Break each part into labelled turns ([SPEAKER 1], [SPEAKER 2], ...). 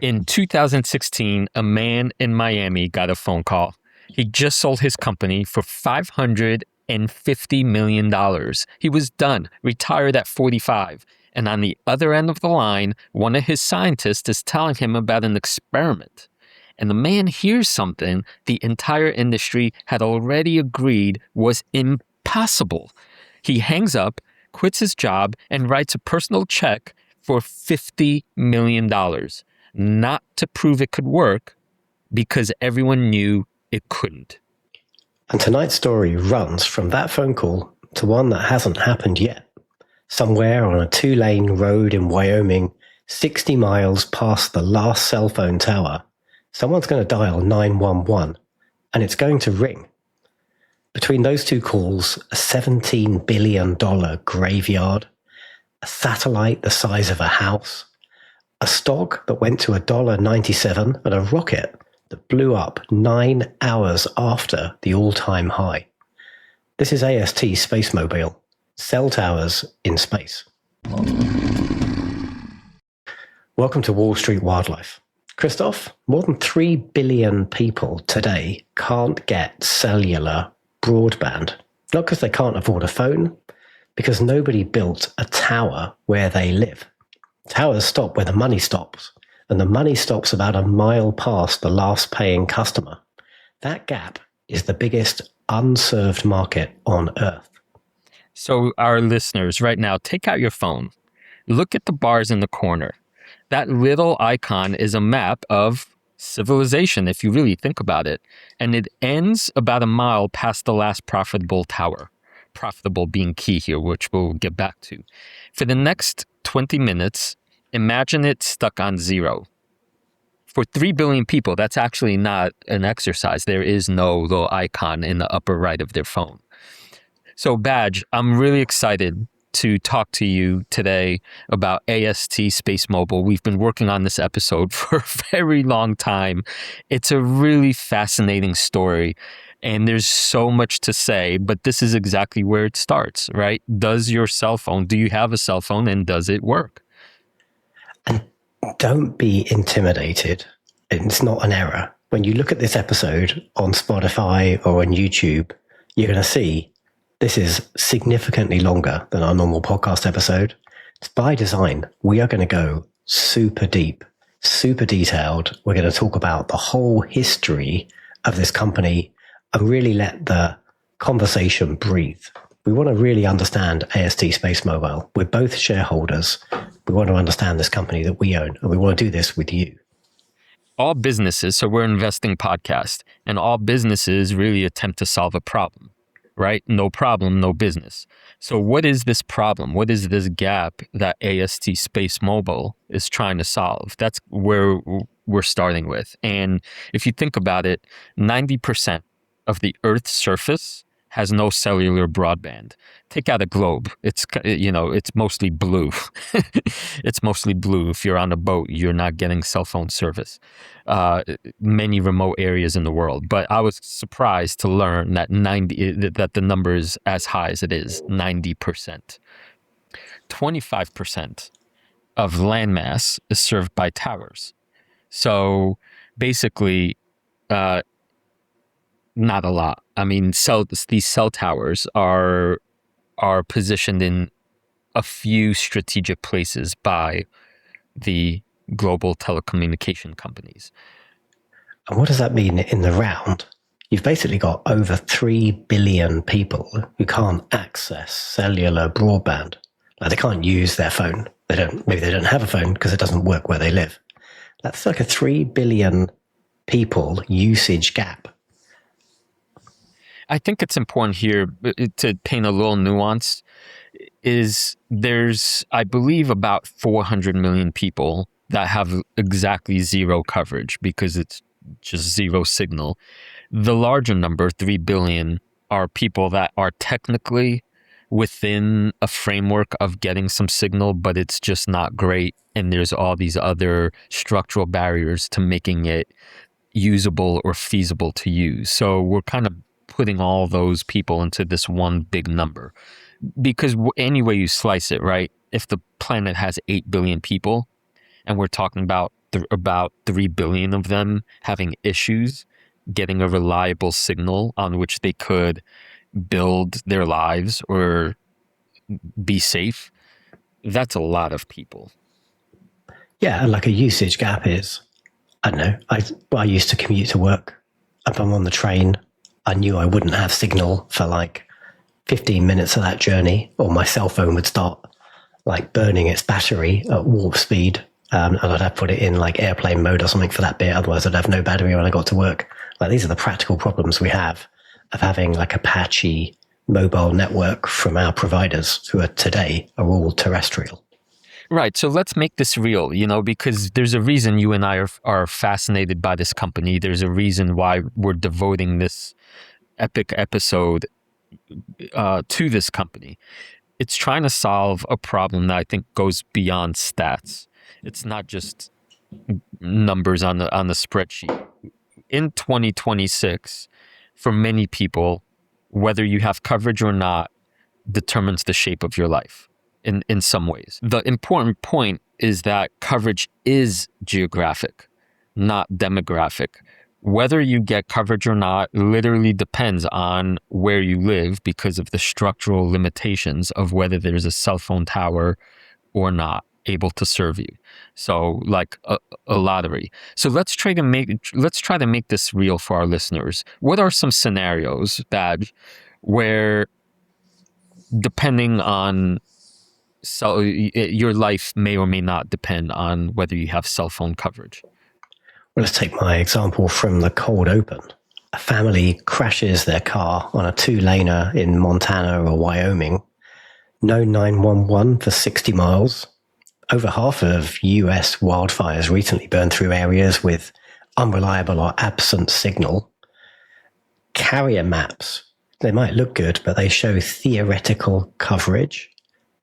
[SPEAKER 1] In 2016, a man in Miami got a phone call. He just sold his company for $550 million. He was done, retired at 45. And on the other end of the line, one of his scientists is telling him about an experiment. And the man hears something the entire industry had already agreed was impossible. He hangs up, quits his job, and writes a personal check for $50 million. Not to prove it could work, because everyone knew it couldn't.
[SPEAKER 2] And tonight's story runs from that phone call to one that hasn't happened yet. Somewhere on a 2-lane road in Wyoming, 60 miles past the last cell phone tower, someone's going to dial 911, and it's going to ring. Between those two calls, a $17 billion graveyard, a satellite the size of a house, a stock that went to $1.97, and a rocket that blew up 9 hours after the all-time high. This is AST SpaceMobile, cell towers in space. Welcome to Wall Street Wildlife. Christoph, more than 3 billion people today can't get cellular broadband. Not because they can't afford a phone, because nobody built a tower where they live. Towers stop where the money stops, and the money stops about a mile past the last paying customer. That gap is the biggest unserved market on Earth.
[SPEAKER 1] So our listeners, right now, take out your phone. Look at the bars in the corner. That little icon is a map of civilization, if you really think about it. And it ends about a mile past the last profitable tower. Profitable being key here, which we'll get back to. For the next 20 minutes, imagine it stuck on zero. For 3 billion people, that's actually not an exercise. There is no little icon in the upper right of their phone. So, Badge, I'm really excited to talk to you today about AST SpaceMobile. We've been working on this episode for a very long time. It's a really fascinating story, and there's so much to say, but this is exactly where it starts, right? Do you have a cell phone, and does it work?
[SPEAKER 2] And don't be intimidated. It's not an error. When you look at this episode on Spotify or on YouTube, you're going to see this is significantly longer than our normal podcast episode. It's by design. We are going to go super deep, super detailed. We're going to talk about the whole history of this company and really let the conversation breathe. We want to really understand AST SpaceMobile. We're both shareholders. We want to understand this company that we own, and we want to do this with you.
[SPEAKER 1] All businesses, so we're an investing podcast, and all businesses really attempt to solve a problem, right? No problem, no business. So what is this problem? What is this gap that AST SpaceMobile is trying to solve? That's where we're starting with. And if you think about it, 90% of the Earth's surface has no cellular broadband. Take out a globe. It's mostly blue. It's mostly blue. If you're on a boat, you're not getting cell phone service. Many remote areas in the world. But I was surprised to learn that that the number is as high as it is, 90%. 25% of landmass is served by towers. So basically, not a lot. I mean, these cell towers are positioned in a few strategic places by the global telecommunication companies.
[SPEAKER 2] And what does that mean in the round? You've basically got over 3 billion people who can't access cellular broadband. Like, they can't use their phone. Maybe they don't have a phone because it doesn't work where they live. That's like a 3 billion people usage gap.
[SPEAKER 1] I think it's important here to paint a little nuance. There's, I believe, about 400 million people that have exactly zero coverage because it's just zero signal. The larger number, 3 billion, are people that are technically within a framework of getting some signal, but it's just not great. And there's all these other structural barriers to making it usable or feasible to use. So we're kind of putting all those people into this one big number. Because any way you slice it, right? If the planet has 8 billion people, and we're talking about about 3 billion of them having issues getting a reliable signal on which they could build their lives or be safe. That's a lot of people.
[SPEAKER 2] Yeah, and like a usage gap is, I don't know, I used to commute to work. If I'm on the train, I knew I wouldn't have signal for like 15 minutes of that journey, or my cell phone would start like burning its battery at warp speed. And I'd have to put it in like airplane mode or something for that bit. Otherwise, I'd have no battery when I got to work. Like, these are the practical problems we have of having like a patchy mobile network from our providers who are today are all terrestrial.
[SPEAKER 1] Right. So let's make this real, because there's a reason you and I are fascinated by this company. There's a reason why we're devoting this epic episode to this company. It's trying to solve a problem that I think goes beyond stats. It's not just numbers on the spreadsheet. In 2026, for many people, whether you have coverage or not determines the shape of your life in some ways. The important point is that coverage is geographic, not demographic. Whether you get coverage or not literally depends on where you live because of the structural limitations of whether there's a cell phone tower or not able to serve you. So like a lottery. So let's try to make this real for our listeners. What are some scenarios where depending on your life may or may not depend on whether you have cell phone coverage?
[SPEAKER 2] Well, let's take my example from the cold open. A family crashes their car on a 2-laner in Montana or Wyoming. No 911 for 60 miles. Over half of US wildfires recently burned through areas with unreliable or absent signal. Carrier maps, they might look good, but they show theoretical coverage,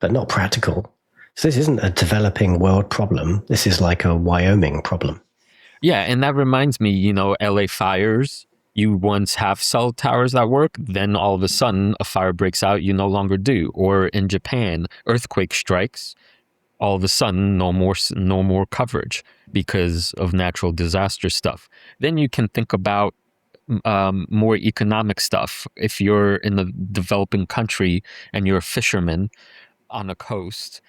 [SPEAKER 2] but not practical. So this isn't a developing world problem. This is like a Wyoming problem.
[SPEAKER 1] Yeah, and that reminds me, LA fires, you once have cell towers that work, then all of a sudden a fire breaks out, you no longer do. Or in Japan, earthquake strikes, all of a sudden no more coverage because of natural disaster stuff. Then you can think about more economic stuff. If you're in the developing country and you're a fisherman on a coast,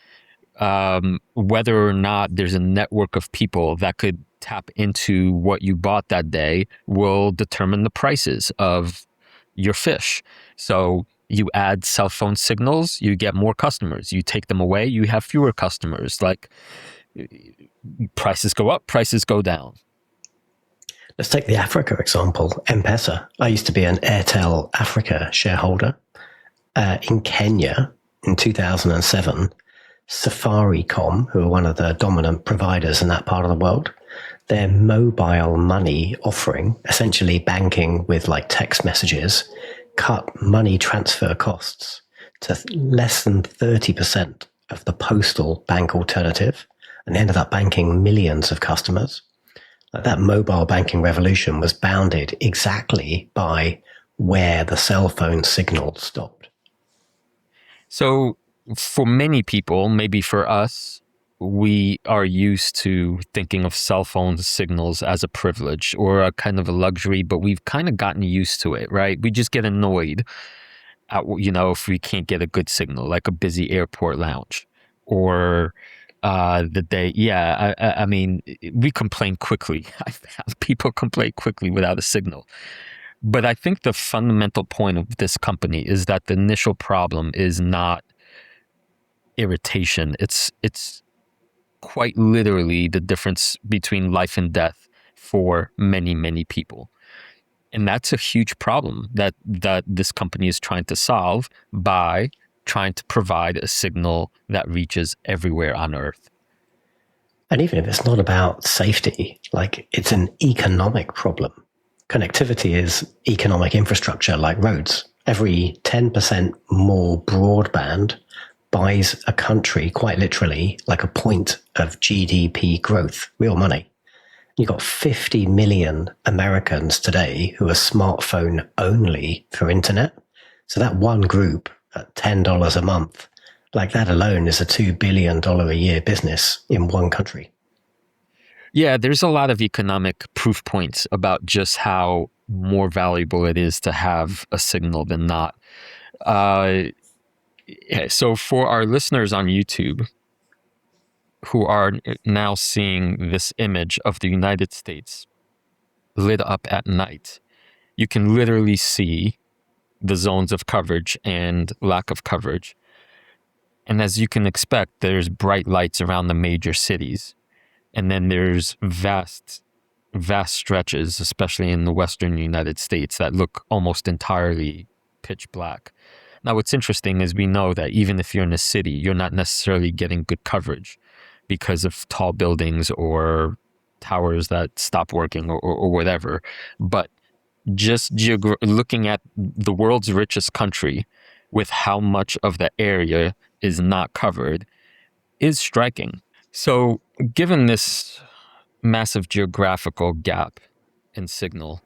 [SPEAKER 1] whether or not there's a network of people that could tap into what you bought that day will determine the prices of your fish. So you add cell phone signals, you get more customers. You take them away, you have fewer customers. Like, prices go up, prices go down.
[SPEAKER 2] Let's take the Africa example, M-Pesa. I used to be an Airtel Africa shareholder. In Kenya, in 2007, Safaricom, who are one of the dominant providers in that part of the world, their mobile money offering, essentially banking with like text messages, cut money transfer costs to less than 30% of the postal bank alternative, and ended up banking millions of customers. Like, that mobile banking revolution was bounded exactly by where the cell phone signal stopped.
[SPEAKER 1] So for many people, maybe for us, we are used to thinking of cell phone signals as a privilege or a kind of a luxury, but we've kind of gotten used to it, right? We just get annoyed at, if we can't get a good signal, like a busy airport lounge or the day. Yeah, I mean, we complain quickly. I've had people complain quickly without a signal. But I think the fundamental point of this company is that the initial problem is not irritation. It's quite literally the difference between life and death for many, many people. And that's a huge problem that this company is trying to solve by trying to provide a signal that reaches everywhere on Earth.
[SPEAKER 2] And even if it's not about safety, like, it's an economic problem. Connectivity is economic infrastructure like roads. Every 10% more broadband buys a country, quite literally, like a point of GDP growth, real money. You've got 50 million Americans today who are smartphone only for internet. So that one group at $10 a month, like, that alone is a $2 billion a year business in one country.
[SPEAKER 1] Yeah, there's a lot of economic proof points about just how more valuable it is to have a signal than not. So for our listeners on YouTube who are now seeing this image of the United States lit up at night, you can literally see the zones of coverage and lack of coverage. And as you can expect, there's bright lights around the major cities. And then there's vast stretches, especially in the western United States, that look almost entirely pitch black. Now, what's interesting is we know that even if you're in a city, you're not necessarily getting good coverage because of tall buildings or towers that stop working or whatever. But just looking at the world's richest country with how much of the area is not covered is striking. So, given this massive geographical gap in signal,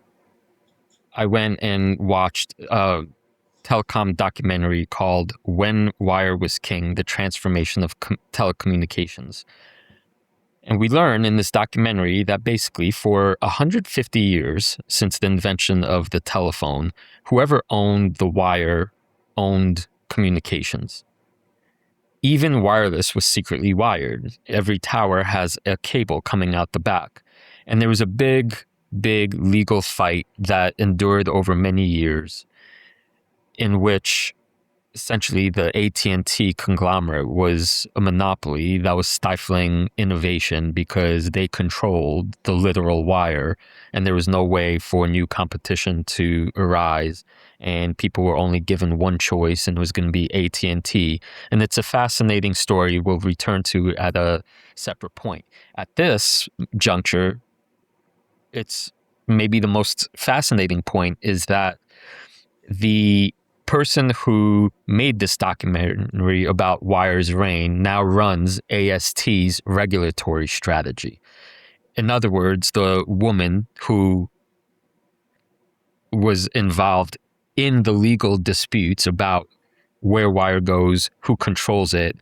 [SPEAKER 1] I went and watched a telecom documentary called When Wire Was King, The Transformation of Telecommunications. And we learn in this documentary that basically for 150 years since the invention of the telephone, whoever owned the wire owned communications. Even wireless was secretly wired. Every tower has a cable coming out the back. And there was a big legal fight that endured over many years in which essentially the AT&T conglomerate was a monopoly that was stifling innovation because they controlled the literal wire and there was no way for new competition to arise, and people were only given one choice, and it was going to be AT&T. And it's a fascinating story we'll return to at a separate point. At this juncture, it's maybe the most fascinating point is that the person who made this documentary about wire's reign now runs AST's regulatory strategy. In other words, the woman who was involved in the legal disputes about where wire goes, who controls it,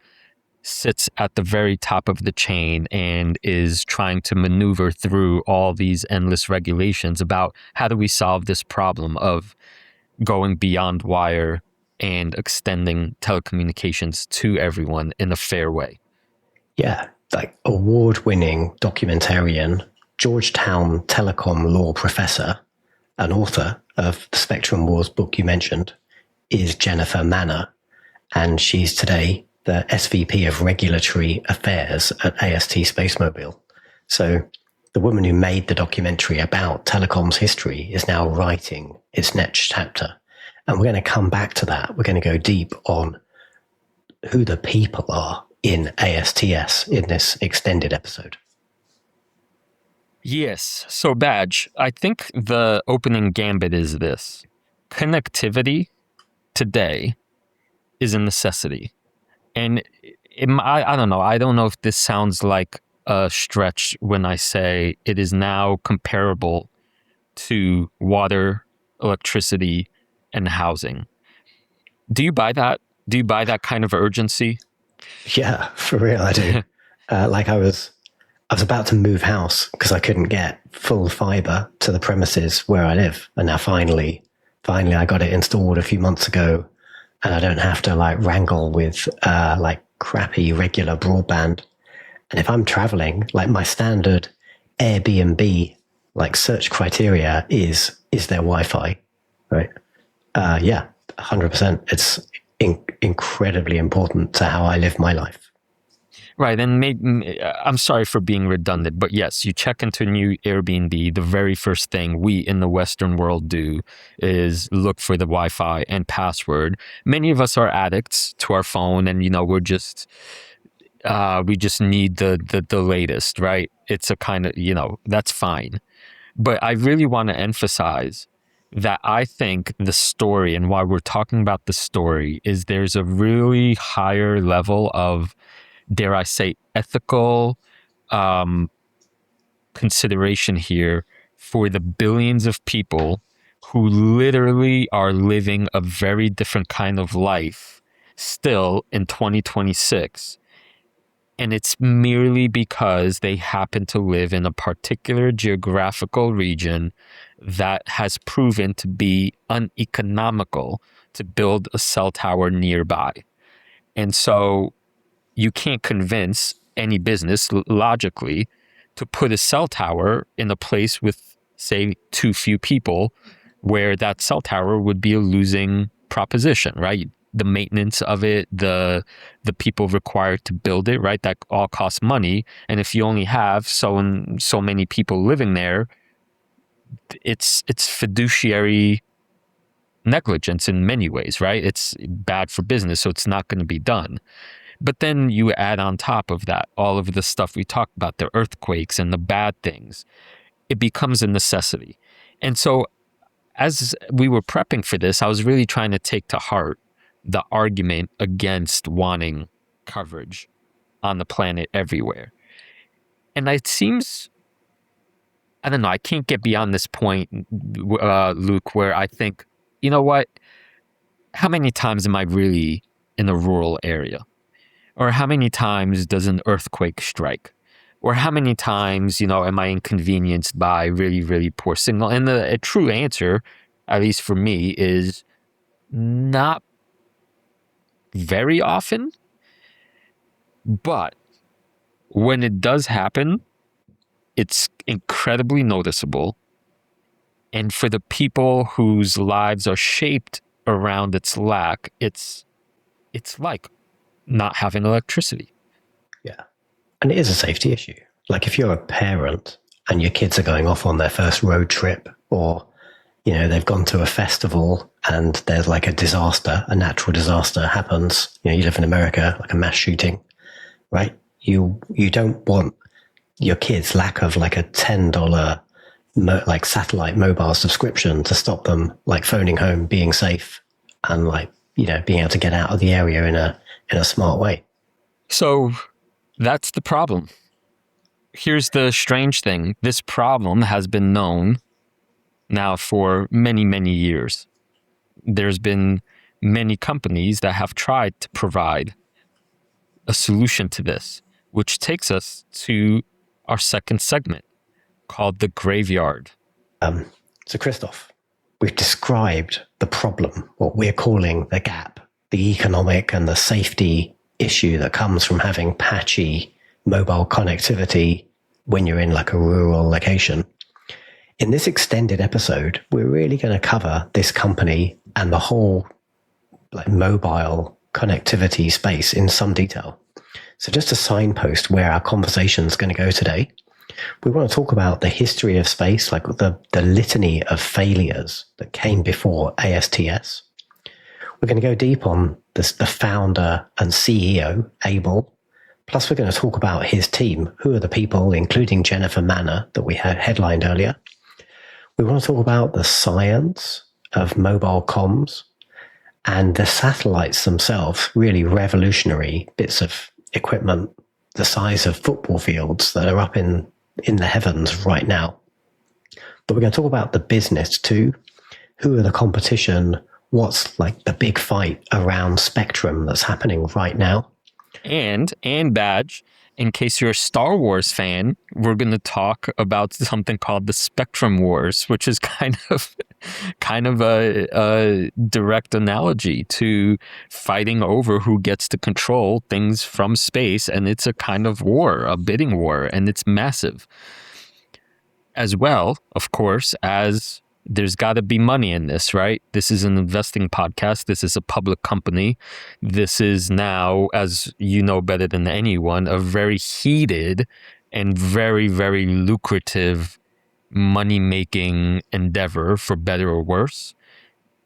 [SPEAKER 1] sits at the very top of the chain and is trying to maneuver through all these endless regulations about how do we solve this problem of going beyond wire and extending telecommunications to everyone in a fair way.
[SPEAKER 2] Yeah, like award-winning documentarian, Georgetown telecom law professor, and author of the Spectrum Wars book you mentioned, is Jennifer Manner, and she's today the SVP of Regulatory Affairs at AST SpaceMobile. So the woman who made the documentary about telecom's history is now writing its next chapter. And we're going to come back to that. We're going to go deep on who the people are in ASTS in this extended episode.
[SPEAKER 1] Yes. So, Badge, I think the opening gambit is this. Connectivity today is a necessity. And I don't know. I don't know if this sounds like a stretch when I say it is now comparable to water, electricity, and housing. Do you buy that? Do you buy that kind of urgency?
[SPEAKER 2] Yeah, for real, I do. I was about to move house because I couldn't get full fiber to the premises where I live, and now finally I got it installed a few months ago, and I don't have to wrangle with crappy regular broadband. And if I'm traveling, my standard Airbnb search criteria is their Wi-Fi, right? 100%. It's incredibly important to how I live my life.
[SPEAKER 1] Right. And I'm sorry for being redundant, but yes, you check into a new Airbnb. The very first thing we in the Western world do is look for the Wi-Fi and password. Many of us are addicts to our phone, and, we're just, we just need the latest, right? It's a kind of, that's fine. But I really want to emphasize that I think the story, and why we're talking about the story, is there's a really higher level of, dare I say, ethical consideration here for the billions of people who literally are living a very different kind of life still in 2026 And it's merely because they happen to live in a particular geographical region that has proven to be uneconomical to build a cell tower nearby. And so you can't convince any business logically to put a cell tower in a place with, say, too few people, where that cell tower would be a losing proposition, right? The maintenance of it, the people required to build it, right? That all costs money. And if you only have so many people living there, it's fiduciary negligence in many ways, right? It's bad for business, so it's not going to be done. But then you add on top of that all of the stuff we talked about, the earthquakes and the bad things. It becomes a necessity. And so as we were prepping for this, I was really trying to take to heart the argument against wanting coverage on the planet everywhere. And it seems, I don't know, I can't get beyond this point, Luke, where I think, you know what? How many times am I really in a rural area? Or how many times does an earthquake strike? Or how many times, am I inconvenienced by really, really poor signal? And the true answer, at least for me, is not very often. But when it does happen, it's incredibly noticeable. And for the people whose lives are shaped around its lack, it's like not having electricity.
[SPEAKER 2] Yeah. And it is a safety issue. Like if you're a parent and your kids are going off on their first road trip, or, they've gone to a festival and there's like a disaster, a natural disaster happens. You live in America, like a mass shooting, right? You don't want your kids' lack of like a $10 like satellite mobile subscription to stop them like phoning home, being safe, and like, being able to get out of the area in a smart way.
[SPEAKER 1] So that's the problem. Here's the strange thing. This problem has been known now for many, many years. There's been many companies that have tried to provide a solution to this, which takes us to our second segment called the graveyard.
[SPEAKER 2] So Christoph, we've described the problem, what we're calling the gap, the economic and the safety issue that comes from having patchy mobile connectivity when you're in like a rural location. In this extended episode, we're really going to cover this company and the whole like mobile connectivity space in some detail. So just to signpost where our conversation is going to go today, we want to talk about the history of space, like the litany of failures that came before ASTS. We're going to go deep on the founder and CEO, Abel. Plus, we're going to talk about his team. Who are the people, including Jennifer Manner, that we had headlined earlier? We want to talk about the science of mobile comms and the satellites themselves, really revolutionary bits of equipment, the size of football fields that are up in the heavens right now. But we're going to talk about the business too. Who are the competition? What's like the big fight around spectrum that's happening right now?
[SPEAKER 1] And badge, in case you're a Star Wars fan, we're going to talk about something called the Spectrum Wars, which is kind of a direct analogy to fighting over who gets to control things from space. And it's a kind of war, a bidding war, and it's massive. As well, of course, as there's got to be money in this, right? This is an investing podcast. This is a public company. This is now, as you know better than anyone, a very heated and very, very lucrative money-making endeavor, for better or worse.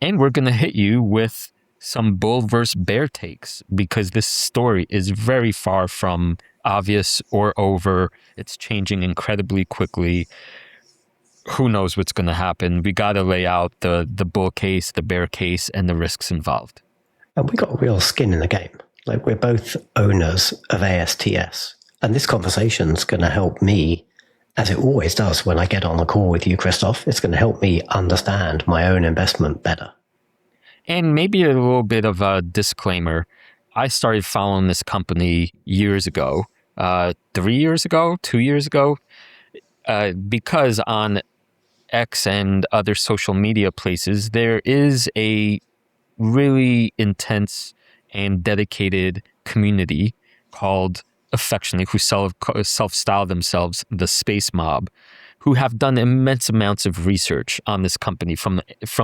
[SPEAKER 1] And we're going to hit you with some bull versus bear takes, because this story is very far from obvious or over. It's changing incredibly quickly. Who knows what's going to happen? We got to lay out the bull case, the bear case, and the risks involved.
[SPEAKER 2] And we got real skin in the game. Like, we're both owners of ASTS. And this conversation's going to help me, as it always does when I get on a call with you, Christoph. It's going to help me understand my own investment better.
[SPEAKER 1] And maybe a little bit of a disclaimer. I started following this company years ago, 2 years ago, because on X and other social media places, there is a really intense and dedicated community called affectionately who self-style themselves the Space Mob, who have done immense amounts of research on this company from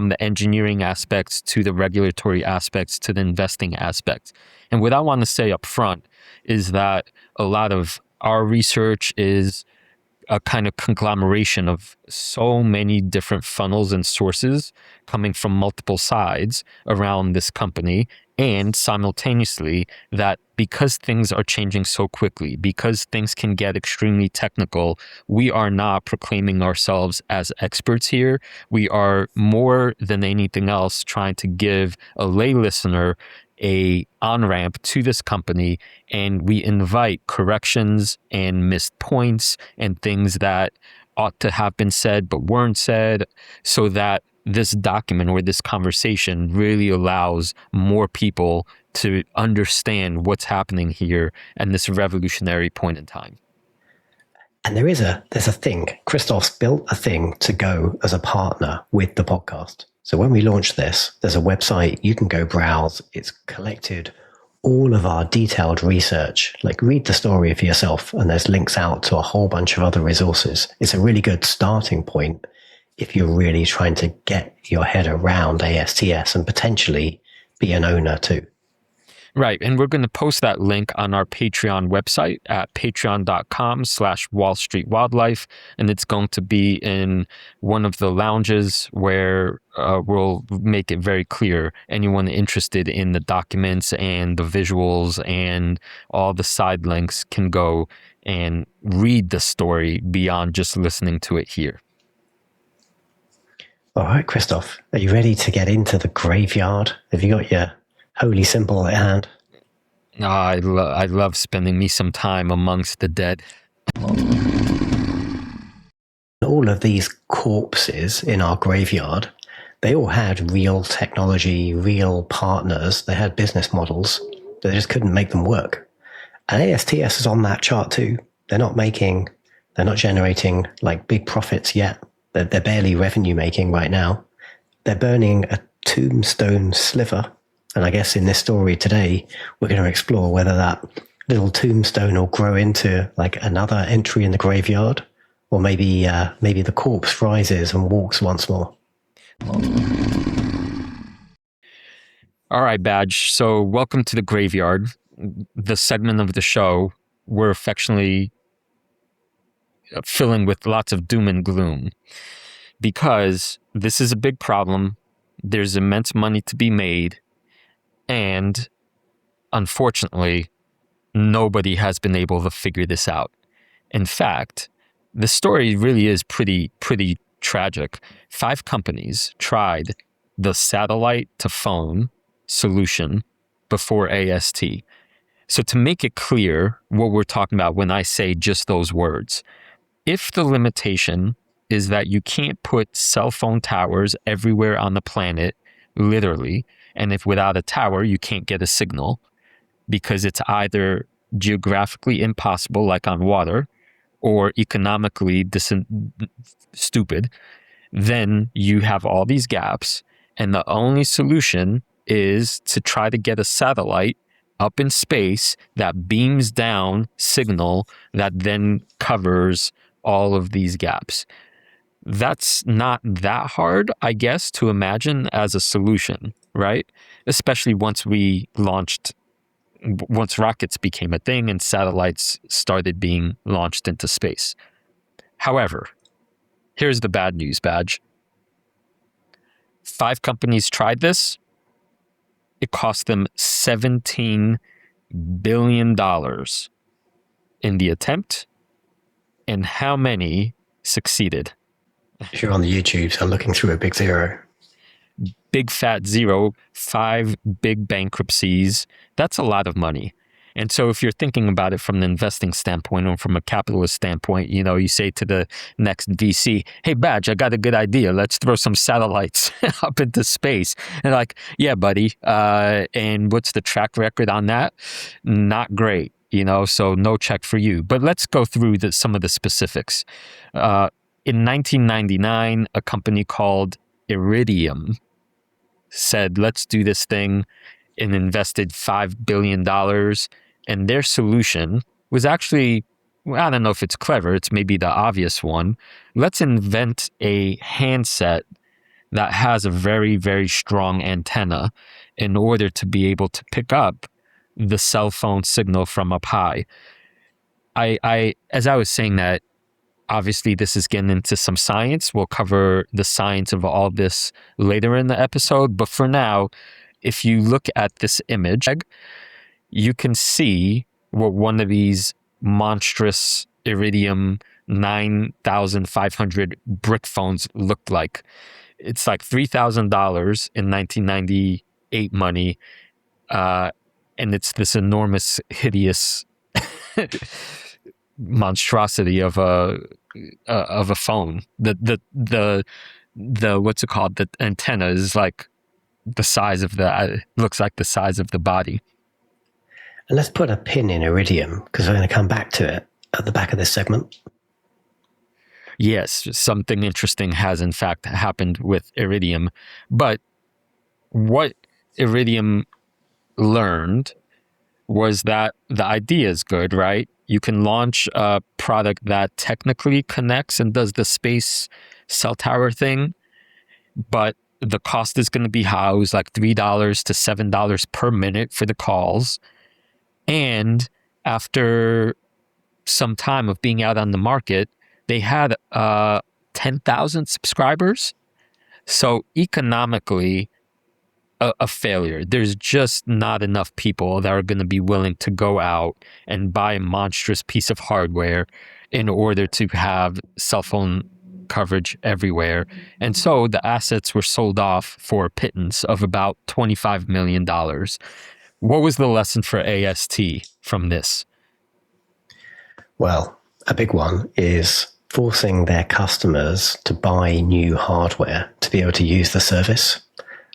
[SPEAKER 1] the engineering aspects to the regulatory aspects to the investing aspects. And what I want to say up front is that a lot of our research is a kind of conglomeration of so many different funnels and sources coming from multiple sides around this company. And simultaneously, that because things are changing so quickly, because things can get extremely technical, we are not proclaiming ourselves as experts here. We are more than anything else trying to give a lay listener a on-ramp to this company, and we invite corrections and missed points and things that ought to have been said but weren't said, so that this document or this conversation really allows more people to understand what's happening here and this revolutionary point in time.
[SPEAKER 2] And there's a thing. Christoph's built a thing to go as a partner with the podcast. So when we launch this, there's a website you can go browse. It's collected all of our detailed research. Like, read the story for yourself, and there's links out to a whole bunch of other resources. It's a really good starting point if you're really trying to get your head around ASTS and potentially be an owner too.
[SPEAKER 1] Right. And we're going to post that link on our Patreon website at patreon.com/Wall Street Wildlife. And it's going to be in one of the lounges where we'll make it very clear. Anyone interested in the documents and the visuals and all the side links can go and read the story beyond just listening to it here.
[SPEAKER 2] All right, Christoph, are you ready to get into the graveyard? Have you got your holy symbol at hand?
[SPEAKER 1] I love spending me some time amongst the dead.
[SPEAKER 2] All of these corpses in our graveyard, they all had real technology, real partners. They had business models, but they just couldn't make them work. And ASTS is on that chart too. They're not generating like big profits yet. They're barely revenue making right now. They're burning a tombstone sliver. And I guess in this story today, we're going to explore whether that little tombstone will grow into like another entry in the graveyard, or maybe the corpse rises and walks once more.
[SPEAKER 1] All right, Badge. So welcome to the graveyard, the segment of the show we're affectionately filling with lots of doom and gloom, because this is a big problem. There's immense money to be made. And unfortunately, nobody has been able to figure this out. In fact, the story really is pretty tragic. 5 companies tried the satellite to phone solution before AST. So to make it clear what we're talking about when I say just those words, if the limitation is that you can't put cell phone towers everywhere on the planet, literally, and if without a tower, you can't get a signal because it's either geographically impossible, like on water, or economically stupid, then you have all these gaps. And the only solution is to try to get a satellite up in space that beams down signal that then covers all of these gaps. That's not that hard, I guess, to imagine as a solution, right? Especially once rockets became a thing and satellites started being launched into space. However, here's the bad news, Badge. 5 companies tried this. It cost them $17 billion in the attempt. And how many succeeded?
[SPEAKER 2] If you're on the YouTube, so looking through a big zero.
[SPEAKER 1] Big fat zero, 5 big bankruptcies. That's a lot of money. And so if you're thinking about it from an investing standpoint or from a capitalist standpoint, you say to the next VC, hey, Badge, I got a good idea. Let's throw some satellites up into space. And like, yeah, buddy. And what's the track record on that? Not great. so no check for you. But let's go through some of the specifics. In 1999, a company called Iridium said, let's do this thing, and invested $5 billion. And their solution was actually, I don't know if it's clever, it's maybe the obvious one. Let's invent a handset that has a very, very strong antenna in order to be able to pick up the cell phone signal from up high. As I was saying that, obviously this is getting into some science. We'll cover the science of all this later in the episode. But for now, if you look at this image, you can see what one of these monstrous Iridium 9500 brick phones looked like. It's like $3,000 in 1998 money, and it's this enormous, hideous monstrosity of a phone. The what's it called? The antenna is like the size of looks like the size of the body.
[SPEAKER 2] And let's put a pin in Iridium because we're going to come back to it at the back of this segment.
[SPEAKER 1] Yes, something interesting has in fact happened with Iridium. But what Iridium learned was that the idea is good, right? You can launch a product that technically connects and does the space cell tower thing, but the cost is going to be high. It was like $3 to $7 per minute for the calls. And after some time of being out on the market, they had 10,000 subscribers. So economically, a failure. There's just not enough people that are going to be willing to go out and buy a monstrous piece of hardware in order to have cell phone coverage everywhere. And so the assets were sold off for a pittance of about $25 million. What was the lesson for AST from this?
[SPEAKER 2] Well, a big one is forcing their customers to buy new hardware to be able to use the service.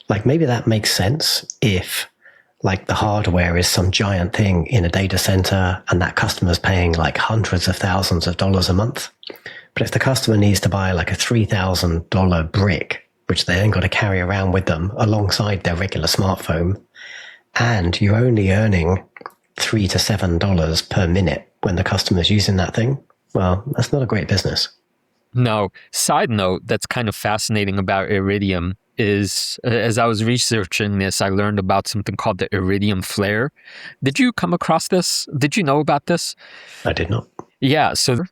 [SPEAKER 2] Like maybe that makes sense if like the hardware is some giant thing in a data center and that customer's paying like hundreds of thousands of dollars a month. But if the customer needs to buy like a $3,000 brick, which they then got to carry around with them alongside their regular smartphone, and you're only earning $3 to $7 per minute when the customer's using that thing, well, that's not a great business.
[SPEAKER 1] No. Side note that's kind of fascinating about Iridium is, as I was researching this, I learned about something called the Iridium flare. Did you come across this? Did you know about this?
[SPEAKER 2] I did not.
[SPEAKER 1] Yeah, so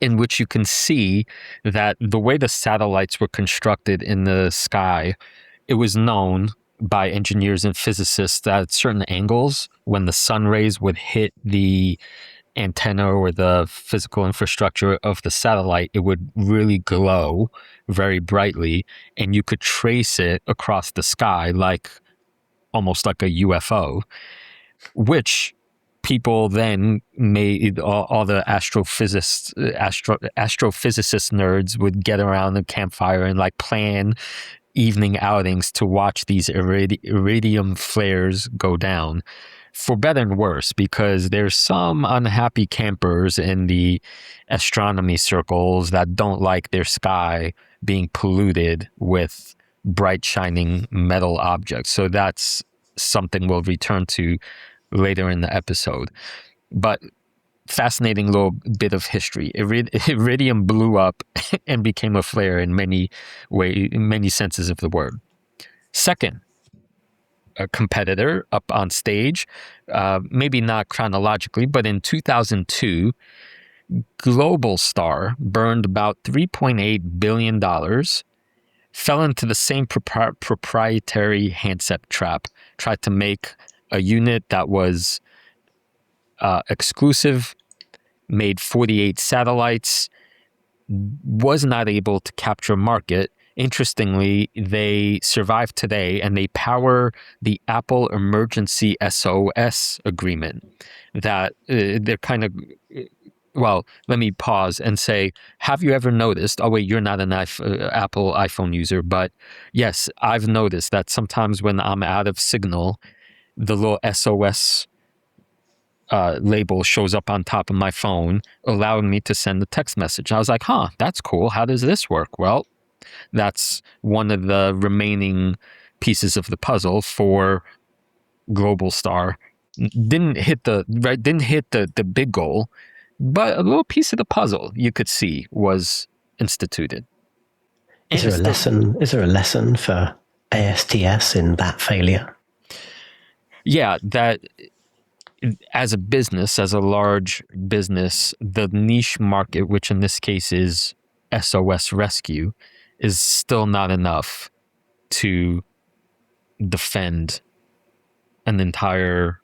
[SPEAKER 1] in which you can see that the way the satellites were constructed in the sky, it was known by engineers and physicists that at certain angles, when the sun rays would hit the antenna or the physical infrastructure of the satellite, it would really glow very brightly, and you could trace it across the sky like almost like a UFO, which people then made, all the astrophysicist nerds would get around the campfire and like plan evening outings to watch these iridium flares go down. For better and worse, because there's some unhappy campers in the astronomy circles that don't like their sky being polluted with bright shining metal objects. So that's something we'll return to later in the episode. But fascinating little bit of history. Iridium blew up and became a flare in many senses of the word. Second, a competitor up on stage, maybe not chronologically, but in 2002, Globalstar burned about $3.8 billion, fell into the same proprietary handset trap, tried to make a unit that was exclusive, made 48 satellites, was not able to capture market. Interestingly, they survive today and they power the Apple Emergency SOS agreement that they're kind of, well, let me pause and say, have you ever noticed, oh wait, you're not an Apple iPhone user, but yes, I've noticed that sometimes when I'm out of signal, the little SOS label shows up on top of my phone, allowing me to send a text message. I was like, huh, that's cool. How does this work? Well, that's one of the remaining pieces of the puzzle for Globalstar. Didn't hit the big goal, but a little piece of the puzzle you could see was instituted.
[SPEAKER 2] Is there a lesson for ASTS in that failure?
[SPEAKER 1] Yeah, that as a business, as a large business, the niche market, which in this case is SOS rescue, is still not enough to defend an entire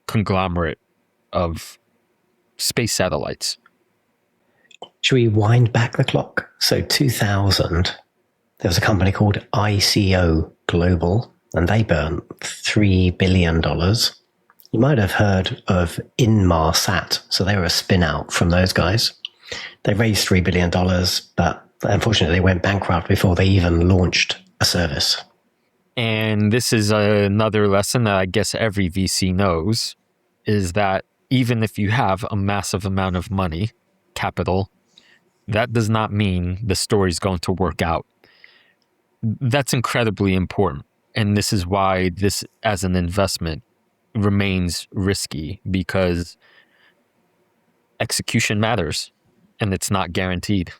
[SPEAKER 1] conglomerate of space satellites.
[SPEAKER 2] Should we wind back the clock? So 2000, there was a company called ICO Global, and they burnt $3 billion. You might have heard of Inmarsat, so they were a spin out from those guys. They raised $3 billion, but unfortunately they went bankrupt before they even launched a service.
[SPEAKER 1] And this is another lesson that I guess every VC knows, is that even if you have a massive amount of money, capital, that does not mean the story is going to work out. That's incredibly important. And this is why this, as an investment, remains risky, because execution matters and it's not guaranteed.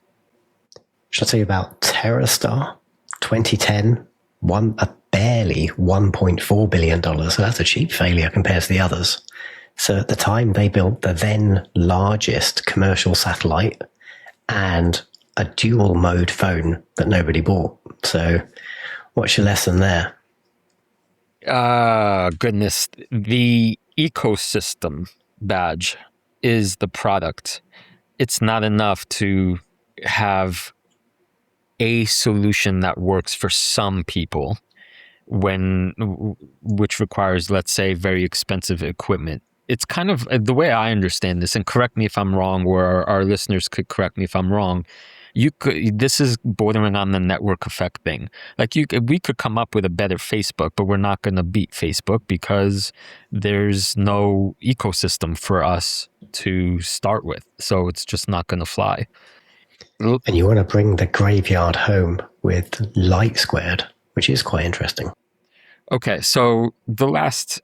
[SPEAKER 2] Should I tell you about TerraStar? 2010, barely $1.4 billion. So that's a cheap failure compared to the others. So at the time, they built the then largest commercial satellite and a dual mode phone that nobody bought. So what's your lesson there?
[SPEAKER 1] Goodness. The ecosystem badge is the product. It's not enough to have a solution that works for some people which requires, let's say, very expensive equipment. It's kind of the way I understand this, and correct me if I'm wrong, or our listeners could correct me if I'm wrong. This is bordering on the network effect thing. Like we could come up with a better Facebook, but we're not going to beat Facebook because there's no ecosystem for us to start with. So it's just not going to fly.
[SPEAKER 2] And you want to bring the graveyard home with LightSquared, which is quite interesting.
[SPEAKER 1] Okay, so the last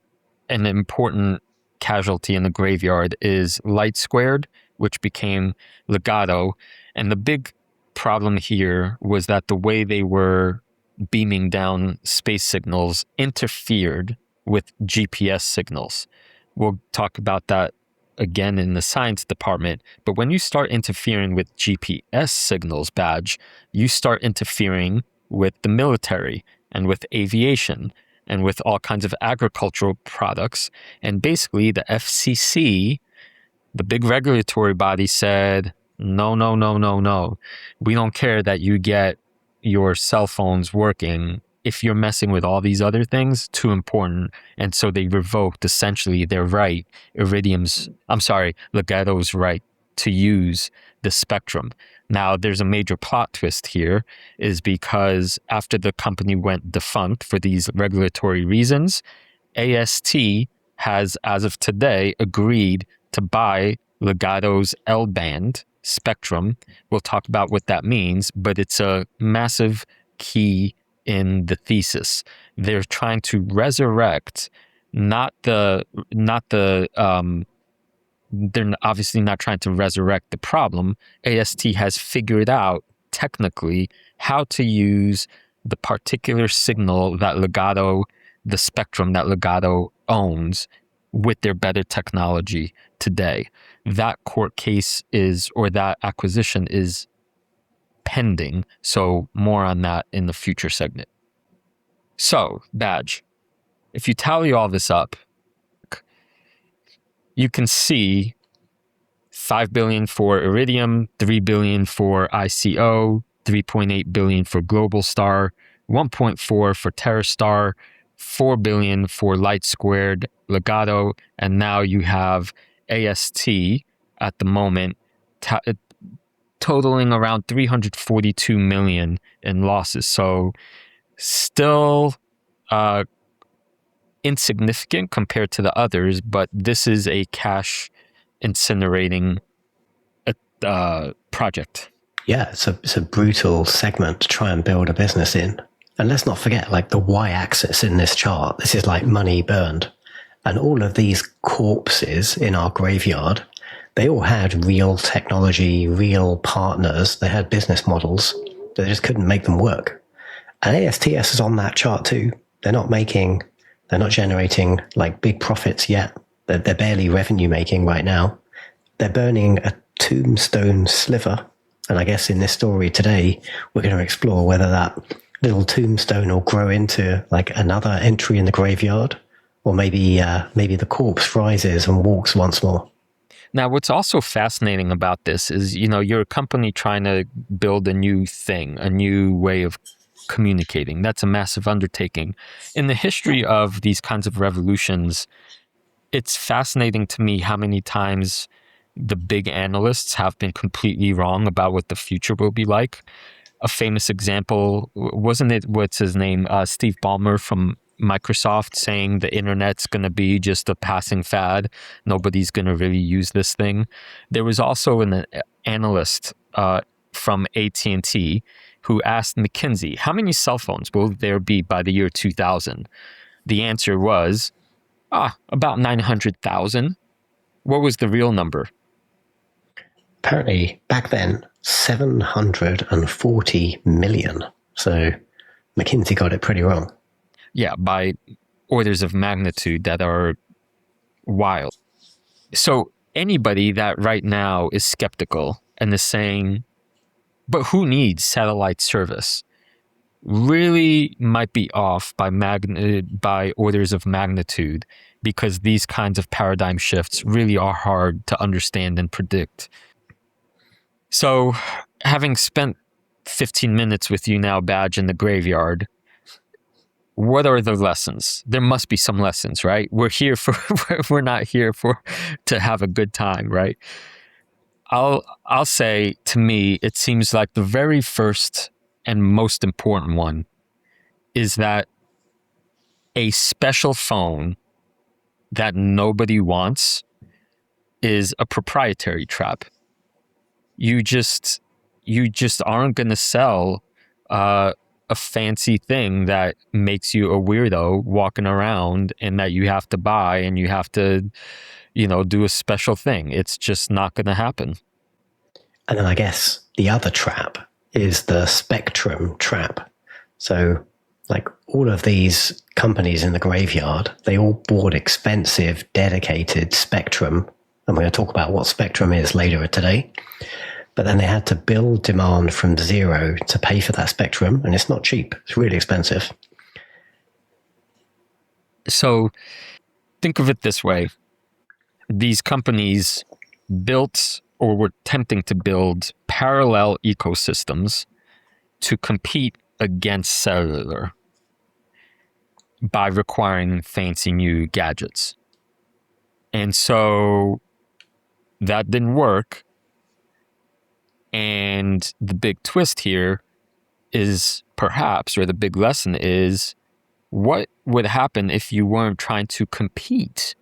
[SPEAKER 1] and important casualty in the graveyard is LightSquared, which became Ligado. And the big problem here was that the way they were beaming down space signals interfered with GPS signals. We'll talk about that again in the science department. But when you start interfering with GPS signals, badge, you start interfering with the military and with aviation and with all kinds of agricultural products. And basically the FCC, the big regulatory body, said, no. We don't care that you get your cell phones working. If you're messing with all these other things, too important. And so they revoked essentially their right, Ligado's right to use the spectrum. Now, there's a major plot twist here, is because after the company went defunct for these regulatory reasons, AST has, as of today, agreed to buy Ligado's L-band spectrum. We'll talk about what that means, but it's a massive key in the thesis. They're trying to resurrect they're obviously not trying to resurrect the problem. AST has figured out technically how to use the particular signal that Ligado, the spectrum that Ligado owns, with their better technology today. That court case that acquisition is pending. So more on that in the future segment. So, badge, if you tally all this up, you can see $5 billion for Iridium, $3 billion for ICO, $3.8 billion for Globalstar, $1.4 for TerraStar, $4 billion for LightSquared, Ligado, and now you have AST at the moment totaling around $342 million in losses. So still insignificant compared to the others, but this is a cash incinerating project.
[SPEAKER 2] Yeah, it's a brutal segment to try and build a business in. And let's not forget, like the y-axis in this chart, this is like money burned. And all of these corpses in our graveyard, they all had real technology, real partners. They had business models. They just couldn't make them work. And ASTS is on that chart too. They're not generating like big profits yet. They're barely revenue making right now. They're burning a tombstone sliver. And I guess in this story today, we're going to explore whether that little tombstone will grow into like another entry in the graveyard, or maybe the corpse rises and walks once more.
[SPEAKER 1] Now, what's also fascinating about this is, you're a company trying to build a new thing, a new way of communicating. That's a massive undertaking. In the history of these kinds of revolutions, it's fascinating to me how many times the big analysts have been completely wrong about what the future will be like. A famous example, wasn't it, what's his name, Steve Ballmer from Microsoft, saying the internet's going to be just a passing fad. Nobody's going to really use this thing. There was also an analyst from AT&T who asked McKinsey, how many cell phones will there be by the year 2000? The answer was, about 900,000. What was the real number?
[SPEAKER 2] Apparently, back then, 740 million. So McKinsey got it pretty wrong.
[SPEAKER 1] Yeah, by orders of magnitude that are wild. So anybody that right now is skeptical and is saying, but who needs satellite service, really might be off by orders of magnitude, because these kinds of paradigm shifts really are hard to understand and predict. So having spent 15 minutes with you now, Badge, in the graveyard, what are the lessons? There must be some lessons, right? We're not here to have a good time, right? I'll say, to me, it seems like the very first and most important one is that a special phone that nobody wants is a proprietary trap. You just aren't going to sell a fancy thing that makes you a weirdo walking around and that you have to buy and you have to, do a special thing. It's just not going to happen.
[SPEAKER 2] And then I guess the other trap is the spectrum trap. So like all of these companies in the graveyard, they all bought expensive, dedicated spectrum. And we're going to talk about what spectrum is later today. But then they had to build demand from zero to pay for that spectrum. And it's not cheap. It's really expensive.
[SPEAKER 1] So think of it this way. These companies built or were attempting to build parallel ecosystems to compete against cellular by requiring fancy new gadgets. And so that didn't work. And the big twist here is perhaps, or the big lesson is, what would happen if you weren't trying to compete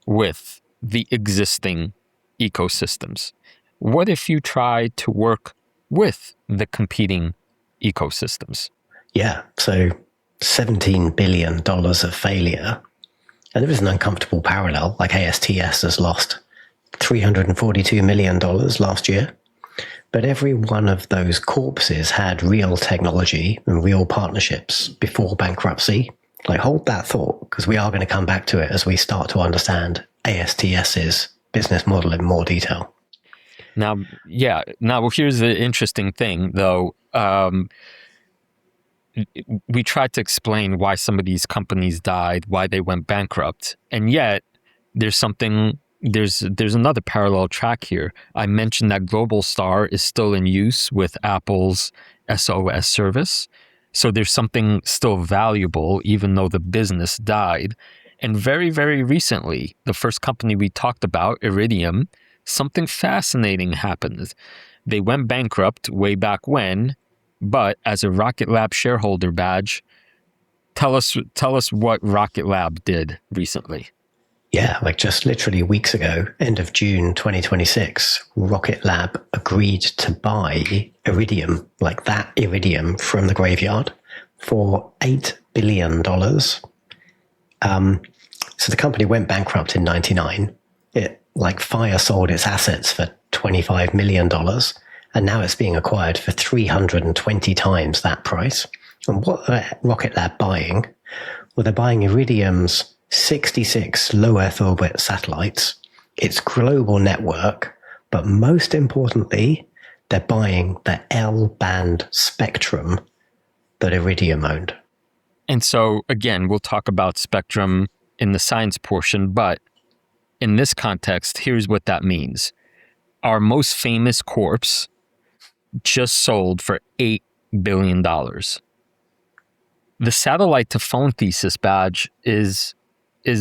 [SPEAKER 1] with the existing ecosystems? What if you tried to work with the competing ecosystems?
[SPEAKER 2] Yeah, so $17 billion of failure. And there is an uncomfortable parallel, like ASTS has lost $342 million last year. But every one of those corpses had real technology and real partnerships before bankruptcy. Like, hold that thought, because we are going to come back to it as we start to understand ASTS's business model in more detail.
[SPEAKER 1] Now, here's the interesting thing, though. We tried to explain why some of these companies died, why they went bankrupt, and yet there's another parallel track here. I mentioned that Globalstar is still in use with Apple's SOS service. So there's something still valuable, even though the business died. And very, very recently, the first company we talked about, Iridium, something fascinating happened. They went bankrupt way back when, but as a Rocket Lab shareholder, Badge, Tell us what Rocket Lab did recently.
[SPEAKER 2] Yeah, like just literally weeks ago, end of June 2026, Rocket Lab agreed to buy Iridium, like that Iridium from the graveyard, for $8 billion. So the company went bankrupt in 99. It like fire sold its assets for $25 million, and now it's being acquired for 320 times that price. And what are Rocket Lab buying? Well, they're buying Iridium's 66 low Earth orbit satellites, its global network, but most importantly, they're buying the L-band spectrum that Iridium owned.
[SPEAKER 1] And so, again, we'll talk about spectrum in the science portion, but in this context, here's what that means. Our most famous corpse just sold for $8 billion. The satellite to phone thesis badge is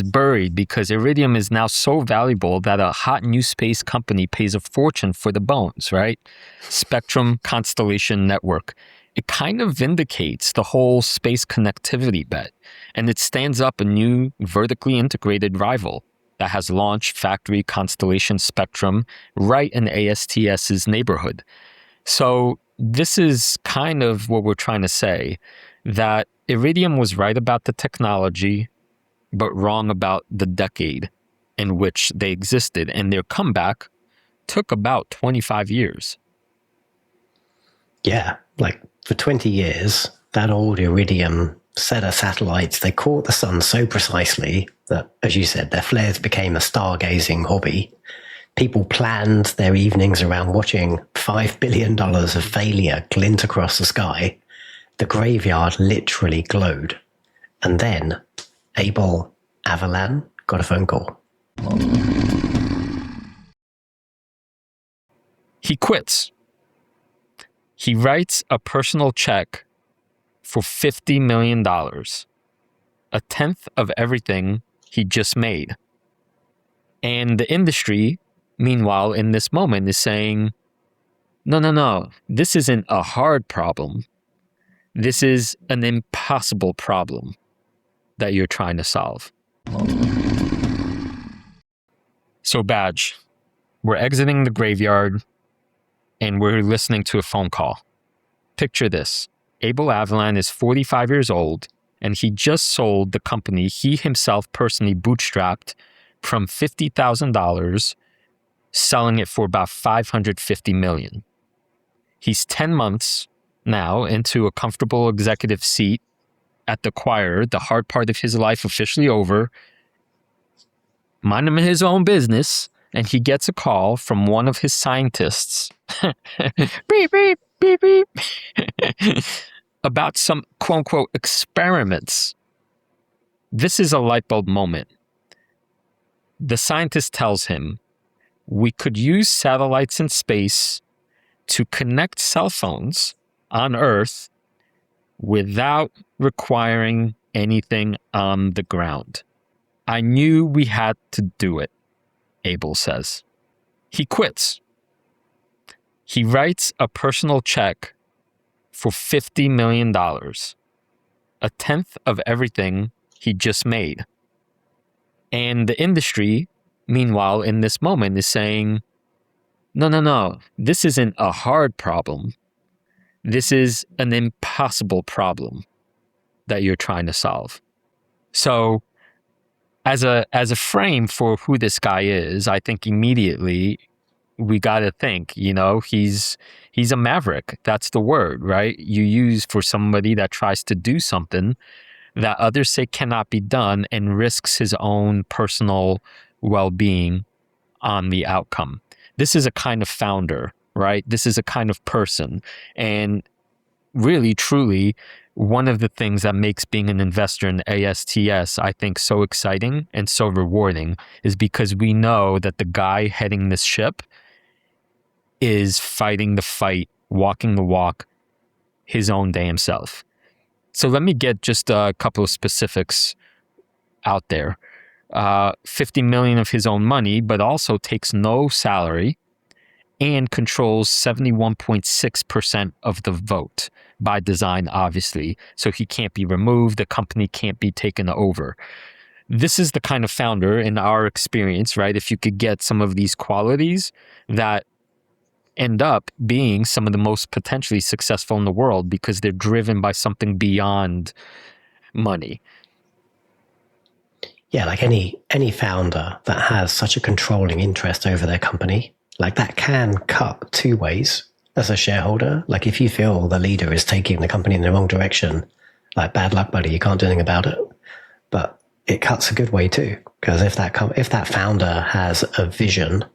[SPEAKER 1] buried because Iridium is now so valuable that a hot new space company pays a fortune for the bones, right? Spectrum Constellation Network. It kind of vindicates the whole space connectivity bet, and it stands up a new vertically integrated rival that has launched factory constellation spectrum right in ASTS's neighborhood. So this is kind of what we're trying to say, that Iridium was right about the technology, but wrong about the decade in which they existed, and their comeback took about 25 years.
[SPEAKER 2] Yeah, like for 20 years, that old Iridium set of satellites, they caught the sun so precisely that, as you said, their flares became a stargazing hobby. People planned their evenings around watching $5 billion of failure glint across the sky. The graveyard literally glowed. And then Abel Avalan got a phone call.
[SPEAKER 1] He quits. He writes a personal check for $50 million, a tenth of everything he just made. And the industry, meanwhile, in this moment is saying, no, this isn't a hard problem. This is an impossible problem that you're trying to solve. So, Badge, we're exiting the graveyard and we're listening to a phone call. Picture this. Abel Avalan is 45 years old and he just sold the company he himself personally bootstrapped from $50,000, selling it for about $550 million. He's 10 months now into a comfortable executive seat at the choir, the hard part of his life officially over, minding his own business, and he gets a call from one of his scientists beep, beep, beep, beep, about some quote-unquote experiments. This is a light bulb moment. The scientist tells him, we could use satellites in space to connect cell phones on Earth without requiring anything on the ground. I knew we had to do it, Abel says. He quits. He writes a personal check for $50 million, a tenth of everything he just made. And the industry, meanwhile, in this moment is saying, no, this isn't a hard problem. This is an impossible problem that you're trying to solve. So as a frame for who this guy is, I think immediately we got to think, he's a maverick. That's the word, right? You use for somebody that tries to do something that others say cannot be done and risks his own personal well-being on the outcome. This is a kind of founder, right? This is a kind of person. And really, truly, one of the things that makes being an investor in ASTS, I think, so exciting and so rewarding is because we know that the guy heading this ship is fighting the fight, walking the walk, his own damn self. So let me get just a couple of specifics out there. $50 million of his own money, but also takes no salary. and controls 71.6% of the vote by design, obviously. So he can't be removed. The company can't be taken over. This is the kind of founder, in our experience, right? If you could get some of these qualities that end up being some of the most potentially successful in the world because they're driven by something beyond money.
[SPEAKER 2] Yeah, like any founder that has such a controlling interest over their company, like that can cut two ways as a shareholder. Like if you feel the leader is taking the company in the wrong direction, like bad luck, buddy, you can't do anything about it. But it cuts a good way too, because if that founder has a vision,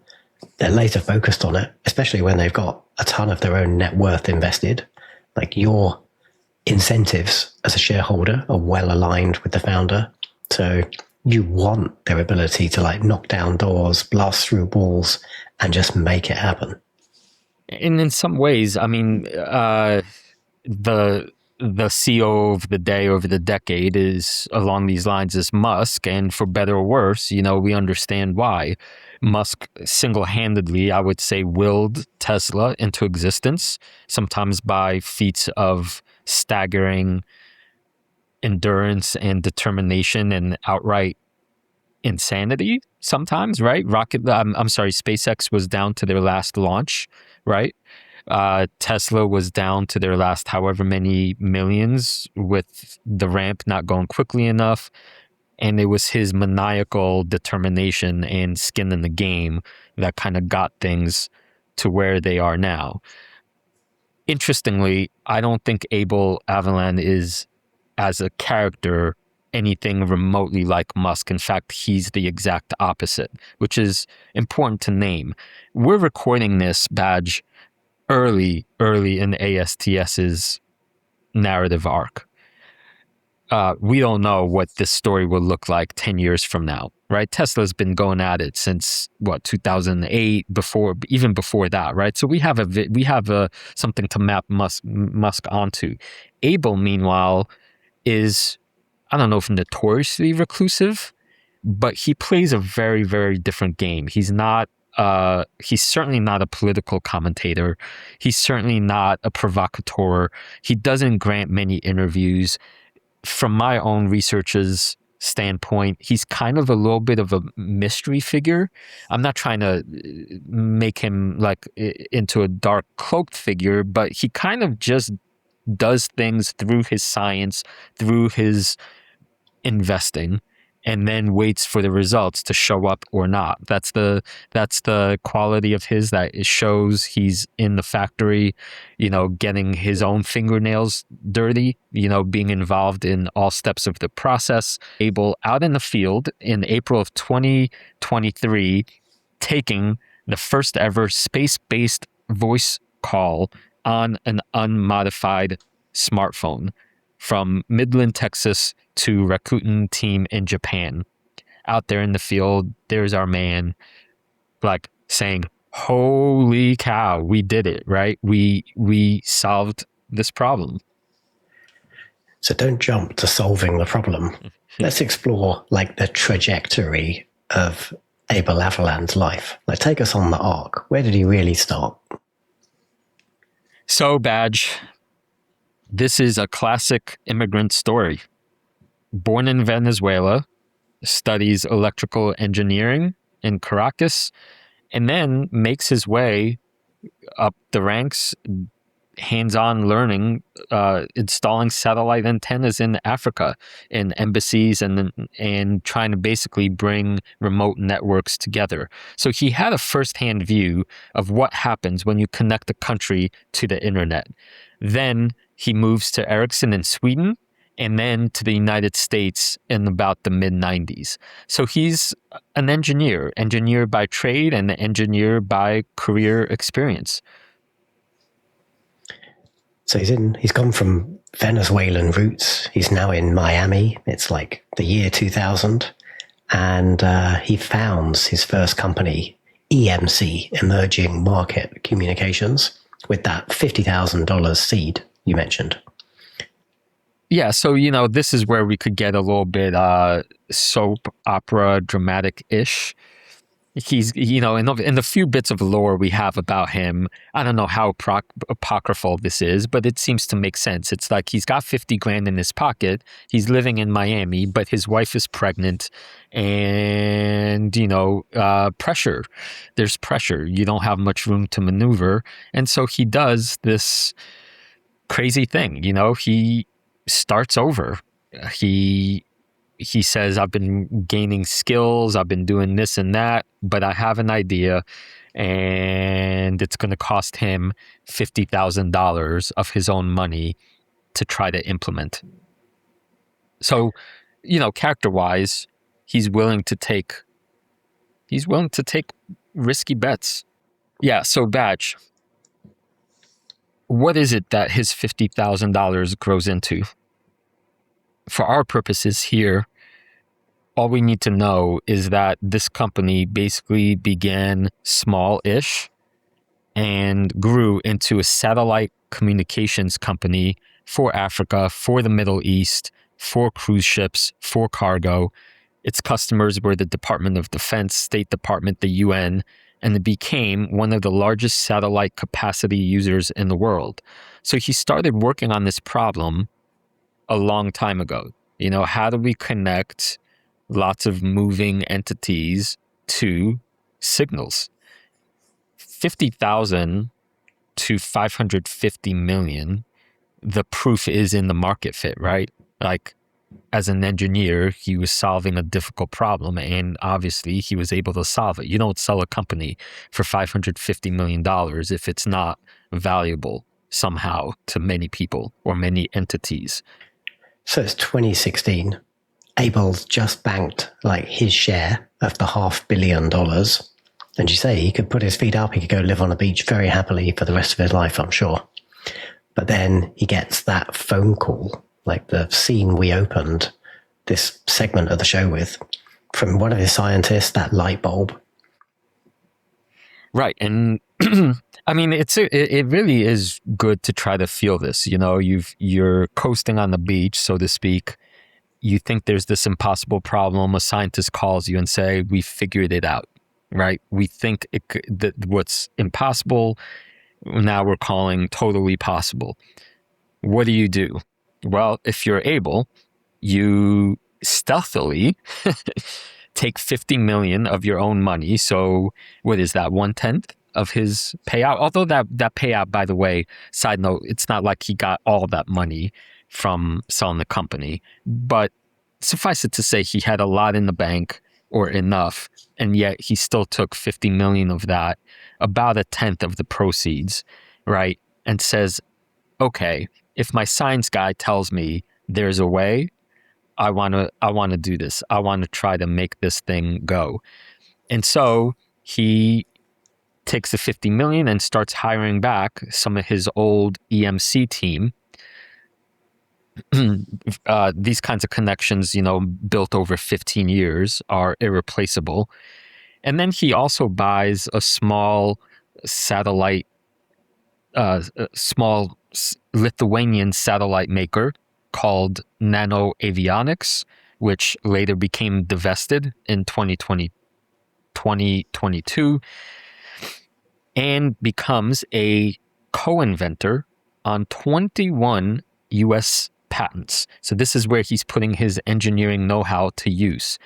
[SPEAKER 2] they're laser focused on it, especially when they've got a ton of their own net worth invested. Like your incentives as a shareholder are well aligned with the founder. So you want their ability to like knock down doors, blast through walls, and just make it happen.
[SPEAKER 1] And in some ways, I mean, the CEO of the day over the decade is along these lines is Musk, and for better or worse, we understand why. Musk single-handedly, I would say, willed Tesla into existence, sometimes by feats of staggering endurance and determination and outright insanity sometimes, right? SpaceX was down to their last launch, right? Tesla was down to their last however many millions with the ramp not going quickly enough. And it was his maniacal determination and skin in the game that kind of got things to where they are now. Interestingly, I don't think Abel Avellan is, as a character, anything remotely like Musk. In fact, he's the exact opposite, which is important to name. We're recording this badge early in ASTS's narrative arc. We don't know what this story will look like 10 years from now, right? Tesla's been going at it since 2008, even before that, right? So we have something to map Musk onto. Abel, meanwhile, is, I don't know if notoriously reclusive, but he plays a very, very different game. He's certainly not a political commentator. He's certainly not a provocateur. He doesn't grant many interviews. From my own research's standpoint, he's kind of a little bit of a mystery figure. I'm not trying to make him like into a dark cloaked figure, but he kind of just does things through his science, through his investing, and then waits for the results to show up or not. That's the quality of his, that it shows he's in the factory, getting his own fingernails dirty, being involved in all steps of the process. Abel out in the field in April of 2023, taking the first ever space-based voice call on an unmodified smartphone from Midland, Texas to Rakuten team in Japan. Out there in the field, there's our man, like saying, holy cow, we did it, right? We solved this problem.
[SPEAKER 2] So don't jump to solving the problem. Let's explore like the trajectory of Abel Avellan's life. Like take us on the arc. Where did he really start?
[SPEAKER 1] So, Badge, this is a classic immigrant story. Born in Venezuela, studies electrical engineering in Caracas, and then makes his way up the ranks, hands-on learning, installing satellite antennas in Africa, in embassies, and trying to basically bring remote networks together. So he had a first-hand view of what happens when you connect a country to the internet. Then he moves to Ericsson in Sweden, and then to the United States in about the mid-90s. So he's an engineer by trade and an engineer by career experience.
[SPEAKER 2] So he's gone from Venezuelan roots. He's now in Miami. It's like the year 2000. And he founds his first company, EMC, Emerging Market Communications, with that $50,000 seed you mentioned.
[SPEAKER 1] Yeah, so, this is where we could get a little bit soap opera dramatic-ish. he's, in the few bits of lore we have about him, I don't know how apocryphal this is, but it seems to make sense. It's like he's got 50 grand in his pocket. He's living in Miami, but his wife is pregnant, and, pressure. There's pressure. You don't have much room to maneuver. And so he does this crazy thing. He starts over. He says, I've been gaining skills, I've been doing this and that, but I have an idea, and it's going to cost him $50,000 of his own money to try to implement. So, character-wise, he's willing to take risky bets. Yeah, so Badge, what is it that his $50,000 grows into? For our purposes here, all we need to know is that this company basically began small-ish and grew into a satellite communications company for Africa, for the Middle East, for cruise ships, for cargo. Its customers were the Department of Defense, State Department, the UN, and it became one of the largest satellite capacity users in the world. So he started working on this problem a long time ago. How do we connect lots of moving entities to signals? 50,000 to 550 million, the proof is in the market fit, right? Like, as an engineer, he was solving a difficult problem, and obviously he was able to solve it. You don't sell a company for $550 million if it's not valuable somehow to many people or many entities.
[SPEAKER 2] So it's 2016. Abel's just banked his share of the $500 million. And you say he could put his feet up, he could go live on a beach very happily for the rest of his life, I'm sure. But then he gets that phone call, like the scene we opened this segment of the show with, from one of his scientists, that light bulb.
[SPEAKER 1] Right. And I mean, it really is good to try to feel this. You're coasting on the beach, so to speak. You think there's this impossible problem. A scientist calls you and say, we figured it out, right? We think that what's impossible, now we're calling totally possible. What do? Well, if you're able, you stealthily take 50 million of your own money. So what is that, 1/10 of his payout? Although that payout, by the way, side note, it's not like he got all that money from selling the company, but suffice it to say, he had a lot in the bank, or enough, and yet he still took 50 million of that, about 1/10 of the proceeds, right? And says, okay, if my science guy tells me there's a way, I want to do this. I want to try to make this thing go. And so he takes the 50 million and starts hiring back some of his old EMC team. These kinds of connections, built over 15 years are irreplaceable. And then he also buys a small satellite, small Lithuanian satellite maker called Nano Avionics, which later became divested in 2022, and becomes a co-inventor on 21 U.S. patents. So this is where he's putting his engineering know-how to use.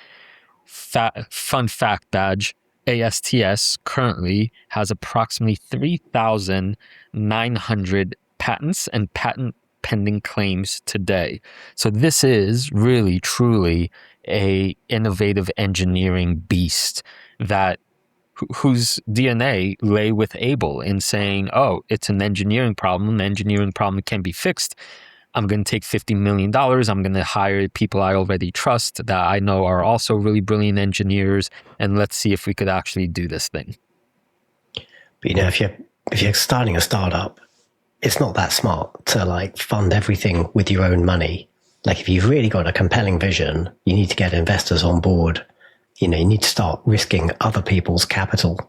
[SPEAKER 1] Fun fact, Badge, ASTS currently has approximately 3,900 patents and patent pending claims today. So this is really, truly a innovative engineering beast that whose DNA lay with Abel in saying, oh, it's an engineering problem. The engineering problem can be fixed. I'm going to take $50 million. I'm going to hire people I already trust that I know are also really brilliant engineers, and let's see if we could actually do this thing.
[SPEAKER 2] But if you're starting a startup, it's not that smart to fund everything with your own money. If you've really got a compelling vision, you need to get investors on board. You need to start risking other people's capital.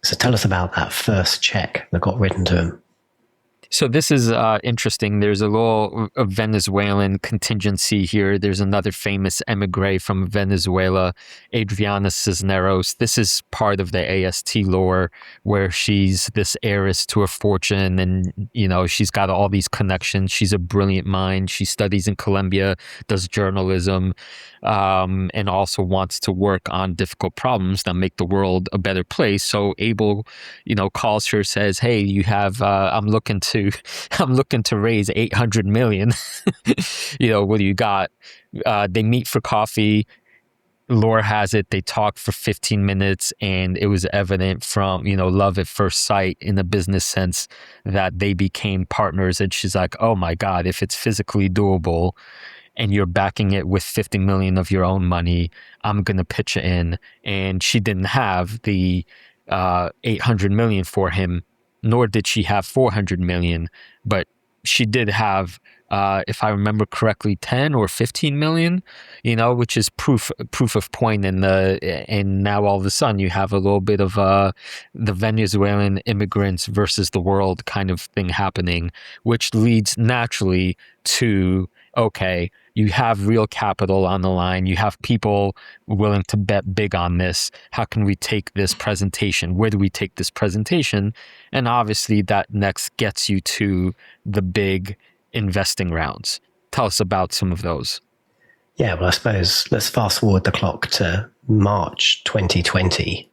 [SPEAKER 2] So tell us about that first check that got written to him.
[SPEAKER 1] So this is interesting. There's a little Venezuelan contingency here. There's another famous emigre from Venezuela, Adriana Cisneros. This is part of the AST lore, where she's this heiress to a fortune, and she's got all these connections. She's a brilliant mind. She studies in Columbia, does journalism, and also wants to work on difficult problems that make the world a better place. So Abel, calls her, says, "Hey, you have I'm looking to raise 800 million. What do you got?" They meet for coffee. Lore has it they talked for 15 minutes, and it was evident from love at first sight in the business sense that they became partners. And she's like, "Oh my God, if it's physically doable and you're backing it with 50 million of your own money, I'm going to pitch it in." And she didn't have the 800 million for him, nor did she have 400 million, but she did have, if I remember correctly, 10 or 15 million, which is proof of point. And now all of a sudden you have a little bit of the Venezuelan immigrants versus the world kind of thing happening, which leads naturally to, okay, you have real capital on the line. You have people willing to bet big on this. How can we take this presentation? Where do we take this presentation? And obviously that next gets you to the big investing rounds. Tell us about some of those.
[SPEAKER 2] Yeah, well, I suppose let's fast forward the clock to March 2020.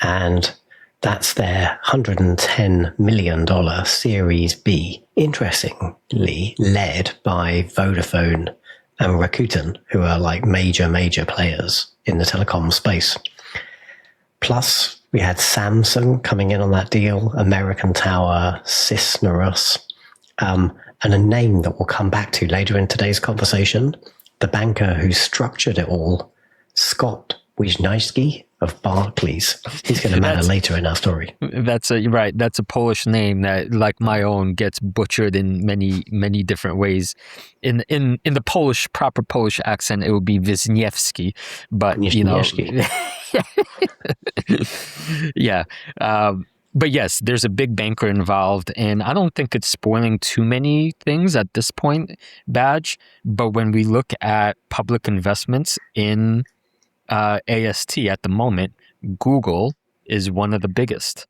[SPEAKER 2] And that's their $110 million Series B, interestingly led by Vodafone and Rakuten, who are like major players in the telecom space. Plus, we had Samsung coming in on that deal, American Tower, Cisneros, and a name that we'll come back to later in today's conversation, the banker who structured it all, Scott Wisniewski of Barclays. He's going to matter later in our story.
[SPEAKER 1] That's right. That's a Polish name that, like my own, gets butchered in many different ways. In the proper Polish accent, it would be Wisniewski, but yeah. But yes, there's a big banker involved, and I don't think it's spoiling too many things at this point, Badge. But when we look at public investments in AST at the moment, Google is one of the biggest.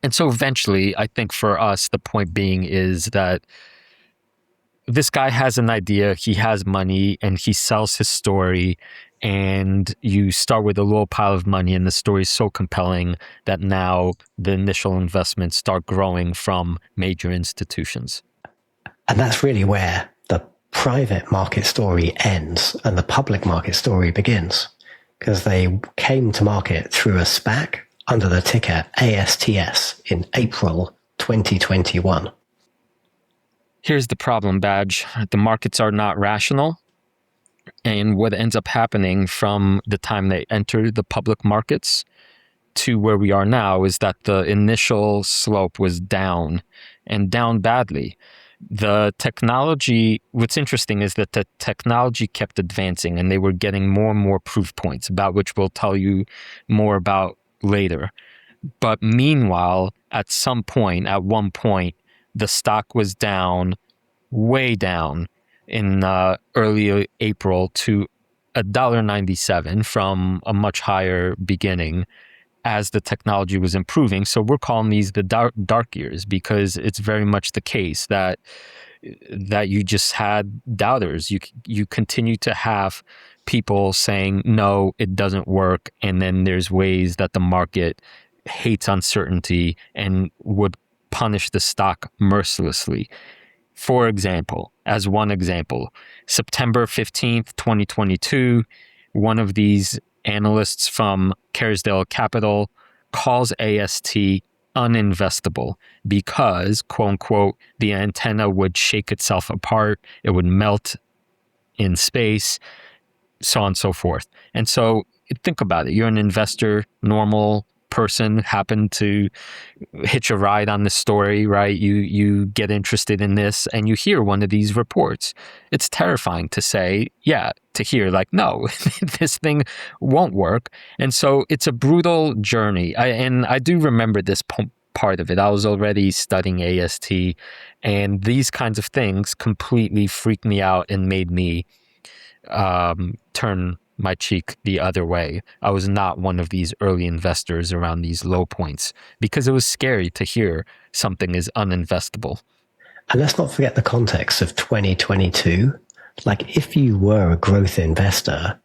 [SPEAKER 1] And so eventually, I think for us, the point being is that this guy has an idea, he has money, and he sells his story. And you start with a little pile of money, and the story is so compelling that now the initial investments start growing from major institutions.
[SPEAKER 2] And that's really where the private market story ends and the public market story begins, because they came to market through a SPAC under the ticker ASTS in April 2021.
[SPEAKER 1] Here's the problem, Badge. The markets are not rational. And what ends up happening from the time they enter the public markets to where we are now is that the initial slope was down, and down badly. The technology, what's interesting is that the technology kept advancing, and they were getting more and more proof points, about which we'll tell you more about later. But meanwhile, at one point, the stock was down, way down, in early April to $1.97 from a much higher beginning as the technology was improving. So we're calling these the dark years, because it's very much the case that you just had doubters. You continue to have people saying, no, it doesn't work. And then there's ways that the market hates uncertainty and would punish the stock mercilessly. For example, as one example, September 15th, 2022, one of these analysts from Kerrisdale Capital calls AST uninvestable because, quote unquote, the antenna would shake itself apart, it would melt in space, so on and so forth. And so think about it. You're an investor, normal person, happen to hitch a ride on this story, right? You get interested in this and you hear one of these reports. It's terrifying to hear like, no, this thing won't work. And so it's a brutal journey. I do remember this part of it. I was already studying AST, and these kinds of things completely freaked me out and made me turn my cheek the other way. I was not one of these early investors around these low points because it was scary to hear something is uninvestable.
[SPEAKER 2] And let's not forget the context of 2022. Like, if you were a growth investor,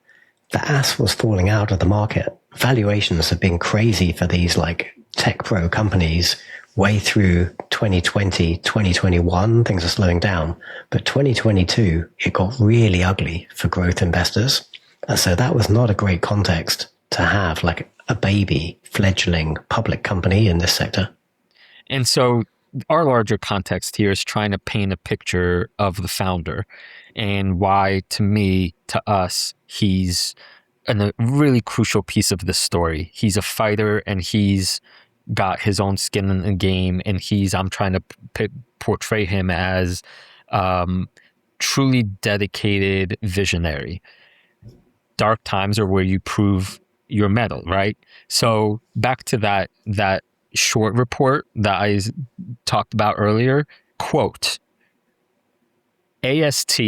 [SPEAKER 2] the ass was falling out of the market. Valuations have been crazy for these like tech pro companies way through 2020, 2021. Things are slowing down. But 2022, it got really ugly for growth investors. And so that was not a great context to have like a baby fledgling public company in this sector.
[SPEAKER 1] And so our larger context here is trying to paint a picture of the founder and why, to me, to us, he's a really crucial piece of this story. He's a fighter and he's got his own skin in the game, and I'm trying to portray him as truly dedicated visionary. Dark times are where you prove your mettle, right? So back to that short report that I talked about earlier, quote, AST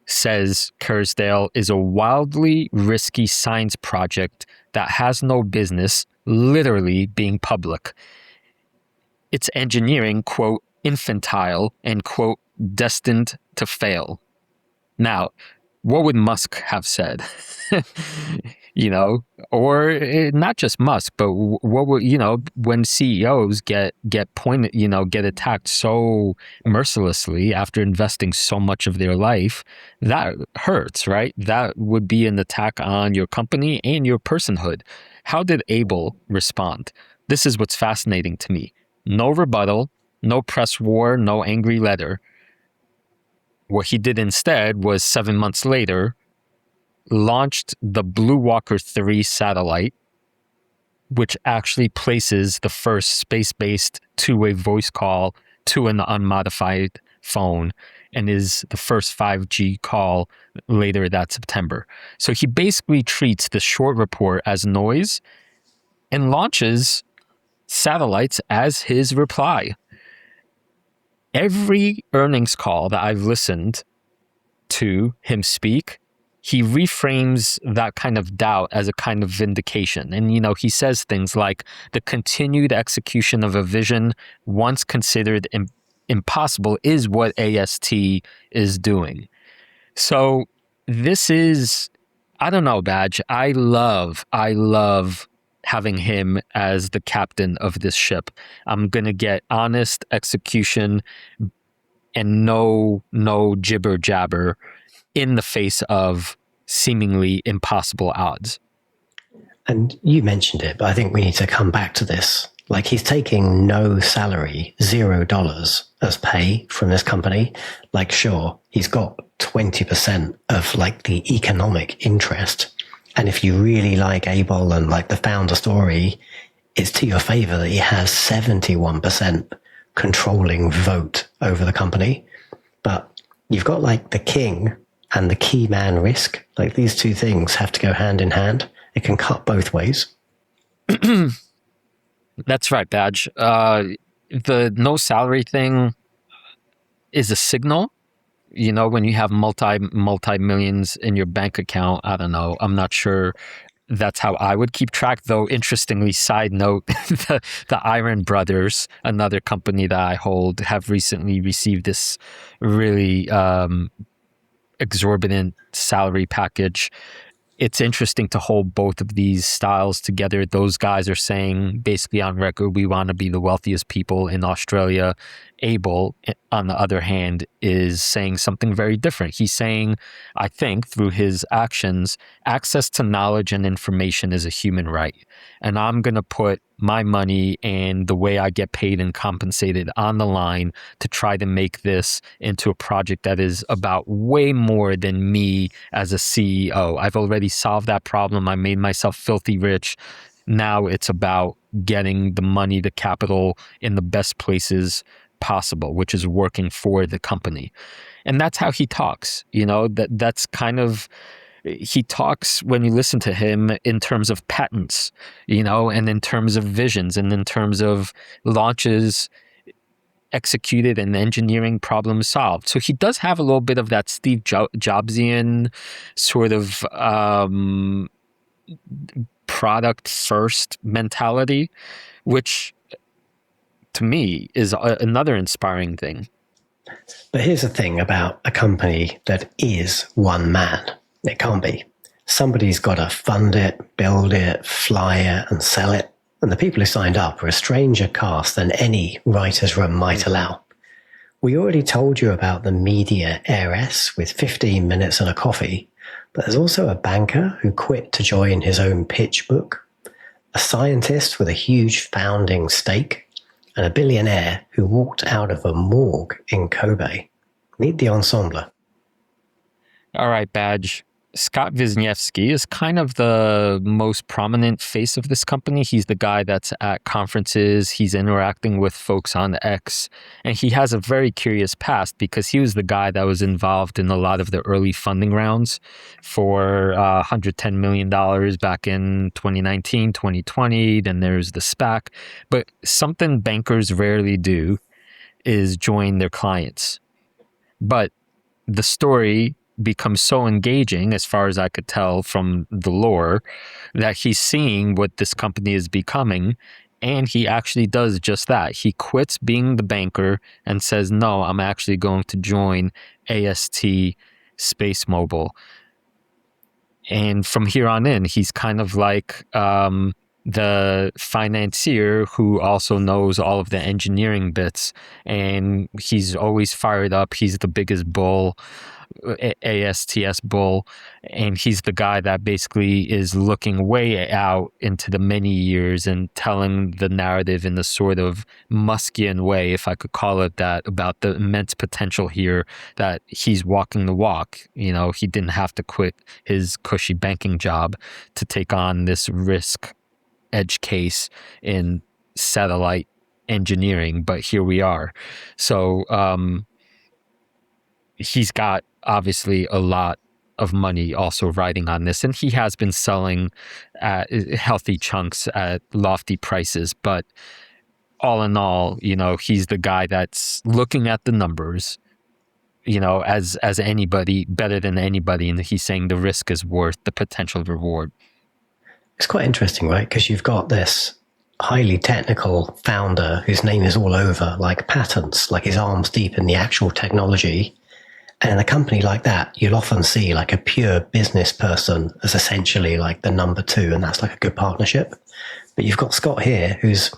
[SPEAKER 1] says Kerrisdale is a wildly risky science project that has no business literally being public. Its engineering, quote, infantile and, quote, destined to fail. Now, what would Musk have said? Or not just Musk, but what would, when CEOs get pointed, get attacked so mercilessly after investing so much of their life, that hurts, right? That would be an attack on your company and your personhood. How did Abel respond? This is what's fascinating to me. No rebuttal, no press war, no angry letter. What he did instead was 7 months later, launched the Blue Walker 3 satellite, which actually places the first space-based two-way voice call to an unmodified phone and is the first 5G call later that September. So he basically treats the short report as noise and launches satellites as his reply. Every earnings call that I've listened to him speak, he reframes that kind of doubt as a kind of vindication. And, he says things like the continued execution of a vision once considered impossible is what AST is doing. So this is, I don't know, Badge. I love having him as the captain of this ship. I'm going to get honest execution and no jibber jabber in the face of seemingly impossible odds.
[SPEAKER 2] And you mentioned it, but I think we need to come back to this. Like, he's taking no salary, $0 as pay from this company. Like, sure, he's got 20% of like the economic interest. And if you really like Abel and like the founder story, it's to your favor that he has 71% controlling vote over the company. But you've got like the king and the key man risk. Like, these two things have to go hand in hand. It can cut both ways.
[SPEAKER 1] That's right, Badge. The no salary thing is a signal. When you have multi millions in your bank account, I don't know. I'm not sure that's how I would keep track. Though, interestingly, side note, the Iron Brothers, another company that I hold, have recently received this really exorbitant salary package. It's interesting to hold both of these styles together. Those guys are saying basically on record, we want to be the wealthiest people in Australia. Abel, on the other hand, is saying something very different. He's saying, I think, through his actions, access to knowledge and information is a human right. And I'm going to put my money and the way I get paid and compensated on the line to try to make this into a project that is about way more than me as a CEO. I've already solved that problem. I made myself filthy rich. Now it's about getting the money, the capital in the best places possible, which is working for the company. And that's how he talks. That's kind of he talks, when you listen to him, in terms of patents, and in terms of visions, and in terms of launches executed and engineering problems solved. So he does have a little bit of that Steve Jobsian sort of product first mentality, which to me is another inspiring thing.
[SPEAKER 2] But here's the thing about a company that is one man. It can't be. Somebody's got to fund it, build it, fly it, and sell it. And the people who signed up are a stranger cast than any writer's room might allow. We already told you about the media heiress with 15 minutes and a coffee, but there's also a banker who quit to join his own pitch book, a scientist with a huge founding stake, and a billionaire who walked out of a morgue in Kobe. Meet the ensemble.
[SPEAKER 1] All right, Badge. Scott Wisniewski is kind of the most prominent face of this company. He's the guy that's at conferences. He's interacting with folks on X. And he has a very curious past because he was the guy that was involved in a lot of the early funding rounds for $110 million back in 2019, 2020. Then there's the SPAC. But something bankers rarely do is join their clients. But the story becomes so engaging, as far as I could tell from the lore, that he's seeing what this company is becoming, and he actually does just that. He quits being the banker and says, no, I'm actually going to join AST SpaceMobile. And from here on in, he's kind of like the financier who also knows all of the engineering bits, and he's always fired up. He's the biggest bull, ASTS bull, and he's the guy that basically is looking way out into the many years and telling the narrative in the sort of Muskian way, if I could call it that, about the immense potential here, that he's walking the walk. He didn't have to quit his cushy banking job to take on this risk edge case in satellite engineering, but here we are. So he's got obviously a lot of money also riding on this, and he has been selling at healthy chunks at lofty prices. But all in all, he's the guy that's looking at the numbers, as anybody, better than anybody, and he's saying the risk is worth the potential reward.
[SPEAKER 2] It's quite interesting, right? Because you've got this highly technical founder whose name is all over, like patents, like his arms deep in the actual technology. And in a company like that, you'll often see like a pure business person as essentially like the number two, and that's like a good partnership. But you've got Scott here, who's,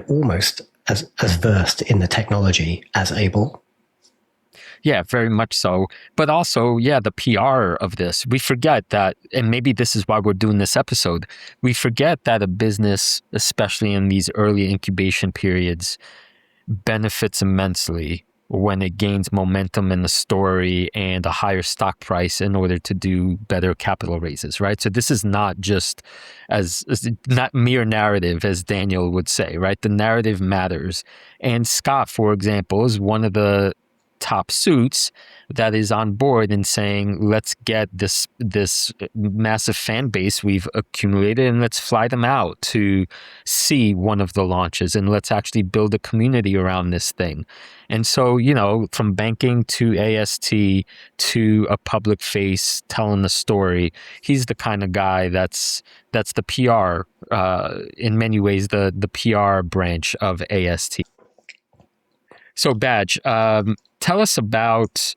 [SPEAKER 2] almost as versed in the technology as Abel.
[SPEAKER 1] Yeah, very much so. But also, the PR of this. We forget that, and maybe this is why we're doing this episode, we forget that a business, especially in these early incubation periods, benefits immensely when it gains momentum in the story and a higher stock price in order to do better capital raises, right? So this is not just as not mere narrative, as Daniel would say, right? The narrative matters. And Scott, for example, is one of the top suits that is on board and saying, let's get this massive fan base we've accumulated and let's fly them out to see one of the launches, and let's actually build a community around this thing. And so, from banking to AST to a public face telling the story, he's the kind of guy that's the PR, in many ways, the PR branch of AST. So, Badge, tell us about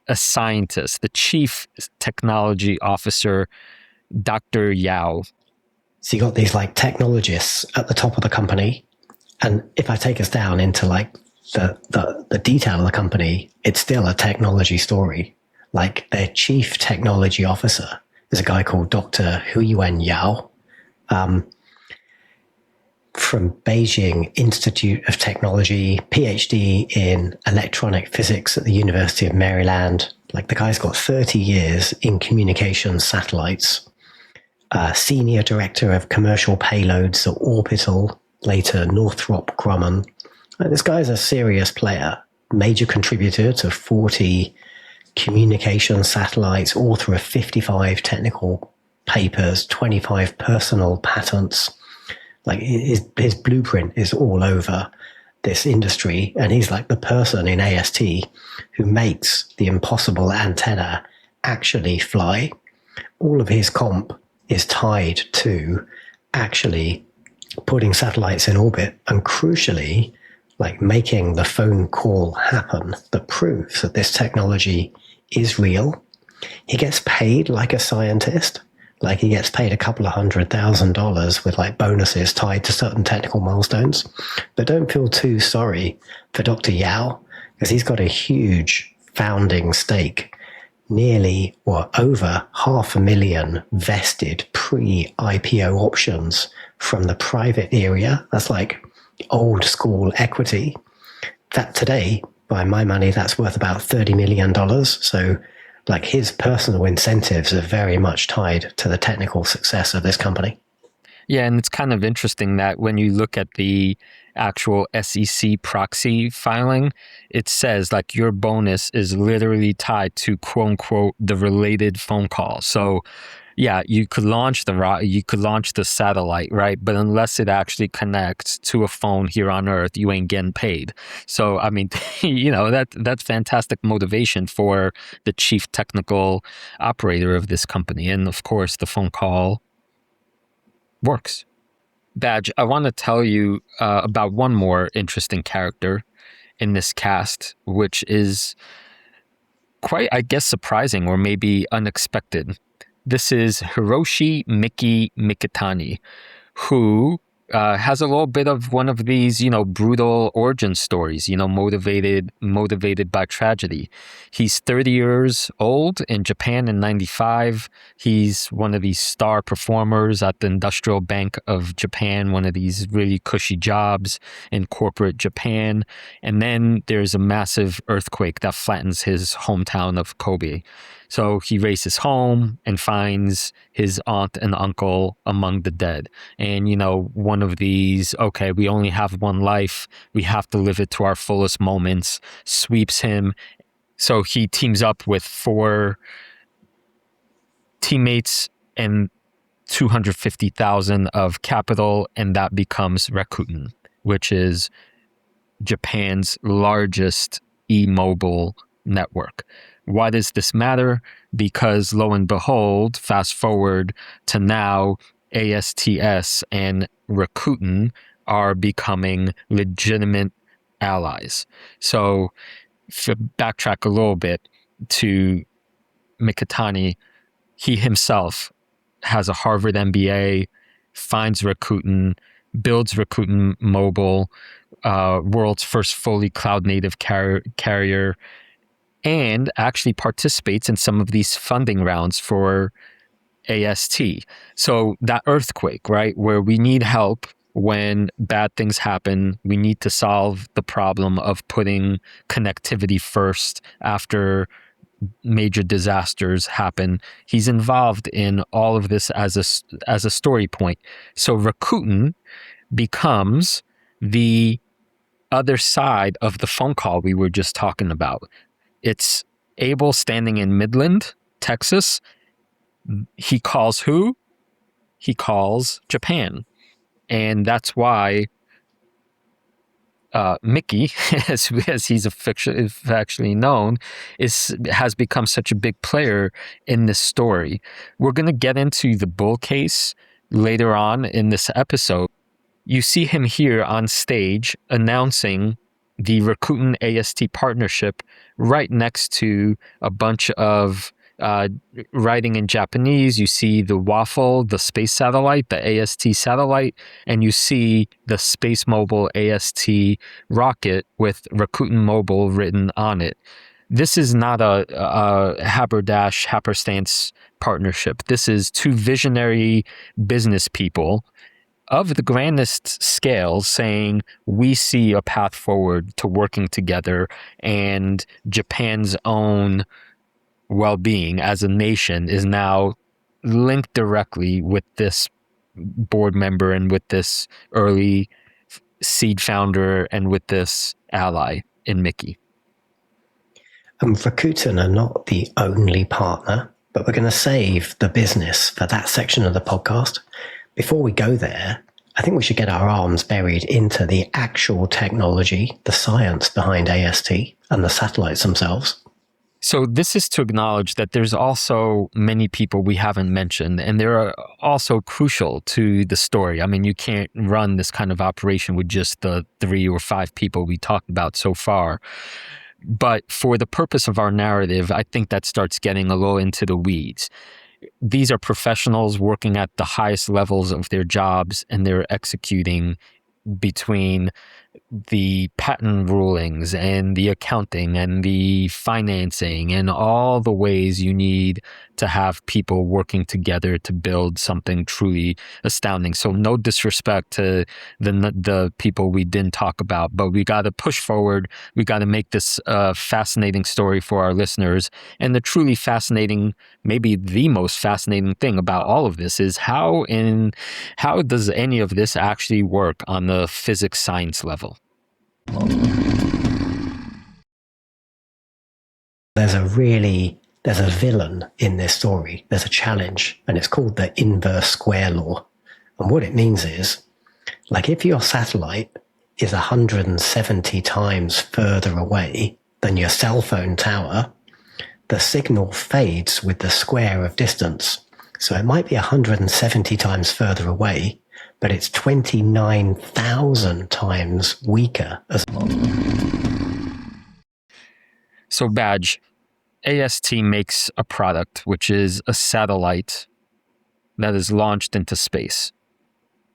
[SPEAKER 1] a scientist, the chief technology officer, Dr. Yao.
[SPEAKER 2] So you got these like technologists at the top of the company. And if I take us down into like the detail of the company, it's still a technology story. Like their chief technology officer is a guy called Dr. Huiyuan Yao. From Beijing Institute of Technology, PhD in electronic physics at the University of Maryland. Like the guy's got 30 years in communications satellites. Senior director of commercial payloads at Orbital, later Northrop Grumman. This guy's a serious player, major contributor to 40 communication satellites, author of 55 technical papers, 25 personal patents. Like his blueprint is all over this industry, and he's like the person in AST who makes the impossible antenna actually fly. All of his comp is tied to actually putting satellites in orbit and, crucially, like making the phone call happen that proves that this technology is real. He gets paid like a scientist. Like he gets paid a couple of $100,000 with like bonuses tied to certain technical milestones. But don't feel too sorry for Dr. Yao, because he's got a huge founding stake, nearly or over 500,000 vested pre-IPO options from the private area. That's like old school equity. That today, by my money, that's worth about $30 million. So like his personal incentives are very much tied to the technical success of this company.
[SPEAKER 1] Yeah, and it's kind of interesting that when you look at the actual SEC proxy filing, it says like your bonus is literally tied to quote unquote the related phone call. So yeah, you could launch the satellite, right? But unless it actually connects to a phone here on Earth, you ain't getting paid. So I mean, that's fantastic motivation for the chief technical operator of this company, and of course, the phone call works. Badge, I want to tell you about one more interesting character in this cast, which is quite, I guess, surprising or maybe unexpected. This is Hiroshi Mikitani, who has a little bit of one of these, brutal origin stories, motivated by tragedy. He's 30 years old in Japan in 95. He's one of these star performers at the Industrial Bank of Japan, one of these really cushy jobs in corporate Japan. And then there's a massive earthquake that flattens his hometown of Kobe. So he races home and finds his aunt and uncle among the dead. And, one of these, okay, we only have one life, we have to live it to our fullest moments, sweeps him. So he teams up with 4 teammates and 250,000 of capital, and that becomes Rakuten, which is Japan's largest e-mobile network. Why does this matter? Because lo and behold, fast forward to now, ASTS and Rakuten are becoming legitimate allies. So backtrack a little bit to Mikitani. He himself has a Harvard MBA, finds Rakuten, builds Rakuten Mobile, world's first fully cloud-native carrier, and actually participates in some of these funding rounds for AST. So that earthquake, right, where we need help when bad things happen, we need to solve the problem of putting connectivity first after major disasters happen. He's involved in all of this as a story point. So Rakuten becomes the other side of the phone call we were just talking about. It's Abel standing in Midland, Texas. He calls who? He calls Japan. And that's why Mickey, as he's affectionately known, has become such a big player in this story. We're going to get into the bull case later on in this episode. You see him here on stage announcing the Rakuten AST partnership right next to a bunch of writing in Japanese. You see the Waffle, the space satellite, the AST satellite, and you see the SpaceMobile AST rocket with Rakuten Mobile written on it. This is not a happerstance partnership. This is 2 visionary business people of the grandest scale saying we see a path forward to working together, and Japan's own well-being as a nation is now linked directly with this board member and with this early seed founder and with this ally in Mickey.
[SPEAKER 2] And Rakuten are not the only partner, but we're going to save the business for that section of the podcast. Before we go there, I think we should get our arms buried into the actual technology, the science behind AST and the satellites themselves.
[SPEAKER 1] So this is to acknowledge that there's also many people we haven't mentioned, and they're also crucial to the story. I mean, you can't run this kind of operation with just the 3 or 5 people we talked about so far. But for the purpose of our narrative, I think that starts getting a little into the weeds. These are professionals working at the highest levels of their jobs, and they're executing between the patent rulings and the accounting and the financing and all the ways you need to have people working together to build something truly astounding. So no disrespect to the people we didn't talk about, but we got to push forward. We got to make this a fascinating story for our listeners. And the truly fascinating, maybe the most fascinating thing about all of this is how does any of this actually work on the physics science level?
[SPEAKER 2] There's a villain in this story. There's a challenge, and it's called the inverse square law. And what it means is, like, if your satellite is 170 times further away than your cell phone tower, the signal fades with the square of distance. So it might be 170 times further away, but it's 29,000 times weaker as well.
[SPEAKER 1] So Badge, AST makes a product which is a satellite that is launched into space.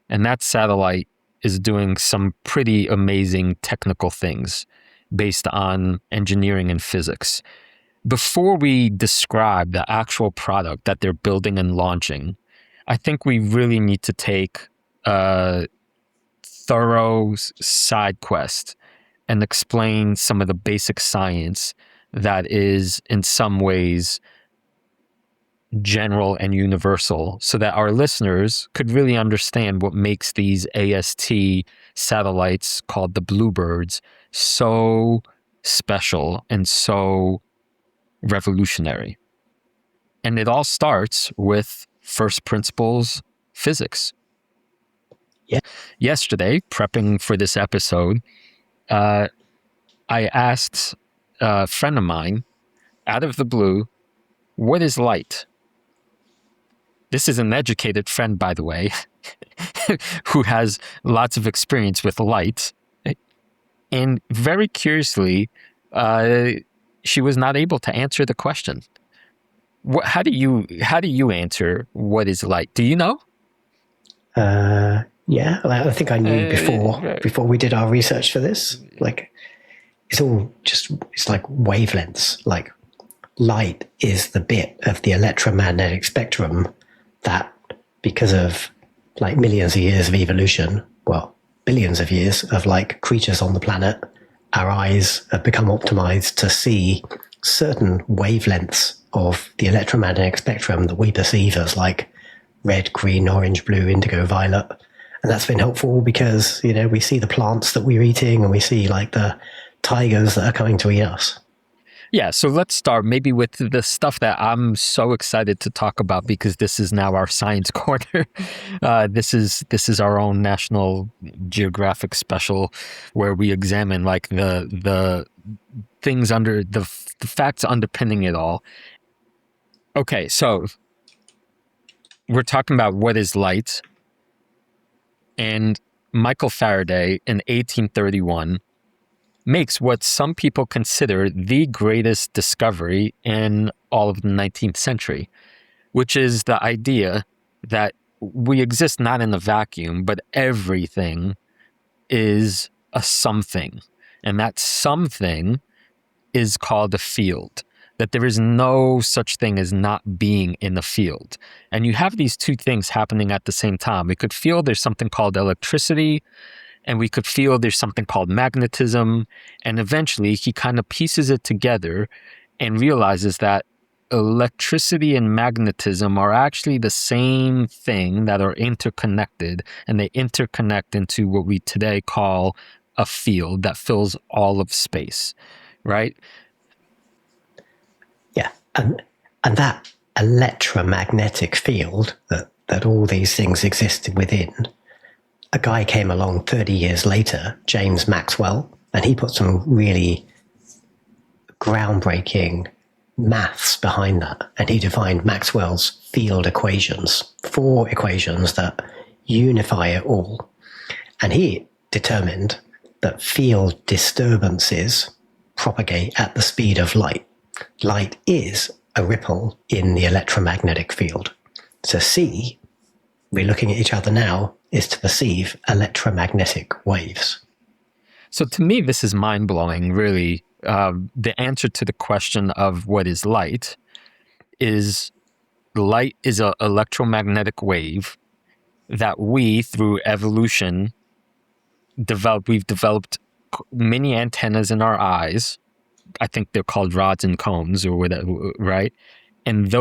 [SPEAKER 1] And that satellite is doing some pretty amazing technical things based on engineering and physics. Before we describe the actual product that they're building and launching, I think we really need to take a thorough side quest and explain some of the basic science that is in some ways general and universal, so that our listeners could really understand what makes these AST satellites called the Bluebirds so special and so revolutionary. And it all starts with first principles physics.
[SPEAKER 2] Yeah.
[SPEAKER 1] Yesterday, prepping for this episode, I asked a friend of mine, out of the blue, what is light? This is an educated friend, by the way, who has lots of experience with light. And very curiously, she was not able to answer the question. How do you answer what is light? Do you know?
[SPEAKER 2] Yeah, I think I knew before we did our research for this. Like, it's like wavelengths. Like, light is the bit of the electromagnetic spectrum that, because of like millions of years of evolution, well, billions of years of like creatures on the planet, our eyes have become optimized to see certain wavelengths of the electromagnetic spectrum that we perceive as like red, green, orange, blue, indigo, violet. And that's been helpful because, you know, we see the plants that we're eating and we see like the tigers that are coming to eat us.
[SPEAKER 1] Yeah, so let's start maybe with the stuff that I'm so excited to talk about, because this is now our science corner. This is our own National Geographic special where we examine like the things under the facts underpinning it all. Okay, so we're talking about what is light. And Michael Faraday in 1831 makes what some people consider the greatest discovery in all of the 19th century, which is the idea that we exist not in a vacuum, but everything is a something. And that something is called a field. That there is no such thing as not being in the field. And you have these two things happening at the same time. We could feel there's something called electricity, and we could feel there's something called magnetism. And eventually he kind of pieces it together and realizes that electricity and magnetism are actually the same thing that are interconnected, and they interconnect into what we today call a field that fills all of space, right?
[SPEAKER 2] And that electromagnetic field that all these things existed within, a guy came along 30 years later, James Maxwell, and he put some really groundbreaking maths behind that. And he defined Maxwell's field equations, 4 equations that unify it all. And he determined that field disturbances propagate at the speed of light. Light is a ripple in the electromagnetic field. So C, we're looking at each other now, is to perceive electromagnetic waves.
[SPEAKER 1] So to me, this is mind-blowing, really. The answer to the question of what is light is an electromagnetic wave that we, through evolution, we've developed many antennas in our eyes. I think they're called rods and cones or whatever, right? And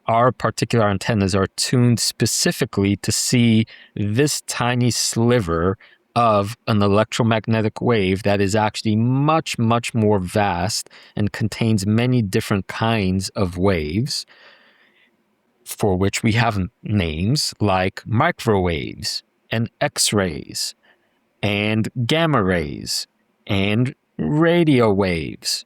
[SPEAKER 1] our particular antennas are tuned specifically to see this tiny sliver of an electromagnetic wave that is actually much, much more vast and contains many different kinds of waves, for which we have names like microwaves and X-rays and gamma rays and radio waves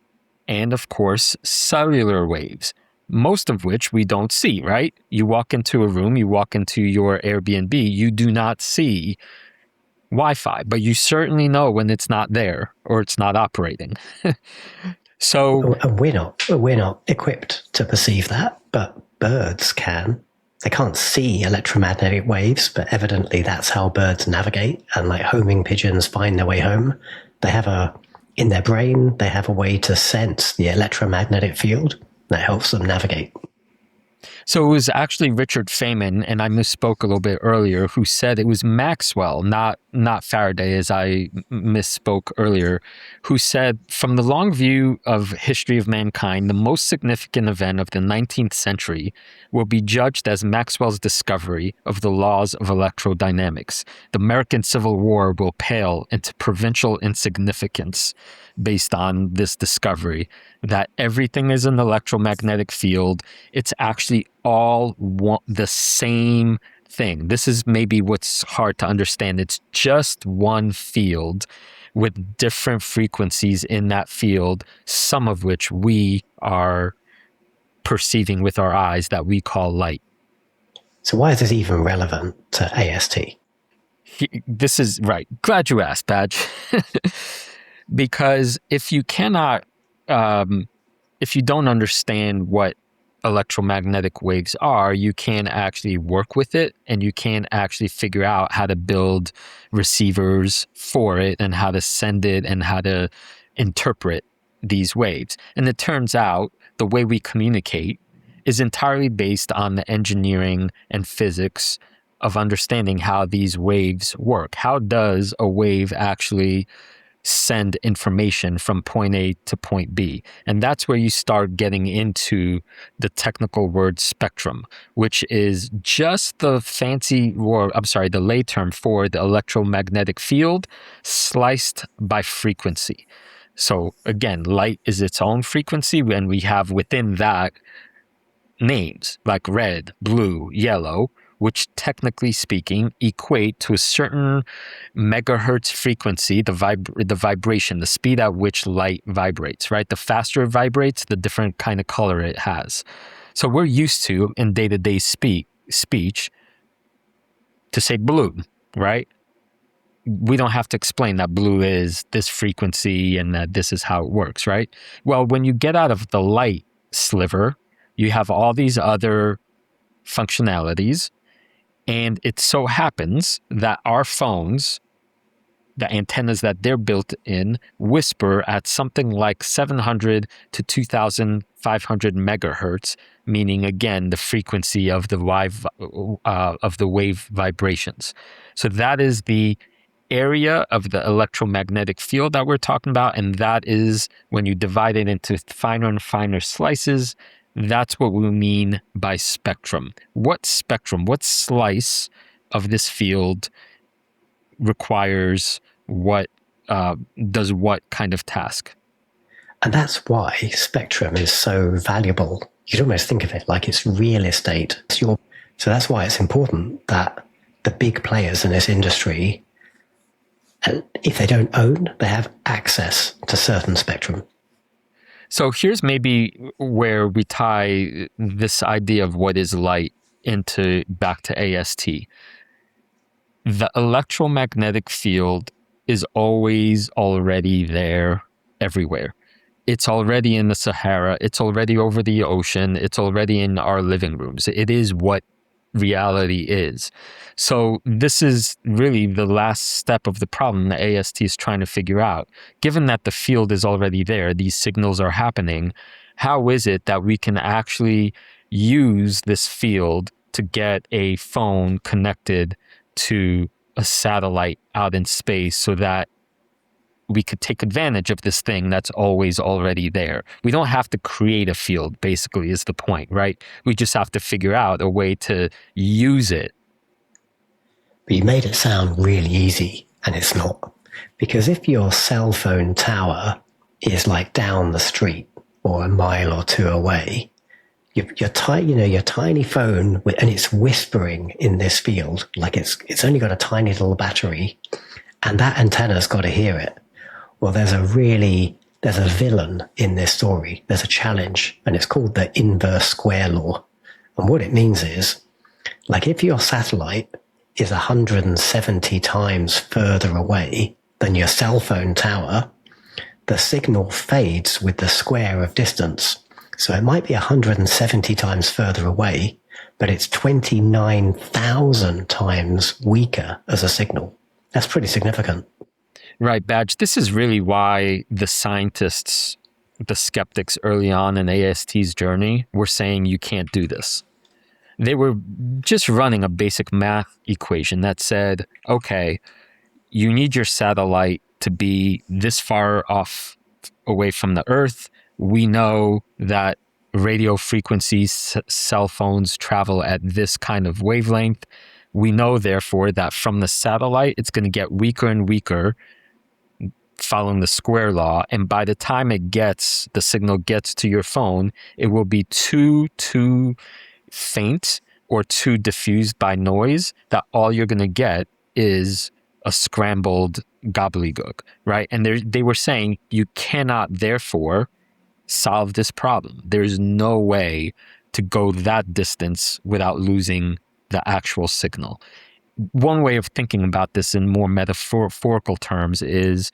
[SPEAKER 1] and, of course, cellular waves, most of which we don't see, right? You walk into a room, you walk into your Airbnb, you do not see Wi-Fi, but you certainly know when it's not there or it's not operating. So,
[SPEAKER 2] and we're not equipped to perceive that, but birds can. They can't see electromagnetic waves, but evidently that's how birds navigate. And like homing pigeons find their way home, in their brain, they have a way to sense the electromagnetic field that helps them navigate.
[SPEAKER 1] So it was actually Richard Feynman, and I misspoke a little bit earlier, who said it was Maxwell, not Faraday, as I misspoke earlier, who said, from the long view of history of mankind, the most significant event of the 19th century will be judged as Maxwell's discovery of the laws of electrodynamics. The American Civil War will pale into provincial insignificance based on this discovery, that everything is an electromagnetic field. It's actually all the same thing. This is maybe what's hard to understand. It's just one field with different frequencies in that field, some of which we are perceiving with our eyes that we call light.
[SPEAKER 2] So why is this even relevant to AST?
[SPEAKER 1] This is right. Glad you asked, Badge. Because if you cannot, if you don't understand what electromagnetic waves are, you can actually work with it, and you can actually figure out how to build receivers for it and how to send it and how to interpret these waves. And it turns out the way we communicate is entirely based on the engineering and physics of understanding how these waves work. How does a wave actually send information from point A to point B? And that's where you start getting into the technical word spectrum, which is just the the lay term for the electromagnetic field sliced by frequency. So again, light is its own frequency, and we have within that names like red, blue, yellow, which technically speaking equate to a certain megahertz frequency, the vibration, the speed at which light vibrates, right? The faster it vibrates, the different kind of color it has. So we're used to, in day-to-day speech, to say blue, right? We don't have to explain that blue is this frequency and that this is how it works, right? Well, when you get out of the light sliver, you have all these other functionalities. And it so happens that our phones, the antennas that they're built in, whisper at something like 700 to 2,500 megahertz, meaning again the frequency of the wave vibrations. So that is the area of the electromagnetic field that we're talking about, and that is when you divide it into finer and finer slices. That's what we mean by spectrum. What spectrum, what slice of this field requires what, does what kind of task?
[SPEAKER 2] And that's why spectrum is so valuable you'd almost think of it like it's real estate. So that's why it's important that the big players in this industry, if they don't own, they have access to certain spectrum.
[SPEAKER 1] So here's maybe where we tie this idea of what is light into back to AST. The electromagnetic field is always already there everywhere. It's already in the Sahara. It's already over the ocean. It's already in our living rooms. It is what reality is. So this is really the last step of the problem that AST is trying to figure out. Given that the field is already there, these signals are happening, how is it that we can actually use this field to get a phone connected to a satellite out in space so that we could take advantage of this thing that's always already there? We don't have to create a field, basically, is the point, right? We just have to figure out a way to use it.
[SPEAKER 2] But you made it sound really easy, and it's not. Because if your cell phone tower is like down the street or a mile or two away, your tiny phone, and it's whispering in this field, like it's only got a tiny little battery, and that antenna's got to hear it. Well, there's a villain in this story. There's a challenge, and it's called the inverse square law. And what it means is, like, if your satellite is 170 times further away than your cell phone tower, the signal fades with the square of distance. So it might be 170 times further away, but it's 29,000 times weaker as a signal. That's pretty significant.
[SPEAKER 1] Right, Badge. This is really why the scientists, the skeptics early on in AST's journey were saying you can't do this. They were just running a basic math equation that said, okay, you need your satellite to be this far off away from the Earth. We know that radio frequencies, cell phones travel at this kind of wavelength. We know, therefore, that from the satellite, it's going to get weaker and weaker following the square law. And by the time the signal gets to your phone, it will be too faint or too diffused by noise that all you're going to get is a scrambled gobbledygook, right? And they were saying you cannot, therefore, solve this problem. There's no way to go that distance without losing the actual signal. One way of thinking about this in more metaphorical terms is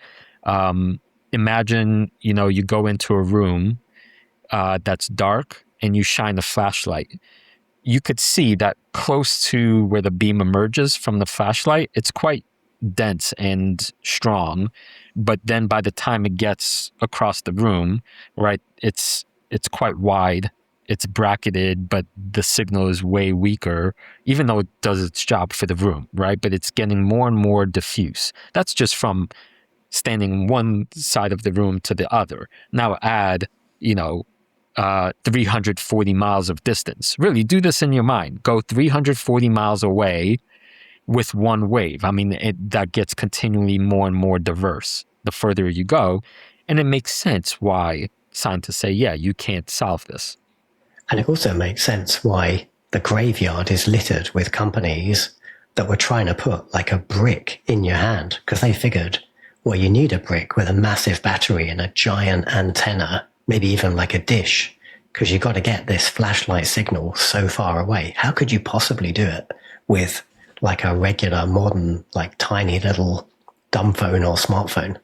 [SPEAKER 1] imagine, you go into a room that's dark and you shine a flashlight. You could see that close to where the beam emerges from the flashlight, it's quite dense and strong. But then by the time it gets across the room, right, it's quite wide. It's bracketed, but the signal is way weaker, even though it does its job for the room, right? But it's getting more and more diffuse. That's just from standing one side of the room to the other. Now add, 340 miles of distance. Really, do this in your mind. Go 340 miles away with one wave. I mean, that gets continually more and more diverse the further you go. And it makes sense why scientists say, yeah, you can't solve this.
[SPEAKER 2] And it also makes sense why the graveyard is littered with companies that were trying to put like a brick in your hand, because they figured, well, you need a brick with a massive battery and a giant antenna, maybe even like a dish, because you've got to get this flashlight signal so far away. How could you possibly do it with like a regular modern, like tiny little dumb phone or smartphone?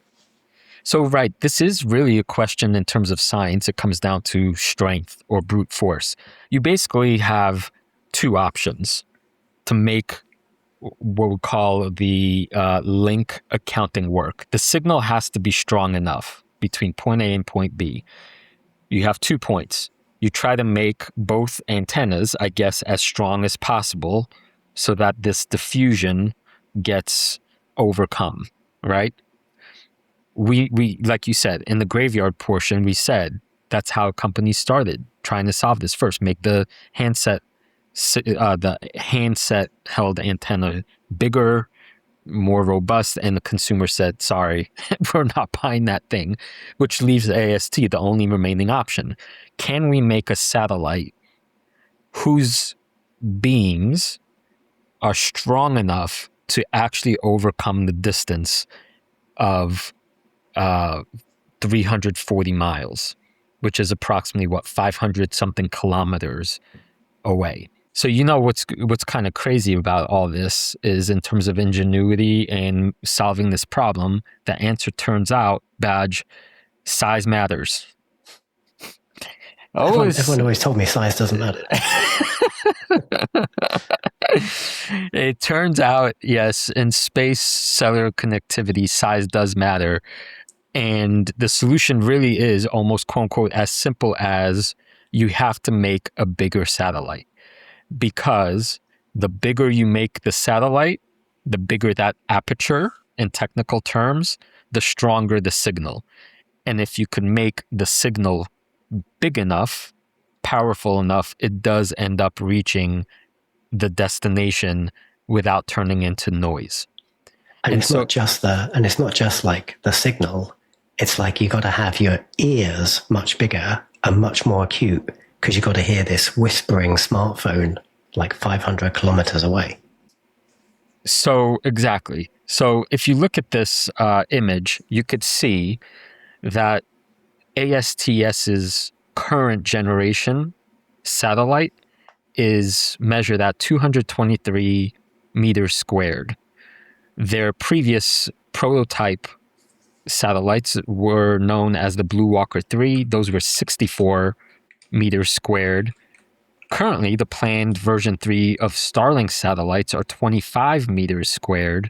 [SPEAKER 1] So, right, this is really a question in terms of science. It comes down to strength or brute force. You basically have two options to make what we call the link accounting work. The signal has to be strong enough between point A and point B. You have 2 points. You try to make both antennas, I guess, as strong as possible so that this diffusion gets overcome, right? We like you said, in the graveyard portion, we said that's how companies started trying to solve this first. Make the handset held antenna bigger, more robust, and the consumer said, sorry, we're not buying that thing, which leaves AST the only remaining option. Can we make a satellite whose beams are strong enough to actually overcome the distance of 340 miles, which is approximately 500 something kilometers away? So what's kind of crazy about all this is, in terms of ingenuity and solving this problem, the answer turns out, Badge, size matters.
[SPEAKER 2] Everyone always told me size doesn't matter.
[SPEAKER 1] It turns out, yes, in space cellular connectivity, size does matter. And the solution really is almost, quote unquote, as simple as you have to make a bigger satellite. Because the bigger you make the satellite, the bigger that aperture in technical terms, the stronger the signal. And if you can make the signal big enough, powerful enough, it does end up reaching the destination without turning into noise.
[SPEAKER 2] And it's not just like the signal. It's like you got to have your ears much bigger and much more acute, because you got to hear this whispering smartphone like 500 kilometers away.
[SPEAKER 1] So exactly. So if you look at this image, you could see that ASTS's current generation satellite is measured at 223 meters squared. Their previous prototype satellites were known as the Blue Walker 3. Those were 64 meters squared. Currently, the planned version 3 of Starlink satellites are 25 meters squared.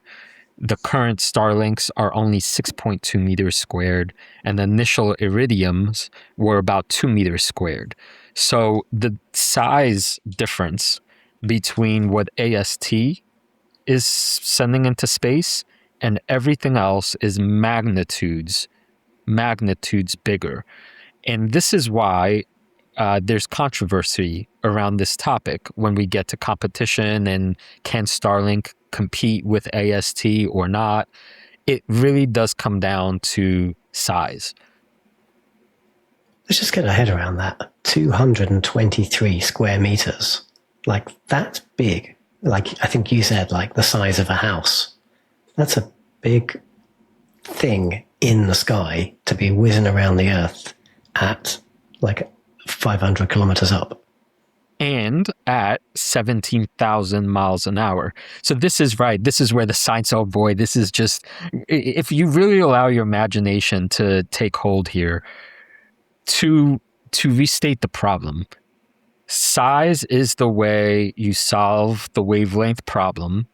[SPEAKER 1] The current Starlinks are only 6.2 meters squared, and the initial Iridiums were about 2 meters squared. So the size difference between what AST is sending into space and everything else is magnitudes bigger. And this is why there's controversy around this topic when we get to competition and can Starlink compete with AST or not. It really does come down to size.
[SPEAKER 2] Let's just get our head around that. 223 square meters. Like, that's big. Like, I think you said, like, the size of a house. That's a big thing in the sky to be whizzing around the Earth at, like, 500 kilometers up.
[SPEAKER 1] And at 17,000 miles an hour. So this is right. This is where the science, oh boy, this is just, if you really allow your imagination to take hold here, to restate the problem, size is the way you solve the wavelength problem.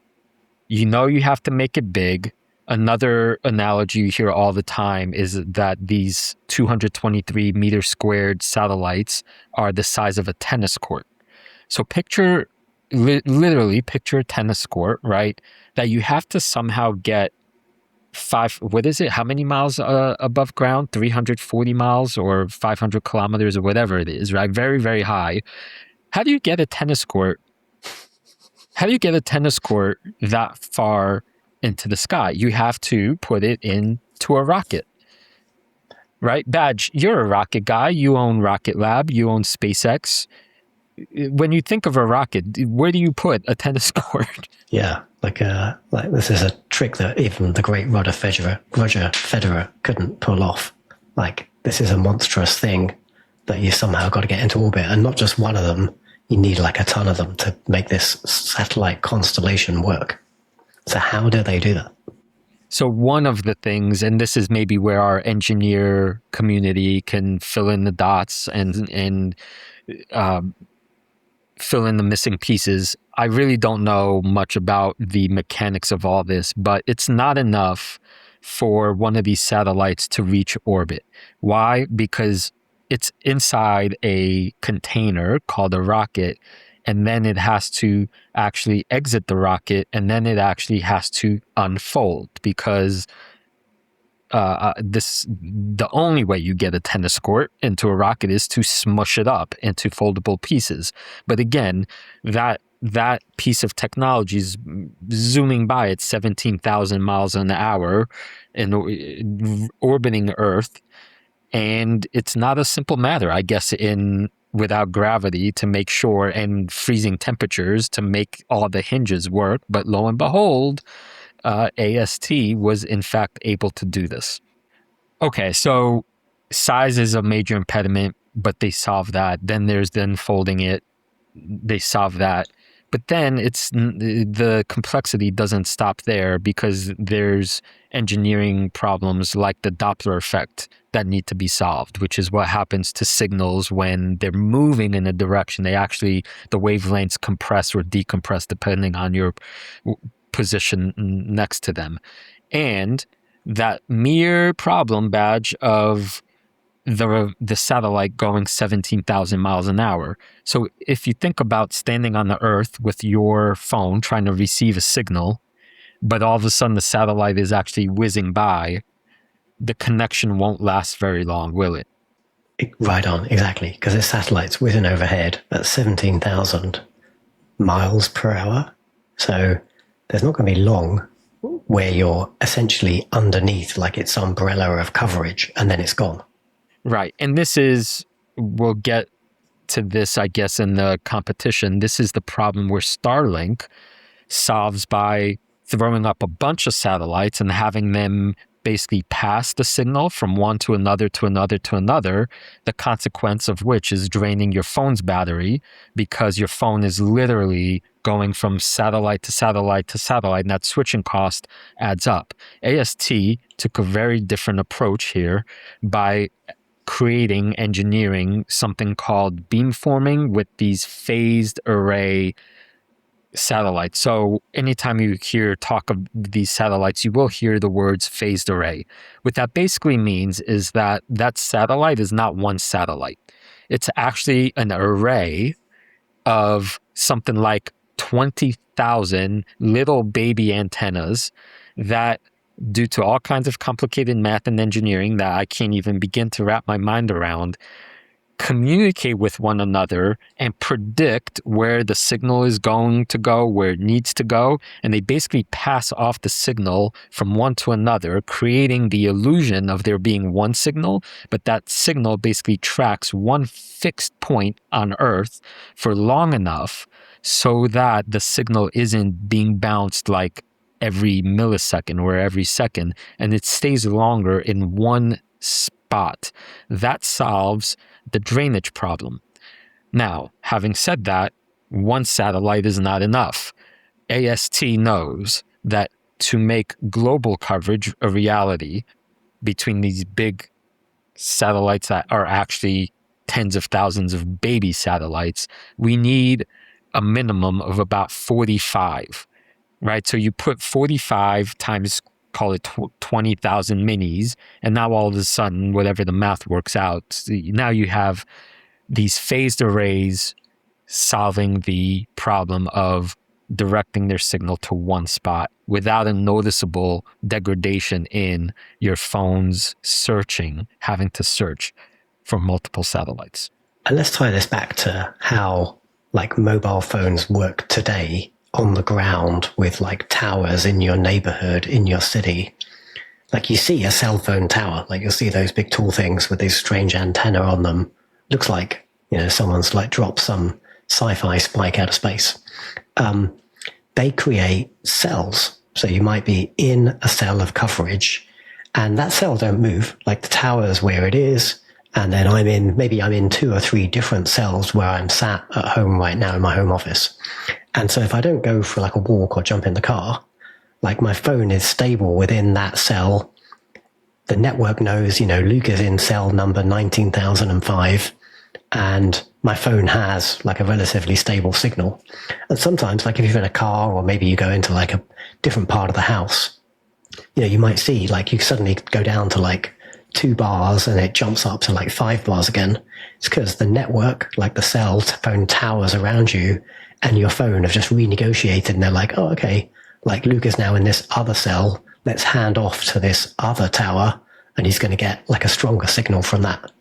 [SPEAKER 1] You know you have to make it big. Another analogy you hear all the time is that these 223 meter squared satellites are the size of a tennis court. So picture, literally picture a tennis court, right? That you have to somehow get how many miles above ground? 340 miles or 500 kilometers or whatever it is, right? Very, very high. How do you get a tennis court? How do you get a tennis court that far into the sky? You have to put it into a rocket, right? Badge, you're a rocket guy. You own Rocket Lab. You own SpaceX. When you think of a rocket, where do you put a tennis court?
[SPEAKER 2] Yeah, like this is a trick that even the great Roger Federer couldn't pull off. Like, this is a monstrous thing that you somehow got to get into orbit, and not just one of them. You need like a ton of them to make this satellite constellation work. So how do they do that?
[SPEAKER 1] So one of the things, and this is maybe where our engineer community can fill in the dots and fill in the missing pieces. I really don't know much about the mechanics of all this, but it's not enough for one of these satellites to reach orbit. Why? Because it's inside a container called a rocket, and then it has to actually exit the rocket, and then it actually has to unfold, because the only way you get a tennis court into a rocket is to smush it up into foldable pieces. But again, that that piece of technology is zooming by at 17,000 miles an hour and orbiting Earth. And it's not a simple matter, I guess, without gravity to make sure, and freezing temperatures to make all the hinges work. But lo and behold, AST was in fact able to do this. Okay, so size is a major impediment, but they solve that. Then there's then folding it. They solve that. But then the complexity doesn't stop there, because there's engineering problems like the Doppler effect that need to be solved, which is what happens to signals when they're moving in a direction. The wavelengths compress or decompress depending on your position next to them. And that mere problem badge of the satellite going 17,000 miles an hour. So if you think about standing on the Earth with your phone trying to receive a signal, but all of a sudden the satellite is actually whizzing by, the connection won't last very long, will it?
[SPEAKER 2] Right on, exactly. Because this satellite's whizzing overhead at 17,000 miles per hour. So there's not going to be long where you're essentially underneath like its umbrella of coverage, and then it's gone.
[SPEAKER 1] Right. And we'll get to this, I guess, in the competition. This is the problem where Starlink solves by throwing up a bunch of satellites and having them basically pass the signal from one to another to another to another, the consequence of which is draining your phone's battery, because your phone is literally going from satellite to satellite to satellite, and that switching cost adds up. AST took a very different approach here by engineering something called beamforming with these phased array satellites. So anytime you hear talk of these satellites, you will hear the words phased array. What that basically means is that satellite is not one satellite. It's actually an array of something like 20,000 little baby antennas that, due to all kinds of complicated math and engineering that I can't even begin to wrap my mind around, communicate with one another and predict where the signal is going to go, where it needs to go. And they basically pass off the signal from one to another, creating the illusion of there being one signal, but that signal basically tracks one fixed point on Earth for long enough so that the signal isn't being bounced like every millisecond or every second, and it stays longer in one spot. That solves the drainage problem. Now, having said that, one satellite is not enough. AST knows that to make global coverage a reality between these big satellites that are actually tens of thousands of baby satellites, we need a minimum of about 45. Right, so you put 45 times, call it 20,000 minis, and now all of a sudden, whatever the math works out, now you have these phased arrays solving the problem of directing their signal to one spot without a noticeable degradation in your phone's having to search for multiple satellites.
[SPEAKER 2] And let's tie this back to how like mobile phones work today on the ground with like towers in your neighborhood, in your city. Like you see a cell phone tower, like you'll see those big tall things with these strange antenna on them. Looks like, someone's like dropped some sci-fi spike out of space. They create cells. So you might be in a cell of coverage and that cell don't move, like the tower's where it is. And then I'm in 2 or 3 different cells where I'm sat at home right now in my home office. And so if I don't go for like a walk or jump in the car, like my phone is stable within that cell. The network knows, Luke is in cell number 19,005 and my phone has like a relatively stable signal. And sometimes like if you're in a car or maybe you go into like a different part of the house, you might see like you suddenly go down to like 2 bars and it jumps up to like 5 bars again. It's because the network, like the cell phone towers around you and your phone have just renegotiated and they're like, oh, okay, like Luke is now in this other cell. Let's hand off to this other tower and he's going to get like a stronger signal from that.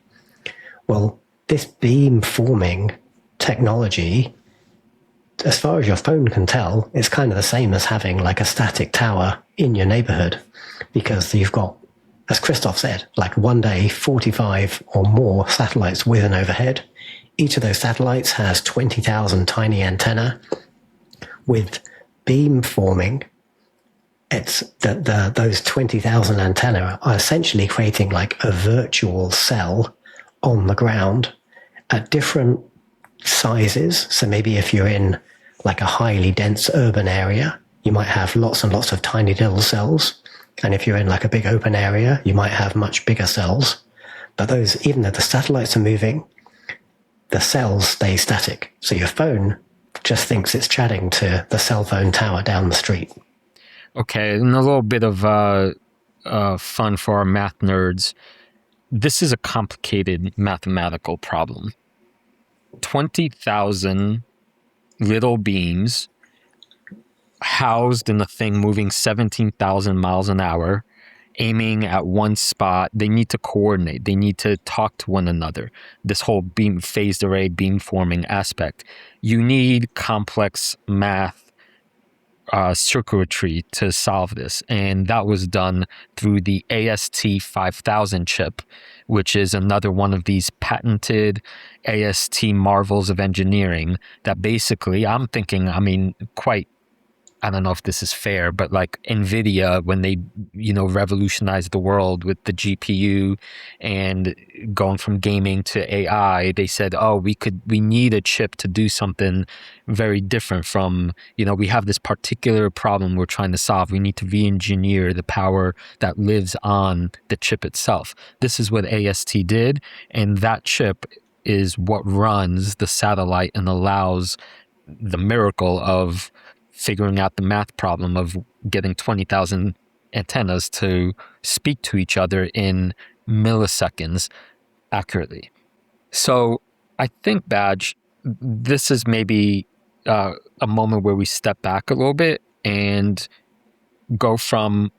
[SPEAKER 2] Well, this beam forming technology as far as your phone can tell, it's kind of the same as having like a static tower in your neighborhood, because you've got, as Christoph said, like one day 45 or more satellites with and overhead. Each of those satellites has 20,000 tiny antenna with beam forming. It's those 20,000 antenna are essentially creating like a virtual cell on the ground at different sizes. So maybe if you're in like a highly dense urban area, you might have lots and lots of tiny little cells. And if you're in like a big open area, you might have much bigger cells. But those, even though the satellites are moving, the cells stay static. So your phone just thinks it's chatting to the cell phone tower down the street.
[SPEAKER 1] Okay, and a little bit of fun for our math nerds. This is a complicated mathematical problem. 20,000 little beams housed in a thing moving 17,000 miles an hour, aiming at one spot. They need to coordinate. They need to talk to one another. This whole beam phased array beamforming aspect. You need complex math circuitry to solve this, and that was done through the AST 5000 chip, which is another one of these patented AST marvels of engineering that basically, I'm thinking, I don't know if this is fair, but like NVIDIA, when they, revolutionized the world with the GPU and going from gaming to AI, they said, oh, we need a chip to do something very different from, we have this particular problem we're trying to solve. We need to re-engineer the power that lives on the chip itself. This is what AST did. And that chip is what runs the satellite and allows the miracle of figuring out the math problem of getting 20,000 antennas to speak to each other in milliseconds accurately. So I think, Badge, this is maybe a moment where we step back a little bit and go from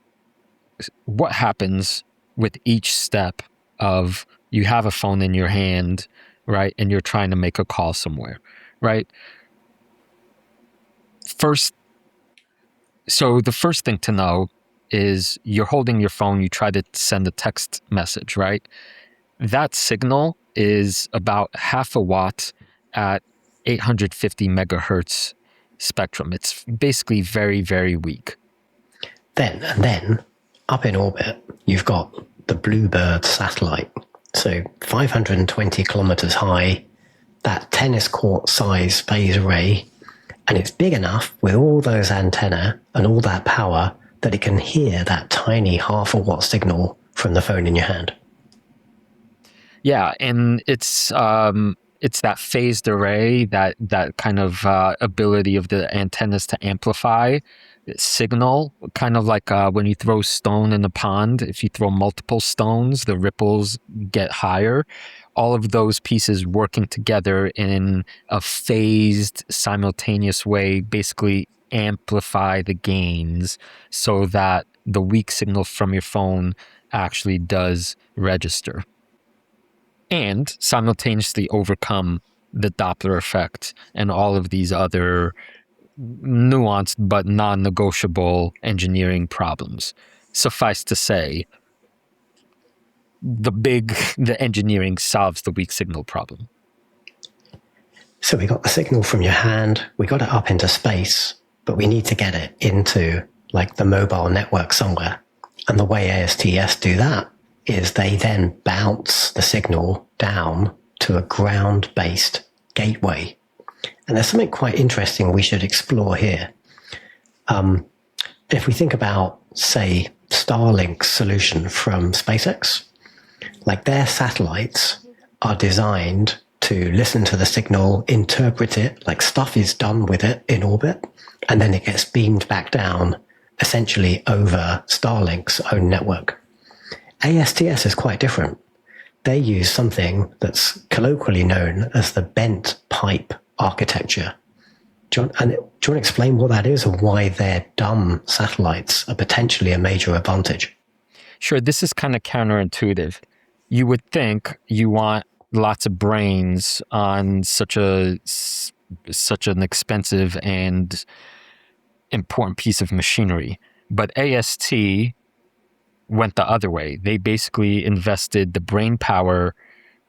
[SPEAKER 1] what happens with each step of you have a phone in your hand, right? And you're trying to make a call somewhere, right? So the first thing to know is you're holding your phone, you try to send a text message, right? That signal is about half a watt at 850 megahertz spectrum. It's basically very, very weak.
[SPEAKER 2] Then up in orbit, you've got the Bluebird satellite. So 520 kilometers high, that tennis court size phase array. And it's big enough with all those antenna and all that power that it can hear that tiny half a watt signal from the phone in your hand.
[SPEAKER 1] Yeah, and it's that phased array, that kind of ability of the antennas to amplify signal, kind of like when you throw stone in a pond. If you throw multiple stones, the ripples get higher. All of those pieces working together in a phased, simultaneous way basically amplify the gains so that the weak signal from your phone actually does register. And simultaneously overcome the Doppler effect and all of these other nuanced but non-negotiable engineering problems. Suffice to say, the engineering solves the weak signal problem.
[SPEAKER 2] So we got the signal from your hand, we got it up into space, but we need to get it into like the mobile network somewhere. And the way ASTS do that is they then bounce the signal down to a ground-based gateway. And there's something quite interesting we should explore here. If we think about, say, Starlink's solution from SpaceX, like their satellites are designed to listen to the signal, interpret it, like stuff is done with it in orbit, and then it gets beamed back down essentially over Starlink's own network. ASTS is quite different. They use something that's colloquially known as the bent pipe architecture. Do you want to explain what that is and why their dumb satellites are potentially a major advantage?
[SPEAKER 1] Sure, this is kind of counterintuitive. You would think you want lots of brains on such a such an expensive and important piece of machinery. But AST went the other way. They basically invested the brain power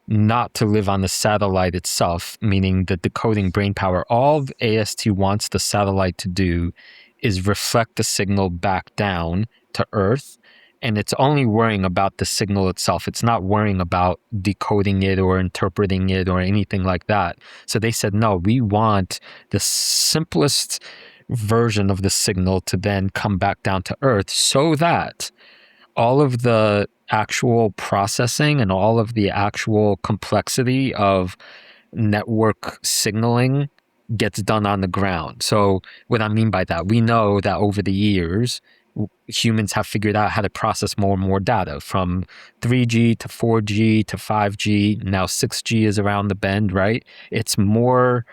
[SPEAKER 1] not to live on the satellite itself, meaning the decoding brain power. All AST wants the satellite to do is reflect the signal back down to Earth, and it's only worrying about the signal itself. It's not worrying about decoding it or interpreting it or anything like that. So they said, no, we want the simplest version of the signal to then come back down to Earth so that all of the actual processing and all of the actual complexity of network signaling gets done on the ground. So what I mean by that, we know that over the years, humans have figured out how to process more and more data, from 3G to 4G to 5G. Now 6G is around the bend, right? It's more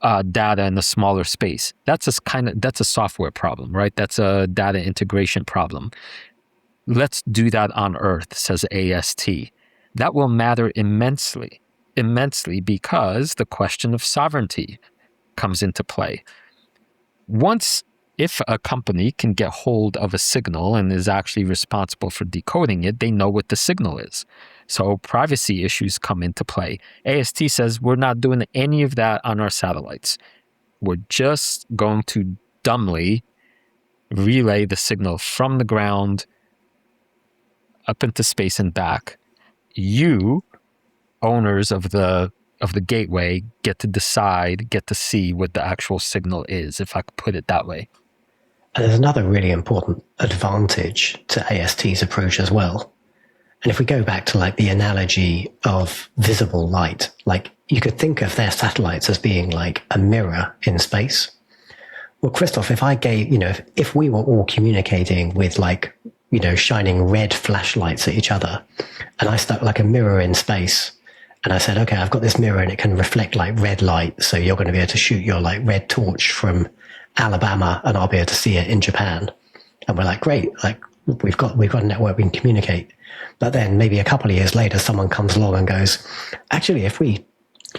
[SPEAKER 1] data in a smaller space. That's a software problem, right? That's a data integration problem. Let's do that on Earth, says AST. That will matter immensely because the question of sovereignty comes into play. If a company can get hold of a signal and is actually responsible for decoding it, they know what the signal is. So privacy issues come into play. AST says we're not doing any of that on our satellites. We're just going to dumbly relay the signal from the ground up into space and back. You, owners of the gateway, get to decide, get to see what the actual signal is, if I could put it that way.
[SPEAKER 2] And there's another really important advantage to AST's approach as well. And if we go back to like the analogy of visible light, like you could think of their satellites as being like a mirror in space. Well, Christoph, if I gave, if we were all communicating with like, shining red flashlights at each other, and I stuck like a mirror in space, and I said, okay, I've got this mirror and it can reflect like red light, so you're going to be able to shoot your like red torch from Alabama and I'll be able to see it in Japan. And we're like, great, like we've got a network, we can communicate. But then maybe a couple of years later, someone comes along and goes, actually, if we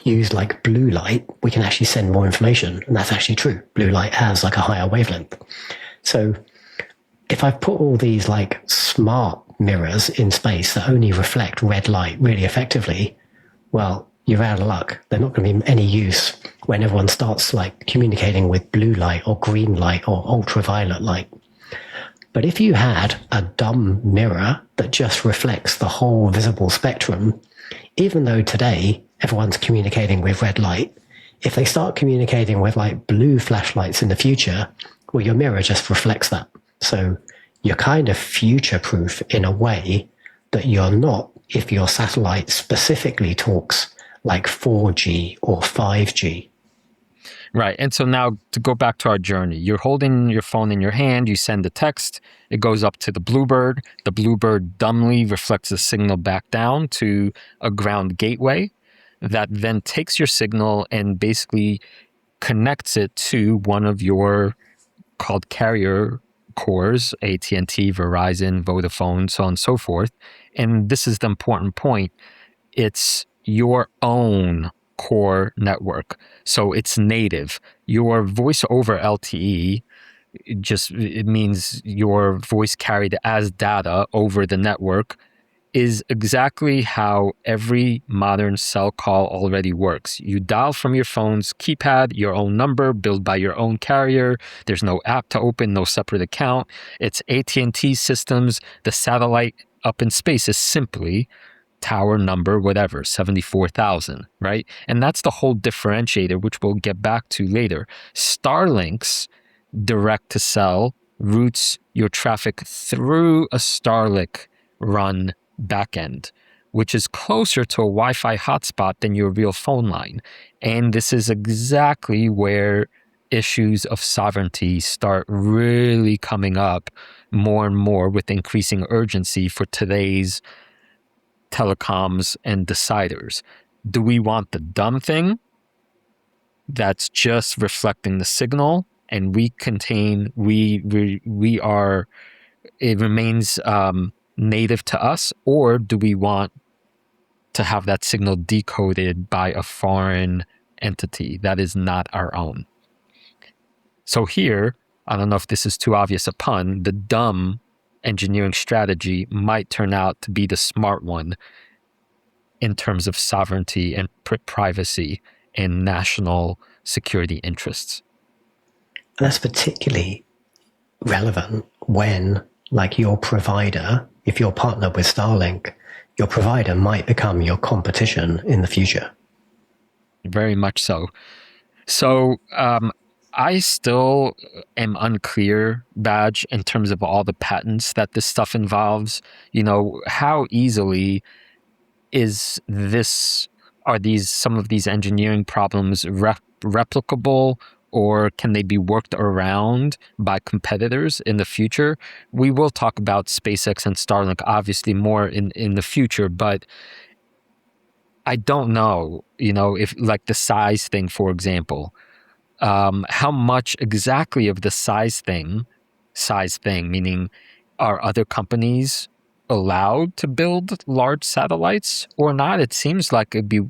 [SPEAKER 2] use like blue light, we can actually send more information. And that's actually true. Blue light has like a higher wavelength. So if I've put all these like smart mirrors in space that only reflect red light really effectively, well, you're out of luck. They're not going to be any use when everyone starts like communicating with blue light or green light or ultraviolet light. But if you had a dumb mirror that just reflects the whole visible spectrum, even though today everyone's communicating with red light, if they start communicating with like blue flashlights in the future, well, your mirror just reflects that. So you're kind of future-proof in a way that you're not if your satellite specifically talks like 4G or 5G.
[SPEAKER 1] Right. And so now to go back to our journey, you're holding your phone in your hand, you send a text, it goes up to the Bluebird. The Bluebird dumbly reflects the signal back down to a ground gateway that then takes your signal and basically connects it to one of your called carrier cores, AT&T, Verizon, Vodafone, so on and so forth. And this is the important point. It's your own core network. So it's native. Your voice over LTE, it means your voice carried as data over the network, is exactly how every modern cell call already works. You dial from your phone's keypad, your own number, billed by your own carrier. There's no app to open, no separate account. It's AT&T systems. The satellite up in space is simply tower number, whatever, 74,000, right? And that's the whole differentiator, which we'll get back to later. Starlink's direct to cell routes your traffic through a Starlink run backend, which is closer to a Wi-Fi hotspot than your real phone line. And this is exactly where issues of sovereignty start really coming up more and more with increasing urgency for today's telecoms and deciders. Do we want the dumb thing that's just reflecting the signal and it remains native to us, or do we want to have that signal decoded by a foreign entity that is not our own. So here, I don't know if this is too obvious a pun, the dumb engineering strategy might turn out to be the smart one in terms of sovereignty and privacy and national security interests.
[SPEAKER 2] And that's particularly relevant when, like, your provider, if you're partnered with Starlink, your provider might become your competition in the future.
[SPEAKER 1] Very much so. So I still am unclear, Badge, in terms of all the patents that this stuff involves. You know, how easily are some of these engineering problems replicable, or can they be worked around by competitors in the future? We will talk about SpaceX and Starlink obviously more in the future, but I don't know, you know, if like the size thing, for example, how much exactly of the size thing, meaning are other companies allowed to build large satellites or not? It seems like it'd be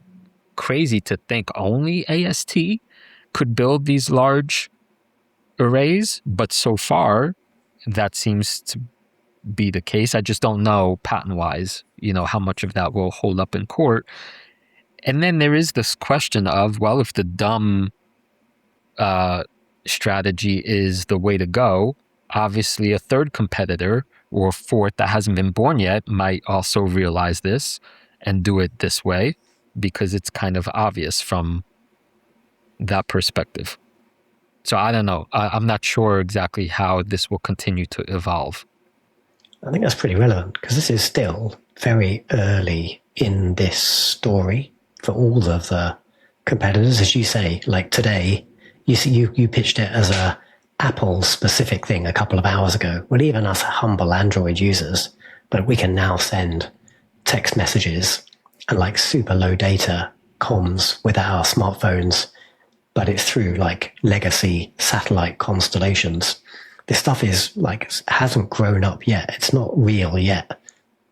[SPEAKER 1] crazy to think only AST could build these large arrays, but so far that seems to be the case. I just don't know patent-wise, you know, how much of that will hold up in court. And then there is this question of, well, if the dumb strategy is the way to go, obviously a third competitor or fourth that hasn't been born yet might also realize this and do it this way because it's kind of obvious from that perspective. So I don't know. I'm not sure exactly how this will continue to evolve.
[SPEAKER 2] I think that's pretty relevant because this is still very early in this story for all of the competitors. As you say, like today, you pitched it as a Apple specific thing a couple of hours ago. Well, even us humble Android users, but we can now send text messages and like super low data comms with our smartphones, but it's through like legacy satellite constellations. This stuff is like, hasn't grown up yet. It's not real yet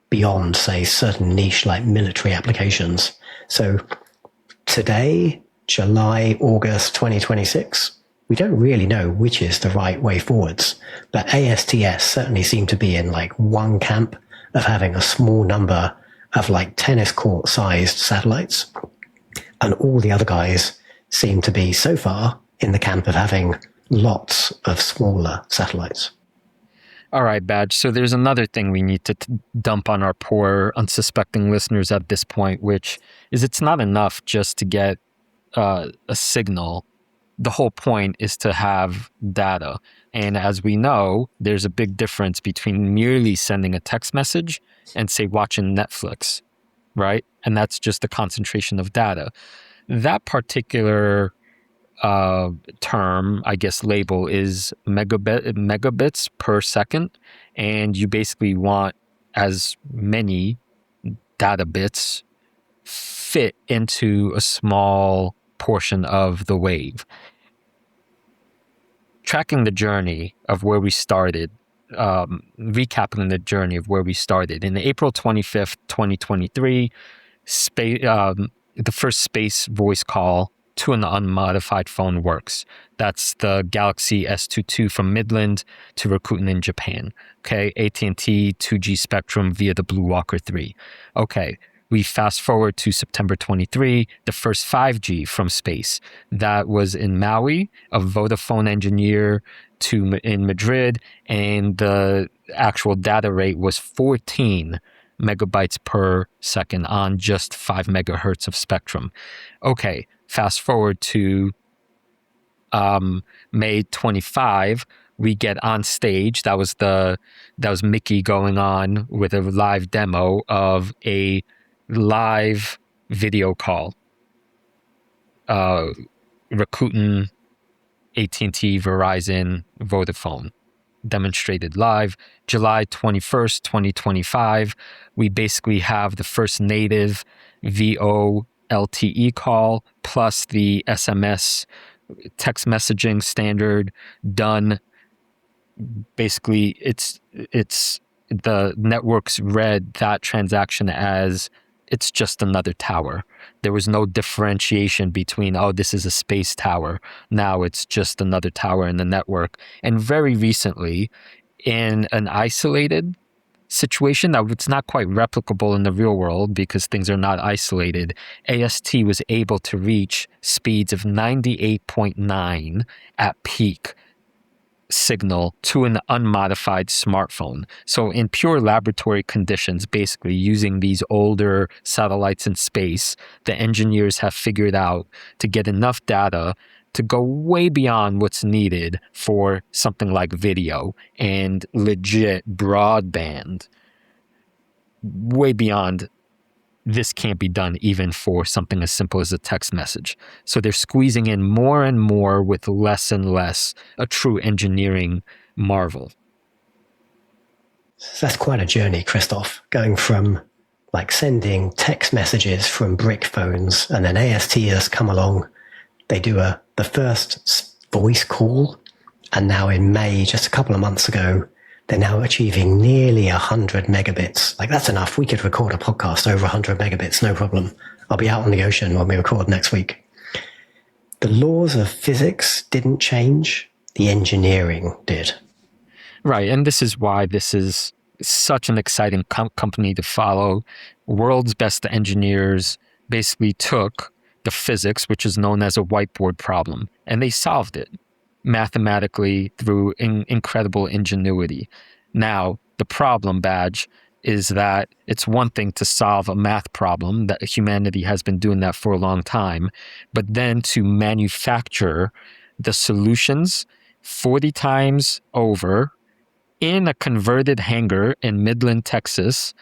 [SPEAKER 2] beyond, say, certain niche like military applications. So today, July, August 2026, we don't really know which is the right way forwards. But ASTS certainly seem to be in like one camp of having a small number of like tennis court sized satellites. And all the other guys seem to be so far in the camp of having lots of smaller satellites.
[SPEAKER 1] All right, Badge. So there's another thing we need to dump on our poor, unsuspecting listeners at this point, which is it's not enough just to get a signal. The whole point is to have data. And as we know, there's a big difference between merely sending a text message and, say, watching Netflix, right? And that's just the concentration of data. That particular term, I guess, label is megabits per second, and you basically want as many data bits fit into a small portion of the wave. Tracking the journey of where we started, recapping the journey of where we started. In April 25th, 2023, the first space voice call to an unmodified phone works. That's the Galaxy S22 from Midland to Rakuten in Japan. Okay, AT&T 2G spectrum via the Blue Walker 3. Okay, we fast forward to September 23, the first 5G from space. That was in Maui, a Vodafone engineer in Madrid, and the actual data rate was 14 megabytes per second on just 5 megahertz of spectrum. Okay, fast forward to May 25, we get on stage. That was Mickey going on with a live demo of a live video call. Rakuten, AT&T, Verizon, Vodafone demonstrated live. July 21st, 2025, we basically have the first native VoLTE call plus the SMS text messaging standard done. Basically, it's the networks read that transaction as it's just another tower. There was no differentiation between, oh, this is a space tower. Now it's just another tower in the network. And very recently, in an isolated situation that it's not quite replicable in the real world because things are not isolated, AST was able to reach speeds of 98.9 at peak signal to an unmodified smartphone. So in pure laboratory conditions, basically using these older satellites in space, the engineers have figured out to get enough data to go way beyond what's needed for something like video and legit broadband, way beyond this can't be done even for something as simple as a text message. So they're squeezing in more and more with less and less, a true engineering marvel.
[SPEAKER 2] So that's quite a journey, Christoph, going from like sending text messages from brick phones, and then AST has come along. They do the first voice call, and now in May, just a couple of months ago, they're now achieving nearly 100 megabits. Like, that's enough. We could record a podcast over 100 megabits, no problem. I'll be out on the ocean when we record next week. The laws of physics didn't change. The engineering did.
[SPEAKER 1] Right, and this is why this is such an exciting company to follow. World's best engineers basically took the physics, which is known as a whiteboard problem, and they solved it mathematically through incredible ingenuity. Now, the problem, Badge, is that it's one thing to solve a math problem, that humanity has been doing that for a long time, but then to manufacture the solutions 40 times over in a converted hangar in Midland, Texas,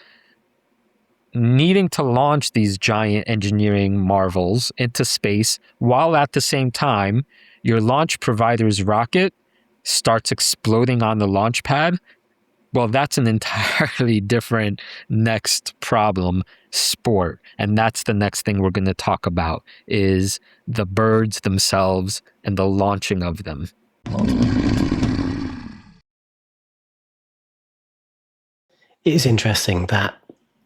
[SPEAKER 1] needing to launch these giant engineering marvels into space, while at the same time, your launch provider's rocket starts exploding on the launch pad. Well, that's an entirely different next problem, sport. And that's the next thing we're going to talk about, is the birds themselves and the launching of them.
[SPEAKER 2] It is interesting that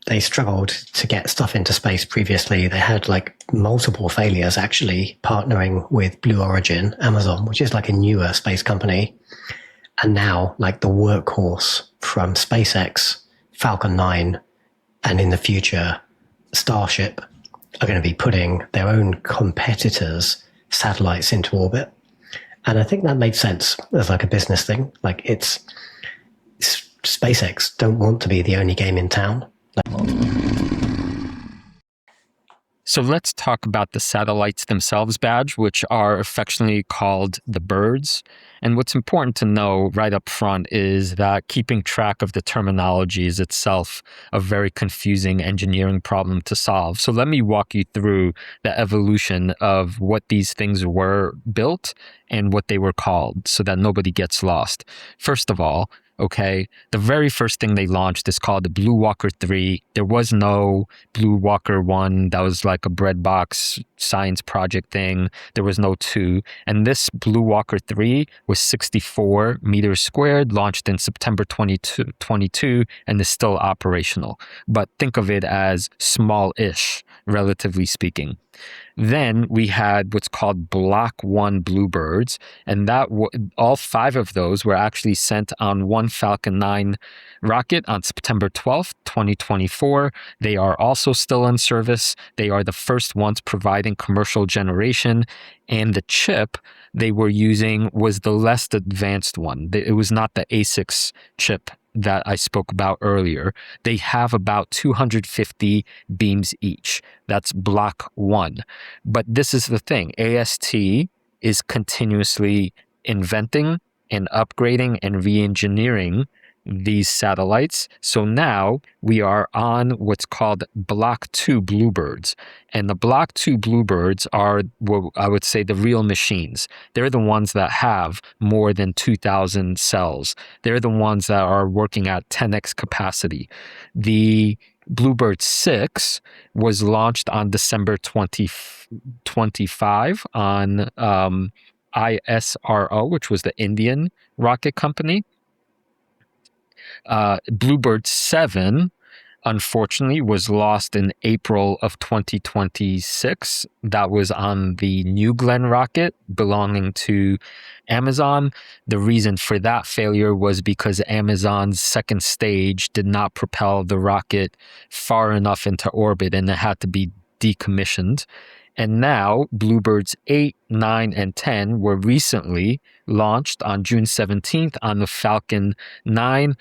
[SPEAKER 2] they struggled to get stuff into space previously. They had like multiple failures actually partnering with Blue Origin, Amazon, which is like a newer space company. And now like the workhorse from SpaceX, Falcon 9, and in the future, Starship are going to be putting their own competitors' satellites into orbit. And I think that made sense as like a business thing. Like it's SpaceX don't want to be the only game in town.
[SPEAKER 1] So let's talk about the satellites themselves, Badge, which are affectionately called the birds. And what's important to know right up front is that keeping track of the terminology is itself a very confusing engineering problem to solve. So let me walk you through the evolution of what these things were built and what they were called so that nobody gets lost. First of all, okay, the very first thing they launched is called the Blue Walker 3. There was no Blue Walker 1. That was like a breadbox science project thing. There was no 2. And this Blue Walker 3 was 64 meters squared, launched in September 2022, and is still operational. But think of it as small-ish, relatively speaking. Then we had what's called Block 1 Bluebirds, and that all 5 of those were actually sent on one Falcon 9 rocket on September 12th, 2024. They are also still in service. They are the first ones providing commercial generation, and the chip they were using was the less advanced one. It was not the ASICS chip that I spoke about earlier. They have about 250 beams each. That's Block 1. But this is the thing. AST is continuously inventing and upgrading and re-engineering these satellites. So now we are on what's called Block 2 Bluebirds. And the Block 2 Bluebirds are, what I would say, the real machines. They're the ones that have more than 2,000 cells. They're the ones that are working at 10x capacity. The Bluebird 6 was launched on December 2025 on ISRO, which was the Indian rocket company. Bluebird 7 unfortunately was lost in April of 2026. That was on the New Glenn rocket belonging to Amazon. The reason for that failure was because Amazon's second stage did not propel the rocket far enough into orbit, and it had to be decommissioned. And now Bluebirds 8, 9, and 10 were recently launched on June 17th on the Falcon 9,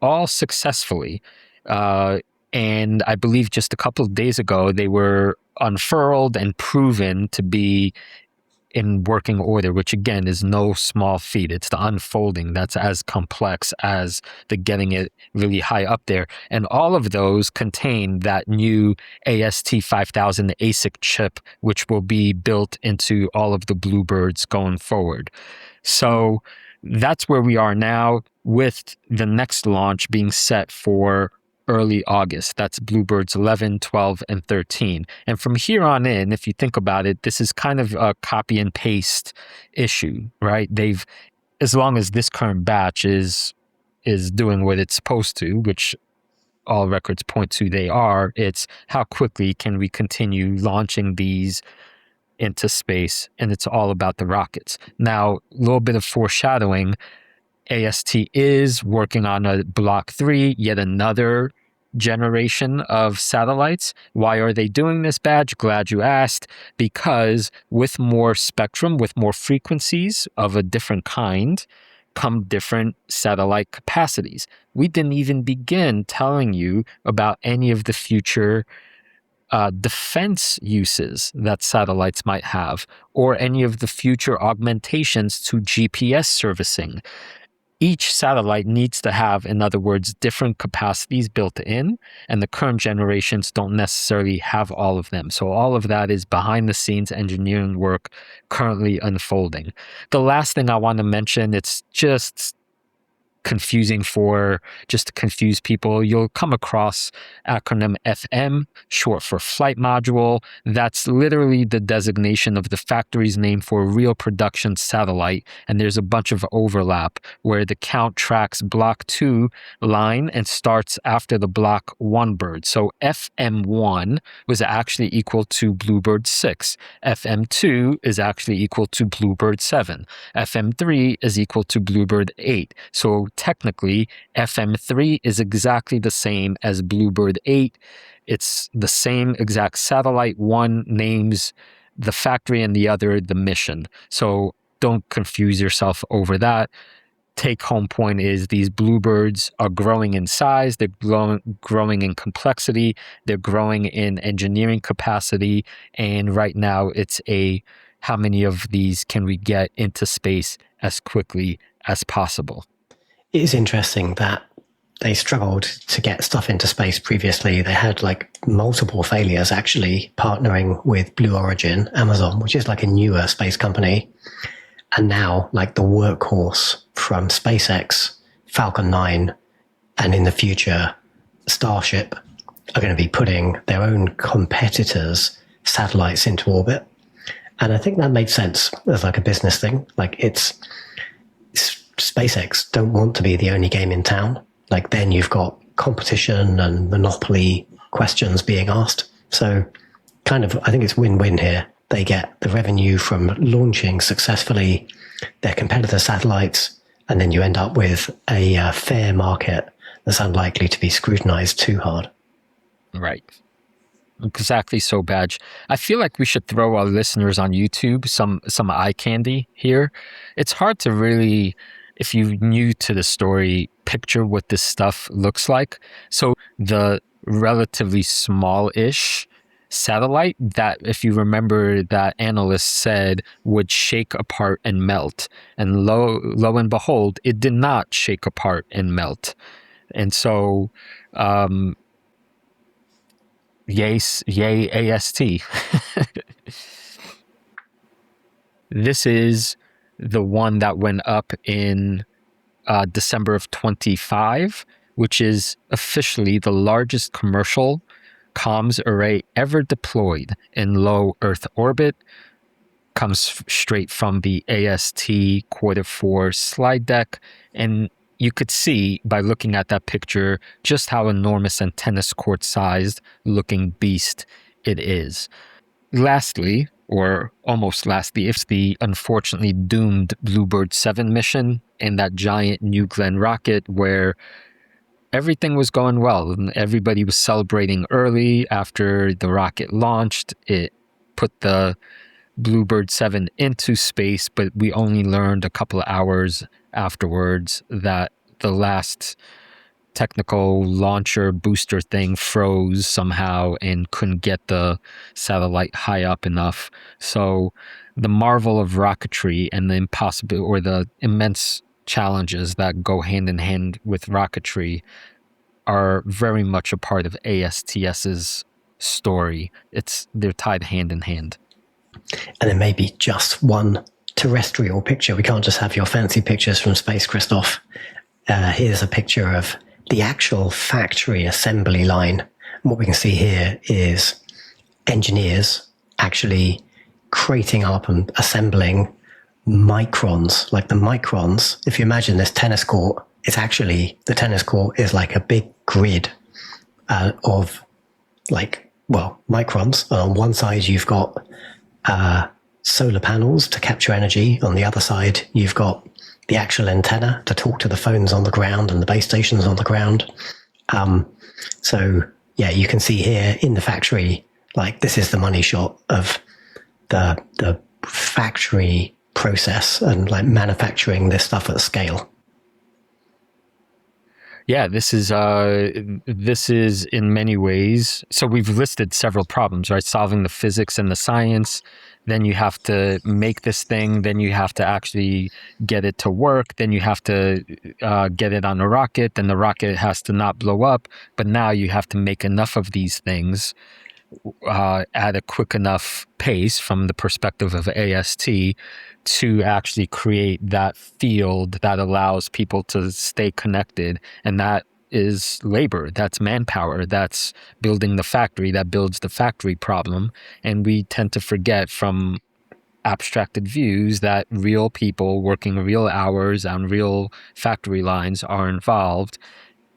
[SPEAKER 1] all successfully. And I believe just a couple of days ago, they were unfurled and proven to be in working order, which again is no small feat. It's the unfolding that's as complex as the getting it really high up there. And all of those contain that new AST 5000 ASIC chip, which will be built into all of the Bluebirds going forward. So that's where we are now, with the next launch being set for early August. That's Bluebirds 11, 12, and 13. And from here on in, if you think about it, this is kind of a copy and paste issue, right? As long as this current batch is doing what it's supposed to, which all records point to they are, it's how quickly can we continue launching these into space, and it's all about the rockets. Now, a little bit of foreshadowing, AST is working on a Block 3, yet another generation of satellites. Why are they doing this, Badge? Glad you asked. Because with more spectrum, with more frequencies of a different kind, come different satellite capacities. We didn't even begin telling you about any of the future defense uses that satellites might have, or any of the future augmentations to GPS servicing. Each satellite needs to have, in other words, different capacities built in, and the current generations don't necessarily have all of them. So all of that is behind the scenes engineering work currently unfolding. The last thing I want to mention, it's just confusing just to confuse people. You'll come across acronym FM, short for flight module. That's literally the designation of the factory's name for a real production satellite. And there's a bunch of overlap where the count tracks Block 2 line and starts after the Block 1 bird. So FM1 was actually equal to Bluebird 6. FM2 is actually equal to Bluebird 7. FM3 is equal to Bluebird 8. So technically, FM3 is exactly the same as Bluebird 8. It's the same exact satellite. One names the factory and the other the mission. So don't confuse yourself over that. Take home point is these Bluebirds are growing in size, they're growing in complexity, they're growing in engineering capacity, and right now it's how many of these can we get into space as quickly as possible?
[SPEAKER 2] It is interesting that they struggled to get stuff into space previously. They had multiple failures actually partnering with Blue Origin, Amazon, which is a newer space company. And now the workhorse from SpaceX, Falcon 9, and in the future, Starship are going to be putting their own competitors' satellites into orbit. And I think that makes sense as a business thing. SpaceX don't want to be the only game in town. Then you've got competition and monopoly questions being asked. So I think it's win-win here. They get the revenue from launching successfully their competitor satellites, and then you end up with a fair market that's unlikely to be scrutinized too hard.
[SPEAKER 1] Right. Exactly so, Badge. I feel like we should throw our listeners on YouTube some eye candy here. It's hard to really, if you're new to the story, picture what this stuff looks like. So the relatively small-ish satellite that, if you remember, that analyst said would shake apart and melt, and lo and behold, it did not shake apart and melt. And so yay AST. This is the one that went up in December of 25, which is officially the largest commercial comms array ever deployed in low Earth orbit. Comes straight from the AST Q4 slide deck. And you could see by looking at that picture just how enormous and tennis court sized looking beast it is. Lastly, or almost lastly, it's the unfortunately doomed Bluebird 7 mission in that giant New Glenn rocket where everything was going well and everybody was celebrating early after the rocket launched. It put the Bluebird 7 into space, but we only learned a couple of hours afterwards that the last technical launcher booster thing froze somehow and couldn't get the satellite high up enough. So the marvel of rocketry and the impossible or the immense challenges that go hand in hand with rocketry are very much a part of ASTS's story. They're tied hand in hand.
[SPEAKER 2] And there may be just one terrestrial picture. We can't just have your fancy pictures from space, Christoph. Here's a picture of the actual factory assembly line. And what we can see here is engineers actually crating up and assembling microns, like the microns. If you imagine this tennis court, the tennis court is like a big grid of microns. And on one side, you've got solar panels to capture energy. On the other side, you've got the actual antenna to talk to the phones on the ground and the base stations on the ground. So yeah, you can see here in the factory, like this is the money shot of the factory process and like manufacturing this stuff at scale.
[SPEAKER 1] Yeah, this is in many ways. So we've listed several problems, right? Solving the physics and the science. Then you have to make this thing. Then you have to actually get it to work. Then you have to get it on a rocket. Then the rocket has to not blow up. But now you have to make enough of these things at a quick enough pace from the perspective of AST to actually create that field that allows people to stay connected. And that is labor, that's manpower, that's building the factory, that builds the factory problem. And we tend to forget from abstracted views that real people working real hours on real factory lines are involved.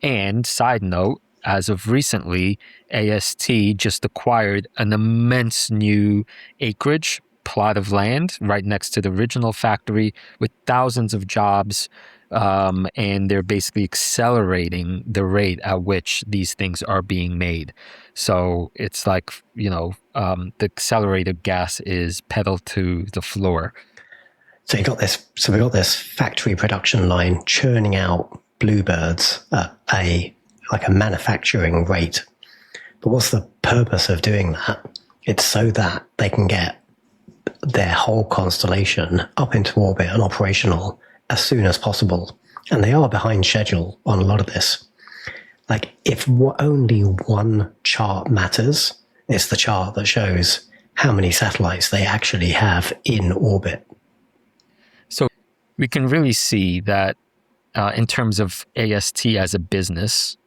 [SPEAKER 1] And side note, as of recently, AST just acquired an immense new acreage plot of land right next to the original factory with thousands of jobs. And they're basically accelerating the rate at which these things are being made. So it's like, the accelerated gas is pedal to the floor.
[SPEAKER 2] So we got this factory production line churning out bluebirds at a manufacturing rate. But what's the purpose of doing that? It's so that they can get their whole constellation up into orbit and operational as soon as possible. And they are behind schedule on a lot of this. Like, if only one chart matters, it's the chart that shows how many satellites they actually have in orbit.
[SPEAKER 1] So we can really see that in terms of AST as a business,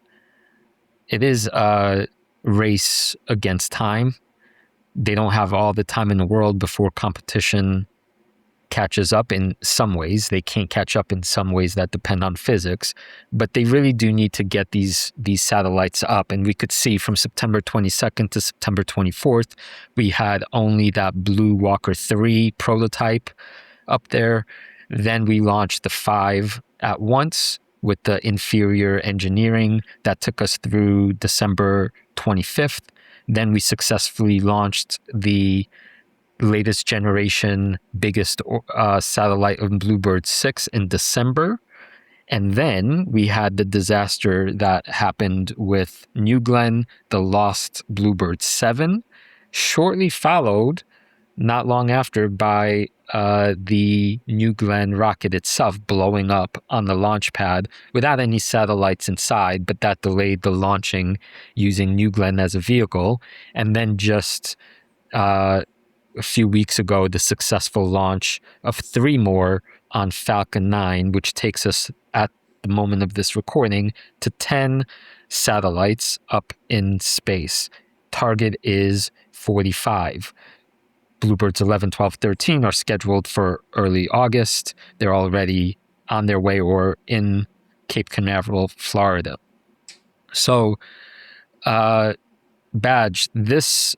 [SPEAKER 1] it is a race against time. They don't have all the time in the world before competition catches up in some ways. They can't catch up in some ways that depend on physics, but they really do need to get these satellites up. And we could see from September 22nd to September 24th, we had only that Blue Walker 3 prototype up there. Then we launched the 5 at once with the inferior engineering that took us through December 25th. Then we successfully launched the latest generation, biggest satellite of Bluebird 6 in December. And then we had the disaster that happened with New Glenn, the lost Bluebird 7, shortly followed, not long after, by the New Glenn rocket itself blowing up on the launch pad without any satellites inside, but that delayed the launching using New Glenn as a vehicle. And then just a few weeks ago, the successful launch of 3 more on Falcon 9, which takes us at the moment of this recording to 10 satellites up in space. Target is 45. Bluebirds 11, 12, 13 are scheduled for early August. They're already on their way or in Cape Canaveral, Florida. So, Badge, this,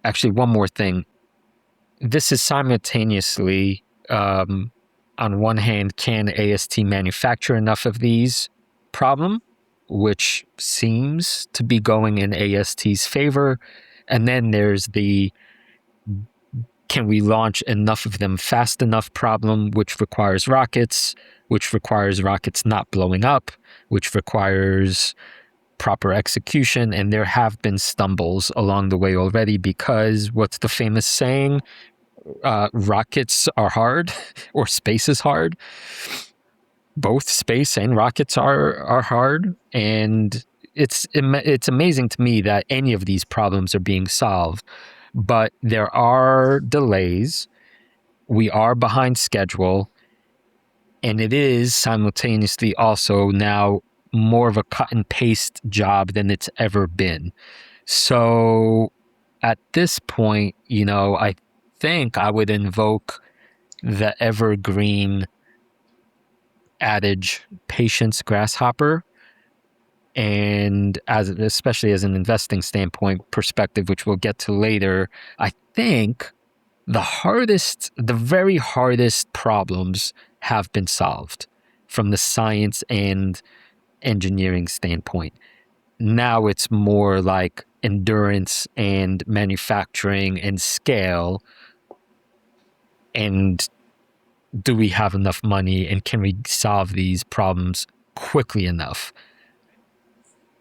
[SPEAKER 1] actually, one more thing. This is simultaneously, on one hand, can AST manufacture enough of these problem, which seems to be going in AST's favor. And then there's the, can we launch enough of them fast enough problem, which requires rockets not blowing up, which requires proper execution. And there have been stumbles along the way already, because what's the famous saying? Rockets are hard, or space is hard. Both space and rockets are hard. And it's amazing to me that any of these problems are being solved. But there are delays. We are behind schedule. And it is simultaneously also now more of a cut and paste job than it's ever been. So at this point, I think I would invoke the evergreen adage, patience, grasshopper. And especially as an investing standpoint perspective, which we'll get to later, I think the very hardest problems have been solved from the science and engineering standpoint. Now it's more like endurance and manufacturing and scale. And do we have enough money, and can we solve these problems quickly enough?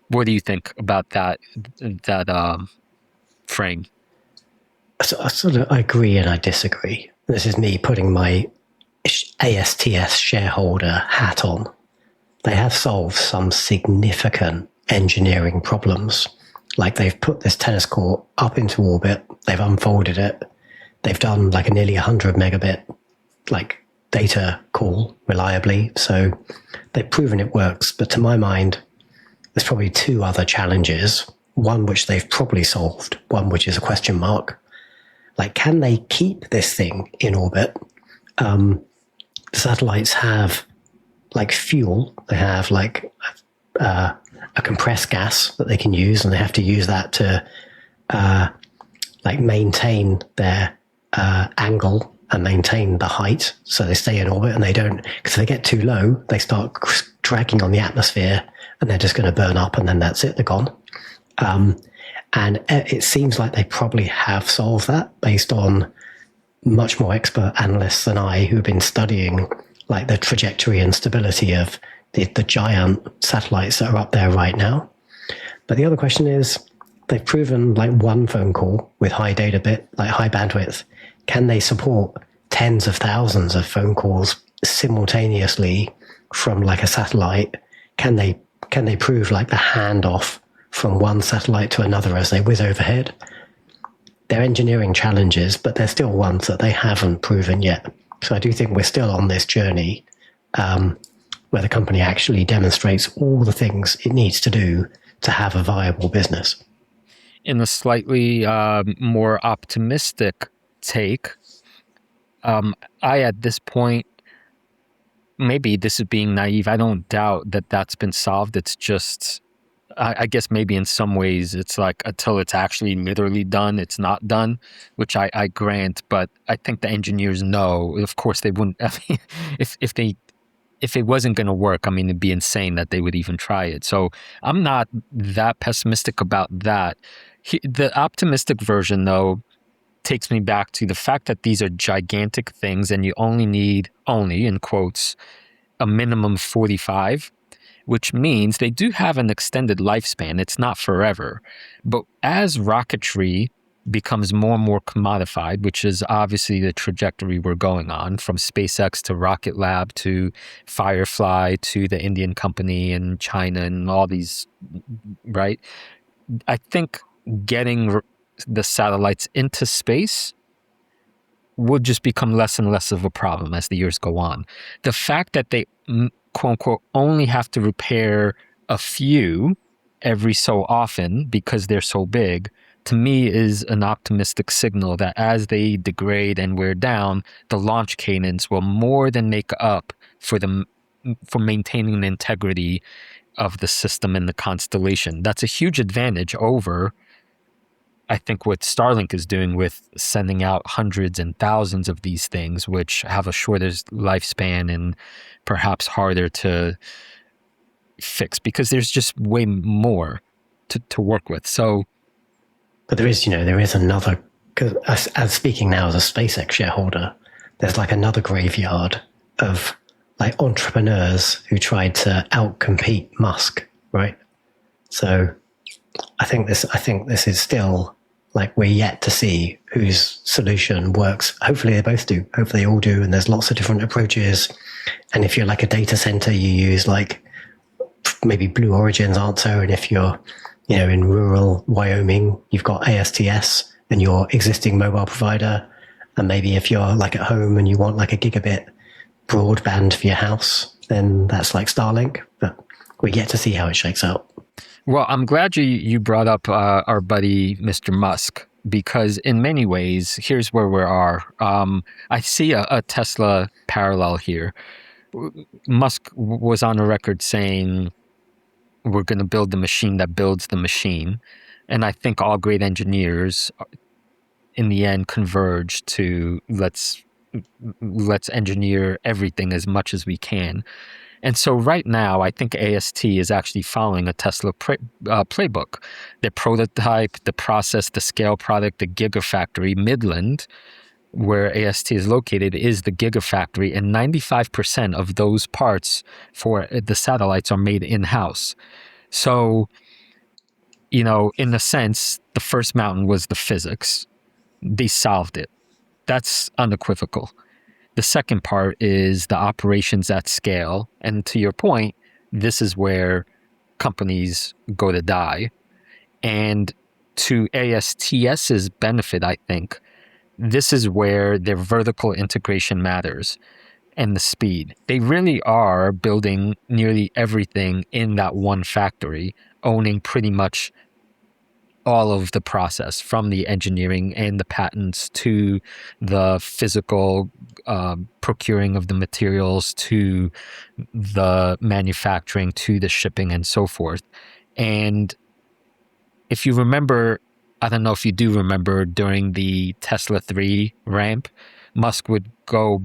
[SPEAKER 1] What do you think about that frame?
[SPEAKER 2] So I agree and I disagree. This is me putting my ASTS shareholder hat on. They have solved some significant engineering problems. Like, they've put this tennis court up into orbit, they've unfolded it, they've done like a nearly 100 megabit like data call reliably. So they've proven it works. But to my mind, there's probably two other challenges. One which they've probably solved, one which is a question mark. Like, can they keep this thing in orbit? The satellites have like fuel. They have like a compressed gas that they can use, and they have to use that to like maintain their angle and maintain the height, so they stay in orbit and they don't, because if they get too low, they start dragging on the atmosphere and they're just going to burn up, and then that's it, they're gone. And it seems like they probably have solved that based on much more expert analysts than I, who've been studying like the trajectory and stability of the giant satellites that are up there right now. But the other question is, they've proven like one phone call with high data bit, like high bandwidth. Can they support tens of thousands of phone calls simultaneously from like a satellite? Can they prove like the handoff from one satellite to another as they whiz overhead? They're engineering challenges, but they're still ones that they haven't proven yet. So I do think we're still on this journey where the company actually demonstrates all the things it needs to do to have a viable business.
[SPEAKER 1] In a slightly more optimistic take, I, at this point, maybe this is being naive, I don't doubt that that's been solved. It's just, I guess maybe in some ways it's like until it's actually literally done, it's not done, which I grant. But I think the engineers know. Of course, they wouldn't. I mean, if it wasn't going to work, I mean, it'd be insane that they would even try it. So I'm not that pessimistic about that. The optimistic version, though, takes me back to the fact that these are gigantic things, and you only need, in quotes, a minimum 45. Which means they do have an extended lifespan. It's not forever. But as rocketry becomes more and more commodified, which is obviously the trajectory we're going on, from SpaceX to Rocket Lab to Firefly to the Indian company and China and all these, right? I think getting the satellites into space would just become less and less of a problem as the years go on. The fact that they, quote unquote, only have to repair a few every so often because they're so big, to me is an optimistic signal that as they degrade and wear down, the launch cadence will more than make up for the for maintaining the integrity of the system and the constellation. That's a huge advantage over, I think, what Starlink is doing with sending out hundreds and thousands of these things, which have a shorter lifespan and perhaps harder to fix because there's just way more to work with. So,
[SPEAKER 2] but there is another, because as speaking now as a SpaceX shareholder, there's like another graveyard of like entrepreneurs who tried to outcompete Musk, right? So I think this is still like, we're yet to see whose solution works. Hopefully they both do. Hopefully they all do. And there's lots of different approaches. And if you're like a data center, you use like maybe Blue Origin's answer. And if you're, in rural Wyoming, you've got ASTS and your existing mobile provider. And maybe if you're like at home and you want like a gigabit broadband for your house, then that's like Starlink. But we're yet to see how it shakes out.
[SPEAKER 1] Well, I'm glad you brought up our buddy Mr. Musk, because in many ways, here's where we are. I see a Tesla parallel here. Musk was on a record saying, we're going to build the machine that builds the machine. And I think all great engineers in the end converge to let's engineer everything as much as we can. And so right now, I think AST is actually following a Tesla playbook. The prototype, the process, the scale product, the gigafactory, Midland, where AST is located, is the gigafactory, and 95% of those parts for the satellites are made in-house. So, in a sense, the first mountain was the physics. They solved it. That's unequivocal. The second part is the operations at scale. And to your point, this is where companies go to die. And to ASTS's benefit, I think, this is where their vertical integration matters and the speed. They really are building nearly everything in that one factory, owning pretty much all of the process, from the engineering and the patents to the physical procuring of the materials to the manufacturing to the shipping and so forth. And if you remember, I don't know if you do remember, during the Tesla 3 ramp, Musk would go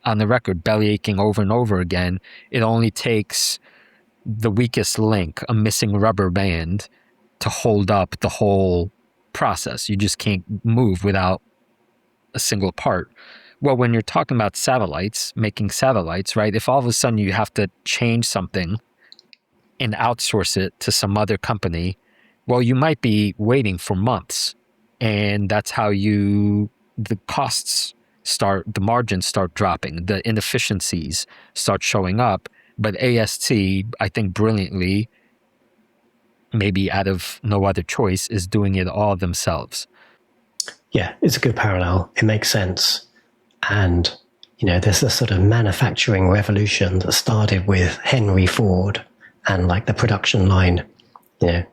[SPEAKER 1] on the record belly aching over and over again. It only takes the weakest link, a missing rubber band, to hold up the whole process. You just can't move without a single part. Well, when you're talking about satellites, making satellites, right? If all of a sudden you have to change something and outsource it to some other company, well, you might be waiting for months. And that's how the costs start, the margins start dropping, the inefficiencies start showing up. But AST, I think brilliantly, maybe out of no other choice, is doing it all themselves.
[SPEAKER 2] Yeah, it's a good parallel. It makes sense. And, there's a sort of manufacturing revolution that started with Henry Ford and like the production line, the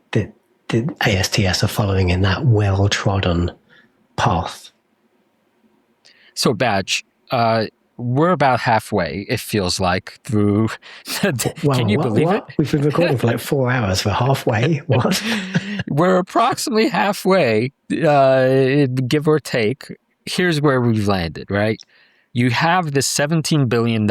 [SPEAKER 2] ASTS are following in that well-trodden path. So,
[SPEAKER 1] Badge, we're about halfway, it feels like, through. Can you believe it?
[SPEAKER 2] We've been recording for like 4 hours. We're halfway. What?
[SPEAKER 1] We're approximately halfway, give or take. Here's where we've landed, right? You have this $17 billion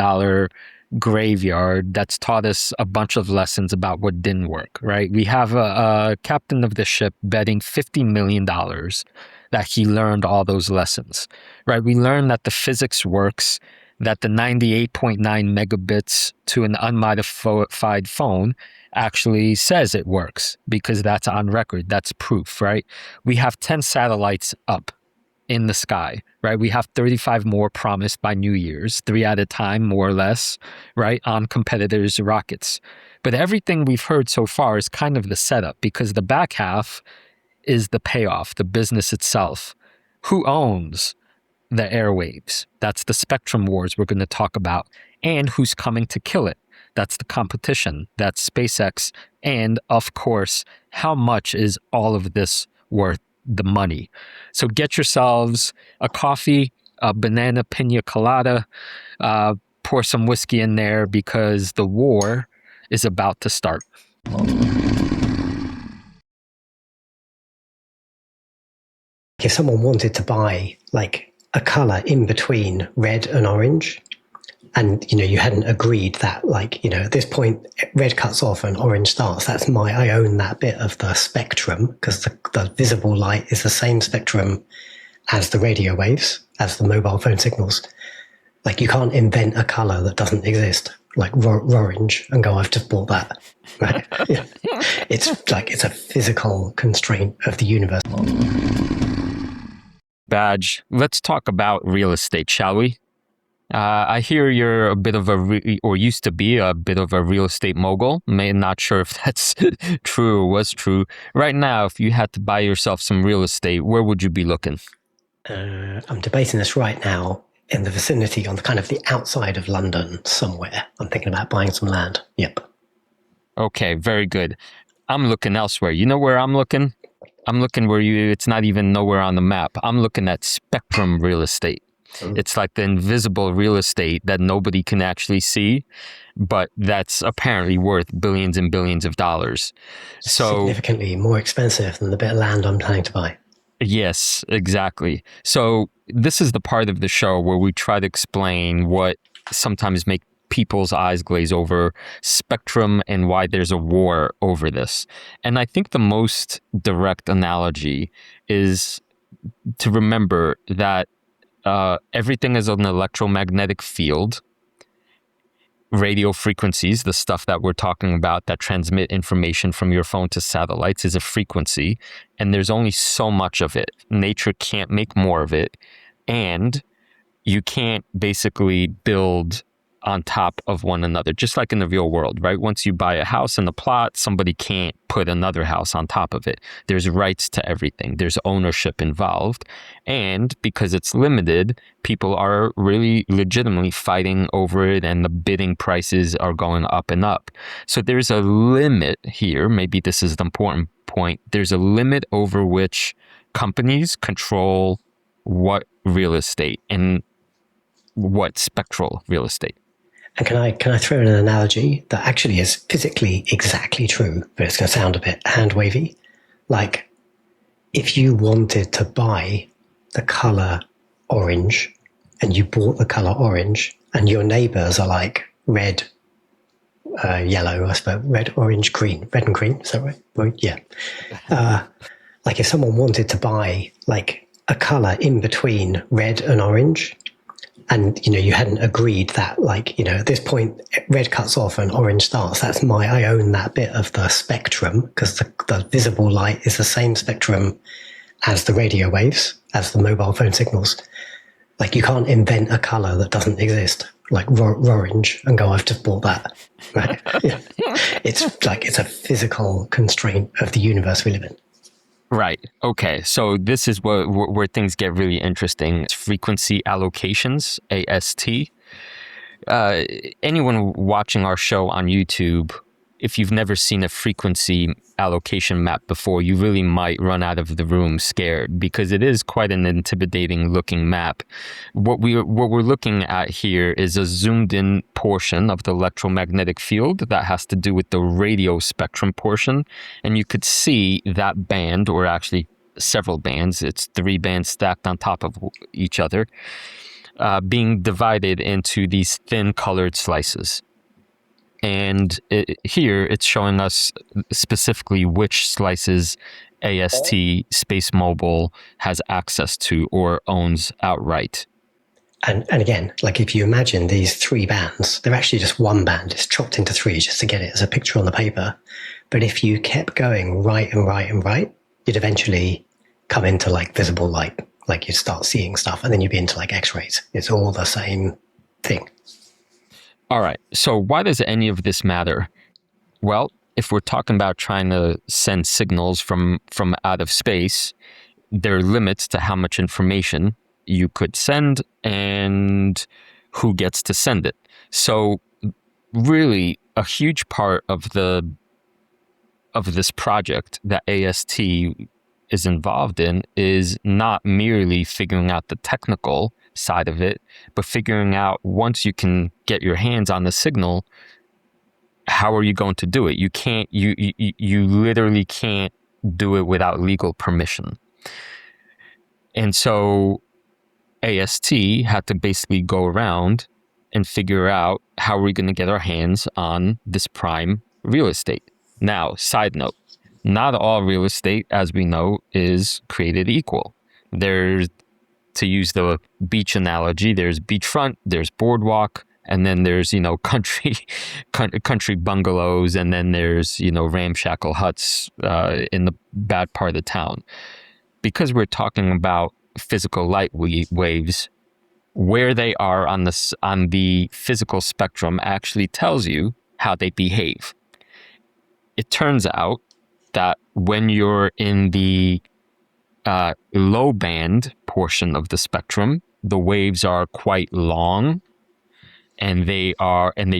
[SPEAKER 1] graveyard that's taught us a bunch of lessons about what didn't work, right? We have a captain of the ship betting $50 million that he learned all those lessons, right? We learned that the physics works, that the 98.9 megabits to an unmodified phone actually says it works, because that's on record. That's proof, right? We have 10 satellites up in the sky, right? We have 35 more promised by New Year's, 3 at a time, more or less, right? On competitors' rockets. But everything we've heard so far is kind of the setup, because the back half is the payoff, the business itself. Who owns the airwaves? That's the spectrum wars we're going to talk about. And who's coming to kill it? That's the competition. That's SpaceX. And of course, how much is all of this worth? The money. So get yourselves a coffee, a banana pina colada, pour some whiskey in there because the war is about to start.
[SPEAKER 2] If someone wanted to buy like a color in between red and orange, and you hadn't agreed that, like, at this point red cuts off and orange starts, I own that bit of the spectrum, because the visible light is the same spectrum as the radio waves, as the mobile phone signals. Like, you can't invent a color that doesn't exist, like orange, and go, I've just bought that. Right? Yeah. It's a physical constraint of the universe.
[SPEAKER 1] Badge, let's talk about real estate, shall we? I hear you're a bit of or used to be a bit of a real estate mogul. Not sure if that's true or was true. Right now, if you had to buy yourself some real estate, where would you be looking?
[SPEAKER 2] I'm debating this right now in the vicinity, on the outside of London somewhere. I'm thinking about buying some land. Yep.
[SPEAKER 1] Okay, very good. I'm looking elsewhere. You know where I'm looking? I'm looking where it's not even nowhere on the map. I'm looking at spectrum real estate. It's like the invisible real estate that nobody can actually see, but that's apparently worth billions and billions of dollars. So
[SPEAKER 2] significantly more expensive than the bit of land I'm planning to buy.
[SPEAKER 1] Yes, exactly. So this is the part of the show where we try to explain what sometimes make people's eyes glaze over spectrum and why there's a war over this. And I think the most direct analogy is to remember that everything is an electromagnetic field. Radio frequencies, the stuff that we're talking about that transmit information from your phone to satellites, is a frequency, and there's only so much of it. Nature can't make more of it, and you can't basically build on top of one another, just like in the real world, right? Once you buy a house in a plot, somebody can't put another house on top of it. There's rights to everything. There's ownership involved. And because it's limited, people are really legitimately fighting over it, and the bidding prices are going up and up. So there's a limit here. Maybe this is the important point. There's a limit over which companies control what real estate and what spectral real estate.
[SPEAKER 2] And can I throw in an analogy that actually is physically exactly true, but it's going to sound a bit hand wavy? Like, if you wanted to buy the color orange, and you bought the color orange, and your neighbors are like red, yellow, I suppose, red, orange, green, red and green, is that right? Well, yeah. Like, if someone wanted to buy like a color in between red and orange, and you hadn't agreed that, like, at this point red cuts off and orange starts, I own that bit of the spectrum, because the visible light is the same spectrum as the radio waves, as the mobile phone signals. Like, you can't invent a color that doesn't exist, like orange, and go, I've just bought that. Right? Yeah. It's a physical constraint of the universe we live in.
[SPEAKER 1] Right. Okay. So this is where things get really interesting. It's frequency allocations, AST. Anyone watching our show on YouTube, if you've never seen a frequency allocation map before, you really might run out of the room scared, because it is quite an intimidating looking map. What we're looking at here is a zoomed in portion of the electromagnetic field that has to do with the radio spectrum portion. And you could see that band, or actually several bands, it's 3 bands stacked on top of each other, being divided into these thin colored slices. And here it's showing us specifically which slices AST SpaceMobile has access to or owns outright.
[SPEAKER 2] And again, like, if you imagine these 3 bands, they're actually just one band. It's chopped into 3 just to get it as a picture on the paper. But if you kept going right and right and right, you'd eventually come into like visible light. Like, you'd start seeing stuff, and then you'd be into like X-rays. It's all the same thing.
[SPEAKER 1] All right. So why does any of this matter? Well, if we're talking about trying to send signals from out of space, there are limits to how much information you could send and who gets to send it. So really, a huge part of this project that AST is involved in is not merely figuring out the technical side of it, but figuring out once you can get your hands on the signal, how are you going to do it? You can't, you literally can't do it without legal permission. And so AST had to basically go around and figure out how are we going to get our hands on this prime real estate. Now, side note, not all real estate, as we know, is created equal. There's, to use the beach analogy, there's beachfront, there's boardwalk, and then there's, country bungalows, and then there's, ramshackle huts in the bad part of the town. Because we're talking about physical light waves, where they are on the physical spectrum actually tells you how they behave. It turns out that when you're in the low band portion of the spectrum, the waves are quite long, and they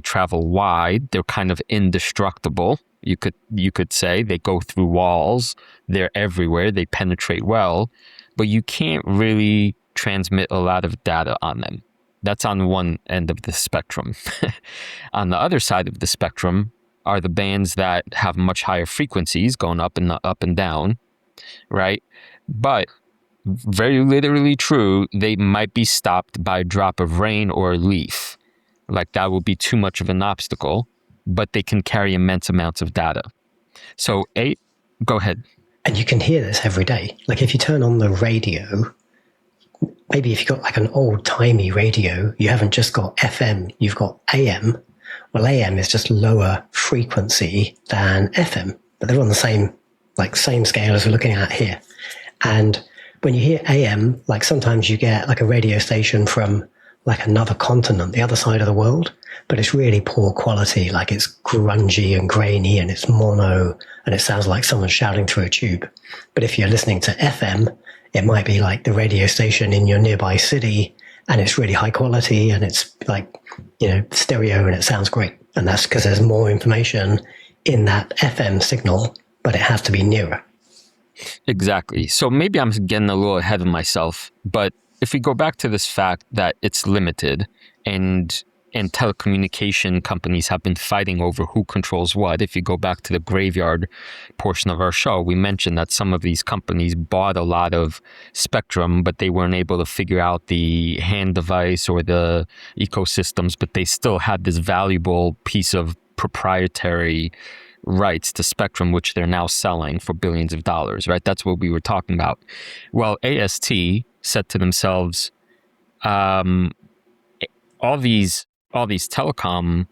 [SPEAKER 1] travel wide. They're kind of indestructible. You could say they go through walls. They're everywhere. They penetrate well, but you can't really transmit a lot of data on them. That's on one end of the spectrum. On the other side of the spectrum are the bands that have much higher frequencies going up and down, right? But very literally true, they might be stopped by a drop of rain or a leaf. Like that would be too much of an obstacle, but they can carry immense amounts of data. So go ahead.
[SPEAKER 2] And you can hear this every day. Like if you turn on the radio, maybe if you've got like an old-timey radio, you haven't just got FM, you've got AM. Well, AM is just lower frequency than FM, but they're on the same scale as we're looking at here. And when you hear AM, like sometimes you get like a radio station from like another continent, the other side of the world, but it's really poor quality. Like it's grungy and grainy and it's mono and it sounds like someone's shouting through a tube. But if you're listening to FM, it might be like the radio station in your nearby city and it's really high quality and it's like, stereo and it sounds great. And that's because there's more information in that FM signal, but it has to be nearer.
[SPEAKER 1] Exactly. So maybe I'm getting a little ahead of myself, but if we go back to this fact that it's limited and telecommunication companies have been fighting over who controls what. If you go back to the graveyard portion of our show, we mentioned that some of these companies bought a lot of spectrum, but they weren't able to figure out the hand device or the ecosystems, but they still had this valuable piece of proprietary rights to spectrum, which they're now selling for billions of dollars, right? That's what we were talking about. Well, AST said to themselves, all these telecom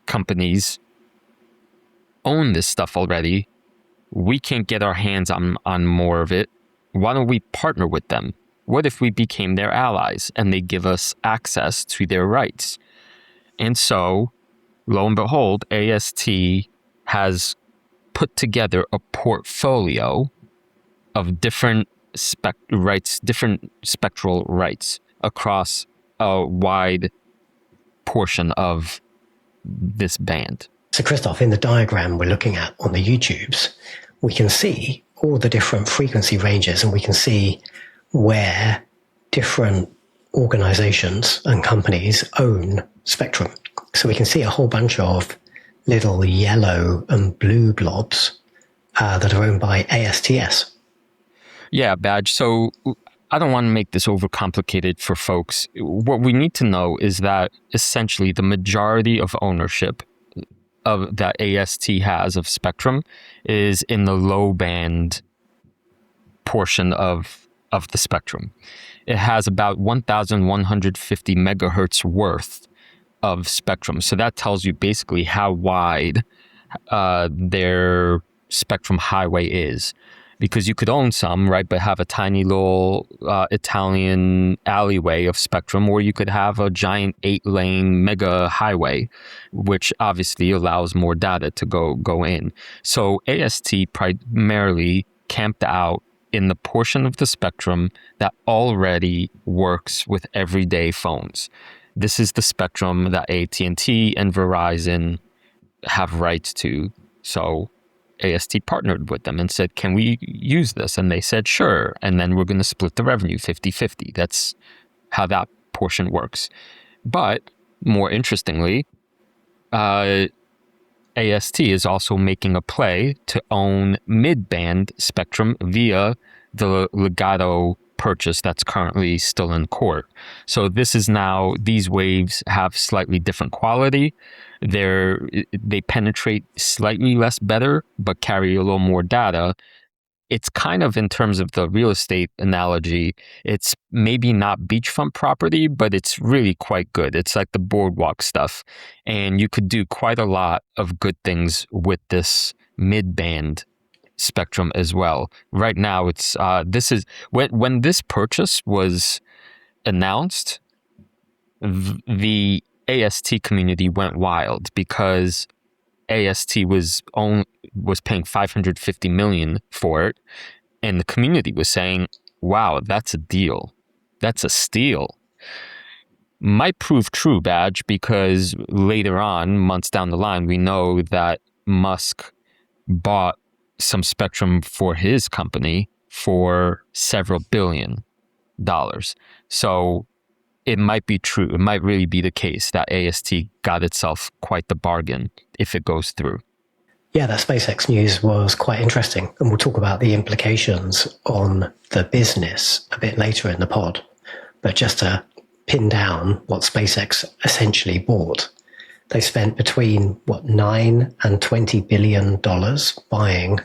[SPEAKER 1] companies own this stuff already. We can't get our hands on more of it. Why don't we partner with them? What if we became their allies and they give us access to their rights? And so, lo and behold, AST has put together a portfolio of different different spectral rights across a wide portion of this band.
[SPEAKER 2] So Christoph, in the diagram we're looking at on the YouTubes, we can see all the different frequency ranges and we can see where different organizations and companies own spectrum. So we can see a whole bunch of little yellow and blue blobs that are owned by ASTS.
[SPEAKER 1] Yeah, Badge. So I don't want to make this overcomplicated for folks. What we need to know is that essentially the majority of ownership of that AST has of spectrum is in the low band portion of the spectrum. It has about 1,150 megahertz worth of spectrum. So that tells you basically how wide their spectrum highway is. Because you could own some, right, but have a tiny little Italian alleyway of spectrum, or you could have a giant 8-lane mega highway, which obviously allows more data to go in. So AST primarily camped out in the portion of the spectrum that already works with everyday phones. This is the spectrum that AT&T and Verizon have rights to. So AST partnered with them and said, can we use this? And they said, sure. And then we're going to split the revenue 50-50. That's how that portion works. But more interestingly, AST is also making a play to own mid-band spectrum via the Ligado purchase that's currently still in court. So this is now, these waves have slightly different quality. They penetrate slightly less better, but carry a little more data. It's kind of, in terms of the real estate analogy, it's maybe not beachfront property, but it's really quite good. It's like the boardwalk stuff. And you could do quite a lot of good things with this mid-band spectrum as well. Right now, it's this is when this purchase was announced, the AST community went wild because AST was paying $550 million for it, and the community was saying, "Wow, that's a deal. That's a steal." Might prove true, Badge, because later on, months down the line, we know that Musk bought some spectrum for his company for several $billion. So it might be true. It might really be the case that AST got itself quite the bargain if it goes through.
[SPEAKER 2] Yeah, that SpaceX news was quite interesting. And we'll talk about the implications on the business a bit later in the pod. But just to pin down what SpaceX essentially bought, they spent between, $9 and $20 billion buying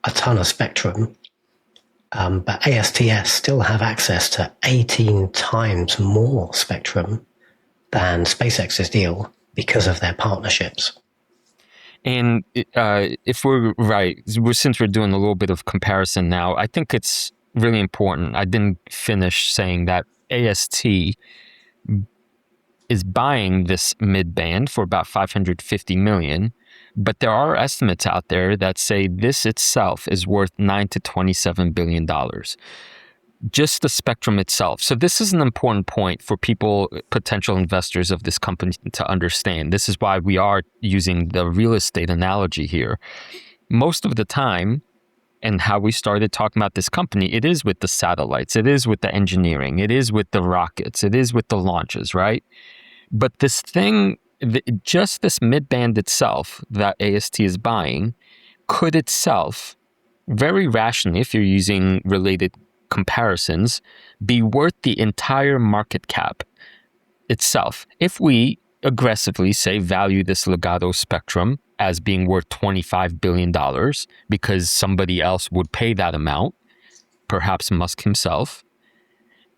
[SPEAKER 2] a ton of spectrum. But ASTS still have access to 18 times more spectrum than SpaceX's deal because of their partnerships.
[SPEAKER 1] And if we're right, since we're doing a little bit of comparison now, I think it's really important. I didn't finish saying that AST is buying this mid-band for about $550 million, but there are estimates out there that say this itself is worth $9 to $27 billion. Just the spectrum itself. So this is an important point for people, potential investors of this company, to understand. This is why we are using the real estate analogy here. Most of the time, and how we started talking about this company, it is with the satellites, it is with the engineering, it is with the rockets, it is with the launches, right? But this thing, just this mid-band itself that AST is buying, could itself, very rationally, if you're using related comparisons, be worth the entire market cap itself. If we aggressively say value this Ligado spectrum as being worth $25 billion because somebody else would pay that amount, perhaps Musk himself,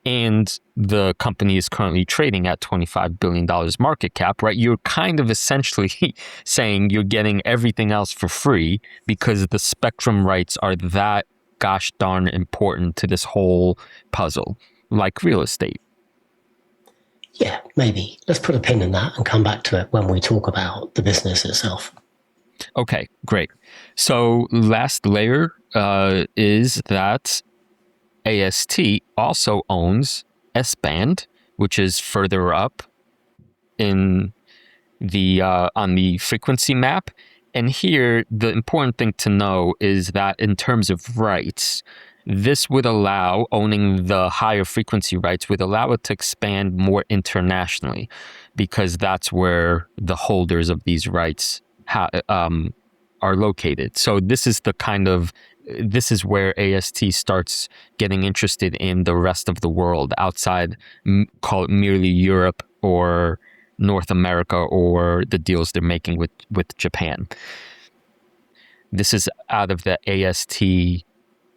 [SPEAKER 1] and the company is currently trading at $25 billion market cap, right? You're kind of essentially saying you're getting everything else for free because the spectrum rights are that gosh darn important to this whole puzzle, like real estate.
[SPEAKER 2] Yeah, maybe. Let's put a pin in that and come back to it when we talk about the business itself.
[SPEAKER 1] Okay, great. So last layer is that AST also owns S-band, which is further up in the on the frequency map. And here, the important thing to know is that in terms of rights, this would allow, owning the higher frequency rights would allow it to expand more internationally, because that's where the holders of these rights are located. So this is this is where AST starts getting interested in the rest of the world outside, call it merely Europe or North America, or the deals they're making with Japan. This is out of the AST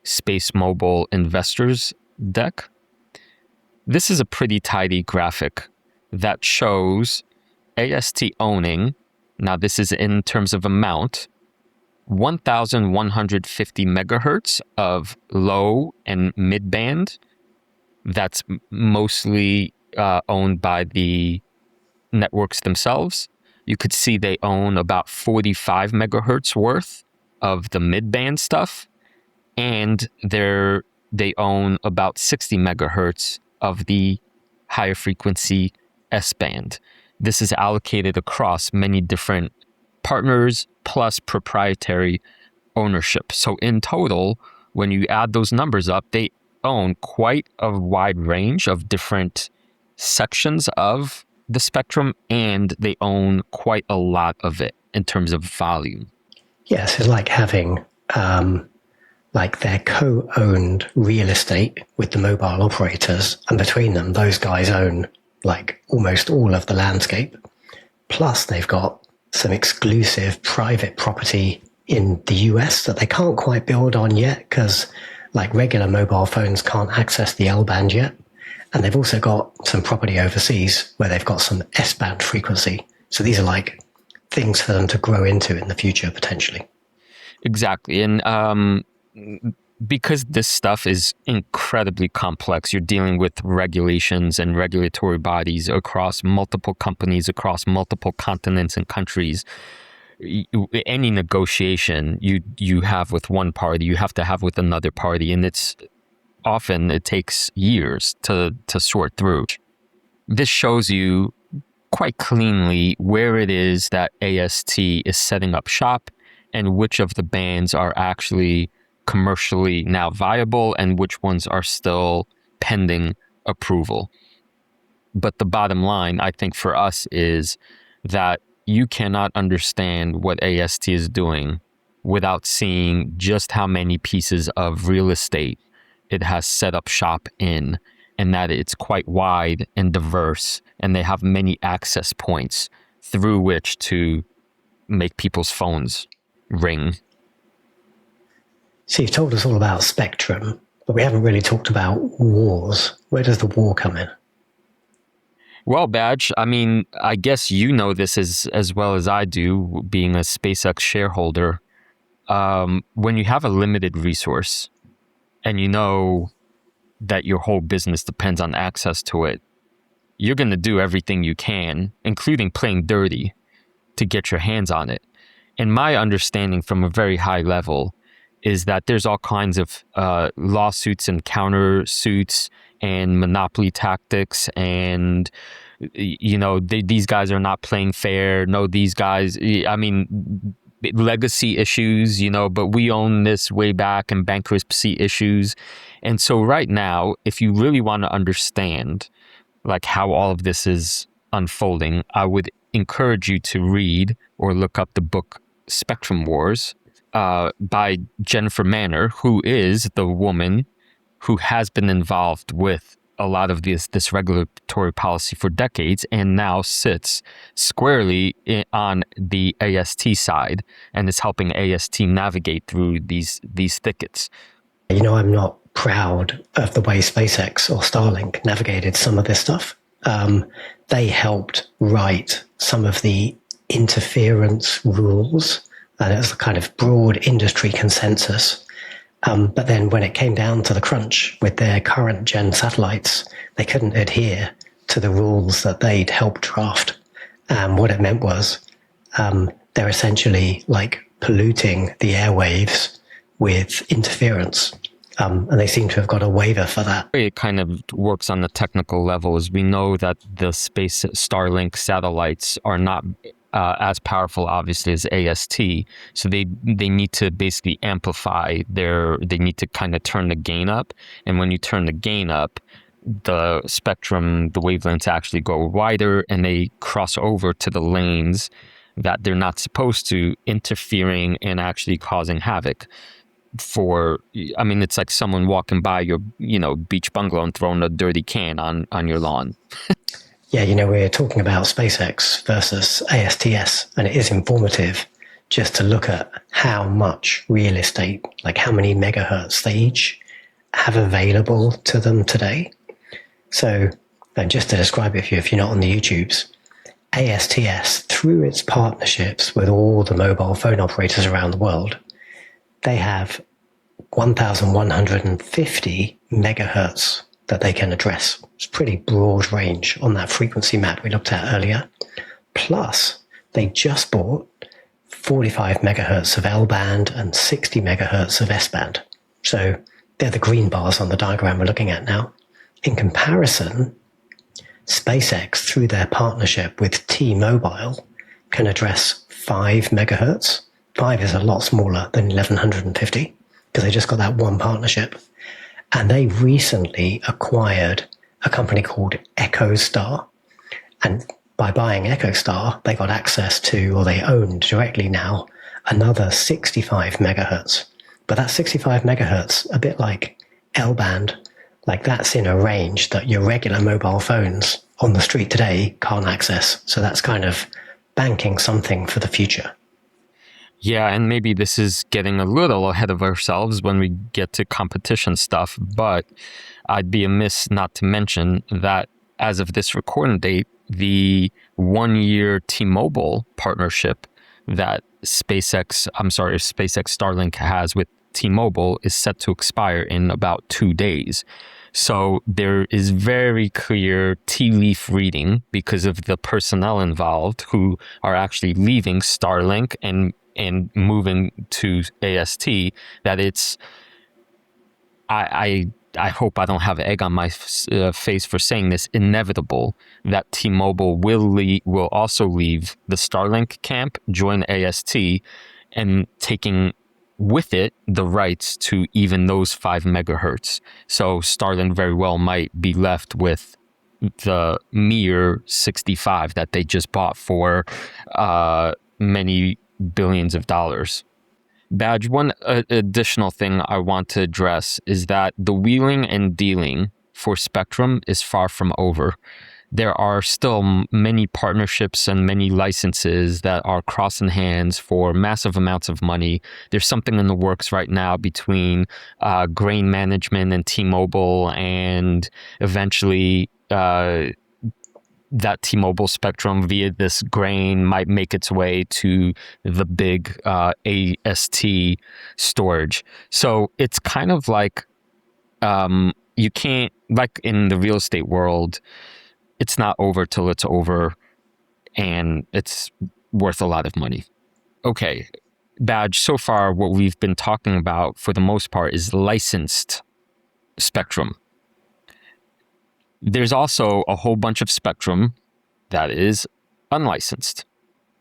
[SPEAKER 1] SpaceMobile investors deck. This is a pretty tidy graphic that shows AST owning, now this is in terms of amount, 1,150 megahertz of low and mid band. That's mostly owned by the networks themselves. You could see they own about 45 megahertz worth of the mid-band stuff, and they own about 60 megahertz of the higher frequency S-band. This is allocated across many different partners plus proprietary ownership. So in total, when you add those numbers up, they own quite a wide range of different sections of the spectrum, and they own quite a lot of it in terms of volume.
[SPEAKER 2] Yes, it's like having like their co-owned real estate with the mobile operators, and between them, those guys own like almost all of the landscape. Plus, they've got some exclusive private property in the US that they can't quite build on yet because like regular mobile phones can't access the L-band yet. And they've also got some property overseas where they've got some S-band frequency. So these are like things for them to grow into in the future, potentially.
[SPEAKER 1] Exactly. And because this stuff is incredibly complex, you're dealing with regulations and regulatory bodies across multiple companies, across multiple continents and countries. Any negotiation you have with one party, you have to have with another party, and it takes years to sort through. This shows you quite cleanly where it is that AST is setting up shop and which of the bands are actually commercially now viable and which ones are still pending approval. But the bottom line, I think, for us is that you cannot understand what AST is doing without seeing just how many pieces of real estate it has set up shop in, and that it's quite wide and diverse, and they have many access points through which to make people's phones ring.
[SPEAKER 2] So you've told us all about spectrum, but we haven't really talked about wars. Where does the war come in?
[SPEAKER 1] Well, Badge, I mean, I guess you know this as well as I do, being a SpaceX shareholder. When you have a limited resource and you know that your whole business depends on access to it, you're going to do everything you can, including playing dirty, to get your hands on it. And my understanding from a very high level is that there's all kinds of lawsuits and countersuits and monopoly tactics, and these guys are not playing fair. No, these guys, I mean, legacy issues, but we own this way back, and bankruptcy issues. And so right now, if you really want to understand like how all of this is unfolding, I would encourage you to read or look up the book Spectrum Wars by Jennifer Manner, who is the woman who has been involved with a lot of this regulatory policy for decades and now sits squarely on the AST side and is helping AST navigate through these thickets.
[SPEAKER 2] I'm not proud of the way SpaceX or Starlink navigated some of this stuff. They helped write some of the interference rules, and it was a kind of broad industry consensus. But then when it came down to the crunch with their current gen satellites, they couldn't adhere to the rules that they'd helped draft. What it meant was they're essentially like polluting the airwaves with interference. And they seem to have got a waiver for that.
[SPEAKER 1] It kind of works on the technical level, as we know that the space Starlink satellites are not as powerful, obviously, as AST. So they need to basically amplify they need to kind of turn the gain up. And when you turn the gain up, the spectrum, the wavelengths actually go wider, and they cross over to the lanes that they're not supposed to, interfering and actually causing havoc. It's like someone walking by your, beach bungalow and throwing a dirty can on your lawn.
[SPEAKER 2] Yeah, we're talking about SpaceX versus ASTS, and it is informative just to look at how much real estate, like how many megahertz they each have available to them today. So, just to describe it for you, if you're not on the YouTubes, ASTS, through its partnerships with all the mobile phone operators around the world, they have 1,150 megahertz that they can address. It's a pretty broad range on that frequency map we looked at earlier. Plus, they just bought 45 megahertz of L-band and 60 megahertz of S-band. So they're the green bars on the diagram we're looking at now. In comparison, SpaceX, through their partnership with T-Mobile, can address 5 megahertz. 5 is a lot smaller than 1,150 because they just got that one partnership. And they recently acquired a company called EchoStar. And by buying EchoStar, they got access to, or they own directly now, another 65 megahertz. But that 65 megahertz, a bit like L-band, like that's in a range that your regular mobile phones on the street today can't access. So that's kind of banking something for the future.
[SPEAKER 1] Yeah, and maybe this is getting a little ahead of ourselves when we get to competition stuff, but I'd be amiss not to mention that as of this recording date, the 1-year T-Mobile partnership that SpaceX Starlink has with T-Mobile is set to expire in about 2 days. So there is very clear tea leaf reading because of the personnel involved who are actually leaving Starlink and moving to AST, that it's, I hope I don't have egg on my face for saying this, inevitable that T-Mobile will also leave the Starlink camp, join AST, and taking with it the rights to even those 5 megahertz. So Starlink very well might be left with the mere 65 that they just bought for many billions of dollars. Badge, one additional thing I want to address is that the wheeling and dealing for spectrum is far from over. There are still many partnerships and many licenses that are crossing hands for massive amounts of money. There's something in the works right now between grain management and T-Mobile, and eventually that T-Mobile spectrum via this grain might make its way to the big AST storage. So it's kind of like you can't, like in the real estate world, it's not over till it's over, and it's worth a lot of money. Okay, Badge, so far what we've been talking about for the most part is licensed spectrum. There's also a whole bunch of spectrum that is unlicensed,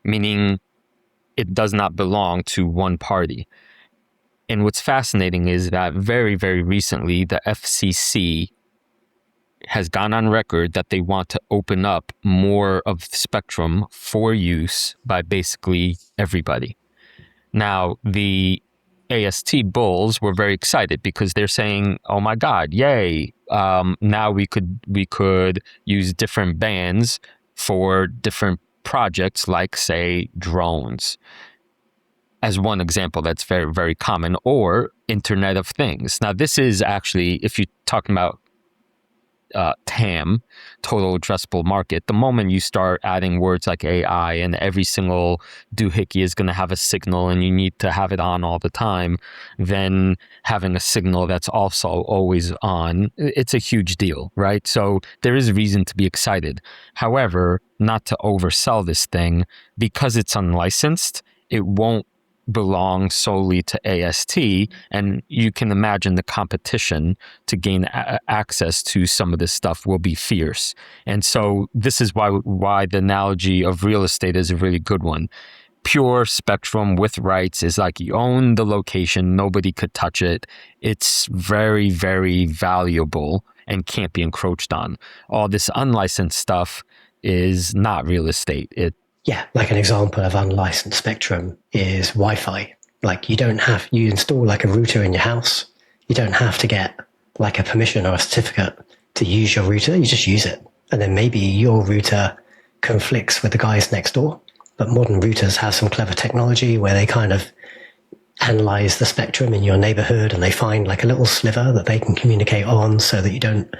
[SPEAKER 1] meaning it does not belong to one party. And what's fascinating is that very, very recently, the FCC has gone on record that they want to open up more of the spectrum for use by basically everybody. Now, the AST bulls were very excited because they're saying, "Oh my God, yay! Now we could use different bands for different projects, like say drones, as one example that's very, very common, or Internet of Things." Now, this is actually, if you're talking about TAM, total addressable market, the moment you start adding words like AI and every single doohickey is going to have a signal and you need to have it on all the time, then having a signal that's also always on, it's a huge deal, right? So there is reason to be excited. However, not to oversell this thing, because it's unlicensed, it won't belong solely to AST, and you can imagine the competition to gain access to some of this stuff will be fierce. And so this is why the analogy of real estate is a really good one. Pure spectrum with rights is like you own the location, nobody could touch it. It's very, very valuable and can't be encroached on. All this unlicensed stuff is not real estate.
[SPEAKER 2] Yeah, like an example of unlicensed spectrum is Wi-Fi. Like you install like a router in your house. You don't have to get like a permission or a certificate to use your router. You just use it. And then maybe your router conflicts with the guys next door. But modern routers have some clever technology where they kind of analyze the spectrum in your neighborhood, and they find like a little sliver that they can communicate on so that you don't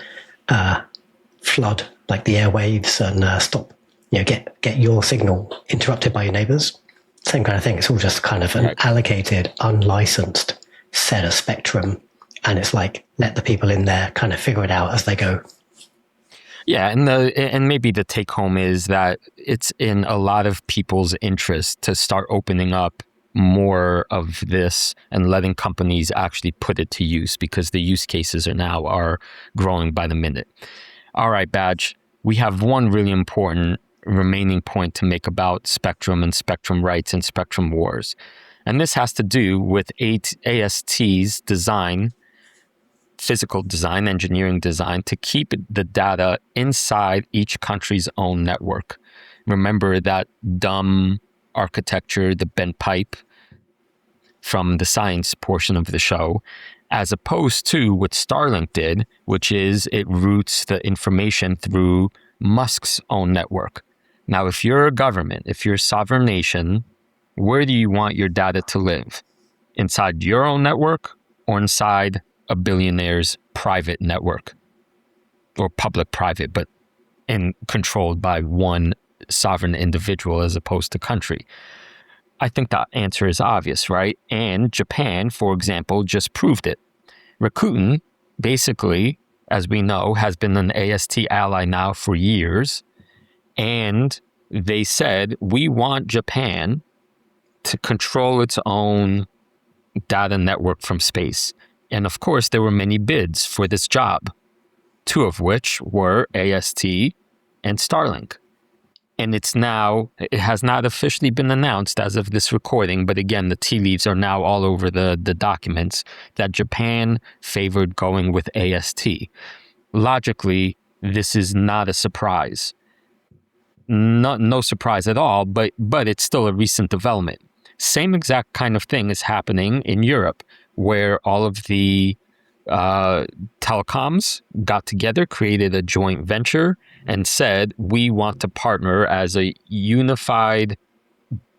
[SPEAKER 2] flood like the airwaves and stop, get your signal interrupted by your neighbors. Same kind of thing. It's all just kind of an allocated, unlicensed set of spectrum. And it's like, let the people in there kind of figure it out as they go.
[SPEAKER 1] Yeah, and maybe the take home is that it's in a lot of people's interest to start opening up more of this and letting companies actually put it to use, because the use cases are growing by the minute. All right, Badge, we have one really important remaining point to make about spectrum and spectrum rights and spectrum wars. And this has to do with AST's design physical design, engineering design, to keep the data inside each country's own network. Remember that dumb architecture, the bent pipe from the science portion of the show, as opposed to what Starlink did, which is it routes the information through Musk's own network. Now, if you're a government, if you're a sovereign nation, where do you want your data to live? Inside your own network or inside a billionaire's private network? Or public-private, but controlled by one sovereign individual as opposed to country? I think that answer is obvious, right? And Japan, for example, just proved it. Rakuten, basically, as we know, has been an AST ally now for years. And they said, we want Japan to control its own data network from space. And of course, there were many bids for this job, two of which were AST and Starlink. And it has not officially been announced as of this recording, but again, the tea leaves are now all over the documents that Japan favored going with AST. Logically, this is not a surprise. No surprise at all, but it's still a recent development. Same exact kind of thing is happening in Europe, where all of the telecoms got together, created a joint venture, and said, we want to partner as a unified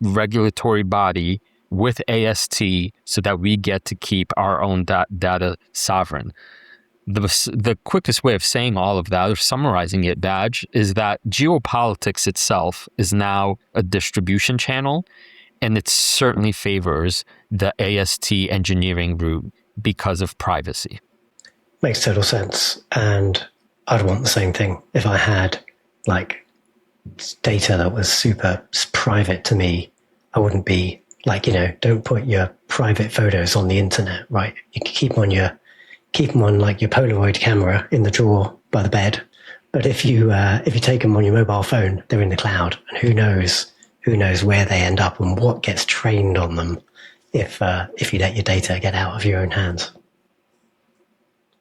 [SPEAKER 1] regulatory body with AST so that we get to keep our own data sovereign. The quickest way of saying all of that, or summarizing it, Badge, is that geopolitics itself is now a distribution channel, and it certainly favors the AST engineering route because of privacy.
[SPEAKER 2] Makes total sense. And I'd want the same thing if I had like data that was super private to me. I wouldn't be like, don't put your private photos on the internet, right? You can keep them on like your Polaroid camera in the drawer by the bed. But if you take them on your mobile phone, they're in the cloud, and who knows where they end up and what gets trained on them if you let your data get out of your own hands.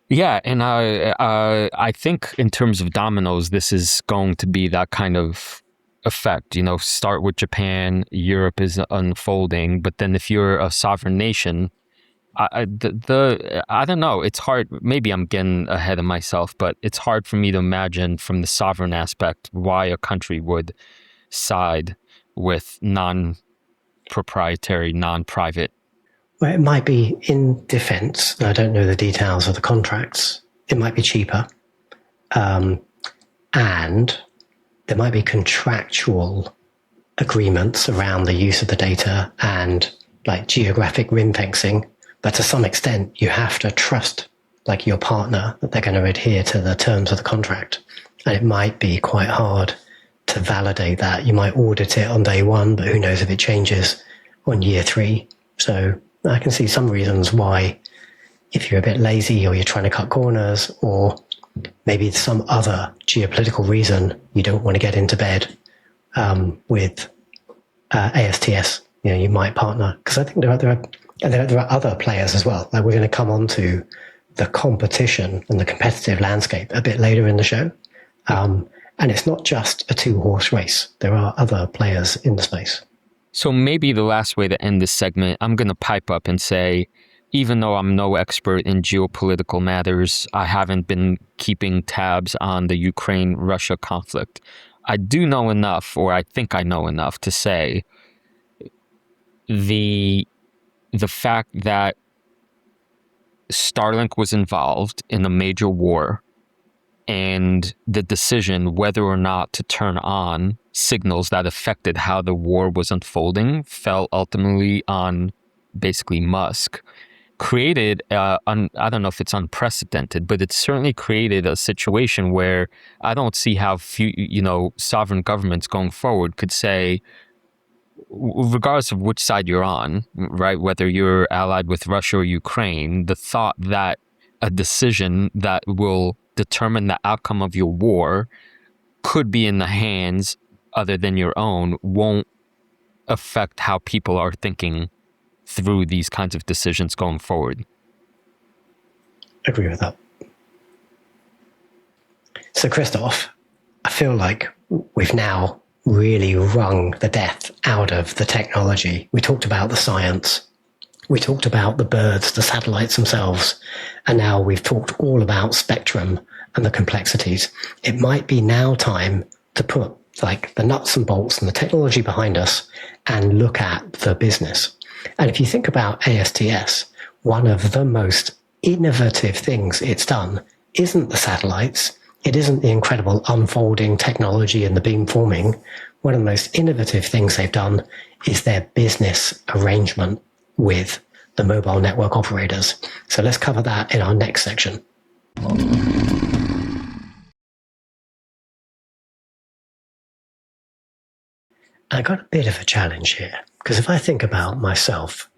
[SPEAKER 1] Yeah, and I think in terms of dominoes, this is going to be that kind of effect. Start with Japan, Europe is unfolding, but then if you're a sovereign nation, I don't know. It's hard. Maybe I'm getting ahead of myself, but it's hard for me to imagine from the sovereign aspect why a country would side with non-proprietary, non-private.
[SPEAKER 2] Well, it might be in defense. I don't know the details of the contracts. It might be cheaper. And there might be contractual agreements around the use of the data and like geographic ring fencing. But to some extent, you have to trust like your partner that they're going to adhere to the terms of the contract. And it might be quite hard to validate that. You might audit it on day one, but who knows if it changes on year 3. So I can see some reasons why, if you're a bit lazy or you're trying to cut corners, or maybe some other geopolitical reason you don't want to get into bed with ASTS, you might partner. Because I think there are other players as well. Like, we're going to come on to the competition and the competitive landscape a bit later in the show. And it's not just a 2-horse race. There are other players in the space.
[SPEAKER 1] So maybe the last way to end this segment, I'm going to pipe up and say, even though I'm no expert in geopolitical matters, I haven't been keeping tabs on the Ukraine-Russia conflict. I do know enough, or I think I know enough, to say the fact that Starlink was involved in a major war, and the decision whether or not to turn on signals that affected how the war was unfolding fell ultimately on basically Musk, created, I don't know if it's unprecedented, but it certainly created a situation where I don't see how sovereign governments going forward could say, regardless of which side you're on, right, whether you're allied with Russia or Ukraine, the thought that a decision that will determine the outcome of your war could be in the hands other than your own won't affect how people are thinking through these kinds of decisions going forward.
[SPEAKER 2] agree with that. So, Christoph, I feel like we've now really wrung the death out of the technology. We talked about the science. We talked about the birds, the satellites themselves. And now we've talked all about spectrum and the complexities. It might be now time to put like the nuts and bolts and the technology behind us and look at the business. And if you think about ASTS, one of the most innovative things it's done isn't the satellites. It isn't the incredible unfolding technology and the beamforming. One of the most innovative things they've done is their business arrangement with the mobile network operators. So let's cover that in our next section. I got a bit of a challenge here, because if I think about myself,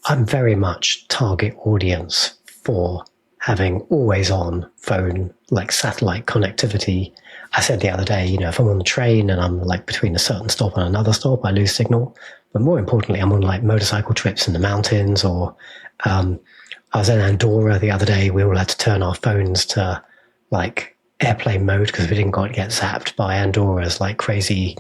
[SPEAKER 2] I'm very much target audience for having always on phone, like satellite connectivity. I said the other day, if I'm on the train and I'm like between a certain stop and another stop, I lose signal. But more importantly, I'm on like motorcycle trips in the mountains, or I was in Andorra the other day. We all had to turn our phones to like airplane mode because we didn't get zapped by Andorra's like crazy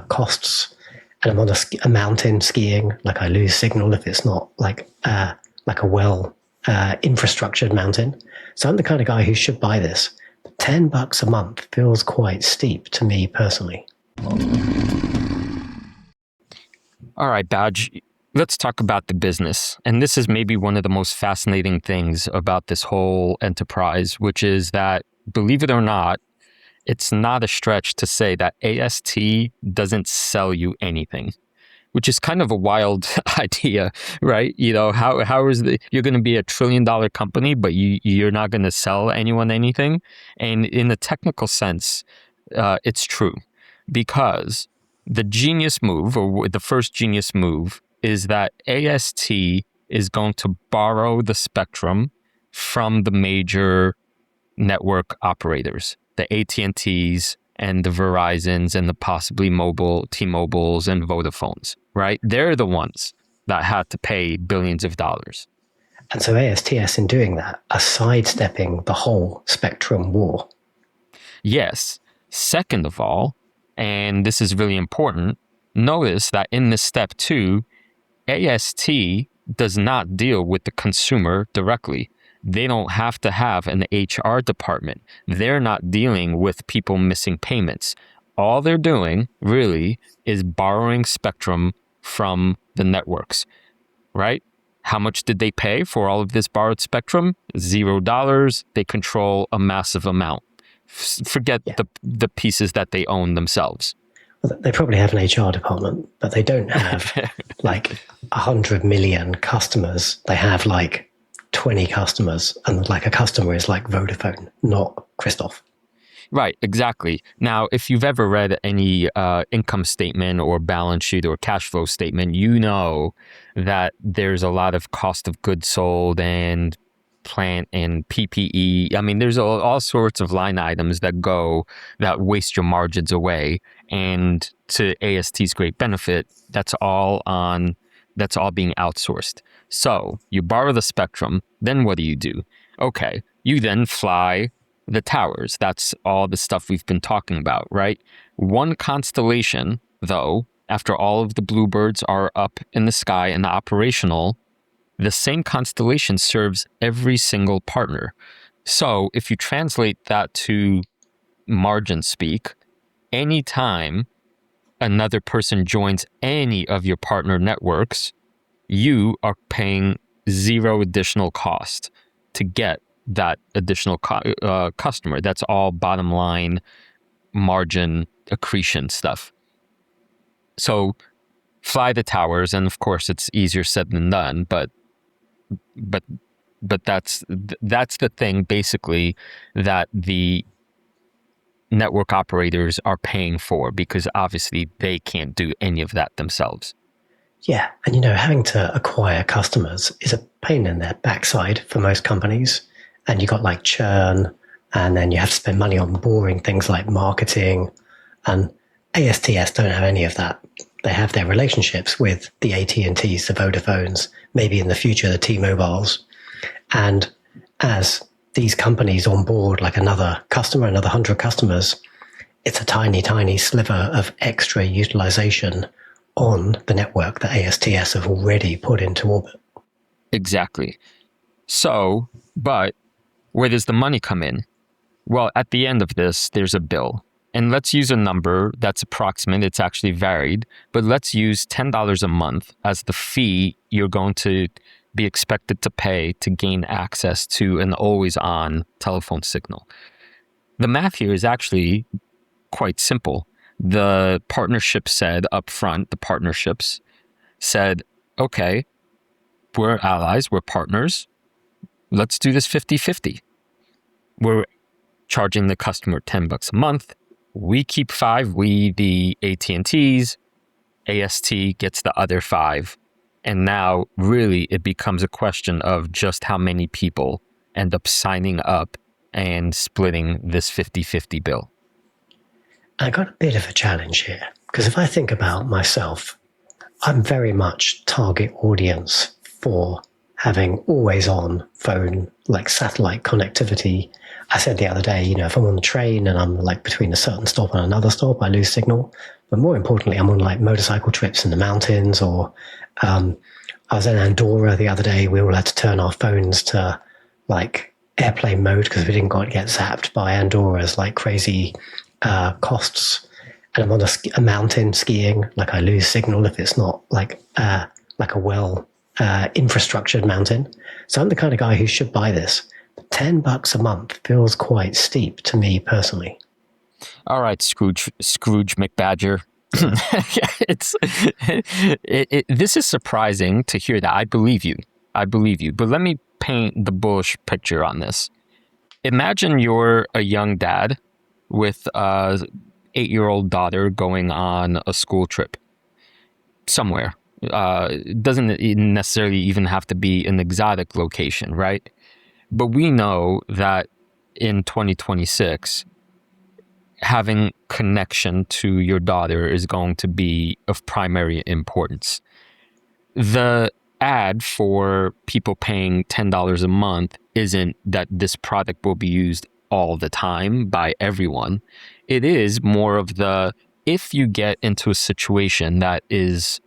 [SPEAKER 2] costs. And I'm on a mountain skiing, like I lose signal if it's not like a well infrastructured mountain. So I'm the kind of guy who should buy this. $10 a month feels quite steep to me personally.
[SPEAKER 1] All right, Badge, let's talk about the business. And this is maybe one of the most fascinating things about this whole enterprise, which is that, believe it or not, it's not a stretch to say that AST doesn't sell you anything, which is kind of a wild idea, right? How is you're going to be $1 trillion company, but you're not going to sell anyone anything? And in a technical sense, it's true, because the genius move, or the first genius move, is that AST is going to borrow the spectrum from the major network operators, the AT&Ts and the Verizons and the possibly T-Mobiles and Vodafones, right? They're the ones that had to pay billions of dollars.
[SPEAKER 2] And so ASTS, in doing that, are sidestepping the whole spectrum war.
[SPEAKER 1] Yes. Second of all, and this is really important, notice that in this step 2, AST does not deal with the consumer directly. They don't have to have an HR department. They're not dealing with people missing payments. All they're doing, really, is borrowing spectrum from the networks, right? How much did they pay for all of this borrowed spectrum? $0. They control a massive amount. Forget the pieces that they own themselves.
[SPEAKER 2] Well, they probably have an HR department, but they don't have like 100 million customers. They have like 20 customers, and like a customer is like Vodafone, not Christoph.
[SPEAKER 1] Right, exactly. Now, if you've ever read any income statement or balance sheet or cash flow statement, you know that there's a lot of cost of goods sold and plant and PPE. I mean, there's all sorts of line items that waste your margins away. And to AST's great benefit, that's all being outsourced. So you borrow the spectrum, then what do? Okay, you then fly the towers. That's all the stuff we've been talking about, right? One constellation, though, after all of the bluebirds are up in the sky and operational, the same constellation serves every single partner. So if you translate that to margin speak, anytime another person joins any of your partner networks, you are paying zero additional cost to get that additional customer. That's all bottom line margin accretion stuff. So fly the towers, and of course it's easier said than done, but that's the thing basically that the network operators are paying for, because obviously they can't do any of that themselves.
[SPEAKER 2] Yeah, and having to acquire customers is a pain in their backside for most companies. And you got like churn, and then you have to spend money on boring things like marketing. And ASTS don't have any of that. They have their relationships with the AT&Ts, the Vodafones, maybe in the future the T-Mobiles, and as these companies onboard like another customer, another 100 customers, it's a tiny, tiny sliver of extra utilization on the network that ASTS have already put into orbit.
[SPEAKER 1] Exactly. So, but where does the money come in? Well, at the end of this, there's a bill. And let's use a number that's approximate. It's actually varied, but let's use $10 a month as the fee you're going to be expected to pay to gain access to an always-on telephone signal. The math here is actually quite simple. The partnership said up front, the partnerships said, okay, we're allies, we're partners. Let's do this 50-50. We're charging the customer $10 a month. We keep 5, we the AT&Ts, AST gets the other 5. And now really it becomes a question of just how many people end up signing up and splitting this 50-50 bill.
[SPEAKER 2] I got a bit of a challenge here, because if I think about myself, I'm very much target audience for having always on phone, like satellite connectivity. I said the other day, if I'm on the train and I'm like between a certain stop and another stop, I lose signal. But more importantly, I'm on like motorcycle trips in the mountains, or I was in Andorra the other day. We all had to turn our phones to like airplane mode because we didn't get zapped by Andorra's like crazy costs. And I'm on a mountain skiing, like I lose signal if it's not like a well infrastructured mountain. So I'm the kind of guy who should buy this. $10 a month feels quite steep to me personally.
[SPEAKER 1] All right, Scrooge McBadger. This is surprising to hear that. I believe you. But let me paint the bullish picture on this. Imagine you're a young dad with a 8-year-old daughter going on a school trip somewhere. It doesn't necessarily even have to be an exotic location, right? But we know that in 2026, having connection to your daughter is going to be of primary importance. The ad for people paying $10 a month isn't that this product will be used all the time by everyone. It is more of the, if you get into a situation that is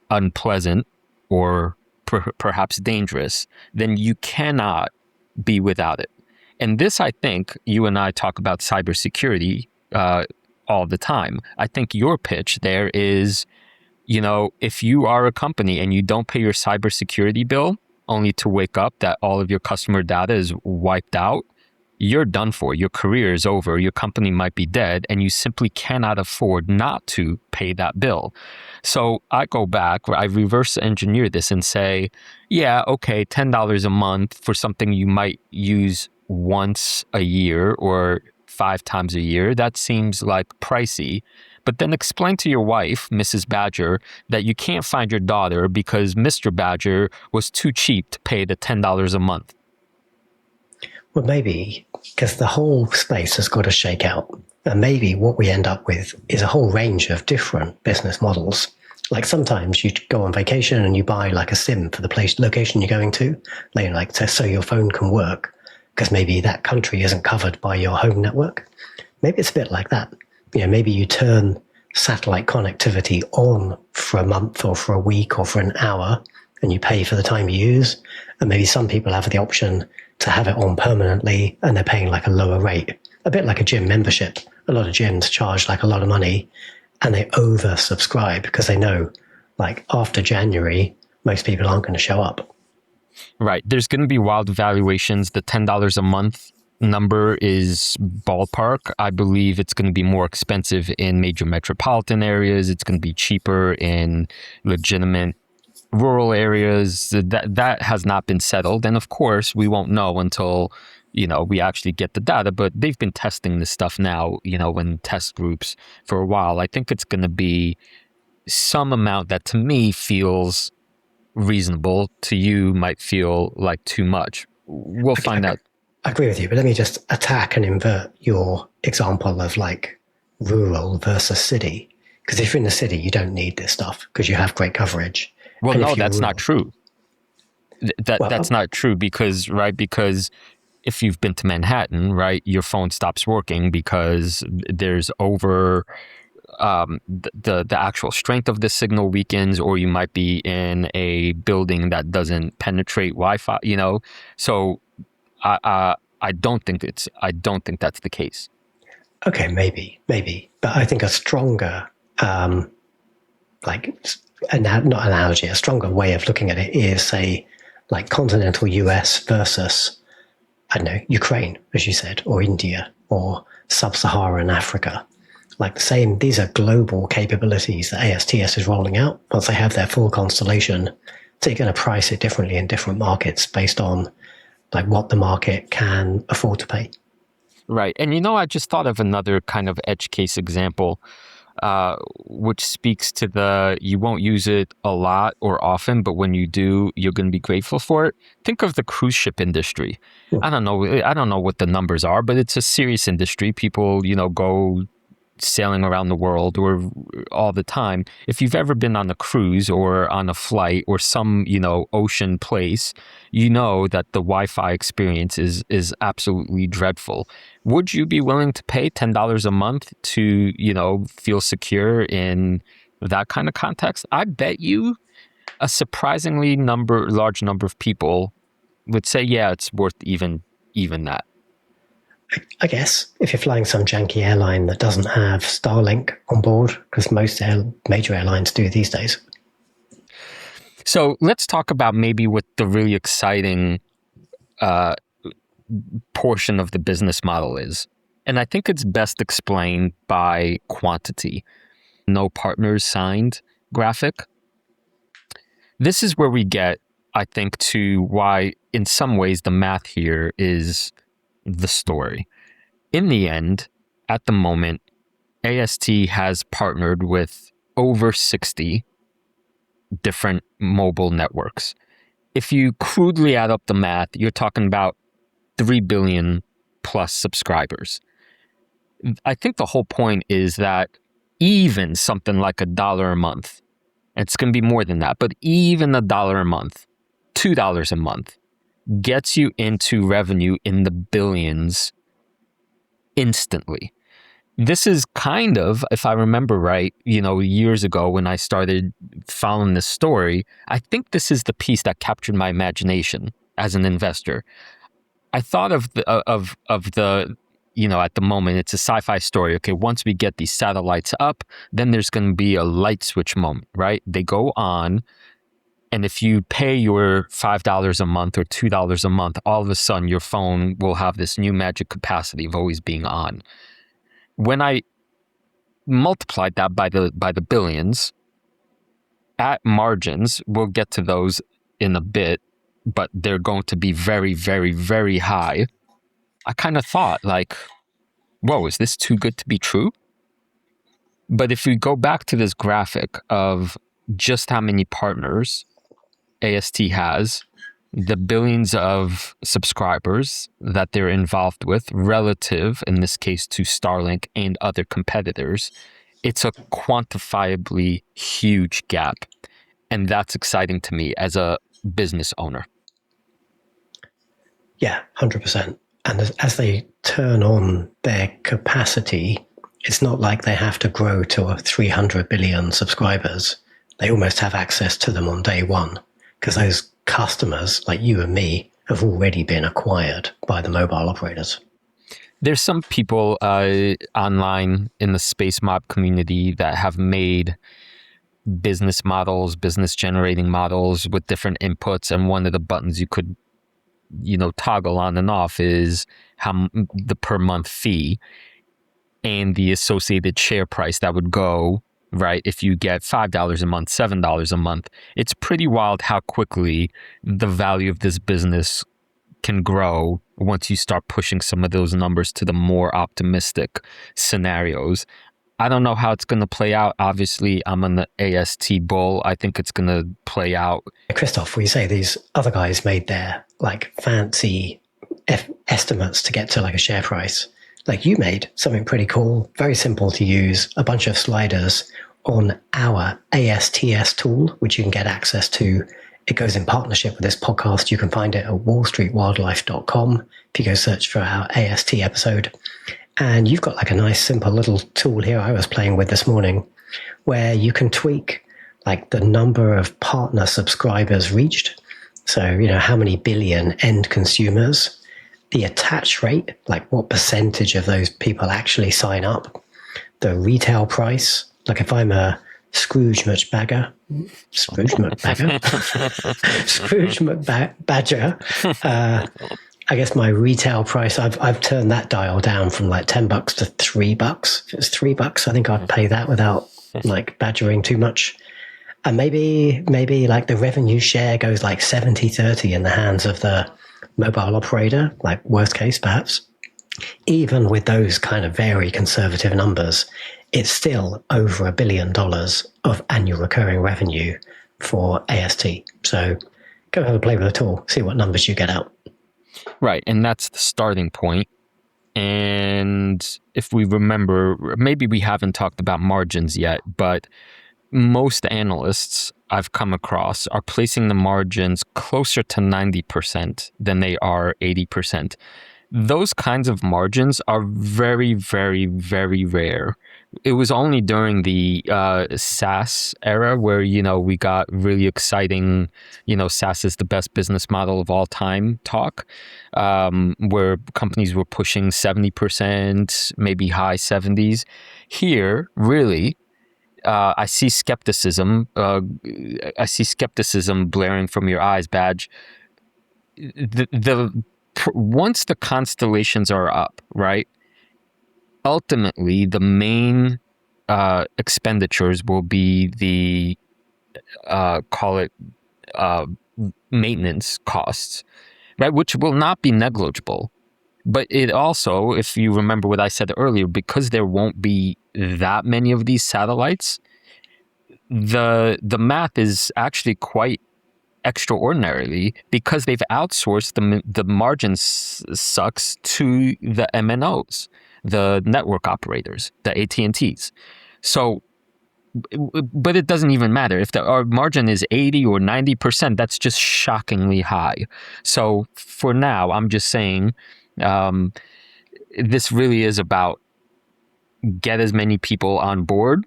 [SPEAKER 1] unpleasant or perhaps dangerous, then you cannot be without it. And this, I think, you and I talk about cybersecurity all the time. I think your pitch there is, if you are a company and you don't pay your cybersecurity bill, only to wake up that all of your customer data is wiped out, you're done for. Your career is over. Your company might be dead, and you simply cannot afford not to pay that bill. So I go back, I reverse engineer this and say, yeah, okay, $10 a month for something you might use once a year or 5 times a year. That seems like pricey. But then explain to your wife, Mrs. Badger, that you can't find your daughter because Mr. Badger was too cheap to pay the $10 a month.
[SPEAKER 2] Well, maybe because the whole space has got to shake out. And maybe what we end up with is a whole range of different business models. Like sometimes you go on vacation and you buy like a SIM for the location you're going to, so your phone can work, because maybe that country isn't covered by your home network. Maybe it's a bit like that. Maybe you turn satellite connectivity on for a month or for a week or for an hour, and you pay for the time you use. And maybe some people have the option to have it on permanently, and they're paying like a lower rate, a bit like a gym membership. A lot of gyms charge like a lot of money, and they oversubscribe because they know like after January, most people aren't going to show up.
[SPEAKER 1] Right. There's going to be wild valuations. The $10 a month number is ballpark. I believe it's going to be more expensive in major metropolitan areas. It's going to be cheaper in legitimate rural areas. That has not been settled. And of course, we won't know until, we actually get the data. But they've been testing this stuff now, in test groups for a while. I think it's going to be some amount that to me feels reasonable, to you might feel like too much. We'll find out.
[SPEAKER 2] I agree with you, but let me just attack and invert your example of like rural versus city. Because if you're in the city, you don't need this stuff because you have great coverage.
[SPEAKER 1] Well, no, that's not true. That's not true because if you've been to Manhattan, right, your phone stops working because there's the actual strength of the signal weakens, or you might be in a building that doesn't penetrate Wi-Fi. So I don't think that's the case.
[SPEAKER 2] Okay, maybe, but I think a stronger, not analogy, a stronger way of looking at it is, say, like continental US versus, I don't know, Ukraine, as you said, or India, or sub-Saharan Africa. Like the same, these are global capabilities that ASTS is rolling out. Once they have their full constellation, they're going to price it differently in different markets based on like what the market can afford to pay.
[SPEAKER 1] Right. And I just thought of another kind of edge case example, which speaks to you won't use it a lot or often, but when you do, you're going to be grateful for it. Think of the cruise ship industry. I don't know what the numbers are, but it's a serious industry. People, go sailing around the world or all the time. If you've ever been on a cruise or on a flight or some, ocean place, you know that the Wi-Fi experience is absolutely dreadful. Would you be willing to pay $10 a month to, feel secure in that kind of context? I bet you a surprisingly large number of people would say, yeah, it's worth even that.
[SPEAKER 2] I guess if you're flying some janky airline that doesn't have Starlink on board, because most major airlines do these days.
[SPEAKER 1] So let's talk about maybe what the really exciting portion of the business model is. And I think it's best explained by quantity. No partners signed graphic. This is where we get, I think, to why in some ways the math here is the story. In the end, at the moment, AST has partnered with over 60 different mobile networks. If you crudely add up the math, you're talking about 3 billion plus subscribers. I think the whole point is that even something like $1 a month, it's going to be more than that, but even $1 a month, $2 a month, gets you into revenue in the billions instantly. This is kind of, if I remember right, years ago when I started following this story, I think this is the piece that captured my imagination as an investor. I thought of the at the moment, it's a sci-fi story. Okay, once we get these satellites up, then there's going to be a light switch moment, right? They go on. And if you pay your $5 a month or $2 a month, all of a sudden your phone will have this new magic capacity of always being on. When I multiplied that by the billions, at margins, we'll get to those in a bit, but they're going to be very, very, very high. I kind of thought like, whoa, is this too good to be true? But if we go back to this graphic of just how many partners AST has, the billions of subscribers that they're involved with relative, in this case, to Starlink and other competitors, it's a quantifiably huge gap. And that's exciting to me as a business owner.
[SPEAKER 2] Yeah, 100%. And as they turn on their capacity, it's not like they have to grow to 300 billion subscribers. They almost have access to them on day one, because those customers like you and me have already been acquired by the mobile operators.
[SPEAKER 1] There's some people online in the SpaceMob community that have made business models, business generating models with different inputs. And one of the buttons you could, toggle on and off is the per month fee and the associated share price that would go, right? If you get $5 a month, $7 a month, it's pretty wild how quickly the value of this business can grow once you start pushing some of those numbers to the more optimistic scenarios. I don't know how it's going to play out. Obviously, I'm an AST bull. I think it's going to play out.
[SPEAKER 2] Christoph, we say these other guys made their fancy estimates to get to a share price. You made something pretty cool, very simple to use, a bunch of sliders on our ASTS tool, which you can get access to It goes in partnership with this podcast. You can find it at wallstreetwildlife.com if you go search for our AST episode. And you've got like a nice, simple little tool here I was playing with this morning where you can tweak like the number of partner subscribers reached. So, how many billion end consumers, the attach rate, like what percentage of those people actually sign up, the retail price. Like if I'm a Scrooge McBadger, Scrooge McBadger, I guess my retail price, I've turned that dial down from like $10 to $3. If it's $3, I think I'd pay that without like badgering too much. And maybe like the revenue share goes like 70-30 in the hands of the mobile operator, like worst case perhaps. Even with those kind of very conservative numbers, it's still over $1 billion of annual recurring revenue for AST. So go have a play with the tool, see what numbers you get out.
[SPEAKER 1] Right, and that's the starting point. And if we remember, maybe we haven't talked about margins yet, but most analysts I've come across are placing the margins closer to 90% than they are 80%. Those kinds of margins are very, very, very rare. It was only during the SaaS era where, we got really exciting, SaaS is the best business model of all time talk, where companies were pushing 70%, maybe high 70s. Here, really, I see skepticism. Blaring from your eyes, Badge. Once the constellations are up, right? Ultimately, the main expenditures will be the maintenance costs, right? Which will not be negligible. But it also, if you remember what I said earlier, because there won't be that many of these satellites, the math is actually quite extraordinarily, because they've outsourced the margin sucks to the MNOs, the network operators, the AT&Ts. So, but it doesn't even matter. If our margin is 80 or 90%, that's just shockingly high. So for now, I'm just saying, this really is about get as many people on board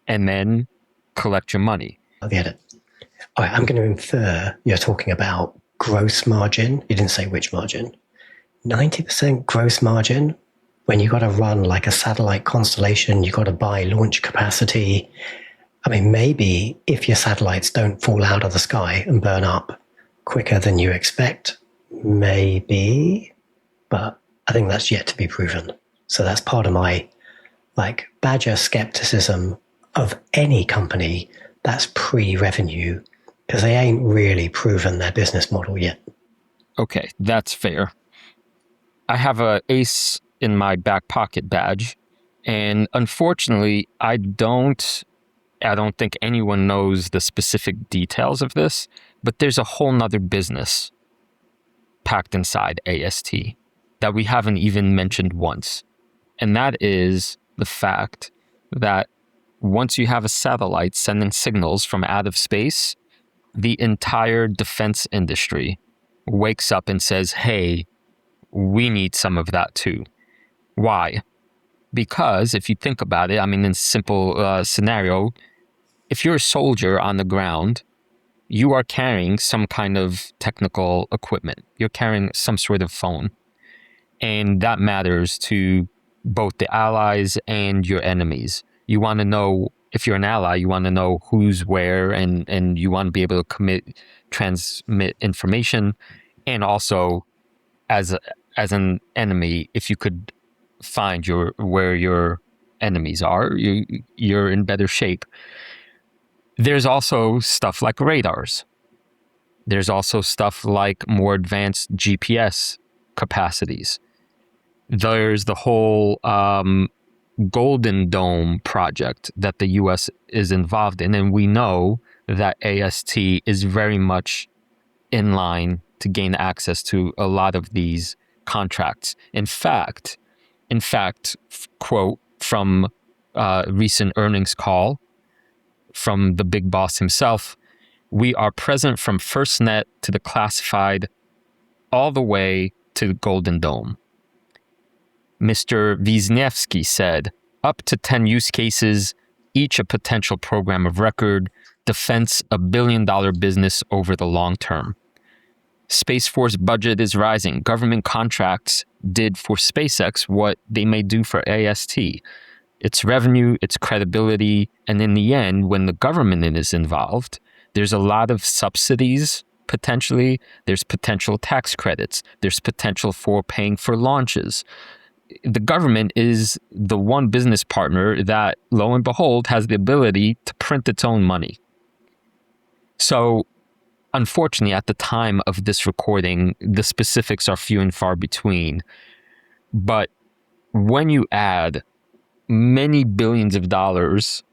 [SPEAKER 1] and then collect your money.
[SPEAKER 2] I get it. All right, I'm going to infer you're talking about gross margin. You didn't say which margin. 90% gross margin when you got to run like a satellite constellation, you got to buy launch capacity. I mean, maybe if your satellites don't fall out of the sky and burn up quicker than you expect, maybe, but I think that's yet to be proven. So that's part of my like badger skepticism of any company that's pre-revenue, because they ain't really proven their business model yet. Okay,
[SPEAKER 1] that's fair. I have a ace in my back pocket, Badge, and unfortunately, I don't think anyone knows the specific details of this, but there's a whole nother business packed inside AST that we haven't even mentioned once. And that is the fact that once you have a satellite sending signals from out of space, the entire defense industry wakes up and says, hey, we need some of that too. Why? Because if you think about it, I mean, in a simple scenario, if you're a soldier on the ground, you are carrying some kind of technical equipment. You're carrying some sort of phone. And that matters to both the allies and your enemies. You want to know, if you're an ally, you want to know who's where, and you want to be able to transmit information. And also, as an enemy, if you could find where your enemies are, you're in better shape. There's also stuff like radars. There's also stuff like more advanced GPS capacities. There's the whole Golden Dome project that the U.S. is involved in, and we know that AST is very much in line to gain access to a lot of these contracts. In fact, quote from a recent earnings call from the big boss himself, We are present from FirstNet to the classified all the way to the Golden Dome. Mr. Wisniewski said, up to 10 use cases, each a potential program of record, defense a billion-dollar business over the long term. Space Force budget is rising. Government contracts did for SpaceX what they may do for AST. Its revenue, its credibility, and in the end, when the government is involved, there's a lot of subsidies, potentially. There's potential tax credits. There's potential for paying for launches. The government is the one business partner that, lo and behold, has the ability to print its own money. So, unfortunately, at the time of this recording, the specifics are few and far between. But when you add many billions of dollars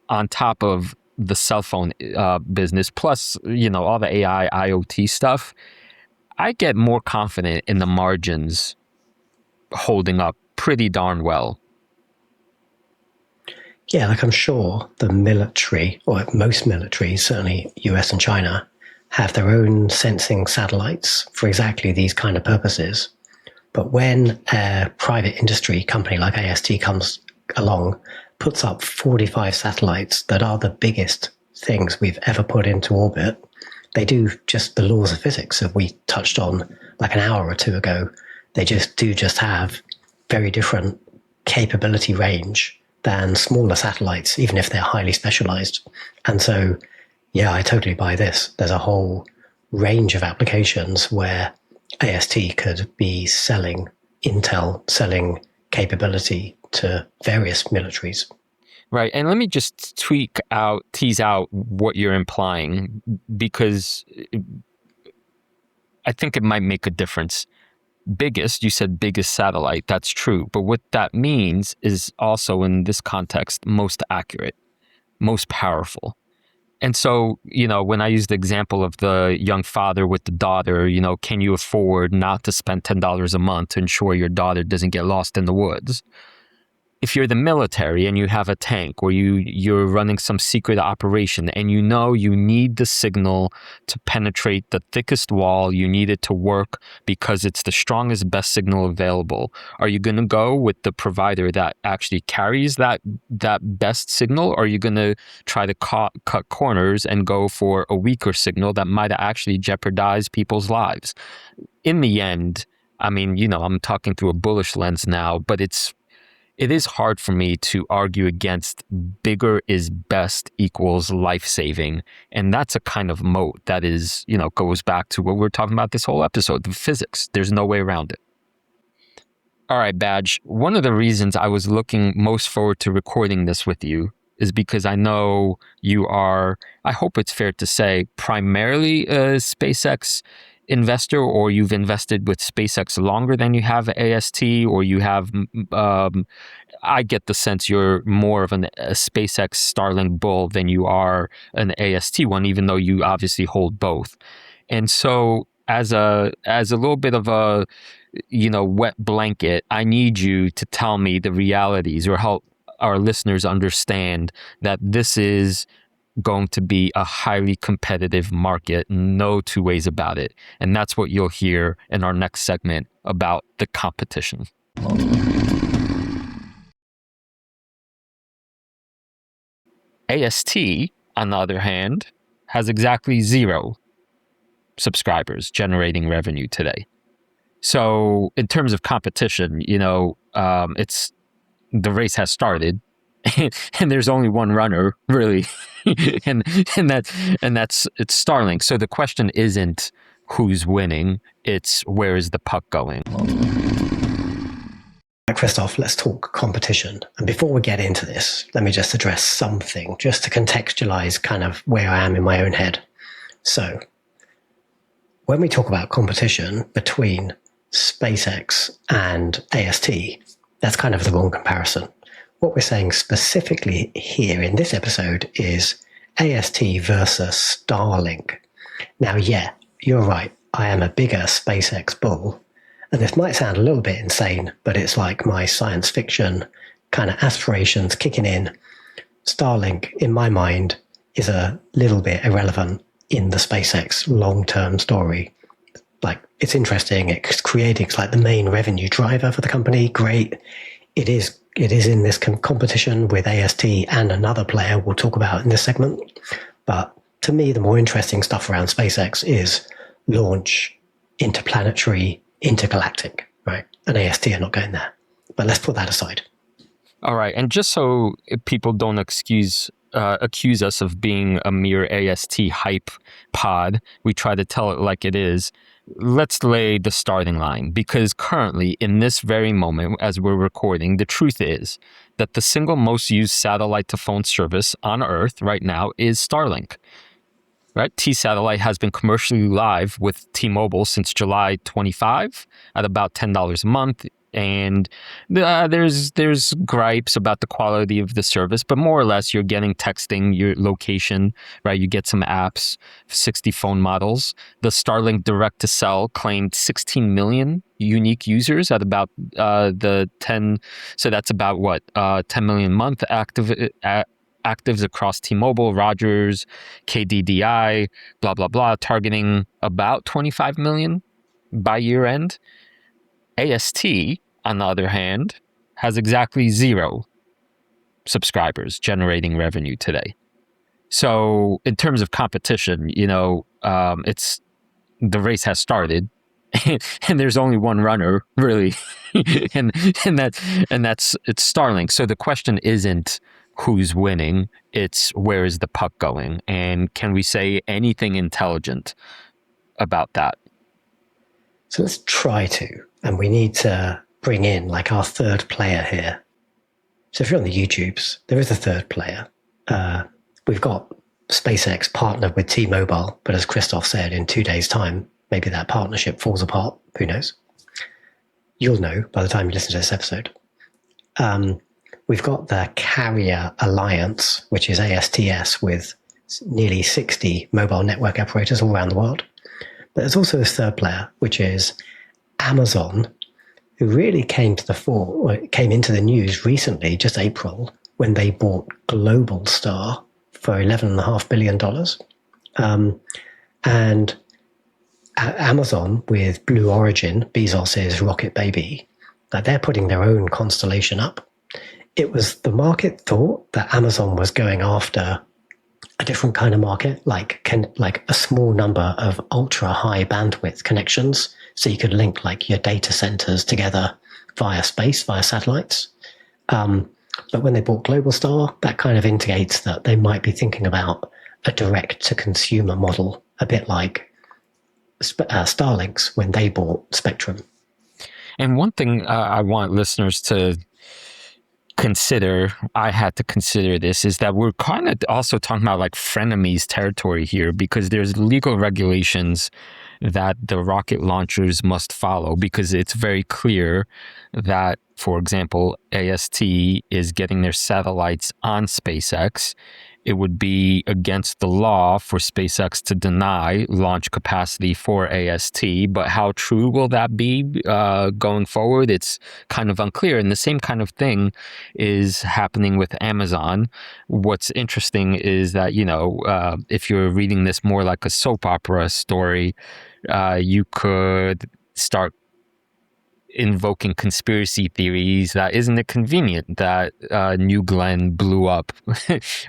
[SPEAKER 1] on top of the cell phone business, plus, all the AI, IoT stuff, I get more confident in the margins holding up pretty darn well.
[SPEAKER 2] Yeah, like I'm sure the military, or most militaries, certainly US and China, have their own sensing satellites for exactly these kind of purposes. But when a private industry company like AST comes along, puts up 45 satellites that are the biggest things we've ever put into orbit, they do just the laws of physics that we touched on like an hour or two ago. They just have very different capability range than smaller satellites, even if they're highly specialized. And so, yeah, I totally buy this. There's a whole range of applications where AST could be selling intel, selling capability to various militaries.
[SPEAKER 1] Right. And let me just tease out what you're implying, because I think it might make a difference. You said biggest satellite. That's true. But what that means is also, in this context, most accurate, most powerful. And so, when I use the example of the young father with the daughter, can you afford not to spend $10 a month to ensure your daughter doesn't get lost in the woods? If you're the military and you have a tank, or you're running some secret operation and you need the signal to penetrate the thickest wall, you need it to work because it's the strongest, best signal available, are you going to go with the provider that actually carries that best signal, or are you going to try to cut corners and go for a weaker signal that might actually jeopardize people's lives? In the end, I mean, I'm talking through a bullish lens now, but it is hard for me to argue against bigger is best equals life-saving. And that's a kind of moat that is, goes back to what we're talking about this whole episode, the physics. There's no way around it. All right, Badge. One of the reasons I was looking most forward to recording this with you is because I know you are, I hope it's fair to say, primarily a SpaceX investor, or you've invested with SpaceX longer than you have AST, or you have, I get the sense you're more of a SpaceX Starlink bull than you are an AST one, even though you obviously hold both. And so as a little bit of a, wet blanket, I need you to tell me the realities, or help our listeners understand that this is going to be a highly competitive market, no two ways about it. And that's what you'll hear in our next segment about the competition. AST, on the other hand, has exactly 0 subscribers generating revenue today. So in terms of competition, it's the race has started. And there's only one runner, really, and it's Starlink. So the question isn't who's winning; it's where is the puck going.
[SPEAKER 2] Christoph, let's talk competition. And before we get into this, let me just address something, just to contextualize kind of where I am in my own head. So, when we talk about competition between SpaceX and AST, that's kind of the wrong comparison. What we're saying specifically here in this episode is AST versus Starlink. Now, yeah, you're right. I am a bigger SpaceX bull. And this might sound a little bit insane, but it's like my science fiction kind of aspirations kicking in. Starlink, in my mind, is a little bit irrelevant in the SpaceX long-term story. Like, it's interesting. It's creating, it's like the main revenue driver for the company. Great. It is in this competition with AST and another player we'll talk about in this segment. But to me, the more interesting stuff around SpaceX is launch, interplanetary, intergalactic, right? And AST are not going there. But let's put that aside.
[SPEAKER 1] All right. And just so people don't accuse us of being a mere AST hype pod, we try to tell it like it is. Let's lay the starting line, because currently, in this very moment, as we're recording, the truth is that the single most used satellite to phone service on Earth right now is Starlink. Right? T-Satellite has been commercially live with T-Mobile since July 25 at about $10 a month. And there's gripes about the quality of the service, but more or less you're getting texting, your location, right? You get some apps, 60 phone models. The Starlink Direct to Cell claimed 16 million unique users at about the 10. So that's about what 10 million a month actives across T-Mobile, Rogers, KDDI, blah blah blah, targeting about 25 million by year end. AST, on the other hand, has exactly 0 subscribers generating revenue today. So in terms of competition, it's the race has started, and there's only one runner really, and that's it's Starlink. So the question isn't who's winning; it's where is the puck going, and can we say anything intelligent about that?
[SPEAKER 2] So let's try to, and we need to bring in like our third player here. So if you're on the YouTubes, there is a third player. We've got SpaceX partnered with T-Mobile, but as Christoph said, in 2 days' time, maybe that partnership falls apart. Who knows? You'll know by the time you listen to this episode. We've got the Carrier Alliance, which is ASTS, with nearly 60 mobile network operators all around the world. But there's also this third player, which is Amazon, who really came into the news recently, just April, when they bought Globalstar for $11.5 billion. And Amazon, with Blue Origin, Bezos's rocket baby, they're putting their own constellation up. It was the market thought that Amazon was going after a different kind of market, like a small number of ultra high bandwidth connections, so you could link like your data centers together via space, via satellites. But when they bought Globalstar, that kind of indicates that they might be thinking about a direct to consumer model, a bit like Starlink's when they bought Spectrum.
[SPEAKER 1] And one thing I want listeners to consider, I had to consider this, is that we're kind of also talking about like frenemies territory here, because there's legal regulations that the rocket launchers must follow, because it's very clear that, for example, AST is getting their satellites on SpaceX. It would be against the law for SpaceX to deny launch capacity for AST, but how true will that be going forward? It's kind of unclear. And the same kind of thing is happening with Amazon. What's interesting is that, if you're reading this more like a soap opera story, you could start invoking conspiracy theories that isn't it convenient that New Glenn blew up,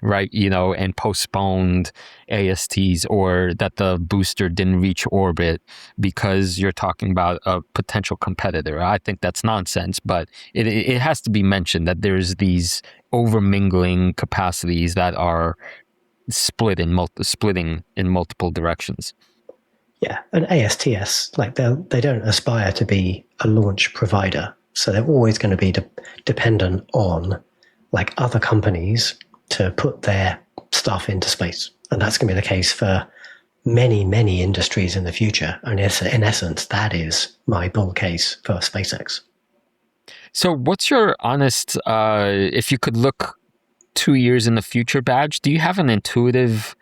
[SPEAKER 1] right? And postponed ASTs, or that the booster didn't reach orbit because you're talking about a potential competitor. I think that's nonsense, but it has to be mentioned that there's these overmingling capacities that are splitting in multiple directions.
[SPEAKER 2] Yeah, and ASTS, they don't aspire to be a launch provider, so they're always going to be dependent on other companies to put their stuff into space, and that's going to be the case for many industries in the future. And in essence, that is my bull case for SpaceX.
[SPEAKER 1] So, what's your honest? If you could look 2 years in the future, Badge, do you have an intuitive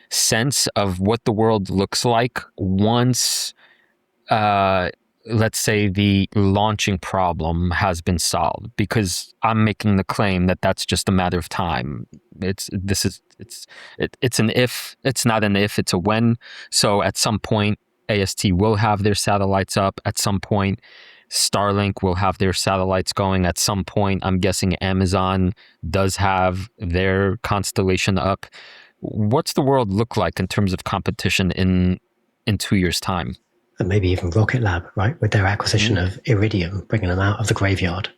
[SPEAKER 1] sense of what the world looks like once, let's say, the launching problem has been solved? Because I'm making the claim that that's just a matter of time. It's an if. It's not an if. It's a when. So at some point, AST will have their satellites up. At some point, Starlink will have their satellites going. At some point, I'm guessing Amazon does have their constellation up. What's the world look like in terms of competition in 2 years' time?
[SPEAKER 2] And maybe even Rocket Lab, right, with their acquisition of Iridium, bringing them out of the graveyard.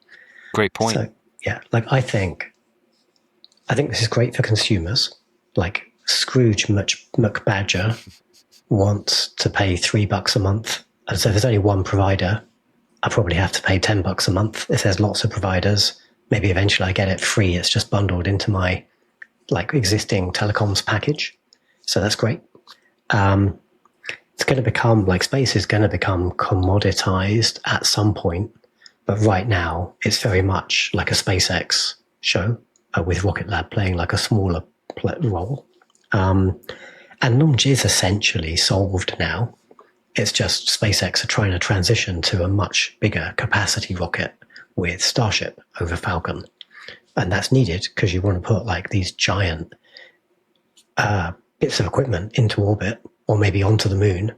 [SPEAKER 1] Great point.
[SPEAKER 2] So yeah, like I think this is great for consumers. Like Scrooge McBadger wants to pay $3 a month, and so if there's only one provider, I probably have to pay $10 a month. If there's lots of providers, maybe eventually I get it free. It's just bundled into my like existing telecoms package. So that's great. It's going to become like space is going to become commoditized at some point, but right now it's very much like a SpaceX show with Rocket Lab playing like a smaller role. And launch is essentially solved now. It's just SpaceX are trying to transition to a much bigger capacity rocket with Starship over Falcon. And that's needed because you want to put like these giant bits of equipment into orbit or maybe onto the moon.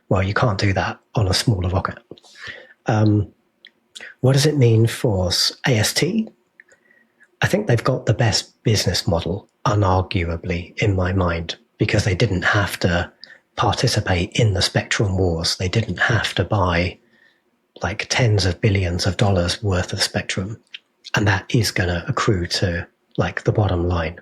[SPEAKER 2] Well, you can't do that on a smaller rocket. What does it mean for AST? I think they've got the best business model, unarguably, in my mind, because they didn't have to participate in the spectrum wars. They didn't have to buy like tens of billions of dollars worth of spectrum. And that is going to accrue to like the bottom line.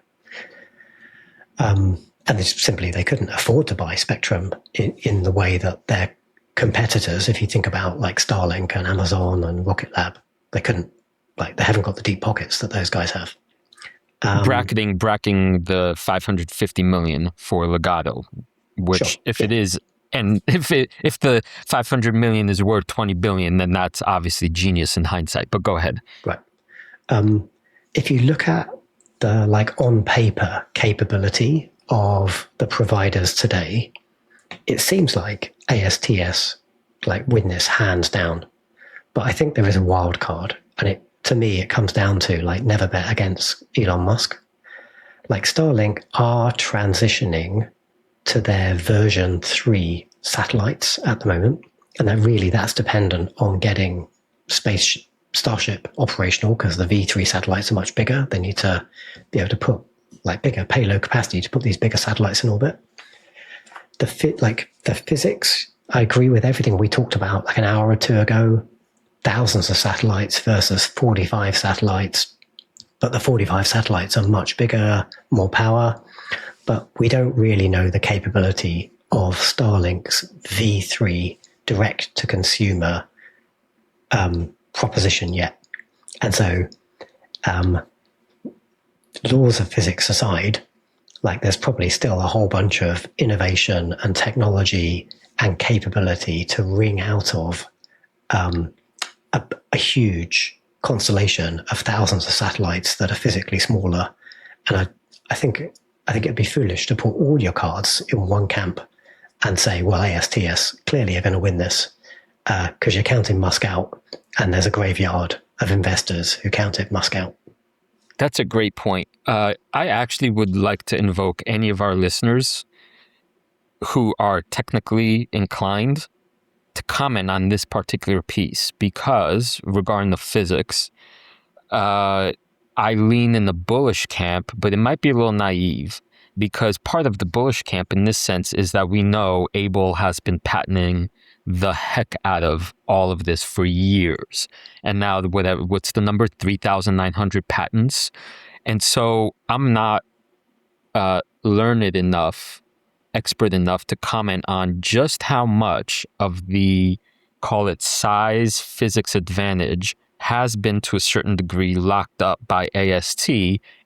[SPEAKER 2] And they couldn't afford to buy spectrum in the way that their competitors, if you think about like Starlink and Amazon and Rocket Lab, they couldn't, like they haven't got the deep pockets that those guys have.
[SPEAKER 1] Bracketing the 550 million for Ligado, which
[SPEAKER 2] Sure,
[SPEAKER 1] if it is, and if the 500 million is worth 20 billion, then that's obviously genius in hindsight. But go ahead.
[SPEAKER 2] Right. If you look at the like on paper capability of the providers today, it seems like ASTS like win this hands down. But I think there is a wild card, and to me it comes down to like never bet against Elon Musk. Like Starlink are transitioning to their version 3 satellites at the moment, and that's dependent on getting Starship operational, because the V3 satellites are much bigger. They need to be able to put like bigger payload capacity to put these bigger satellites in orbit. The physics, I agree with everything we talked about like an hour or two ago. Thousands of satellites versus 45 satellites, but the 45 satellites are much bigger, more power. But we don't really know the capability of Starlink's V3 direct to consumer proposition yet. And so laws of physics aside, like there's probably still a whole bunch of innovation and technology and capability to wring out of a huge constellation of thousands of satellites that are physically smaller. And I think it'd be foolish to put all your cards in one camp and say, well, ASTS clearly are going to win this because you're counting Musk out, and there's a graveyard of investors who counted Musk out.
[SPEAKER 1] That's a great point. I actually would like to invoke any of our listeners who are technically inclined to comment on this particular piece, because regarding the physics, I lean in the bullish camp, but it might be a little naive, because part of the bullish camp in this sense is that we know Abel has been patenting the heck out of all of this for years. And now what's the number? 3,900 patents. And so I'm not learned enough, expert enough to comment on just how much of the, call it size physics advantage, has been to a certain degree locked up by AST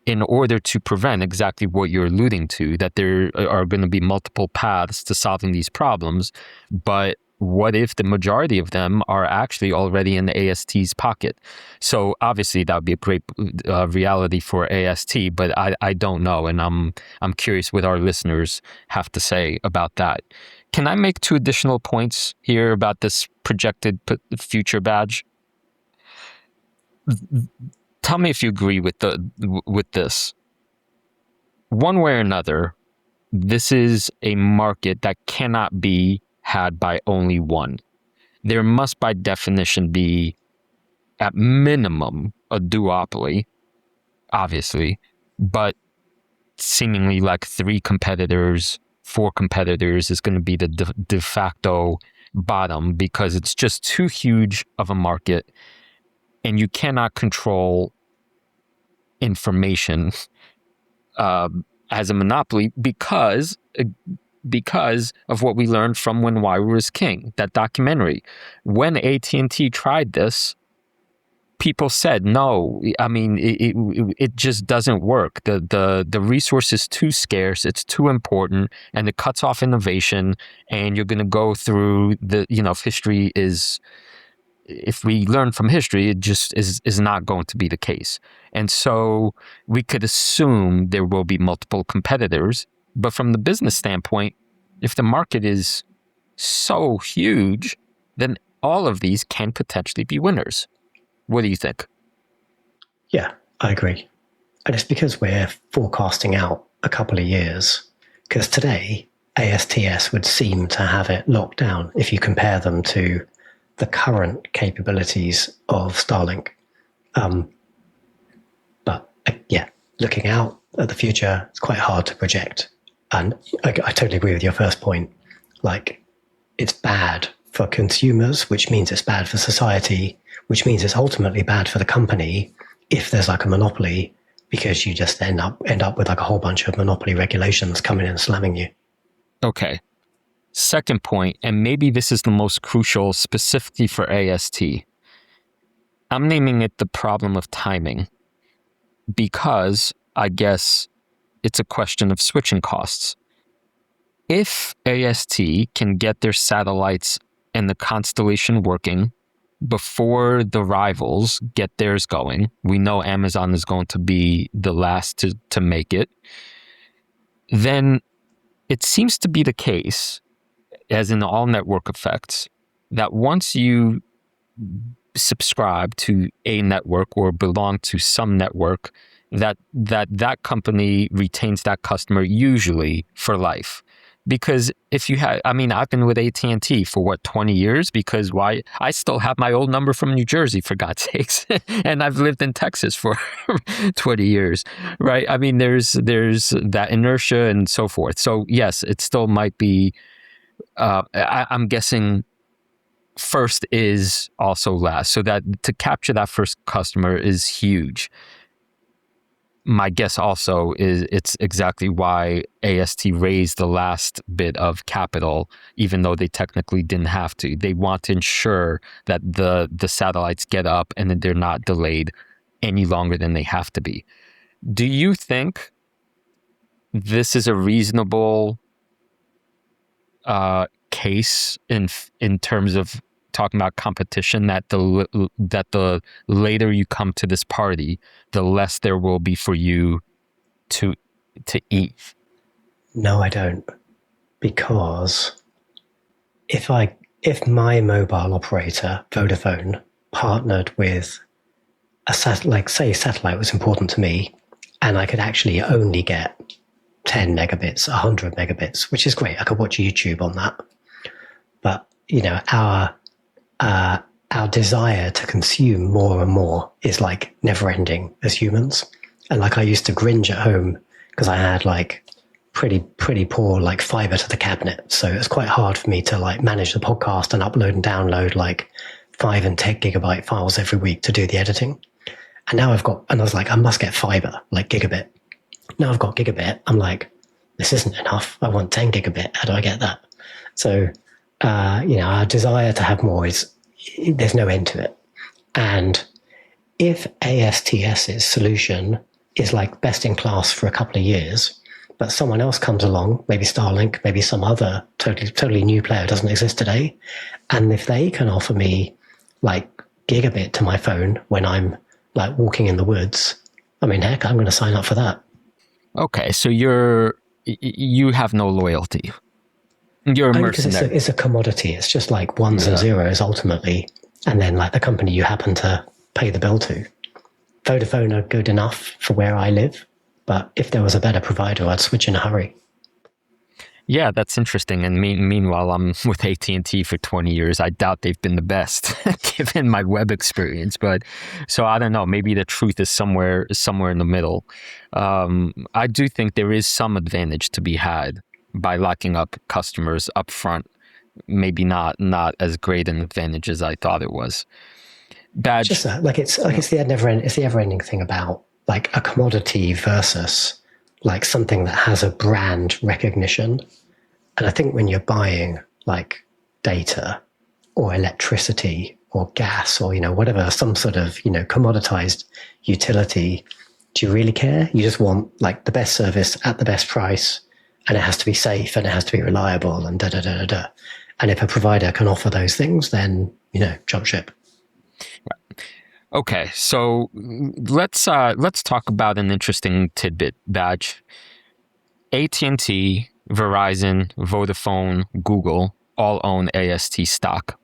[SPEAKER 1] in order to prevent exactly what you're alluding to, that there are going to be multiple paths to solving these problems. But what if the majority of them are actually already in the AST's pocket? So obviously that would be a great reality for AST, but I don't know, and I'm curious what our listeners have to say about that. Can I make 2 additional points here about this projected future badge? Tell me if you agree with this. one way or another, this is a market that cannot be had by only one. There must, by definition, be, at minimum, a duopoly, obviously, but seemingly like 3 competitors, 4 competitors is going to be the de facto bottom, because it's just too huge of a market and you cannot control information as a monopoly because of what we learned from When Wire Was King, that documentary. When AT&T tried this, people said, no, I mean, it just doesn't work. The resource is too scarce, it's too important, and it cuts off innovation, and you're going to go through if history is, if we learn from history, it just is not going to be the case. And so we could assume there will be multiple competitors, but from the business standpoint, if the market is so huge, then all of these can potentially be winners. What do you think?
[SPEAKER 2] Yeah, I agree. And it's because we're forecasting out a couple of years. Because today, ASTS would seem to have it locked down if you compare them to the current capabilities of Starlink. But yeah, looking out at the future, it's quite hard to project. And I totally agree with your first point. Like, it's bad for consumers, which means it's bad for society, which means it's ultimately bad for the company if there's like a monopoly, because you just end up with like a whole bunch of monopoly regulations coming in and slamming you.
[SPEAKER 1] Okay. Second point, and maybe this is the most crucial specifically for AST. I'm naming it the problem of timing because I guess it's a question of switching costs. If AST can get their satellites and the constellation working before the rivals get theirs going, we know Amazon is going to be the last to make it, then it seems to be the case, as in all network effects, that once you subscribe to a network or belong to some network, that company retains that customer usually for life. Because if you had, I mean, I've been with AT&T for what, 20 years? Because why? I still have my old number from New Jersey, for God's sakes. And I've lived in Texas for 20 years, right? I mean, there's that inertia and so forth. So yes, it still might be, I'm guessing first is also last. So that to capture that first customer is huge. My guess also is it's exactly why AST raised the last bit of capital, even though they technically didn't have to. They want to ensure that the satellites get up and that they're not delayed any longer than they have to be. Do you think this is a reasonable case in terms of talking about competition, that the later you come to this party, the less there will be for you to eat?
[SPEAKER 2] No, I don't. Because if my mobile operator, Vodafone, partnered with a satellite, like say satellite was important to me, and I could actually only get 10 megabits, 100 megabits, which is great. I could watch YouTube on that. But, you know, our desire to consume more and more is like never ending as humans. And like I used to cringe at home because I had like pretty poor like fiber to the cabinet. So it's quite hard for me to like manage the podcast and upload and download like 5 and 10 gigabyte files every week to do the editing. And now I was like, I must get fiber, like gigabit. Now I've got gigabit. I'm like, this isn't enough. I want 10 gigabit. How do I get that? So, you know, our desire to have more there's no end to it. And if ASTS's solution is like best in class for a couple of years, but someone else comes along, maybe Starlink, maybe some other totally new player doesn't exist today, and if they can offer me like gigabit to my phone when I'm like walking in the woods, I mean, heck, I'm going to sign up for that.
[SPEAKER 1] Okay, so you have no loyalty. You're a mercenary.
[SPEAKER 2] Because it's a commodity. It's just like ones and zeros ultimately, and then like the company you happen to pay the bill to. Vodafone are good enough for where I live, But if there was a better provider, I'd switch in a hurry.
[SPEAKER 1] Yeah, that's interesting. And meanwhile, I'm with AT&T for 20 years. I doubt they've been the best given my web experience. But so I don't know. Maybe the truth is somewhere in the middle. I do think there is some advantage to be had by locking up customers up front. Maybe not as great an advantage as I thought it was. Badge.
[SPEAKER 2] It's just it's the ever-ending thing about like a commodity versus like something that has a brand recognition. And I think when you're buying like data or electricity or gas or, whatever, some sort of, commoditized utility, do you really care? You just want like the best service at the best price, and it has to be safe and it has to be reliable and da da da da da. And if a provider can offer those things, then, jump ship.
[SPEAKER 1] Okay, so let's talk about an interesting tidbit, Badge. AT&T, Verizon, Vodafone, Google all own AST stock.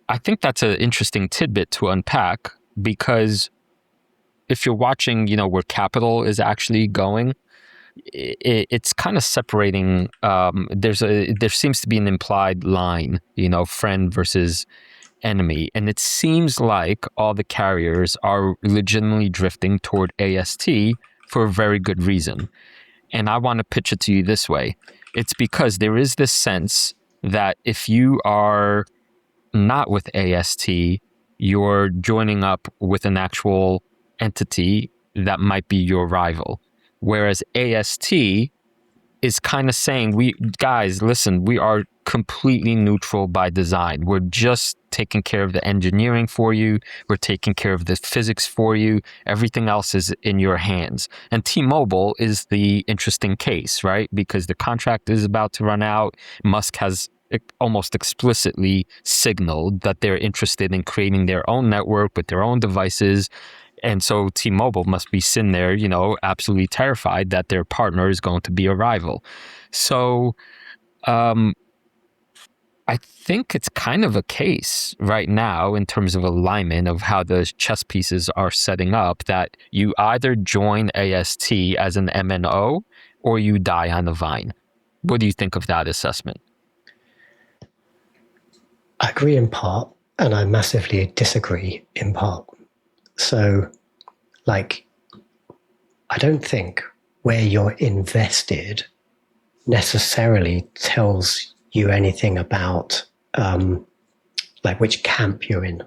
[SPEAKER 1] I think that's an interesting tidbit to unpack, because if you're watching, where capital is actually going, it's kind of separating. There seems to be an implied line, friend versus enemy, and it seems like all the carriers are legitimately drifting toward AST for a very good reason. And I want to pitch it to you this way. It's because there is this sense that if you are not with AST, you're joining up with an actual entity that might be your rival. Whereas AST is kind of saying, we are completely neutral by design. We're just taking care of the engineering for you. We're taking care of the physics for you. Everything else is in your hands. And T-Mobile is the interesting case, right? Because the contract is about to run out. Musk has almost explicitly signaled that they're interested in creating their own network with their own devices. And so T-Mobile must be sitting there, absolutely terrified that their partner is going to be a rival. So I think it's kind of a case right now in terms of alignment of how the chess pieces are setting up, that you either join AST as an MNO or you die on the vine. What do you think of that assessment?
[SPEAKER 2] I agree in part, and I massively disagree in part. So, I don't think where you're invested necessarily tells you anything about, which camp you're in.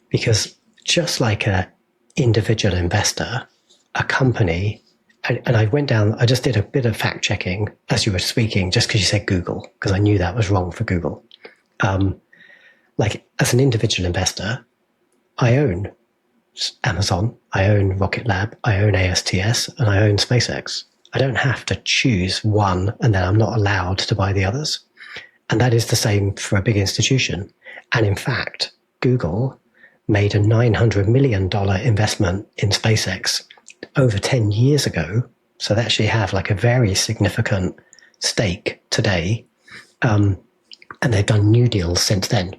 [SPEAKER 2] Because just like an individual investor, a company, and I just did a bit of fact checking as you were speaking, just because you said Google, because I knew that was wrong for Google. As an individual investor, I own Amazon, I own Rocket Lab, I own ASTS, and I own SpaceX. I don't have to choose one and then I'm not allowed to buy the others. And that is the same for a big institution. And in fact, Google made a $900 million investment in SpaceX over 10 years ago. So they actually have a very significant stake today. And they've done new deals since then.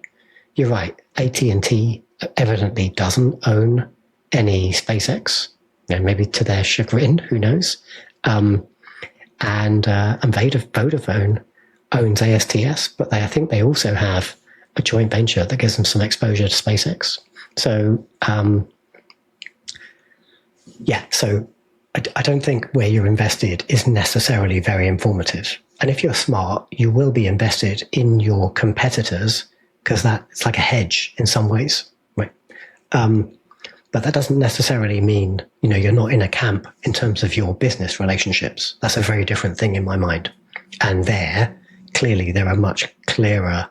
[SPEAKER 2] You're right. AT&T evidently doesn't own any SpaceX, maybe to their chagrin, who knows? And Vodafone owns ASTS, but I think they also have a joint venture that gives them some exposure to SpaceX. So, I don't think where you're invested is necessarily very informative. And if you're smart, you will be invested in your competitors, because it's like a hedge in some ways, right? But that doesn't necessarily mean, you're not in a camp in terms of your business relationships. That's a very different thing in my mind. And clearly there are much clearer,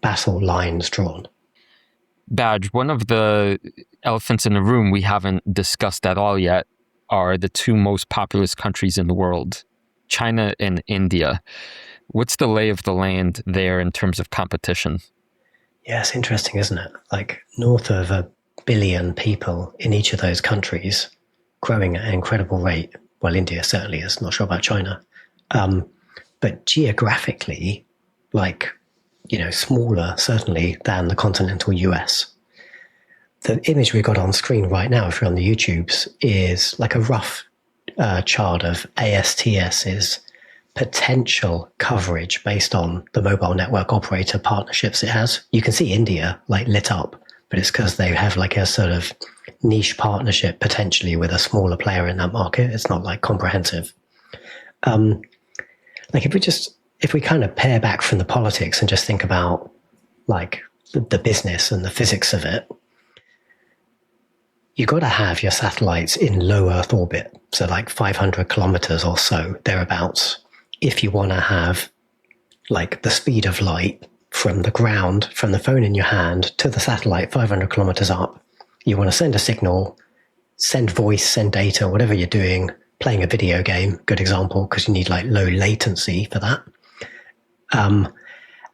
[SPEAKER 2] battle lines drawn.
[SPEAKER 1] Badge, one of the elephants in the room we haven't discussed at all yet are the two most populous countries in the world, China and India. What's the lay of the land there in terms of competition?
[SPEAKER 2] Yeah, it's interesting, isn't it? North of 1 billion people in each of those countries, growing at an incredible rate. Well, India certainly is, not sure about China. But geographically, smaller certainly than the continental US. the image we got on screen right now, if you're on the YouTubes, is like a rough chart of ASTS's potential coverage based on the mobile network operator partnerships it has. You can see India like lit up, but it's because they have like a sort of niche partnership potentially with a smaller player in that market. It's not like comprehensive. Like if we kind of pare back from the politics and just think about like the business and the physics of it, you got to have your satellites in low Earth orbit, so like 500 kilometers or so, thereabouts, if you want to have like the speed of light from the ground, from the phone in your hand to the satellite 500 kilometers up. You want to send a signal, send voice, send data, whatever you're doing, playing a video game, good example, because you need like low latency for that. And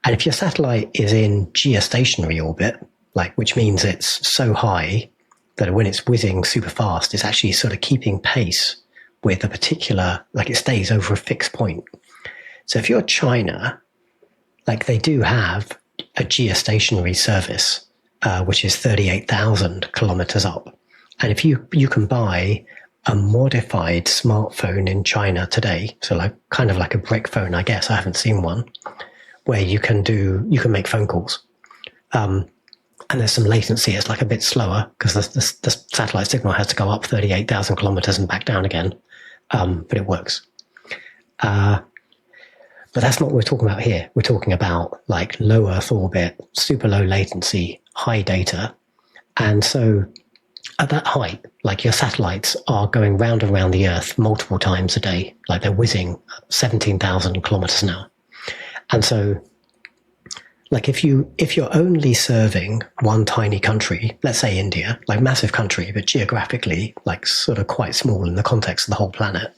[SPEAKER 2] if your satellite is in geostationary orbit, like which means it's so high that when it's whizzing super fast, it's actually sort of keeping pace with a particular, like it stays over a fixed point. So if you're China, like they do have a geostationary service, which is 38,000 kilometers up. And if you can buy a modified smartphone in China today, so like kind of like a brick phone, I guess, I haven't seen one, where you can make phone calls. And there's some latency. It's like a bit slower because the satellite signal has to go up 38,000 kilometers and back down again. But it works. But that's not what we're talking about here. We're talking about like low Earth orbit, super low latency, high data. And so at that height, like your satellites are going round and round the Earth multiple times a day. Like they're whizzing 17,000 kilometers an hour. And so like if you're only serving one tiny country, let's say India, like massive country, but geographically like sort of quite small in the context of the whole planet,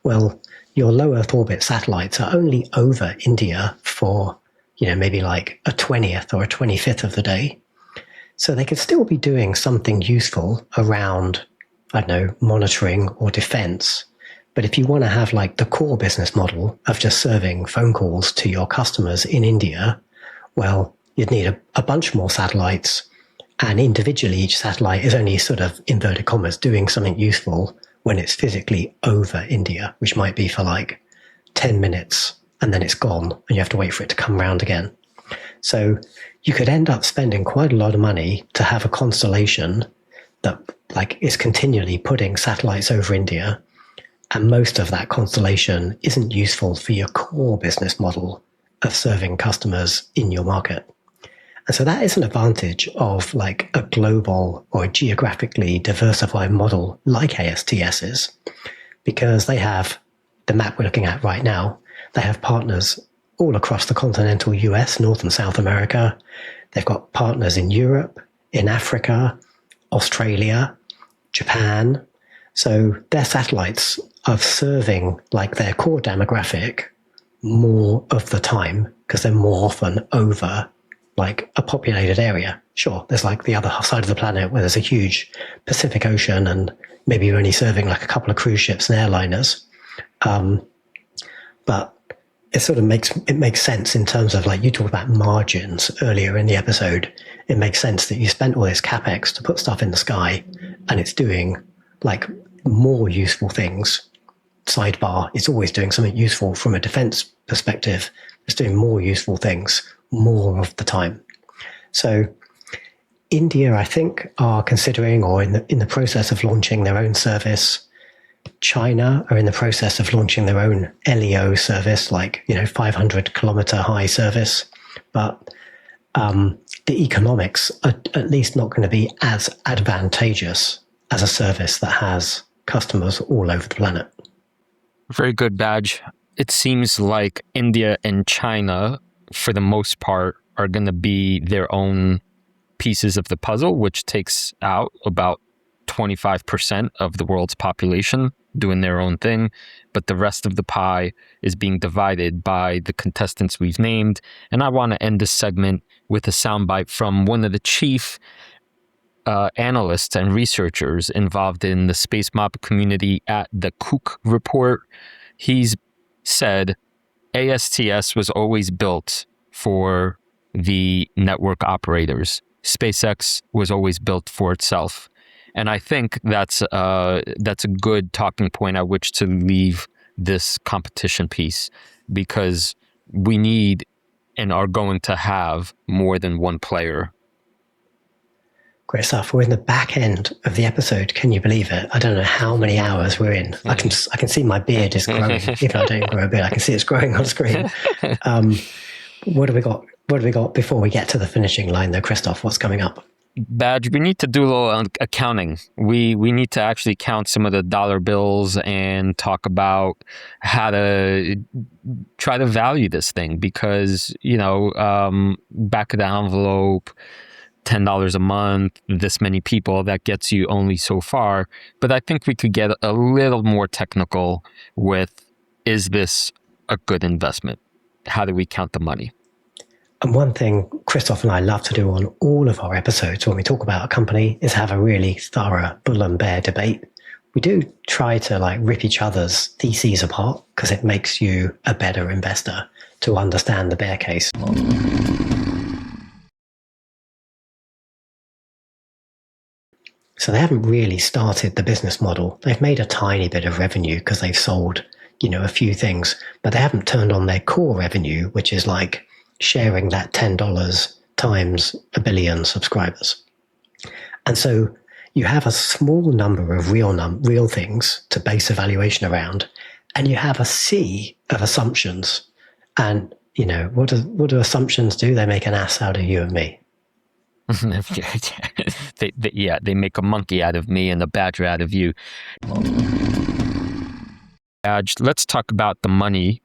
[SPEAKER 2] well, your low Earth orbit satellites are only over India for, maybe like a 20th or a 25th of the day. So they could still be doing something useful around, I don't know, monitoring or defense. But if you want to have like the core business model of just serving phone calls to your customers in India, well, you'd need a bunch more satellites, and individually each satellite is only sort of, inverted commas, doing something useful when it's physically over India, which might be for like 10 minutes and then it's gone and you have to wait for it to come round again. So you could end up spending quite a lot of money to have a constellation that like is continually putting satellites over India, and most of that constellation isn't useful for your core business model of serving customers in your market. And so that is an advantage of like a global or a geographically diversified model like ASTS's, because they have the map we're looking at right now. They have partners all across the continental US, North and South America. They've got partners in Europe, in Africa, Australia, Japan. So their satellites are serving like their core demographic more of the time because they're more often over like a populated area. Sure, there's like the other side of the planet where there's a huge Pacific Ocean and maybe you're only serving like a couple of cruise ships and airliners. But it sort of makes sense in terms of like you talked about margins earlier in the episode. It makes sense that you spent all this capex to put stuff in the sky and it's doing like more useful things. Sidebar, it's always doing something useful from a defense perspective. It's doing more useful things more of the time. So India, I think, are considering or in the process of launching their own service. China are in the process of launching their own LEO service, like 500 kilometer high service. But the economics are at least not going to be as advantageous as a service that has customers all over the planet.
[SPEAKER 1] Very good, Badge. It seems like India and China, for the most part, are going to be their own pieces of the puzzle, which takes out about 25% of the world's population doing their own thing. But the rest of the pie is being divided by the contestants we've named. And I want to end this segment with a soundbite from one of the chief analysts and researchers involved in the SpaceMobile community at the Kook report. He's said ASTS was always built for the network operators. SpaceX was always built for itself. And I think that's a good talking point at which to leave this competition piece, because we need and are going to have more than one player.
[SPEAKER 2] Great stuff. We're in the back end of the episode. Can you believe it? I don't know how many hours we're in. I can see my beard is growing. Even I don't grow a beard, I can see it's growing on screen. What do we got? What do we got before we get to the finishing line, though, Christoph? What's coming up?
[SPEAKER 1] Badge, we need to do a little accounting. We need to actually count some of the dollar bills and talk about how to try to value this thing, because, back of the envelope, $10 a month, this many people, that gets you only so far. But I think we could get a little more technical with, is this a good investment? How do we count the money?
[SPEAKER 2] And one thing Christoph and I love to do on all of our episodes when we talk about a company is have a really thorough bull and bear debate. We do try to rip each other's theses apart, because it makes you a better investor to understand the bear case. So they haven't really started the business model. They've made a tiny bit of revenue because they've sold, a few things, but they haven't turned on their core revenue, which is like sharing that $10 times a billion subscribers. And so you have a small number of real things to base a valuation around, and you have a sea of assumptions. And, what do assumptions do? They make an ass out of you and me.
[SPEAKER 1] They make a monkey out of me and a badger out of you. Badge, let's talk about the money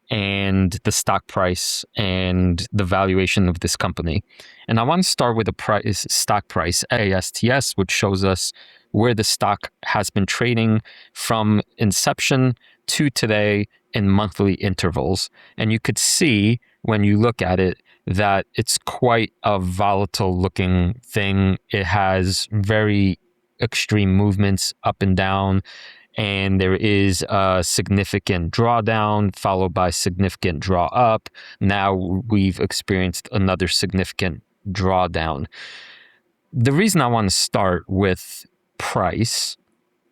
[SPEAKER 1] and the stock price and the valuation of this company. And I want to start with the stock price, ASTS, which shows us where the stock has been trading from inception to today in monthly intervals. And you could see when you look at it that it's quite a volatile looking thing. It has very extreme movements up and down. And there is a significant drawdown followed by significant draw up. Now we've experienced another significant drawdown. The reason I want to start with price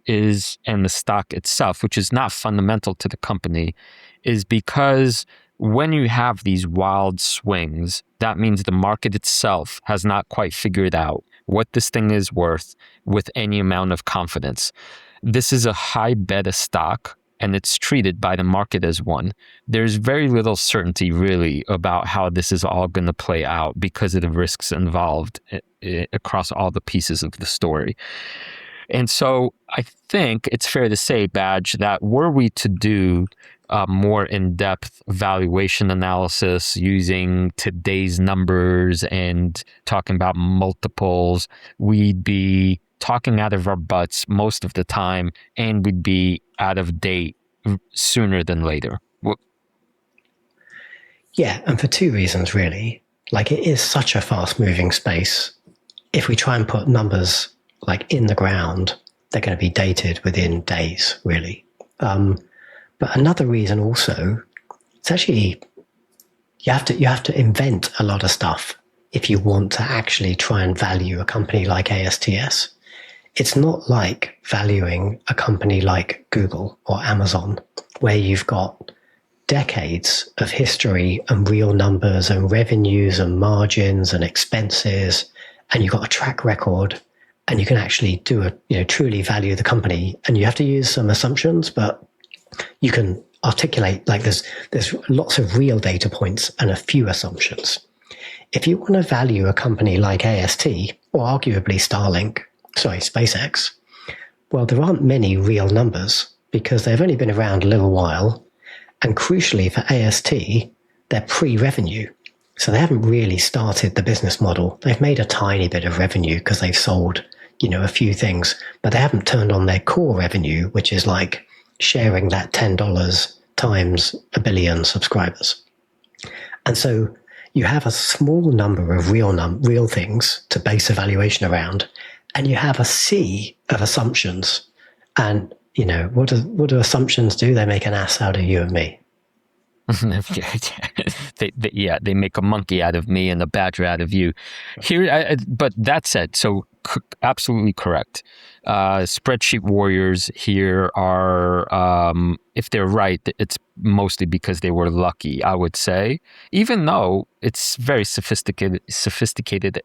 [SPEAKER 1] and the stock itself, which is not fundamental to the company, is because when you have these wild swings, that means the market itself has not quite figured out what this thing is worth with any amount of confidence. This is a high beta stock, and it's treated by the market as one. There's very little certainty really about how this is all going to play out because of the risks involved across all the pieces of the story. And so I think it's fair to say, Badge, that were we to do a more in-depth valuation analysis using today's numbers and talking about multiples, we'd be talking out of our butts most of the time, and we'd be out of date sooner than later.
[SPEAKER 2] Yeah, and for two reasons, really. It is such a fast-moving space. If we try and put numbers in the ground, they're going to be dated within days, really. But another reason also, it's actually, you have to invent a lot of stuff if you want to actually try and value a company like ASTS. It's not like valuing a company like Google or Amazon, where you've got decades of history and real numbers and revenues and margins and expenses, and you've got a track record, and you can actually truly value the company. And you have to use some assumptions, but you can articulate, there's lots of real data points and a few assumptions. If you want to value a company like AST, or arguably SpaceX, well, there aren't many real numbers because they've only been around a little while. And crucially for AST, they're pre-revenue. So they haven't really started the business model. They've made a tiny bit of revenue because they've sold, a few things, but they haven't turned on their core revenue, which is sharing that $10 times a billion subscribers. And so you have a small number of real things to base a valuation around, and you have a sea of assumptions. And, what do assumptions do? They make an ass out of you and me.
[SPEAKER 1] They make a monkey out of me and a badger out of you. But that said, so absolutely correct. Spreadsheet warriors here are, if they're right, it's mostly because they were lucky, I would say. Even though it's very sophisticated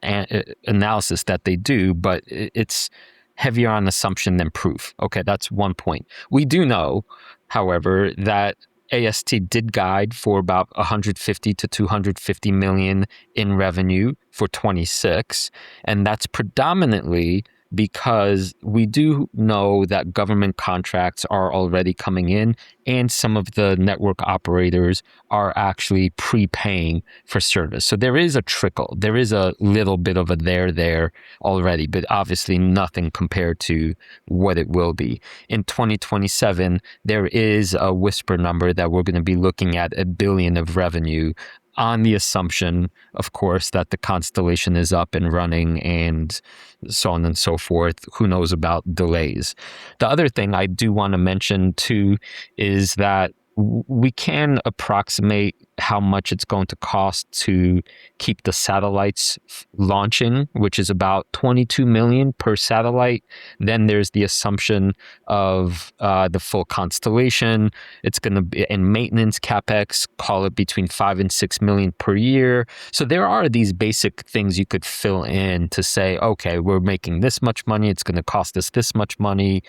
[SPEAKER 1] analysis that they do, but it's heavier on assumption than proof. Okay, that's one point. We do know, however, that AST did guide for about 150 to 250 million in revenue for 26, and that's predominantly because we do know that government contracts are already coming in, and some of the network operators are actually prepaying for service. So there is a trickle. There is a little bit of a there already, but obviously nothing compared to what it will be. In 2027, there is a whisper number that we're going to be looking at $1 billion of revenue, on the assumption, of course, that the constellation is up and running and so on and so forth. Who knows about delays? The other thing I do want to mention too is that we can approximate how much it's going to cost to keep the satellites launching, which is about 22 million per satellite. Then there's the assumption of the full constellation. It's going to be in maintenance capex, call it between 5 and 6 million per year. So there are these basic things you could fill in to say, okay, we're making this much money. It's going to cost us this much money,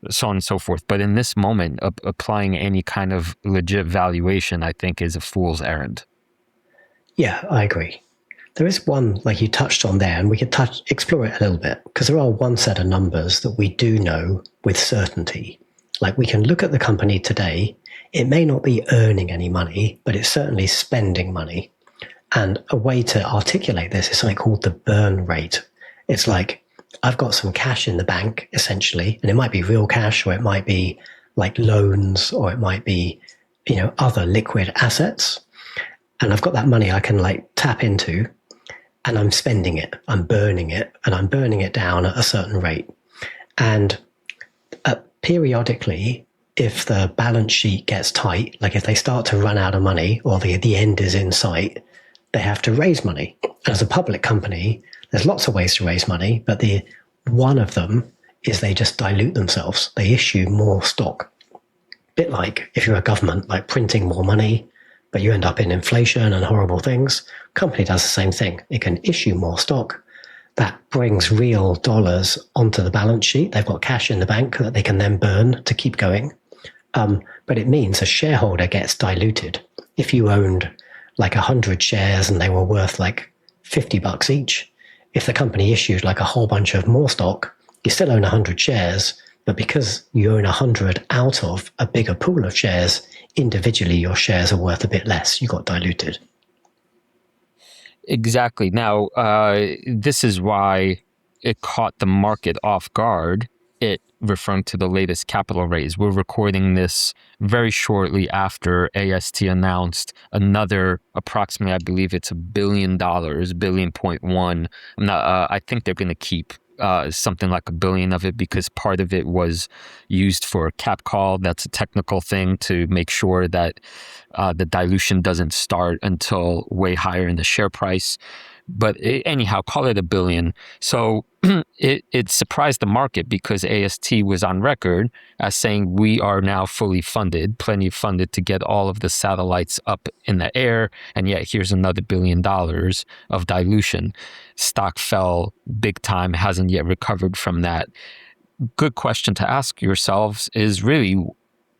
[SPEAKER 1] so on and so forth. But in this moment, applying any kind of legit valuation, I think, is a fool's errand.
[SPEAKER 2] Yeah, I agree. There is one, like you touched on there, and we could explore it a little bit, because there are one set of numbers that we do know with certainty. Like, we can look at the company today. It may not be earning any money, but it's certainly spending money. And a way to articulate this is something called the burn rate. It's like, I've got some cash in the bank, essentially, and it might be real cash, or it might be like loans, or it might be, other liquid assets. And I've got that money I can like tap into, and I'm spending it, I'm burning it, and I'm burning it down at a certain rate. And periodically, if the balance sheet gets tight, like if they start to run out of money, or the end is in sight, they have to raise money. As a public company, there's lots of ways to raise money, but one of them is they just dilute themselves. They issue more stock. A bit like if you're a government, like printing more money, but you end up in inflation and horrible things. Company does the same thing. It can issue more stock. That brings real dollars onto the balance sheet. They've got cash in the bank that they can then burn to keep going. But it means a shareholder gets diluted. If you owned like 100 shares and they were worth like $50 each, if the company issued like a whole bunch of more stock, you still own 100 shares, but because you own 100 out of a bigger pool of shares, individually your shares are worth a bit less. You got diluted.
[SPEAKER 1] Exactly. Now, this is why it caught the market off guard. It referring to the latest capital raise. We're recording this very shortly after AST announced another approximately, I believe it's $1 billion, 1.1. I think they're going to keep something like $1 billion of it, because part of it was used for a cap call. That's a technical thing to make sure that the dilution doesn't start until way higher in the share price. But anyhow, call it $1 billion. So it surprised the market, because AST was on record as saying we are now fully funded, plenty funded to get all of the satellites up in the air. And yet here's another $1 billion of dilution. Stock fell big time, hasn't yet recovered from that. Good question to ask yourselves is really,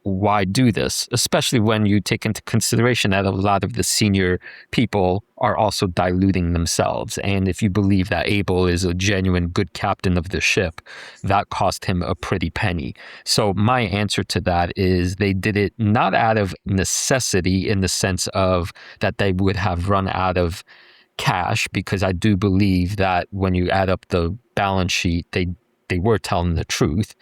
[SPEAKER 1] why do this? Especially when you take into consideration that a lot of the senior people are also diluting themselves. And if you believe that Abel is a genuine good captain of the ship, that cost him a pretty penny. So my answer to that is they did it not out of necessity, in the sense of that they would have run out of cash, because I do believe that when you add up the balance sheet, they were telling the truth.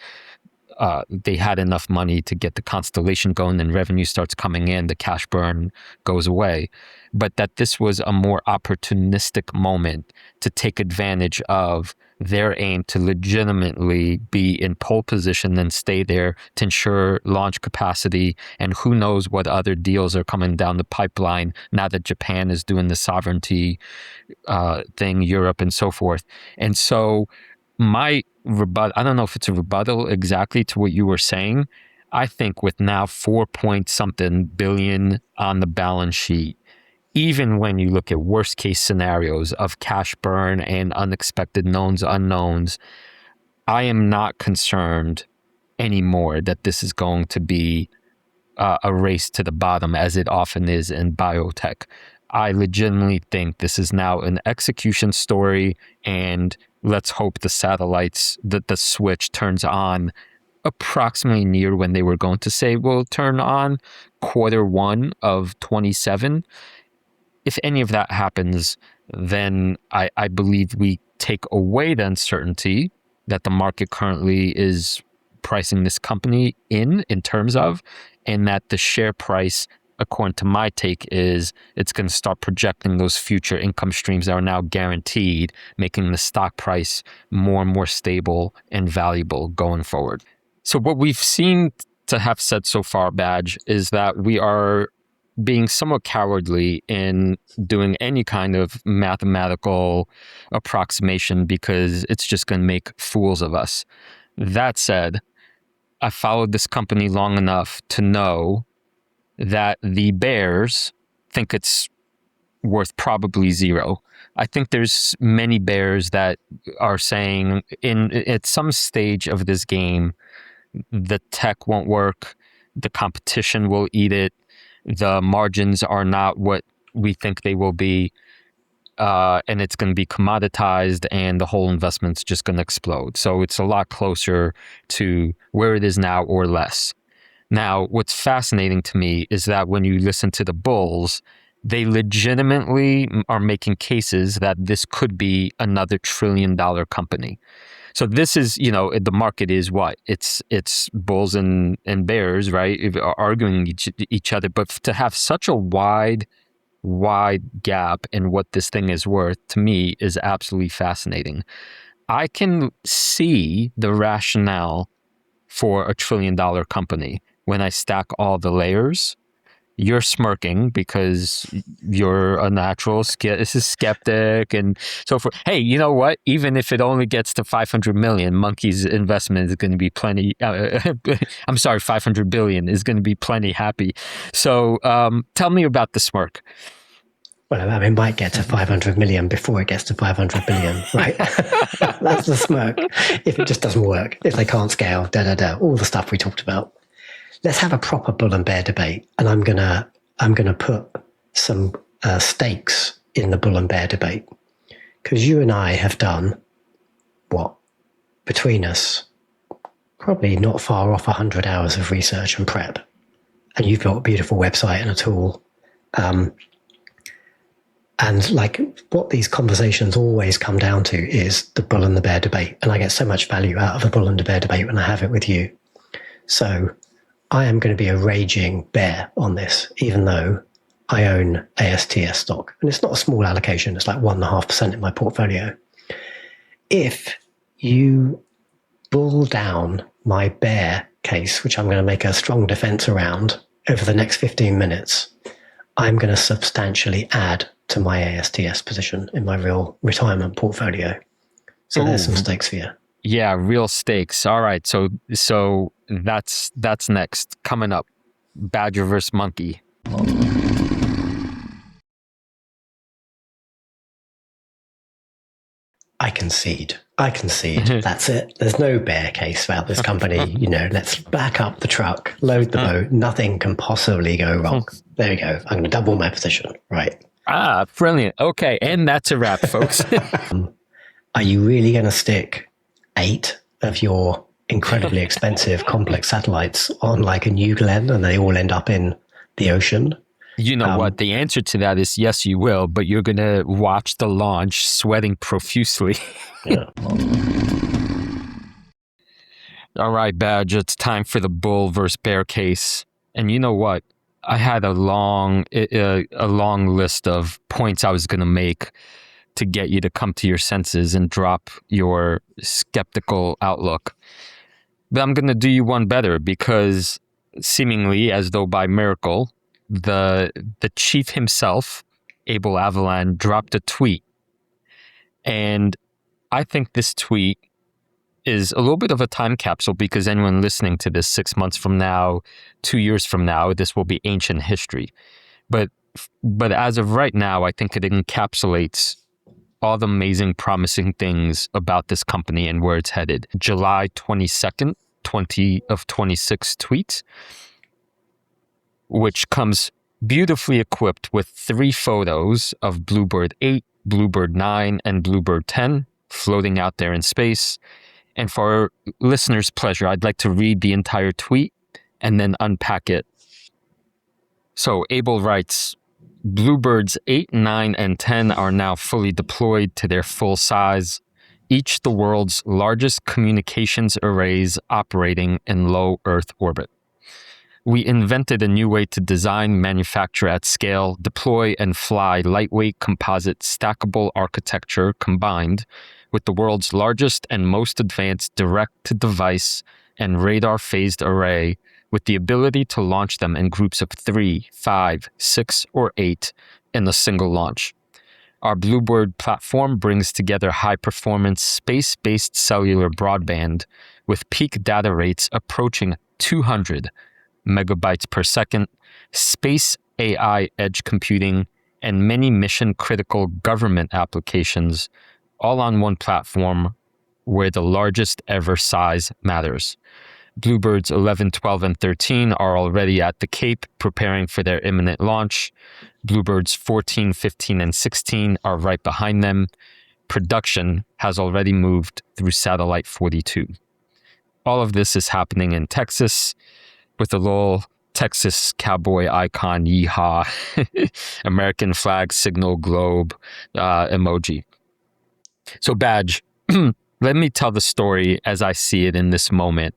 [SPEAKER 1] they had enough money to get the constellation going and revenue starts coming in, the cash burn goes away. But that this was a more opportunistic moment to take advantage of their aim to legitimately be in pole position and stay there to ensure launch capacity. And who knows what other deals are coming down the pipeline now that Japan is doing the sovereignty thing, Europe and so forth. And so my rebuttal, I don't know if it's a rebuttal exactly to what you were saying. I think with now 4-point-something billion on the balance sheet, even when you look at worst case scenarios of cash burn and unexpected knowns, unknowns, I am not concerned anymore that this is going to be a race to the bottom as it often is in biotech. I legitimately think this is now an execution story, and let's hope the satellites, that the switch turns on approximately near when they were going to say will turn on Q1 of 27. If any of that happens, then I believe we take away the uncertainty that the market currently is pricing this company in terms of, and that the share price, according to my take, is it's going to start projecting those future income streams that are now guaranteed, making the stock price more and more stable and valuable going forward. So what we've seen to have said so far, Badge, is that we are being somewhat cowardly in doing any kind of mathematical approximation because it's just going to make fools of us. That said, I followed this company long enough to know that the bears think it's worth probably zero. I think there's many bears that are saying at some stage of this game, the tech won't work, the competition will eat it, the margins are not what we think they will be, and it's going to be commoditized and the whole investment's just going to explode. So it's a lot closer to where it is now or less. Now, what's fascinating to me is that when you listen to the bulls, they legitimately are making cases that this could be another $1 trillion company. So this is, the market is what? It's bulls and bears, right? Arguing each other. But to have such a wide gap in what this thing is worth, to me, is absolutely fascinating. I can see the rationale for a $1 trillion company when I stack all the layers. You're smirking because you're a natural skeptic and so forth. Hey, you know what? Even if it only gets to 500 million, Monkey's investment is going to be plenty. I'm sorry, 500 billion is going to be plenty happy. So tell me about the smirk.
[SPEAKER 2] Well, I mean, it might get to 500 million before it gets to 500 billion, right? That's the smirk. If it just doesn't work, if they can't scale, all the stuff we talked about. Let's have a proper bull and bear debate, and I'm gonna put some stakes in the bull and bear debate, because you and I have done what, between us, probably not far off 100 hours of research and prep, and you've got a beautiful website and a tool, and like what these conversations always come down to is the bull and the bear debate, and I get so much value out of the bull and the bear debate when I have it with you. So I am going to be a raging bear on this, even though I own ASTS stock. And it's not a small allocation. It's like 1.5% in my portfolio. If you bull down my bear case, which I'm going to make a strong defense around over the next 15 minutes, I'm going to substantially add to my ASTS position in my real retirement portfolio. So there's some stakes for you.
[SPEAKER 1] Yeah, real stakes. All right. So that's next. Coming up. Badger versus Monkey.
[SPEAKER 2] I concede. That's it. There's no bear case about this company. Let's back up the truck, load the boat. Nothing can possibly go wrong. There you go. I'm going to double my position. Right.
[SPEAKER 1] Ah, brilliant. Okay. And that's a wrap, folks.
[SPEAKER 2] Are you really going to stick 8 of your incredibly expensive complex satellites on like a New Glenn and they all end up in the ocean?
[SPEAKER 1] You know what? The answer to that is yes, you will, but you're going to watch the launch sweating profusely.
[SPEAKER 2] Yeah.
[SPEAKER 1] All right, Badge, it's time for the bull versus bear case. And you know what? I had a long list of points I was going to make to get you to come to your senses and drop your skeptical outlook. But I'm going to do you one better, because seemingly as though by miracle, the chief himself, Abel Avalan, dropped a tweet. And I think this tweet is a little bit of a time capsule, because anyone listening to this 6 months from now, 2 years from now, this will be ancient history. But as of right now, I think it encapsulates all the amazing, promising things about this company and where it's headed. July 22nd, 26 tweets, which comes beautifully equipped with 3 photos of Bluebird 8, Bluebird 9, and Bluebird 10 floating out there in space. And for our listeners' pleasure, I'd like to read the entire tweet and then unpack it. So Abel writes, Bluebirds 8, 9, and 10 are now fully deployed to their full size, each the world's largest communications arrays operating in low Earth orbit. We invented a new way to design, manufacture at scale, deploy, and fly lightweight composite stackable architecture combined with the world's largest and most advanced direct-to-device and radar-phased array, with the ability to launch them in groups of 3, 5, 6, or 8 in a single launch. Our Bluebird platform brings together high-performance, space-based cellular broadband with peak data rates approaching 200 megabytes per second, space AI edge computing, and many mission-critical government applications, all on one platform where the largest ever size matters. Bluebirds 11, 12, and 13 are already at the Cape preparing for their imminent launch. Bluebirds 14, 15, and 16 are right behind them. Production has already moved through Satellite 42. All of this is happening in Texas, with a little Texas cowboy icon, yeehaw, American flag, signal, globe, emoji. So Badge, let me tell the story as I see it in this moment.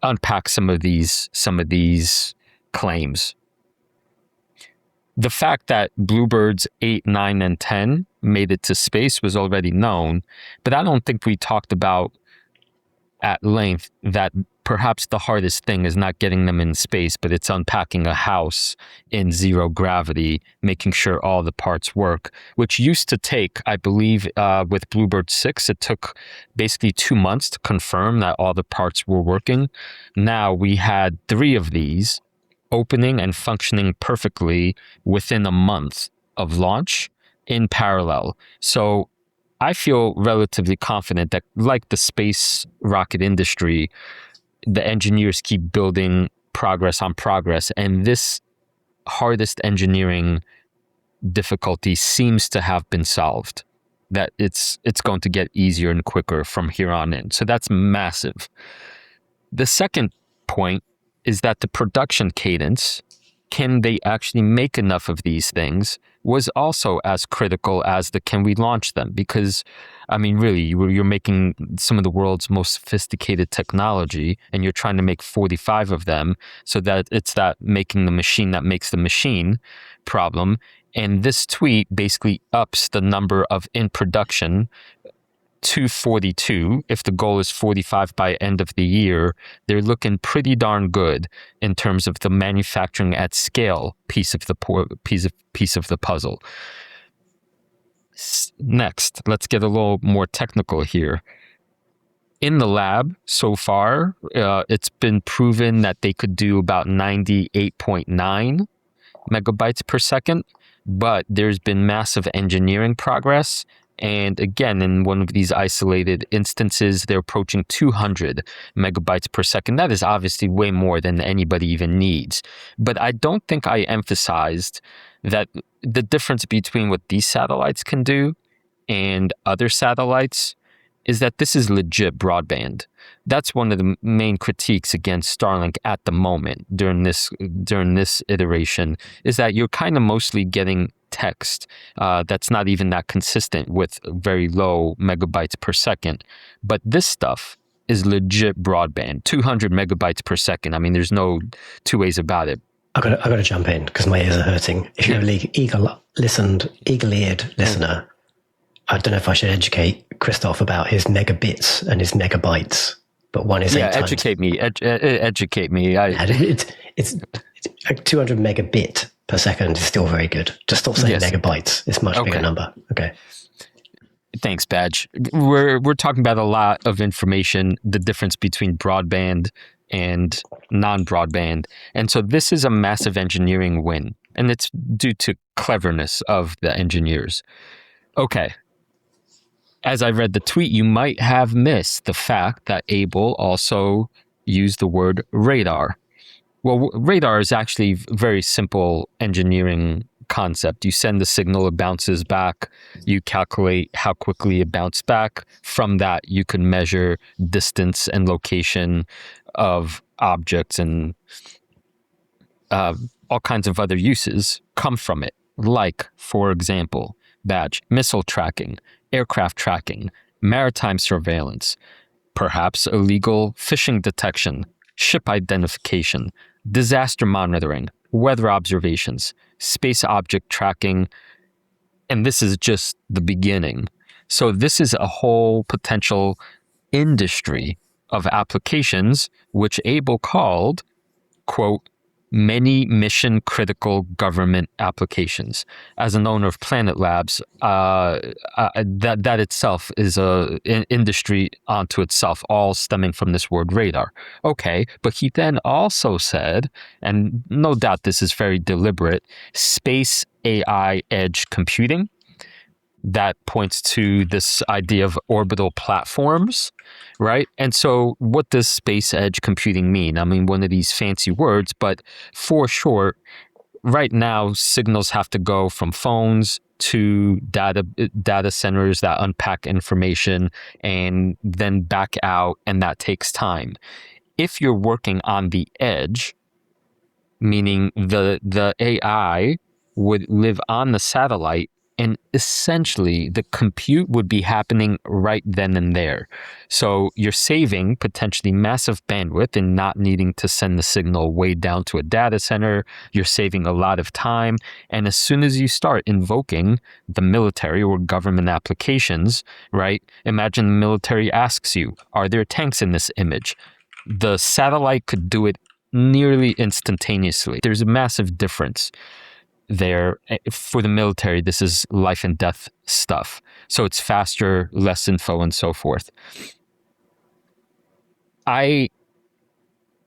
[SPEAKER 1] Unpack some of these claims. The fact that Bluebirds 8, 9, and 10 made it to space was already known, but I don't think we talked about at length that perhaps the hardest thing is not getting them in space, but it's unpacking a house in zero gravity, making sure all the parts work, which used to take, I believe, with Bluebird 6, it took basically 2 months to confirm that all the parts were working. Now we had 3 of these opening and functioning perfectly within a month of launch in parallel. So I feel relatively confident that, like the space rocket industry, the engineers keep building progress on progress, and this hardest engineering difficulty seems to have been solved. That it's going to get easier and quicker from here on in. So that's massive. The second point is that the production cadence, can they actually make enough of these things, was also as critical as the can we launch them? Because, I mean, really, you're making some of the world's most sophisticated technology, and you're trying to make 45 of them, so that it's that making the machine that makes the machine problem. And this tweet basically ups the number of in production to 42. If the goal is 45 by end of the year, they're looking pretty darn good in terms of the manufacturing at scale piece of the puzzle. Next, let's get a little more technical here. In the lab so far, it's been proven that they could do about 98.9 megabytes per second, but there's been massive engineering progress. And again, in one of these isolated instances, they're approaching 200 megabytes per second. That is obviously way more than anybody even needs. But I don't think I emphasized that the difference between what these satellites can do and other satellites is that this is legit broadband. That's one of the main critiques against Starlink at the moment during this iteration, is that you're kind of mostly getting text that's not even that consistent with very low megabytes per second. But this stuff is legit broadband, 200 megabytes per second. I mean, there's no two ways about it.
[SPEAKER 2] I got to jump in because my ears are hurting. If you're an eagle-eared listener, I don't know if I should educate Christoph about his megabits and his megabytes, but one is 8 times.
[SPEAKER 1] Educate me. Educate me.
[SPEAKER 2] It's 200 megabit per second is still very good. Just stop saying megabytes. It's a much bigger number. Okay.
[SPEAKER 1] Thanks, Badge. We're talking about a lot of information, the difference between broadband and non-broadband. And so this is a massive engineering win, and it's due to cleverness of the engineers. Okay. As I read the tweet, you might have missed the fact that Abel also used the word radar. Well, radar is actually a very simple engineering concept. You send the signal, it bounces back. You calculate how quickly it bounced back. From that, you can measure distance and location of objects, and all kinds of other uses come from it. Like, for example, Badge, missile tracking, aircraft tracking, maritime surveillance, perhaps illegal fishing detection, ship identification, disaster monitoring, weather observations, space object tracking, and this is just the beginning. So this is a whole potential industry of applications, which Abel called, quote, many mission critical government applications. As an owner of Planet Labs, that itself is an industry unto itself, all stemming from this word radar. Okay, but he then also said, and no doubt this is very deliberate, space AI edge computing. That points to this idea of orbital platforms, right? And so what does space edge computing mean? I mean, one of these fancy words, but for short, right now, signals have to go from phones to data centers that unpack information and then back out, and that takes time. If you're working on the edge, meaning the AI would live on the satellite, and essentially the compute would be happening right then and there. So you're saving potentially massive bandwidth and not needing to send the signal way down to a data center. You're saving a lot of time. And as soon as you start invoking the military or government applications, right? Imagine the military asks you, are there tanks in this image? The satellite could do it nearly instantaneously. There's a massive difference there. For the military, this is life and death stuff. So it's faster, less info, and so forth. I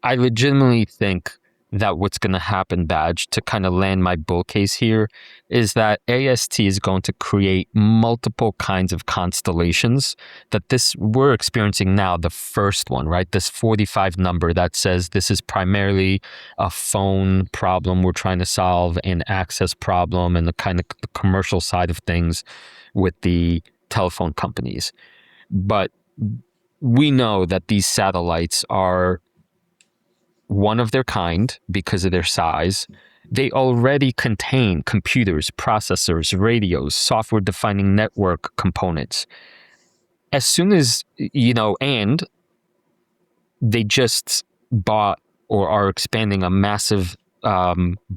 [SPEAKER 1] legitimately think that what's going to happen, Badge, to kind of land my bull case here, is that AST is going to create multiple kinds of constellations that we're experiencing now, the first one, right? This 45 number that says this is primarily a phone problem we're trying to solve, an access problem, and the kind of the commercial side of things with the telephone companies. But we know that these satellites are one of their kind because of their size. They already contain computers, processors, radios, software-defining network components. As soon as, and they just bought or are expanding a massive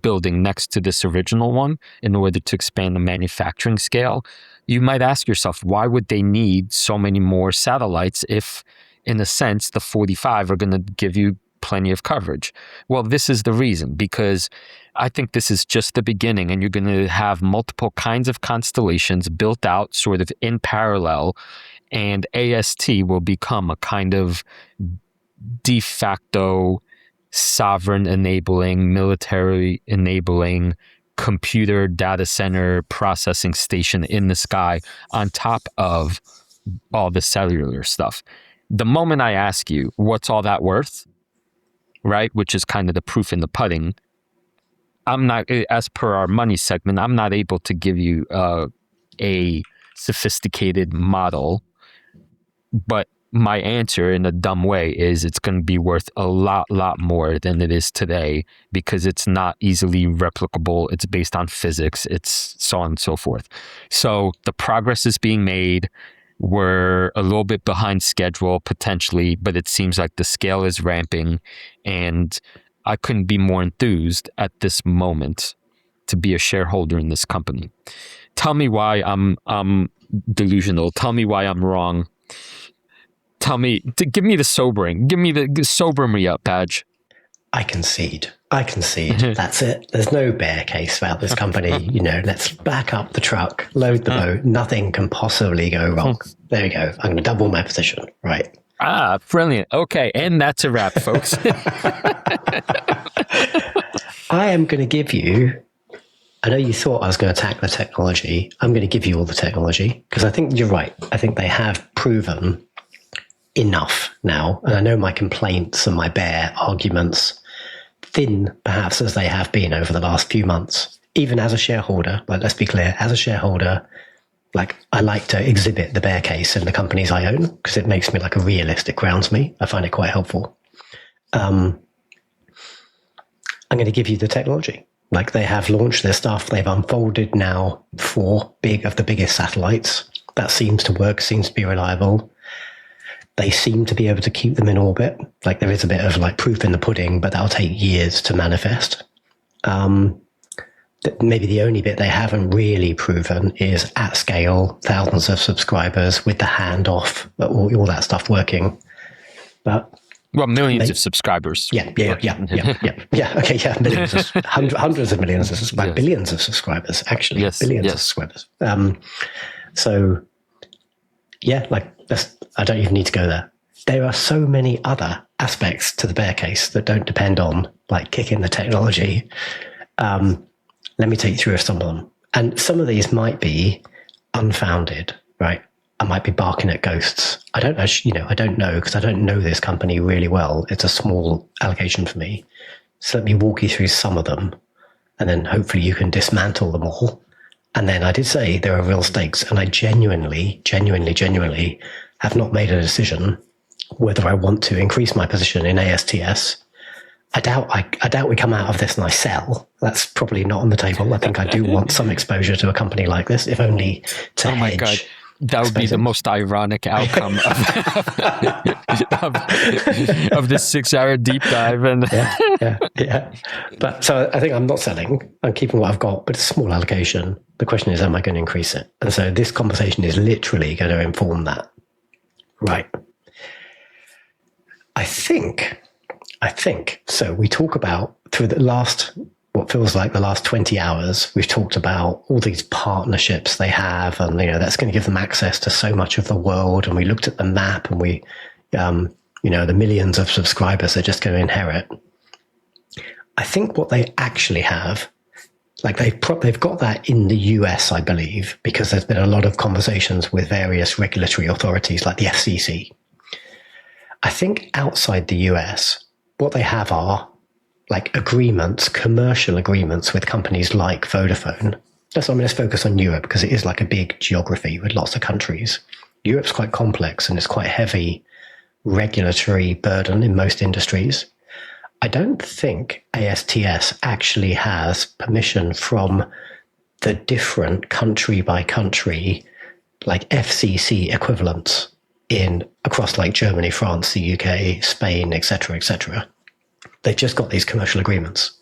[SPEAKER 1] building next to this original one in order to expand the manufacturing scale, you might ask yourself, why would they need so many more satellites if, in a sense, the 45 are going to give you plenty of coverage? Well, this is the reason, because I think this is just the beginning, and you're going to have multiple kinds of constellations built out sort of in parallel, and AST will become a kind of de facto sovereign enabling, military enabling, computer data center processing station in the sky on top of all the cellular stuff. The moment I ask you, what's all that worth? Right, which is kind of the proof in the pudding, I'm not, as per our money segment, I'm not able to give you a sophisticated model, but my answer in a dumb way is it's going to be worth a lot more than it is today, because it's not easily replicable. It's based on physics. It's so on and so forth. So the progress is being made. we're a little bit behind schedule potentially, but it seems like the scale is ramping, and I couldn't be more enthused at this moment to be a shareholder in this company. Tell me why I'm delusional. Tell me why I'm wrong. Give me the sobering. Sober me up, Badge.
[SPEAKER 2] I concede. That's it. There's no bear case about this company. Let's back up the truck, load the boat. Nothing can possibly go wrong. There we go. I'm going to double my position. Right.
[SPEAKER 1] Ah, brilliant. Okay. And that's a wrap, folks.
[SPEAKER 2] I am going to give you, I know you thought I was going to attack the technology. I'm going to give you all the technology because I think you're right. I think they have proven enough now. And I know my complaints and my bear arguments, thin perhaps as they have been over the last few months, even as a shareholder, like let's be clear, as a shareholder, like I like to exhibit the bear case in the companies I own because it makes me like a realist. It grounds me. I find it quite helpful. I'm going to give you the technology. Like they have launched their stuff. They've unfolded now 4 of the biggest satellites. That seems to work, seems to be reliable. They seem to be able to keep them in orbit. Like there is a bit of like proof in the pudding, but that'll take years to manifest. Maybe the only bit they haven't really proven is at scale, thousands of subscribers with the handoff, all that stuff working. But
[SPEAKER 1] millions of subscribers.
[SPEAKER 2] Yeah. Okay, yeah, hundreds of millions of subscribers, billions of subscribers, actually, billions of subscribers. So, yeah, I don't even need to go there. There are so many other aspects to the bear case that don't depend on like kicking the technology. Let me take you through some of them, and some of these might be unfounded, right? I might be barking at ghosts. I don't know because I don't know this company really well. It's a small allocation for me. So let me walk you through some of them, and then hopefully you can dismantle them all. And then I did say there are real stakes, and I genuinely have not made a decision whether I want to increase my position in ASTS. I doubt we come out of this and I sell. That's probably not on the table. I think I do want some exposure to a company like this, if only to hedge.
[SPEAKER 1] My God. That would be the most ironic outcome of this 6-hour deep dive. And
[SPEAKER 2] yeah. But so I think I'm not selling. I'm keeping what I've got, but it's a small allocation. The question is, am I going to increase it? And so this conversation is literally going to inform that. Right. I think. So we talk about through what feels like the last 20 hours, we've talked about all these partnerships they have, and that's going to give them access to so much of the world. And we looked at the map, and we, the millions of subscribers they're just going to inherit. I think what they actually have, like they've got that in the US, I believe, because there's been a lot of conversations with various regulatory authorities like the FCC. I think outside the US, what they have are like agreements, commercial agreements with companies like Vodafone. Let's focus on Europe because it is like a big geography with lots of countries. Europe's quite complex and it's quite heavy regulatory burden in most industries. I don't think ASTS actually has permission from the different country by country, like FCC equivalents across like Germany, France, the UK, Spain, etc. They've just got these commercial agreements.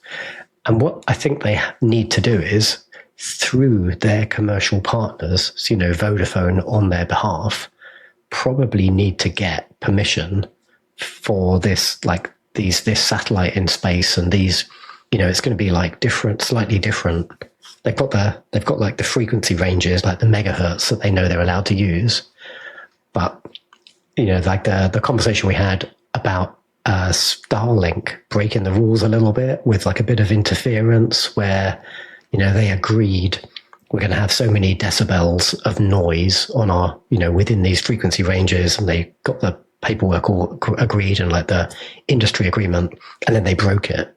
[SPEAKER 2] And what I think they need to do is, through their commercial partners, Vodafone on their behalf, probably need to get permission for this, like this satellite in space, and these, it's going to be like slightly different. They've got like the frequency ranges, like the megahertz that they know they're allowed to use. But, like the conversation we had about Starlink breaking the rules a little bit with like a bit of interference where, they agreed we're going to have so many decibels of noise on our, within these frequency ranges, and they got the paperwork all agreed and like the industry agreement, and then they broke it.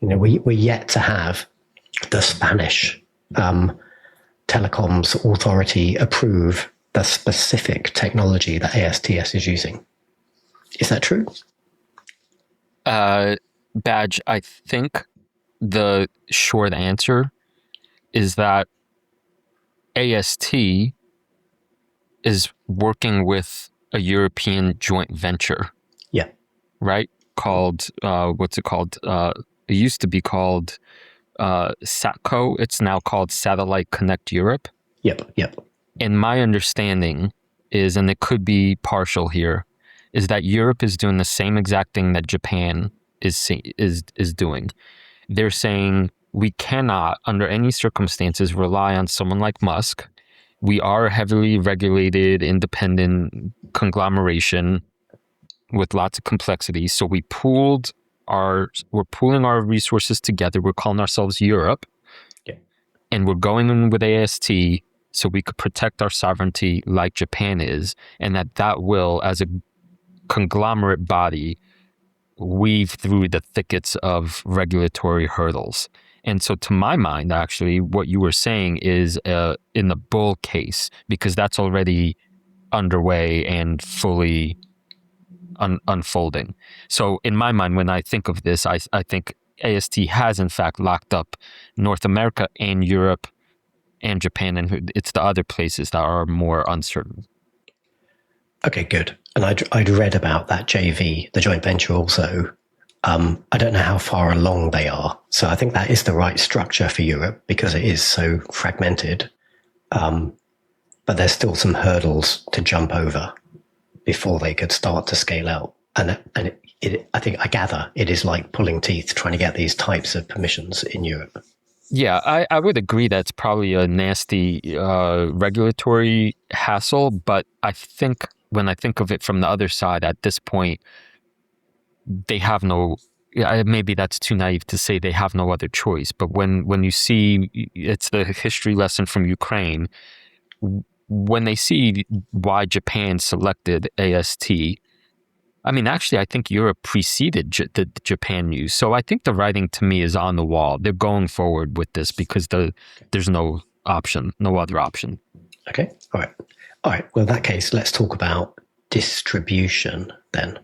[SPEAKER 2] We're yet to have the Spanish telecoms authority approve the specific technology that ASTS is using. Is that true?
[SPEAKER 1] Badge, I think the short answer is that AST is working with a European joint venture.
[SPEAKER 2] Yeah.
[SPEAKER 1] Right? Called, what's it called? It used to be called SATCO. It's now called Satellite Connect Europe.
[SPEAKER 2] Yep.
[SPEAKER 1] And my understanding is, and it could be partial here, is that Europe is doing the same exact thing that Japan is doing. They're saying we cannot, under any circumstances, rely on someone like Musk. We are a heavily regulated, independent conglomeration with lots of complexity. So we're pooling our resources together. We're calling ourselves Europe.
[SPEAKER 2] Yeah.
[SPEAKER 1] And we're going in with AST so we could protect our sovereignty like Japan is, and that will, as a conglomerate body, weave through the thickets of regulatory hurdles. And so to my mind, actually, what you were saying is in the bull case, because that's already underway and fully unfolding. So in my mind, when I think of this, I think AST has in fact locked up North America and Europe and Japan, and it's the other places that are more uncertain.
[SPEAKER 2] Okay, good. And I'd read about that JV, the joint venture also. I don't know how far along they are. So I think that is the right structure for Europe because it is so fragmented. But there's still some hurdles to jump over before they could start to scale out. And I gather it is like pulling teeth trying to get these types of permissions in Europe.
[SPEAKER 1] Yeah, I would agree that's probably a nasty regulatory hassle, but I think when I think of it from the other side, at this point, they have no, maybe that's too naive to say they have no other choice, but when you see, it's the history lesson from Ukraine, when they see why Japan selected AST, I mean, actually, I think Europe preceded the Japan news. So I think the writing to me is on the wall. They're going forward with this because there's no other option.
[SPEAKER 2] Okay. All right. Well, in that case, let's talk about distribution then.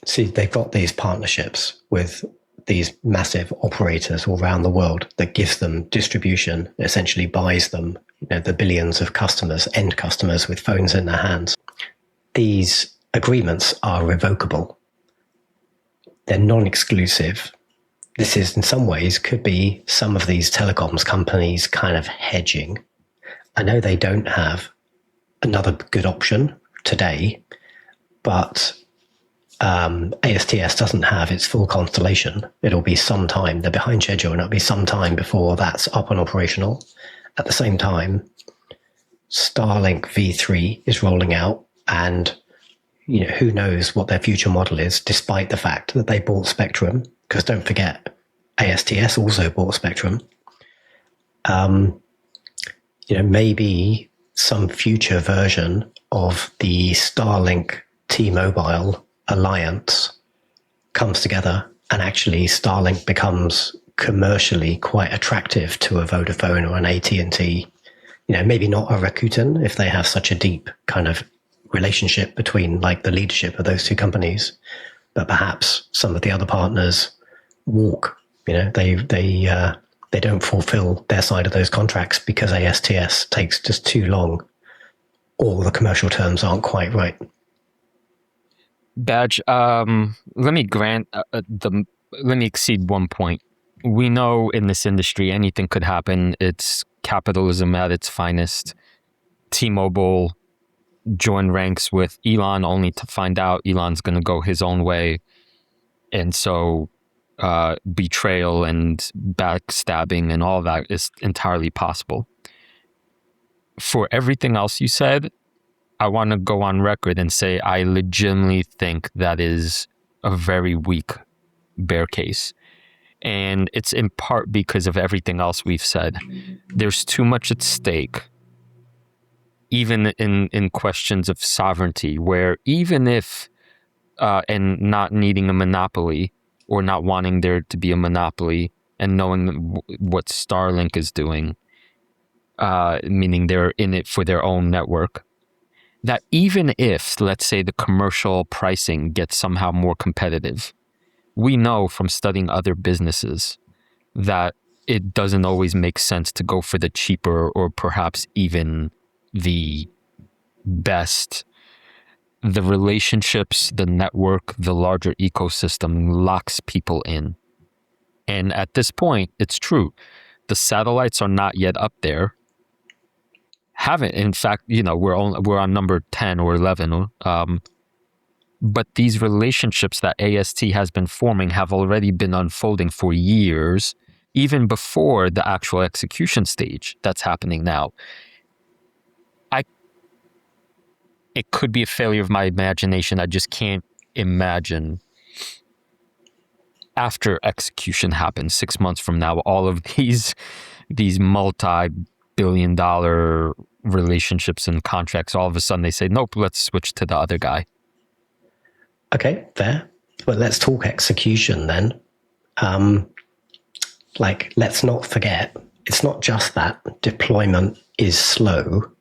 [SPEAKER 2] See, they've got these partnerships with these massive operators all around the world that gives them distribution, essentially buys them, the billions of customers, end customers with phones in their hands. These agreements are revocable. They're non-exclusive. This is, in some ways, could be some of these telecoms companies kind of hedging. I know they don't have another good option today, but ASTS doesn't have its full constellation. It'll be some time. They're behind schedule, and it'll be some time before that's up and operational. At the same time, Starlink V3 is rolling out, and who knows what their future model is, despite the fact that they bought spectrum. Because don't forget, ASTS also bought spectrum. Maybe some future version of the Starlink T-Mobile alliance comes together, and actually Starlink becomes commercially quite attractive to a Vodafone or an AT&T. Maybe not a Rakuten if they have such a deep kind of relationship between like the leadership of those two companies, but perhaps some of the other partners walk. They don't fulfill their side of those contracts because ASTS takes just too long, or the commercial terms aren't quite right.
[SPEAKER 1] Badge, let me exceed one point. We know in this industry anything could happen. It's capitalism at its finest. T-Mobile joined ranks with Elon only to find out Elon's going to go his own way. And so betrayal and backstabbing and all that is entirely possible. For everything else you said, I want to go on record and say I legitimately think that is a very weak bear case. And it's in part because of everything else we've said. There's too much at stake, even in questions of sovereignty, where even if, and not needing a monopoly or not wanting there to be a monopoly and knowing what Starlink is doing, meaning they're in it for their own network, that even if, let's say, the commercial pricing gets somehow more competitive, we know from studying other businesses that it doesn't always make sense to go for the cheaper or perhaps even the best. The relationships, the network, the larger ecosystem locks people in. And at this point, it's true. The satellites are not yet up there. Haven't, in fact, we're on number 10 or 11. But these relationships that AST has been forming have already been unfolding for years, even before the actual execution stage that's happening now. It could be a failure of my imagination. I just can't imagine after execution happens 6 months from now, all of these multi-billion-dollar relationships and contracts, all of a sudden they say, nope, let's switch to the other guy.
[SPEAKER 2] Okay, fair. But let's talk execution then. Let's not forget, it's not just that deployment is slow.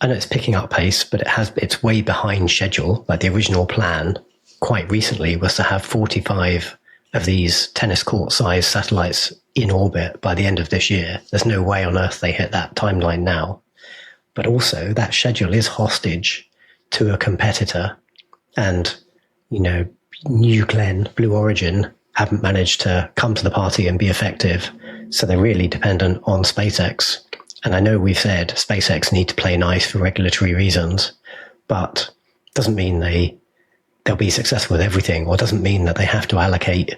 [SPEAKER 2] I know it's picking up pace, but it's way behind schedule. Like the original plan quite recently was to have 45 of these tennis court size satellites in orbit by the end of this year. There's no way on earth they hit that timeline now. But also that schedule is hostage to a competitor, and, New Glenn, Blue Origin haven't managed to come to the party and be effective. So they're really dependent on SpaceX. And I know we've said SpaceX need to play nice for regulatory reasons, but doesn't mean they'll be successful with everything, or doesn't mean that they have to allocate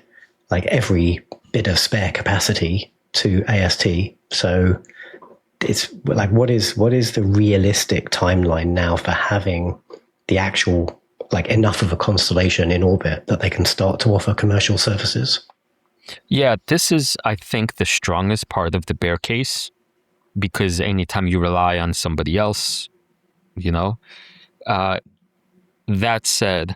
[SPEAKER 2] every bit of spare capacity to AST. So it's what is the realistic timeline now for having the actual enough of a constellation in orbit that they can start to offer commercial services?
[SPEAKER 1] Yeah, this is, I think, the strongest part of the bear case. Because anytime you rely on somebody else, that said,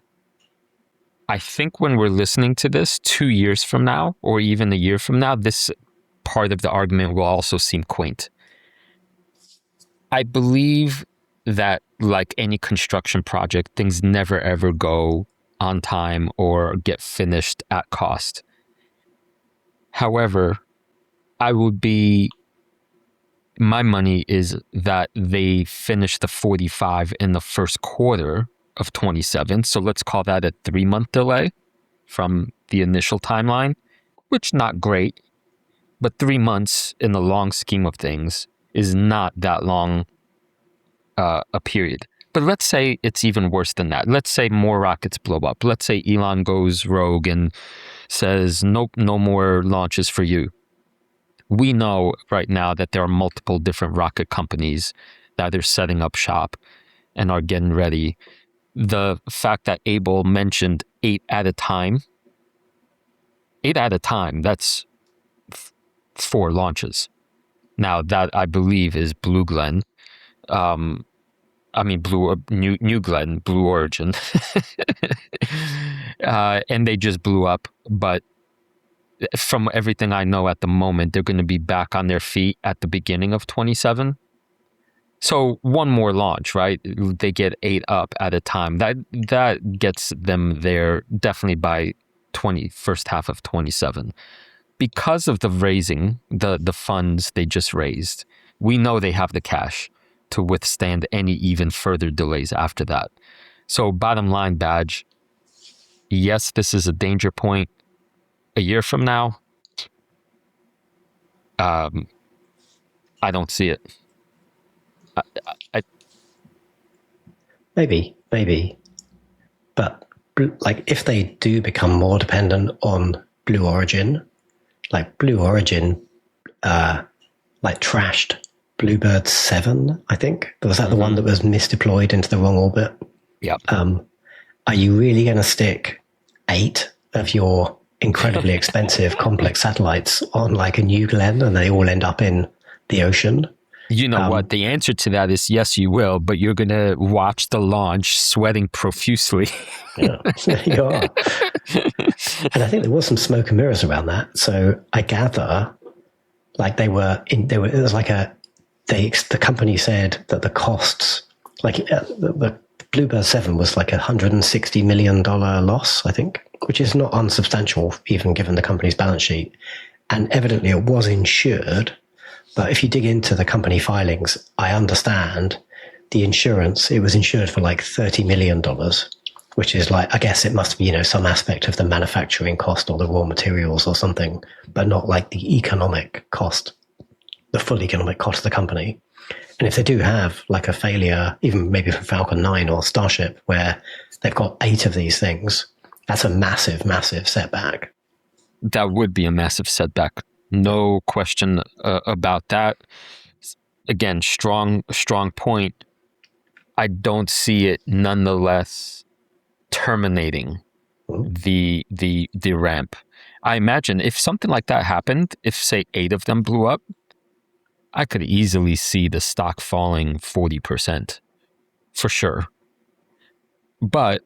[SPEAKER 1] I think when we're listening to this 2 years from now, or even a year from now, this part of the argument will also seem quaint. I believe that, like any construction project, things never ever go on time or get finished at cost. However, my money is that they finished the 45 in the first quarter of 27. So let's call that a 3-month delay from the initial timeline, which not great, but 3 months in the long scheme of things is not that long a period. But let's say it's even worse than that. Let's say more rockets blow up. Let's say Elon goes rogue and says, nope, no more launches for you. We know right now that there are multiple different rocket companies that are setting up shop and are getting ready. The fact that Abel mentioned 8 at a time, that's 4 launches. Now that I believe is Blue Glenn. New Glenn, Blue Origin. And they just blew up, but from everything I know at the moment, they're going to be back on their feet at the beginning of 27. So one more launch, right? They get 8 up at a time. That gets them there definitely by first half of 27. Because of the raising, the funds they just raised, we know they have the cash to withstand any even further delays after that. So bottom line, Badge, yes, this is a danger point. A year from now, I don't see it.
[SPEAKER 2] Maybe. But if they do become more dependent on Blue Origin, Blue Origin, trashed Bluebird 7, I think. Was that the one that was misdeployed into the wrong orbit?
[SPEAKER 1] Yeah.
[SPEAKER 2] Are you really going to stick 8 of your incredibly expensive complex satellites on a New Glenn and they all end up in the ocean?
[SPEAKER 1] You know what? The answer to that is yes, you will, but you're going to watch the launch sweating profusely.
[SPEAKER 2] Yeah, you are. And I think there was some smoke and mirrors around that. So I gather the company said that the costs, the Bluebird 7 was $160 million loss, I think, which is not unsubstantial even given the company's balance sheet. And evidently it was insured. But if you dig into the company filings, I understand the insurance, it was insured for like $30 million, which is like, I guess it must be, some aspect of the manufacturing cost or the raw materials or something, but not like the economic cost, the full economic cost of the company. And if they do have like a failure, even maybe for Falcon 9 or Starship, where they've got 8 of these things, that's a massive, massive setback.
[SPEAKER 1] That would be a massive setback. No question about that. Again, strong point. I don't see it nonetheless terminating the ramp. I imagine if something like that happened, if say 8 of them blew up, I could easily see the stock falling 40% for sure. But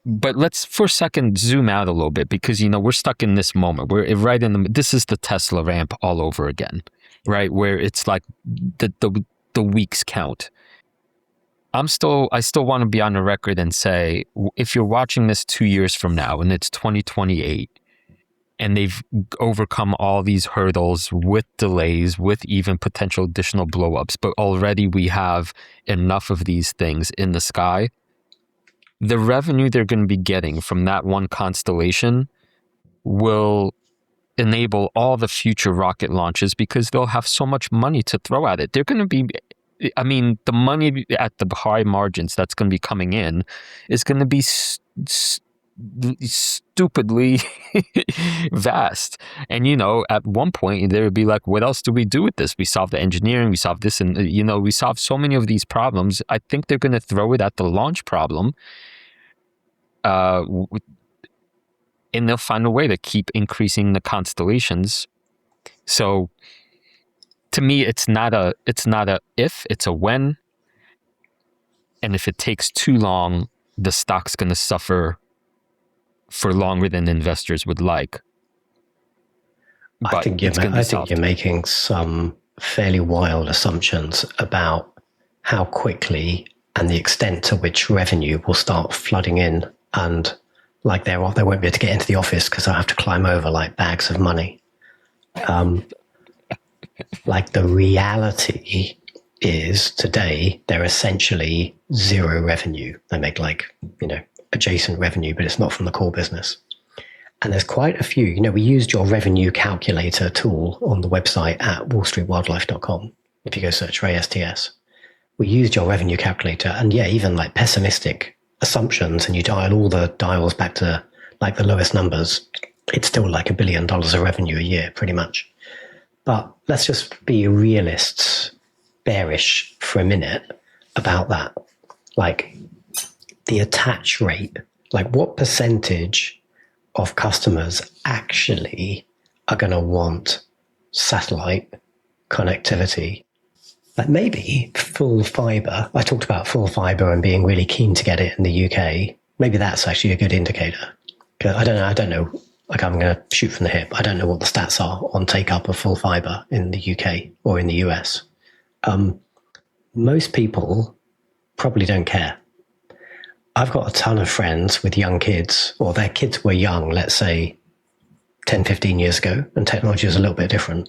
[SPEAKER 1] let's for a second zoom out a little bit, because we're stuck in this moment. We're right in this is the Tesla ramp all over again, right? Where it's like the weeks count. I still want to be on the record and say, if you're watching this 2 years from now and it's 2028 and they've overcome all these hurdles with delays, with even potential additional blowups, but already we have enough of these things in the sky, the revenue they're going to be getting from that one constellation will enable all the future rocket launches, because they'll have so much money to throw at it. They're going to be, the money at the high margins that's going to be coming in is going to be stupidly vast. And, at one point, there would be like, what else do we do with this? We solved the engineering, we solved this, and, we solved so many of these problems. I think they're going to throw it at the launch problem. And they'll find a way to keep increasing the constellations. So to me, it's not a if, it's a when. And if it takes too long, the stock's going to suffer for longer than investors would like. But
[SPEAKER 2] I think you're making some fairly wild assumptions about how quickly and the extent to which revenue will start flooding in, and like they won't be able to get into the office because they'll have to climb over like bags of money. Like the reality is today they're essentially zero revenue. They make adjacent revenue, but it's not from the core business. And there's quite a few. We used your revenue calculator tool on the website at wallstreetwildlife.com. If you go search for ASTS, we used your revenue calculator, and even like pessimistic assumptions, and you dial all the dials back to like the lowest numbers, it's still like $1 billion of revenue a year, pretty much. But let's just be realists, bearish for a minute about that. Like the attach rate, like what percentage of customers actually are going to want satellite connectivity? Like maybe full fiber. I talked about full fiber and being really keen to get it in the UK. Maybe that's actually a good indicator. I don't know. Like I'm going to shoot from the hip. I don't know what the stats are on take up of full fiber in the UK or in the US. Most people probably don't care. I've got a ton of friends with young kids, or their kids were young, let's say 10, 15 years ago, and technology was a little bit different.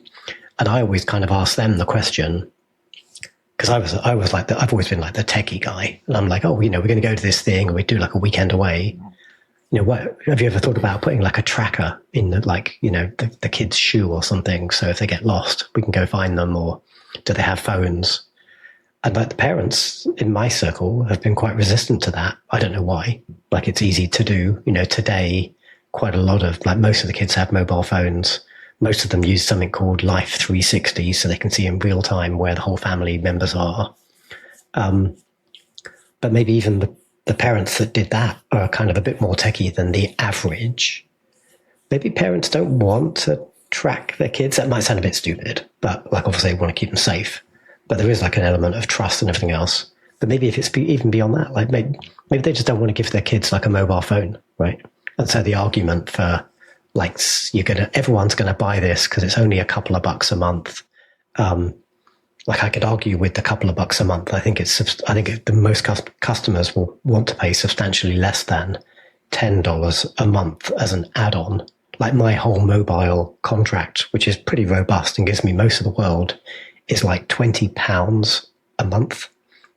[SPEAKER 2] And I always kind of ask them the question, because I was like, I've always been like the techie guy. And I'm like, we're going to go to this thing, and we do like a weekend away. What have you ever thought about putting like a tracker in the kid's shoe or something? So if they get lost, we can go find them, or do they have phones? And like the parents in my circle have been quite resistant to that. I don't know why. Like it's easy to do. Today, quite a lot of most of the kids have mobile phones. Most of them use something called Life 360, so they can see in real time where the whole family members are. But maybe even the parents that did that are kind of a bit more techie than the average. Maybe parents don't want to track their kids. That might sound a bit stupid, but like obviously they want to keep them safe. But there is like an element of trust and everything else. But maybe if it's even beyond that, like maybe they just don't want to give their kids like a mobile phone, right? And so the argument for like everyone's gonna buy this because it's only a couple of bucks a month. Like I could argue with the couple of bucks a month. I think the most customers will want to pay substantially less than $10 a month as an add-on, like my whole mobile contract, which is pretty robust and gives me most of the world, is like £20 a month.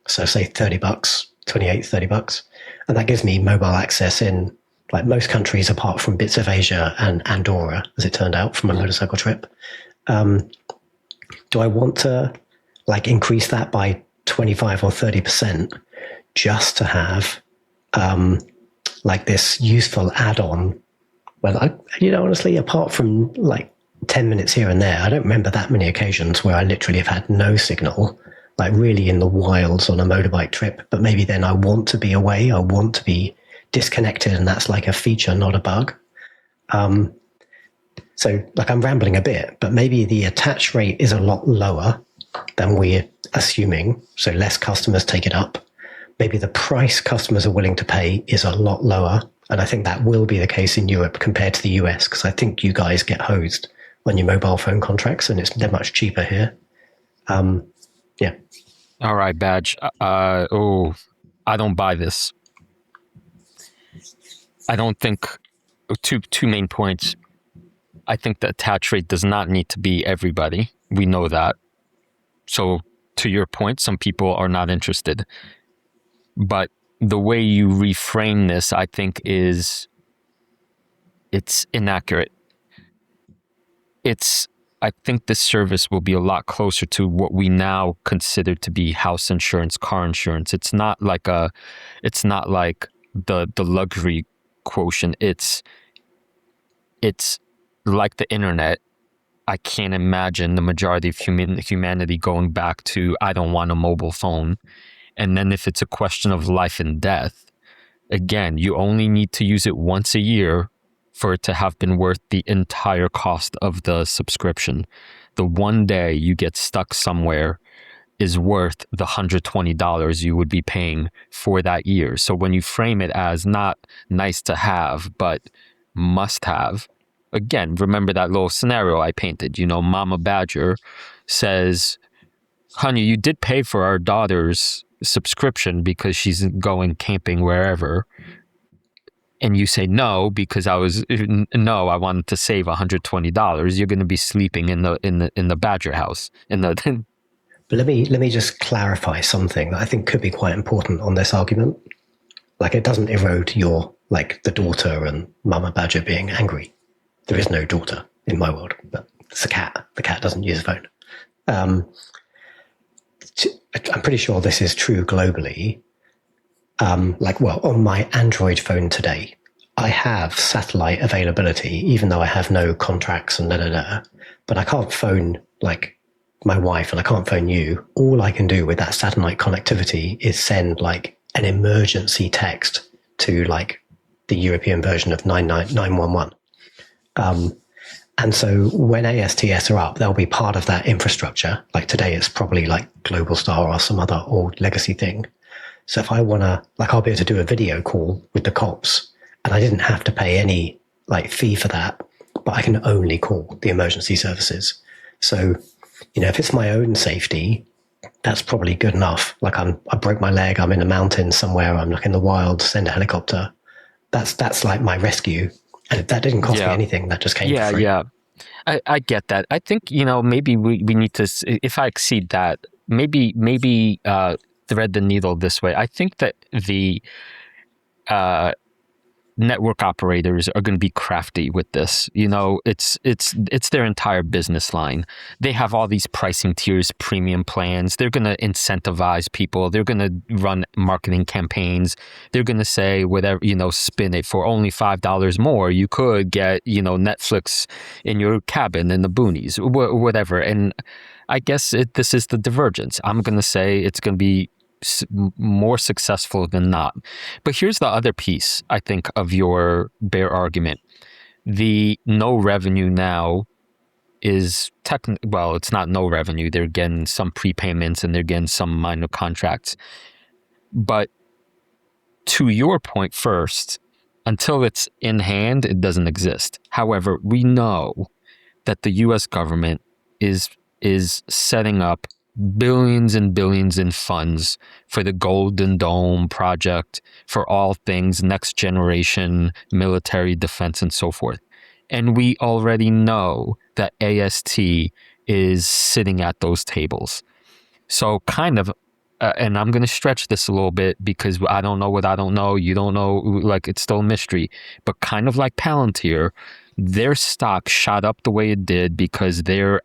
[SPEAKER 2] So say $30, 28, $30. And that gives me mobile access in like most countries apart from bits of Asia and Andorra, as it turned out from a motorcycle trip. Do I want to like increase that by 25 or 30% just to have like this useful add-on? Well, honestly, apart from like 10 minutes here and there, I don't remember that many occasions where I literally have had no signal, like really in the wilds on a motorbike trip. But maybe then I want to be away, I want to be disconnected, and that's like a feature, not a bug. So like I'm rambling a bit, but maybe the attach rate is a lot lower than we're assuming, so less customers take it up. Maybe the price customers are willing to pay is a lot lower. And I think that will be the case in Europe compared to the US, because I think you guys get hosed on your mobile phone contracts and they're much cheaper here. Yeah.
[SPEAKER 1] All right, Badge. I don't buy this. I don't think two main points. I think the attach rate does not need to be everybody. We know that. So to your point, some people are not interested. But the way you reframe this, I think, it's inaccurate. I think this service will be a lot closer to what we now consider to be house insurance, car insurance. It's not like the luxury quotient. It's like the internet. I can't imagine the majority of humanity going back to, I don't want a mobile phone. And then if it's a question of life and death, again, you only need to use it once a year for it to have been worth the entire cost of the subscription. The one day you get stuck somewhere is worth the $120 you would be paying for that year. So when you frame it as not nice to have, but must have, again, remember that little scenario I painted. Mama Badger says, honey, you did pay for our daughter's subscription because she's going camping wherever. And you say no because I wanted to save $120. You're going to be sleeping in the Badger house. But
[SPEAKER 2] let me just clarify something that I think could be quite important on this argument. Like, it doesn't erode your, like, the daughter and Mama Badger being angry. There is no daughter in my world, but it's a cat. The cat doesn't use a phone. I'm pretty sure this is true globally. On my Android phone today, I have satellite availability, even though I have no contracts and but I can't phone like my wife and I can't phone you. All I can do with that satellite connectivity is send like an emergency text to like the European version of 911. And so when ASTS are up, they'll be part of that infrastructure. Like today, it's probably like Globalstar or some other old legacy thing. So if I want to, like, I'll be able to do a video call with the cops and I didn't have to pay any like fee for that, but I can only call the emergency services. So, if it's my own safety, that's probably good enough. Like I broke my leg, I'm in a mountain somewhere, I'm like in the wild, send a helicopter. That's like my rescue. And that didn't cost me anything. That just came for free.
[SPEAKER 1] Yeah. I get that. I think, maybe we need to, if I exceed that, maybe thread the needle this way. I think that the network operators are going to be crafty with this. It's their entire business line. They have all these pricing tiers, premium plans. They're going to incentivize people. They're going to run marketing campaigns. They're going to say whatever, spin it for only $5 more. You could get, Netflix in your cabin in the boonies, whatever. And I guess this is the divergence. I'm going to say it's going to be more successful than not. But here's the other piece, I think, of your bear argument. The no revenue now is it's not no revenue. They're getting some prepayments and they're getting some minor contracts. But to your point first, until it's in hand, it doesn't exist. However, we know that the U.S. government is setting up billions and billions in funds for the Golden Dome project, for all things next generation military defense and so forth. And we already know that AST is sitting at those tables. So kind of, and I'm going to stretch this a little bit because I don't know what I don't know. You don't know, like it's still a mystery. But kind of like Palantir, their stock shot up the way it did because they're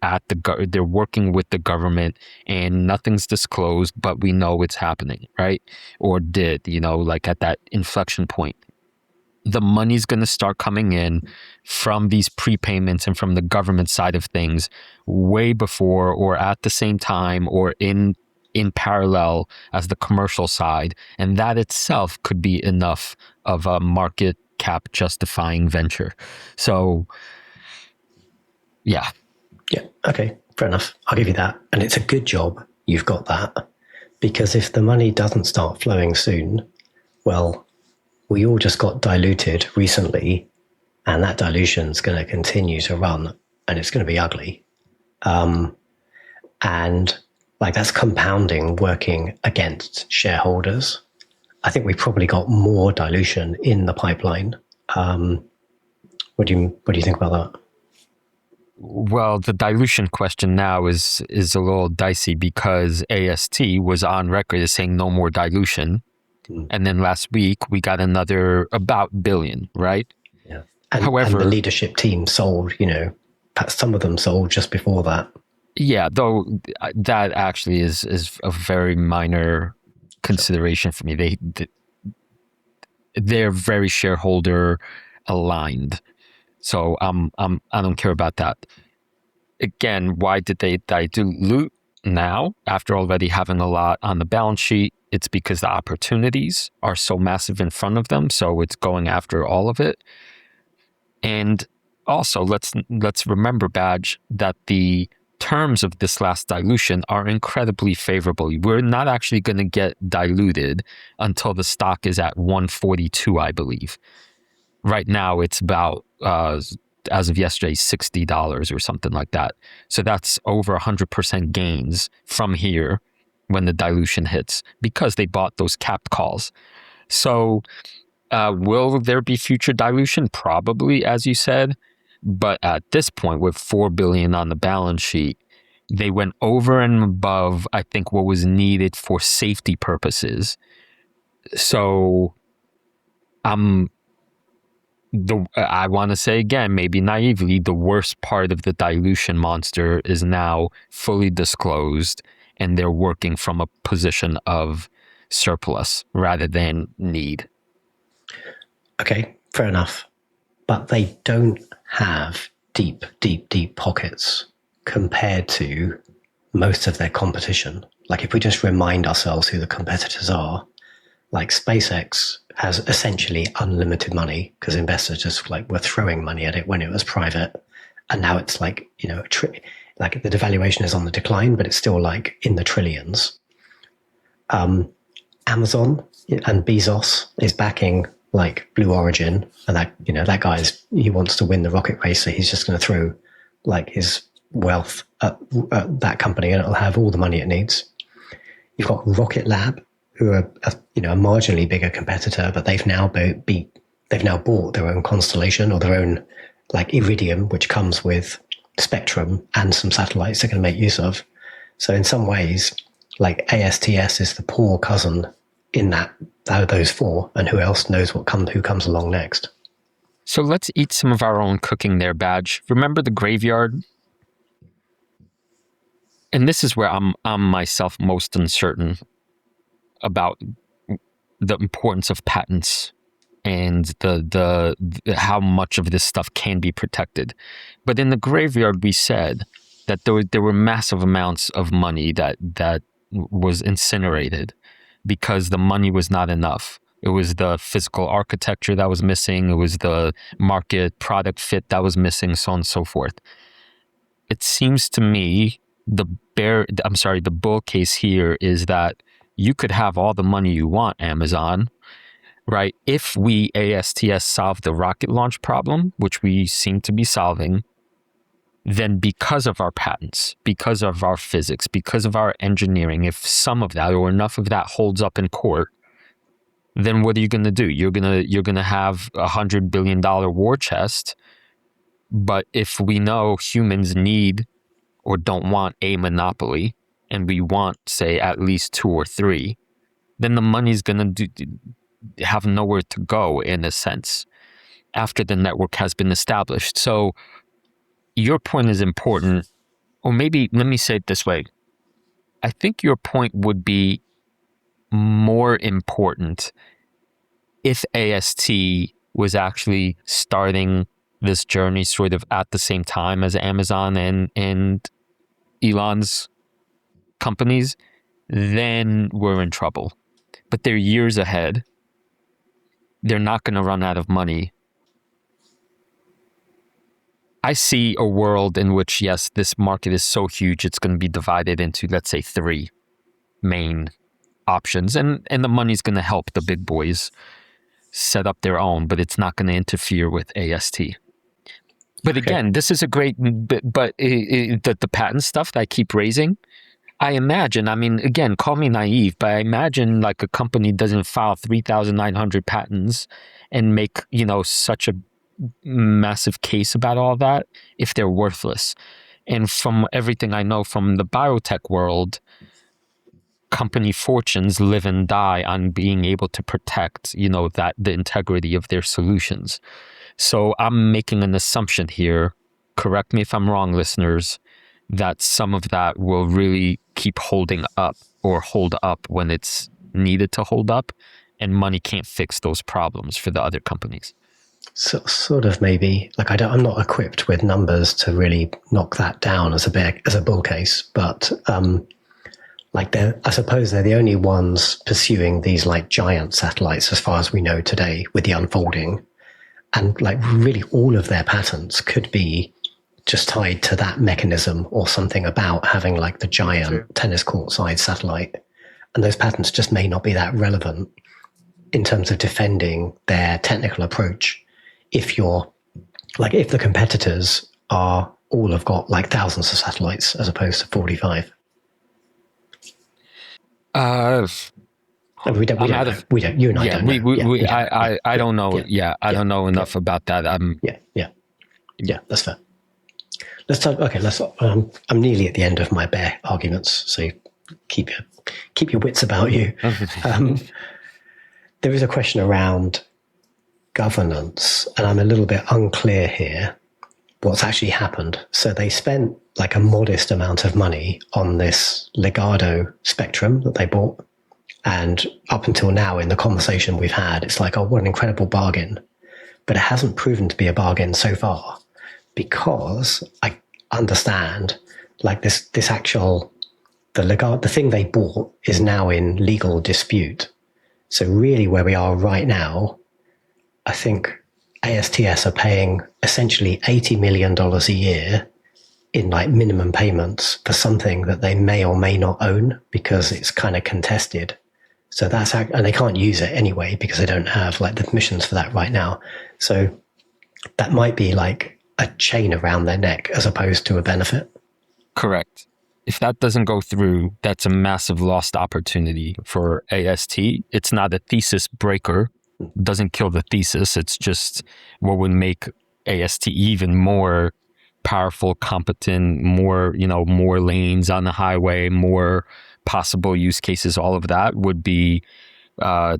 [SPEAKER 1] they're working with the government and nothing's disclosed, but we know it's happening, right? Or did, like at that inflection point. The money's going to start coming in from these prepayments and from the government side of things way before or at the same time or in parallel as the commercial side. And that itself could be enough of a market cap justifying venture. So, yeah.
[SPEAKER 2] Yeah, okay, fair enough. I'll give you that. And it's a good job you've got that, because if the money doesn't start flowing soon, well, we all just got diluted recently, and that dilution's going to continue to run, and it's going to be ugly. And like that's compounding, working against shareholders. I think we probably got more dilution in the pipeline. What do you think about that?
[SPEAKER 1] Well, the dilution question now is a little dicey because AST was on record as saying no more dilution. And then last week we got another about billion, right?
[SPEAKER 2] Yeah. However, and the leadership team sold, some of them sold just before that.
[SPEAKER 1] Yeah, though that actually is a very minor consideration for me. They're very shareholder aligned. So I don't care about that. Again, why did they dilute now after already having a lot on the balance sheet? It's because the opportunities are so massive in front of them. So it's going after all of it. And also let's remember, Badge, that the terms of this last dilution are incredibly favorable. We're not actually going to get diluted until the stock is at 142, I believe. Right now, it's about, as of yesterday, $60 or something like that. So that's over 100% gains from here when the dilution hits because they bought those capped calls. So will there be future dilution? Probably, as you said. But at this point, with $4 billion on the balance sheet, they went over and above, I think, what was needed for safety purposes. So I want to say again, maybe naively, the worst part of the dilution monster is now fully disclosed, and they're working from a position of surplus rather than need.
[SPEAKER 2] Okay, fair enough. But they don't have deep pockets compared to most of their competition. Like if we just remind ourselves who the competitors are, like SpaceX has essentially unlimited money because investors just were throwing money at it when it was private. And now it's like the devaluation is on the decline, but it's still in the trillions. Amazon and Bezos is backing Blue Origin, and that guy's, he wants to win the rocket race, so he's just going to throw his wealth at that company, and it'll have all the money it needs. You've got Rocket Lab, who are a marginally bigger competitor, but they've now bought their own constellation or their own Iridium, which comes with spectrum and some satellites they're going to make use of. So in some ways, ASTS is the poor cousin in that out of those four, and who else knows who comes along next.
[SPEAKER 1] So let's eat some of our own cooking there, Badge. Remember the graveyard? And this is where I'm myself most uncertain about the importance of patents and the how much of this stuff can be protected. But in the graveyard, we said that there were massive amounts of money that was incinerated because the money was not enough. It was the physical architecture that was missing. It was the market product fit that was missing, so on and so forth. It seems to me the bull case here is that you could have all the money you want, Amazon, right? If we ASTS solve the rocket launch problem, which we seem to be solving, then because of our patents, because of our physics, because of our engineering, if some of that or enough of that holds up in court, then what are you going to do? You're gonna have $100 billion war chest, But if we know humans need or don't want a monopoly, and we want, say, at least 2 or 3, then the money's going to have nowhere to go, in a sense, after the network has been established. So your point is important, or maybe let me say it this way. I think your point would be more important if AST was actually starting this journey sort of at the same time as Amazon and Elon's companies, then we're in trouble. But they're years ahead. They're not going to run out of money. I see a world in which, yes, this market is so huge, it's going to be divided into, let's say, 3 main options. And the money's going to help the big boys set up their own, but it's not going to interfere with AST. But again, this is a great, but the patent stuff that I keep raising, I imagine, I mean, again, call me naive, but I imagine like a company doesn't file 3,900 patents and make, such a massive case about all that if they're worthless. And from everything I know from the biotech world, company fortunes live and die on being able to protect, that the integrity of their solutions. So I'm making an assumption here, correct me if I'm wrong, listeners, that some of that will really keep holding up or hold up when it's needed to hold up, and money can't fix those problems for the other companies.
[SPEAKER 2] So, sort of maybe. Like I'm not equipped with numbers to really knock that down as a bull case, but I suppose they're the only ones pursuing these like giant satellites as far as we know today with the unfolding. And like really all of their patents could be just tied to that mechanism or something about having like the giant tennis court size satellite. And those patents just may not be that relevant in terms of defending their technical approach. If the competitors all have got like thousands of satellites as opposed to 45. We don't. You and I don't know.
[SPEAKER 1] I don't know. I don't know enough about that.
[SPEAKER 2] Yeah. That's fair. Let's talk. Okay. I'm nearly at the end of my bear arguments, so keep your wits about you. There is a question around governance, and I'm a little bit unclear here what's actually happened. So they spent like a modest amount of money on this Ligado spectrum that they bought. And up until now, in the conversation we've had, it's like, oh, what an incredible bargain. But it hasn't proven to be a bargain so far, because I understand like the Ligado, the thing they bought is now in legal dispute. So really where we are right now, I think ASTS are paying essentially $80 million a year in like minimum payments for something that they may or may not own because it's kind of contested. So and they can't use it anyway because they don't have like the permissions for that right now. So that might be like a chain around their neck as opposed to a benefit.
[SPEAKER 1] Correct. If that doesn't go through, that's a massive lost opportunity for AST. It's not a thesis breaker. Doesn't kill the thesis. It's just what would make AST even more powerful, competent, more lanes on the highway, more possible use cases. All of that would be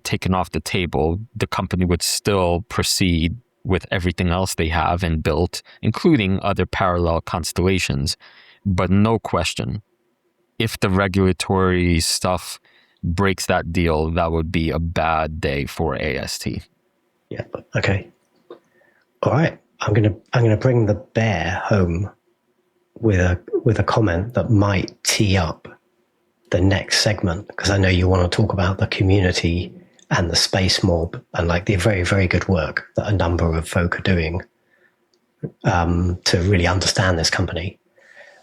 [SPEAKER 1] taken off the table. The company would still proceed with everything else they have and built, including other parallel constellations. But no question, if the regulatory stuff breaks that deal, that would be a bad day for AST.
[SPEAKER 2] Yeah. Okay. All right. I'm gonna bring the bear home with a comment that might tee up the next segment, because I know you want to talk about the community and the space mob and like the very, very good work that a number of folk are doing to really understand this company.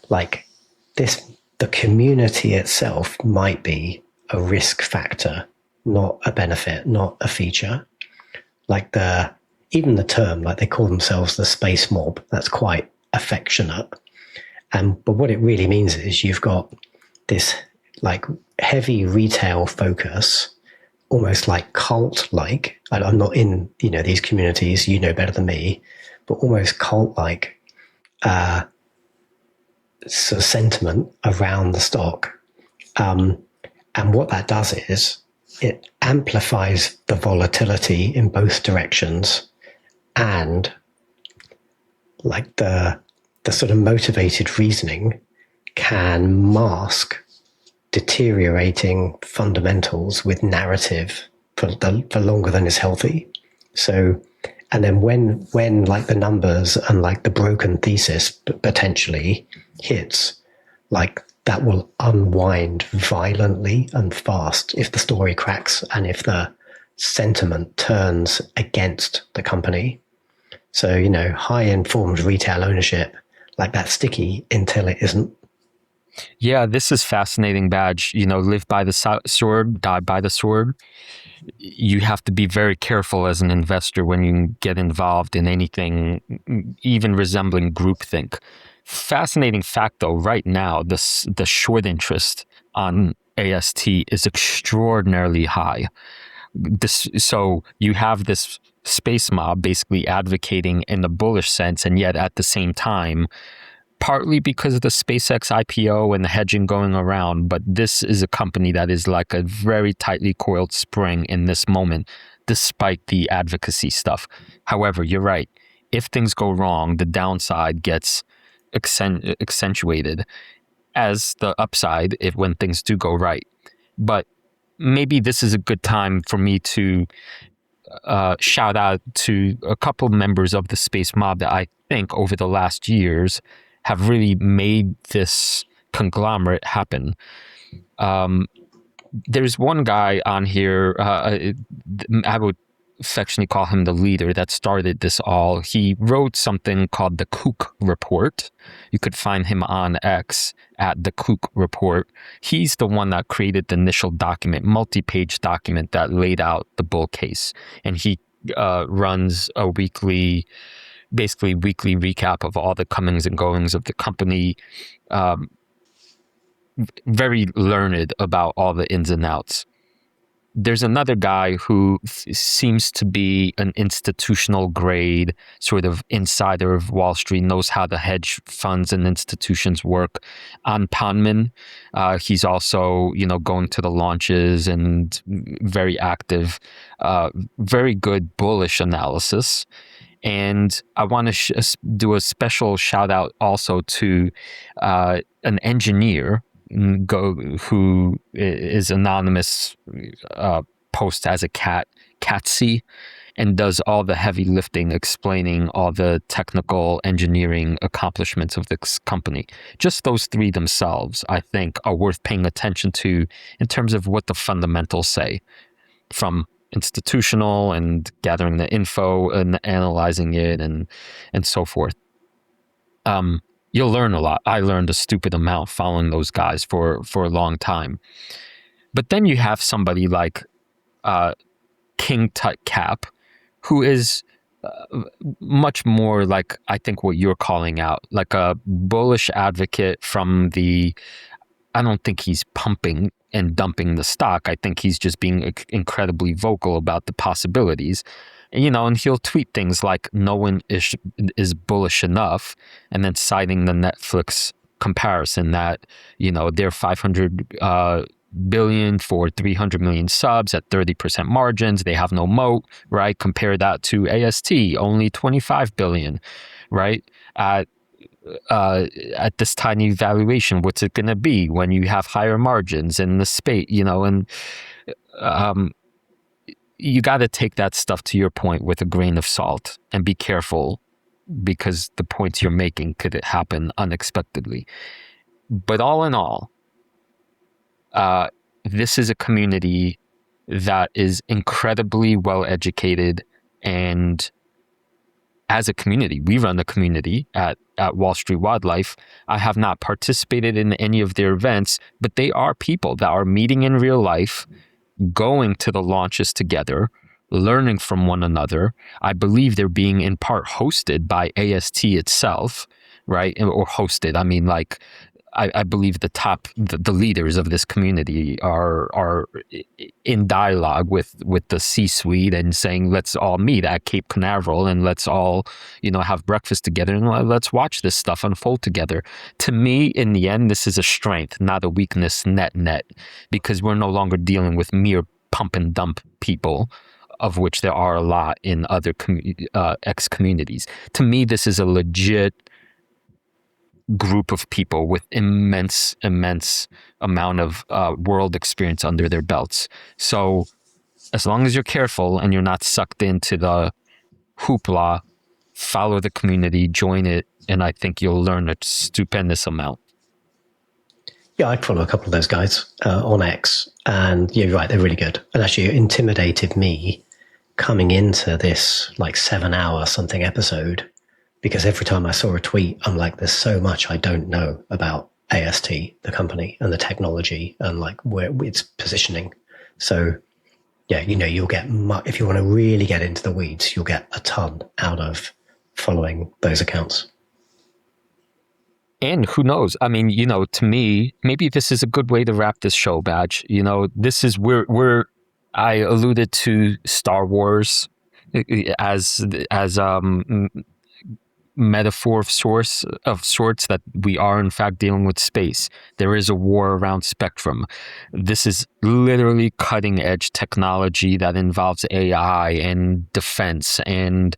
[SPEAKER 2] Like the community itself might be a risk factor, not a benefit, not a feature. Like even the term, like they call themselves the space mob, that's quite affectionate. But what it really means is you've got this like heavy retail focus, almost like cult-like. I'm not in, these communities, you know better than me, but almost cult-like sort of sentiment around the stock. And what that does is it amplifies the volatility in both directions, and like the sort of motivated reasoning can mask deteriorating fundamentals with narrative for longer than is healthy. So, and then when like the numbers and like the broken thesis potentially hits, like that will unwind violently and fast if the story cracks and if the sentiment turns against the company. So, you know, high informed retail ownership, like that's sticky until it isn't.
[SPEAKER 1] Yeah, this is fascinating, Badge. You know, live by the sword, die by the sword. You have to be very careful as an investor when you get involved in anything even resembling groupthink. Fascinating fact, though, right now, the short interest on AST is extraordinarily high. So you have this space mob basically advocating in the bullish sense, and yet at the same time, partly because of the SpaceX IPO and the hedging going around, but this is a company that is like a very tightly coiled spring in this moment, despite the advocacy stuff. However, you're right. If things go wrong, the downside gets accentuated as the upside when things do go right. But maybe this is a good time for me to shout out to a couple members of the space mob that I think over the last years have really made this conglomerate happen. There's one guy on here, I would affectionately call him the leader that started this all. He wrote something called the Kook Report. You could find him on X at the Kook Report. He's the one that created the initial document, multi-page document that laid out the bull case. And he runs a weekly recap of all the comings and goings of the company. Very learned about all the ins and outs. There's another guy who seems to be an institutional grade sort of insider of Wall Street, knows how the hedge funds and institutions work. Anpanman, he's also, you know, going to the launches and very active, very good bullish analysis. And I want to do a special shout out also to an engineer who is anonymous, posts as a CatSE, and does all the heavy lifting, explaining all the technical engineering accomplishments of this company. Just those three themselves, I think, are worth paying attention to in terms of what the fundamentals say, from institutional and gathering the info and analyzing it and so forth. You'll learn a lot. I learned a stupid amount following those guys for a long time. But then you have somebody like King Tut Cap, who is much more like, I think, what you're calling out, like a bullish advocate from the, I don't think he's pumping and dumping the stock. I think he's just being incredibly vocal about the possibilities. You know, and he'll tweet things like no one is bullish enough, and then citing the Netflix comparison that, you know, they're 500 billion for 300 million subs at 30% margins. They have no moat, right? Compare that to AST, only 25 billion, right? At this tiny valuation, what's it going to be when you have higher margins in the space, you know? And you got to take that stuff, to your point, with a grain of salt and be careful, because the points you're making could happen unexpectedly. But all in all, this is a community that is incredibly well educated, and as a community, we run a community at Wall Street Wildlife. I have not participated in any of their events, but they are people that are meeting in real life, going to the launches together, learning from one another. I believe they're being in part hosted by AST itself, right? Or hosted, I mean, like I believe the leaders of this community are in dialogue with the C-suite and saying, let's all meet at Cape Canaveral and let's all, have breakfast together and let's watch this stuff unfold together. To me, in the end, this is a strength, not a weakness net, because we're no longer dealing with mere pump and dump people, of which there are a lot in other ex-communities. To me, this is a legit group of people with immense amount of world experience under their belts. So as long as you're careful and you're not sucked into the hoopla, follow the community, join it, and I think you'll learn a stupendous amount.
[SPEAKER 2] Yeah, I'd follow a couple of those guys on X, and you're right, they're really good. And actually, it intimidated me coming into this 7-hour something episode, because every time I saw a tweet, I'm like, there's so much I don't know about AST, the company, and the technology, and where it's positioning. So, yeah, you'll get if you want to really get into the weeds, you'll get a ton out of following those accounts.
[SPEAKER 1] And who knows? I mean, to me, maybe this is a good way to wrap this show, Badge. This is where I alluded to Star Wars as metaphor of sorts that we are in fact dealing with space. There is a war around spectrum. This is literally cutting edge technology that involves AI and defense and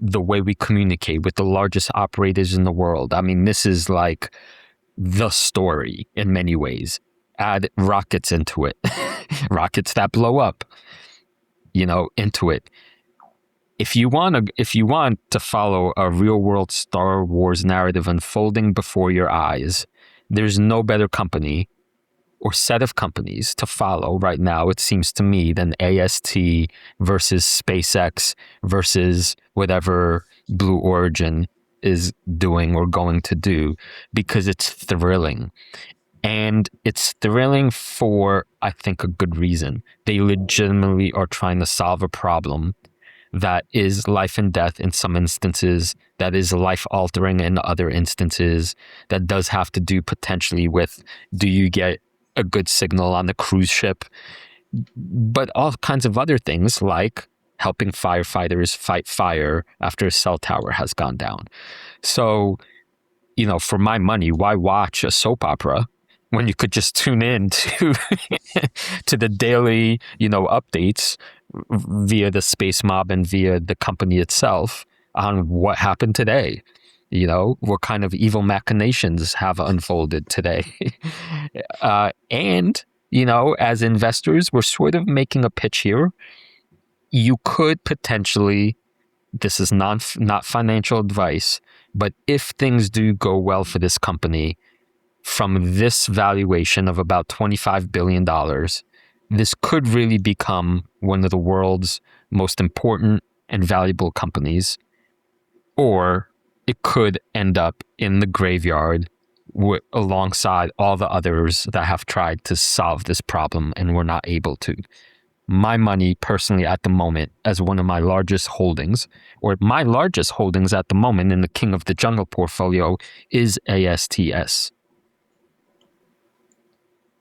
[SPEAKER 1] the way we communicate with the largest operators in the world. I mean, this is like the story in many ways. Add rockets into it, rockets that blow up, into it. If you want to follow a real world Star Wars narrative unfolding before your eyes, there's no better company or set of companies to follow right now, it seems to me, than AST versus SpaceX versus whatever Blue Origin is doing or going to do, because it's thrilling. And it's thrilling for, I think, a good reason. They legitimately are trying to solve a problem that is life and death in some instances, that is life altering in other instances, that does have to do potentially with, do you get a good signal on the cruise ship? But all kinds of other things, like helping firefighters fight fire after a cell tower has gone down. So, for my money, why watch a soap opera when you could just tune in to to the daily, updates via the Space Mob and via the company itself on what happened today? What kind of evil machinations have unfolded today? And, as investors, we're sort of making a pitch here. You could potentially, this is not financial advice, but if things do go well for this company, from this valuation of about $25 billion, this could really become one of the world's most important and valuable companies, or it could end up in the graveyard alongside all the others that have tried to solve this problem and were not able to. My money personally at the moment, as one of my largest holdings, or my largest holdings at the moment in the King of the Jungle portfolio, is ASTS.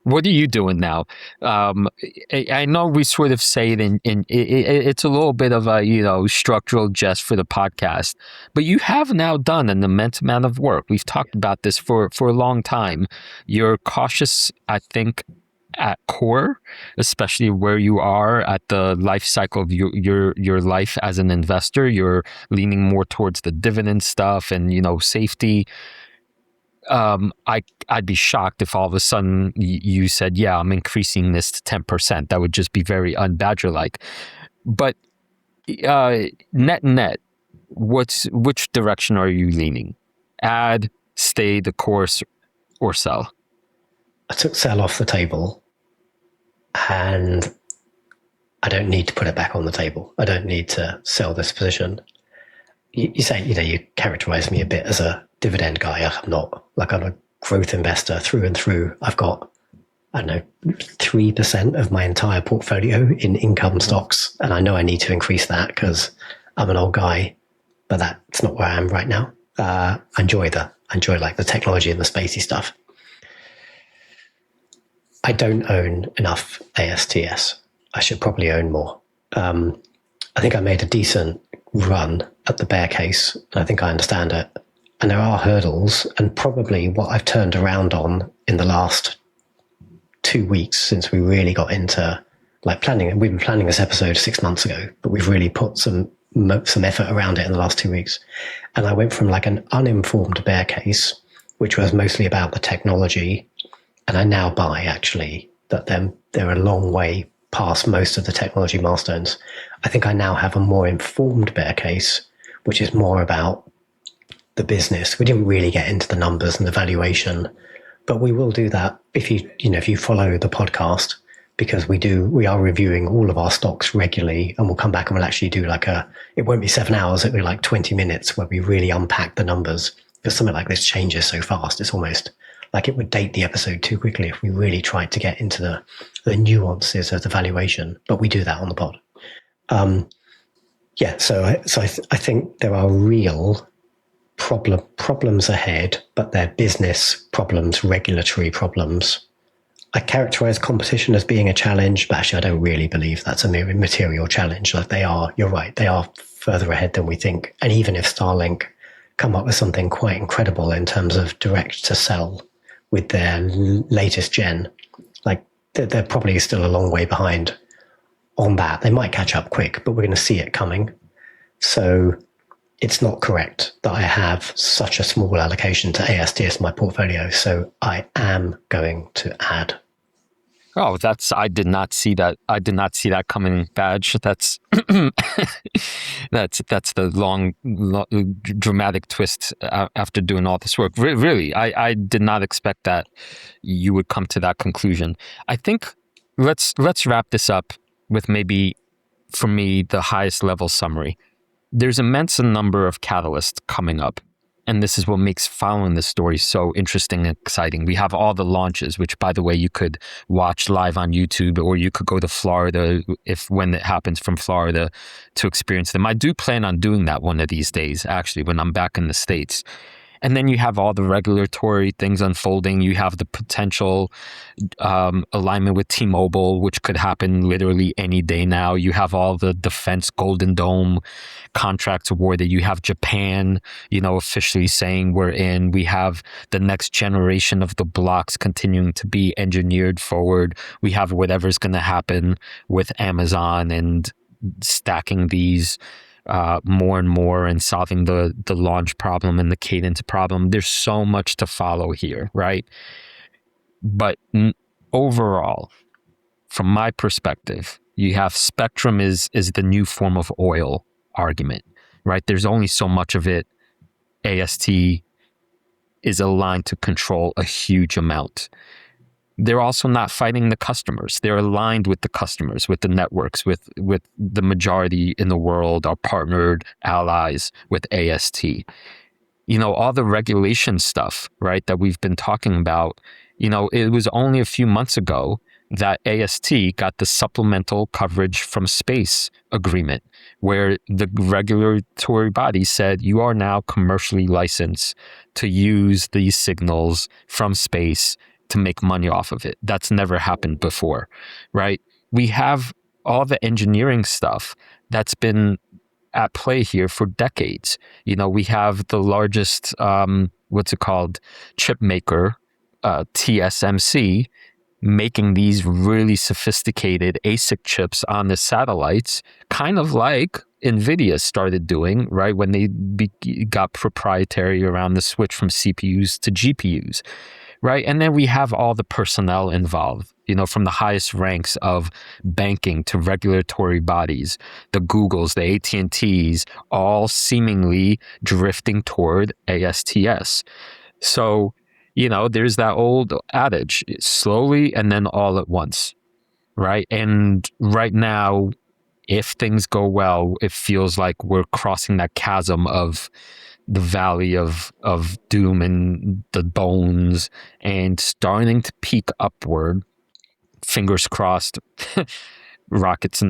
[SPEAKER 1] What are you doing now? I know we sort of say it it's a little bit of a, structural jest for the podcast, but you have now done an immense amount of work. We've talked about this for a long time. You're cautious, I think, at core, especially where you are at the life cycle of your life as an investor. You're leaning more towards the dividend stuff and, safety. I'd be shocked if all of a sudden you said, yeah, I'm increasing this to 10%. That would just be very un-Badger-like. But net, which direction are you leaning? Add, stay the course, or sell?
[SPEAKER 2] I took sell off the table, and I don't need to put it back on the table. I don't need to sell this position. You say, you characterize me a bit as a dividend guy. I'm not. I'm a growth investor through and through. I've got, 3% of my entire portfolio in income stocks, and I know I need to increase that because I'm an old guy, but that's not where I am right now. I enjoy the technology and the spacey stuff. I don't own enough ASTS. I should probably own more. I think I made a decent run at the bear case. I think I understand it. And there are hurdles, and probably what I've turned around on in the last 2 weeks since we really got into like planning. We've been planning this episode 6 months ago, but we've really put some effort around it in the last 2 weeks. And I went from like an uninformed bear case, which was mostly about the technology, and I now buy actually that they're a long way past most of the technology milestones. I think I now have a more informed bear case, which is more about the business. We didn't really get into the numbers and the valuation, but we will do that if you follow the podcast, because we are reviewing all of our stocks regularly, and we'll come back and we'll actually do it won't be 7 hours, it'll be like 20 minutes where we really unpack the numbers, because something like this changes so fast. It's almost like it would date the episode too quickly if we really tried to get into the nuances of the valuation, but we do that on the pod. So I think there are real problems ahead, but they're business problems, regulatory problems. I characterize competition as being a challenge, but actually I don't really believe that's a material challenge. Like you're right, they are further ahead than we think. And even if Starlink come up with something quite incredible in terms of direct to sell with their latest gen, like they're probably still a long way behind on that. They might catch up quick, but we're going to see it coming. So it's not correct that I have such a small allocation to ASTS in my portfolio. So I am going to add.
[SPEAKER 1] Oh, I did not see that. I did not see that coming, Badge. That's that's the long, dramatic twist after doing all this work. Really, I did not expect that you would come to that conclusion. I think let's wrap this up with maybe, for me, the highest level summary. There's immense number of catalysts coming up. And this is what makes following this story so interesting and exciting. We have all the launches, which, by the way, you could watch live on YouTube, or you could go to Florida when it happens from Florida to experience them. I do plan on doing that one of these days, actually, when I'm back in the States. And then you have all the regulatory things unfolding. You have the potential alignment with T-Mobile, which could happen literally any day now. You have all the defense Golden Dome contracts awarded. You have Japan, officially saying we're in. We have the next generation of the blocks continuing to be engineered forward. We have whatever's going to happen with Amazon and stacking these more and more and solving the launch problem and the cadence problem. There's so much to follow here, right? But overall, from my perspective, you have spectrum is the new form of oil argument, right? There's only so much of it. AST is aligned to control a huge amount. They're also not fighting the customers. They're aligned with the customers, with the networks, with the majority in the world, are partnered allies with AST. All the regulation stuff, right, that we've been talking about, it was only a few months ago that AST got the supplemental coverage from space agreement, where the regulatory body said you are now commercially licensed to use these signals from space to make money off of it. That's never happened before, right? We have all the engineering stuff that's been at play here for decades. We have the largest, chip maker, TSMC, making these really sophisticated ASIC chips on the satellites, kind of like NVIDIA started doing, right, when they got proprietary around the switch from CPUs to GPUs. Right. And then we have all the personnel involved, from the highest ranks of banking to regulatory bodies, the Googles, the AT&Ts, all seemingly drifting toward ASTS. So, there's that old adage, slowly and then all at once. Right. And right now, if things go well, it feels like we're crossing that chasm of the valley of doom and the bones, and starting to peak upward. Fingers crossed,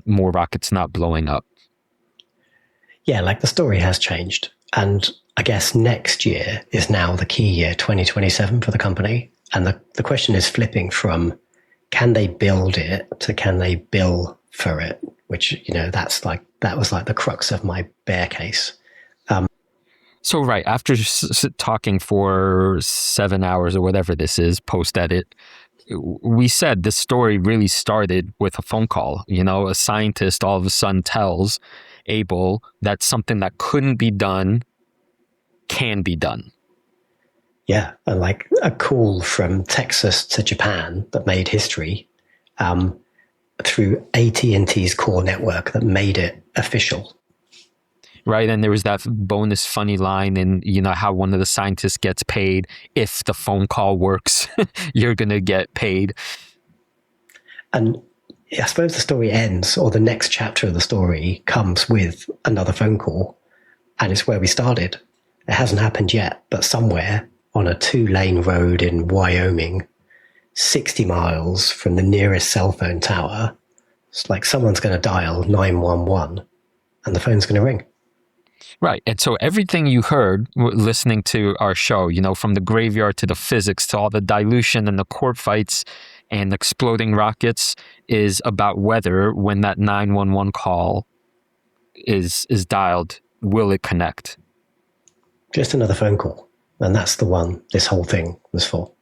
[SPEAKER 1] more rockets not blowing up.
[SPEAKER 2] Yeah, like the story has changed. And I guess next year is now the key year, 2027 for the company. And the question is flipping from, can they build it to can they bill for it? Which, that was like the crux of my bear case.
[SPEAKER 1] So, right, after talking for 7 hours or whatever this is, post-edit, we said this story really started with a phone call. A scientist all of a sudden tells Abel that something that couldn't be done can be done.
[SPEAKER 2] Yeah, and like a call from Texas to Japan that made history through AT&T's core network that made it official.
[SPEAKER 1] Right, and there was that bonus funny line in, how one of the scientists gets paid. If the phone call works, you're going to get paid.
[SPEAKER 2] And I suppose the story ends, or the next chapter of the story comes with another phone call, and it's where we started. It hasn't happened yet, but somewhere on a 2-lane road in Wyoming, 60 miles from the nearest cell phone tower, it's like someone's going to dial 911 and the phone's going to ring.
[SPEAKER 1] Right. And so everything you heard listening to our show, from the graveyard to the physics to all the dilution and the court fights and exploding rockets, is about whether when that 911 call is dialed, will it connect?
[SPEAKER 2] Just another phone call. And that's the one this whole thing was for.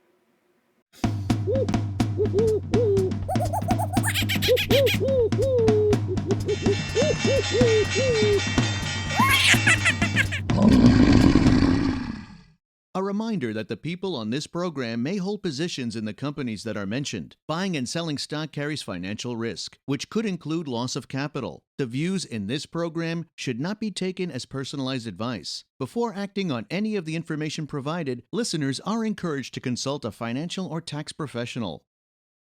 [SPEAKER 3] A reminder that the people on this program may hold positions in the companies that are mentioned. Buying and selling stock carries financial risk, which could include loss of capital. The views in this program should not be taken as personalized advice. Before acting on any of the information provided, listeners are encouraged to consult a financial or tax professional.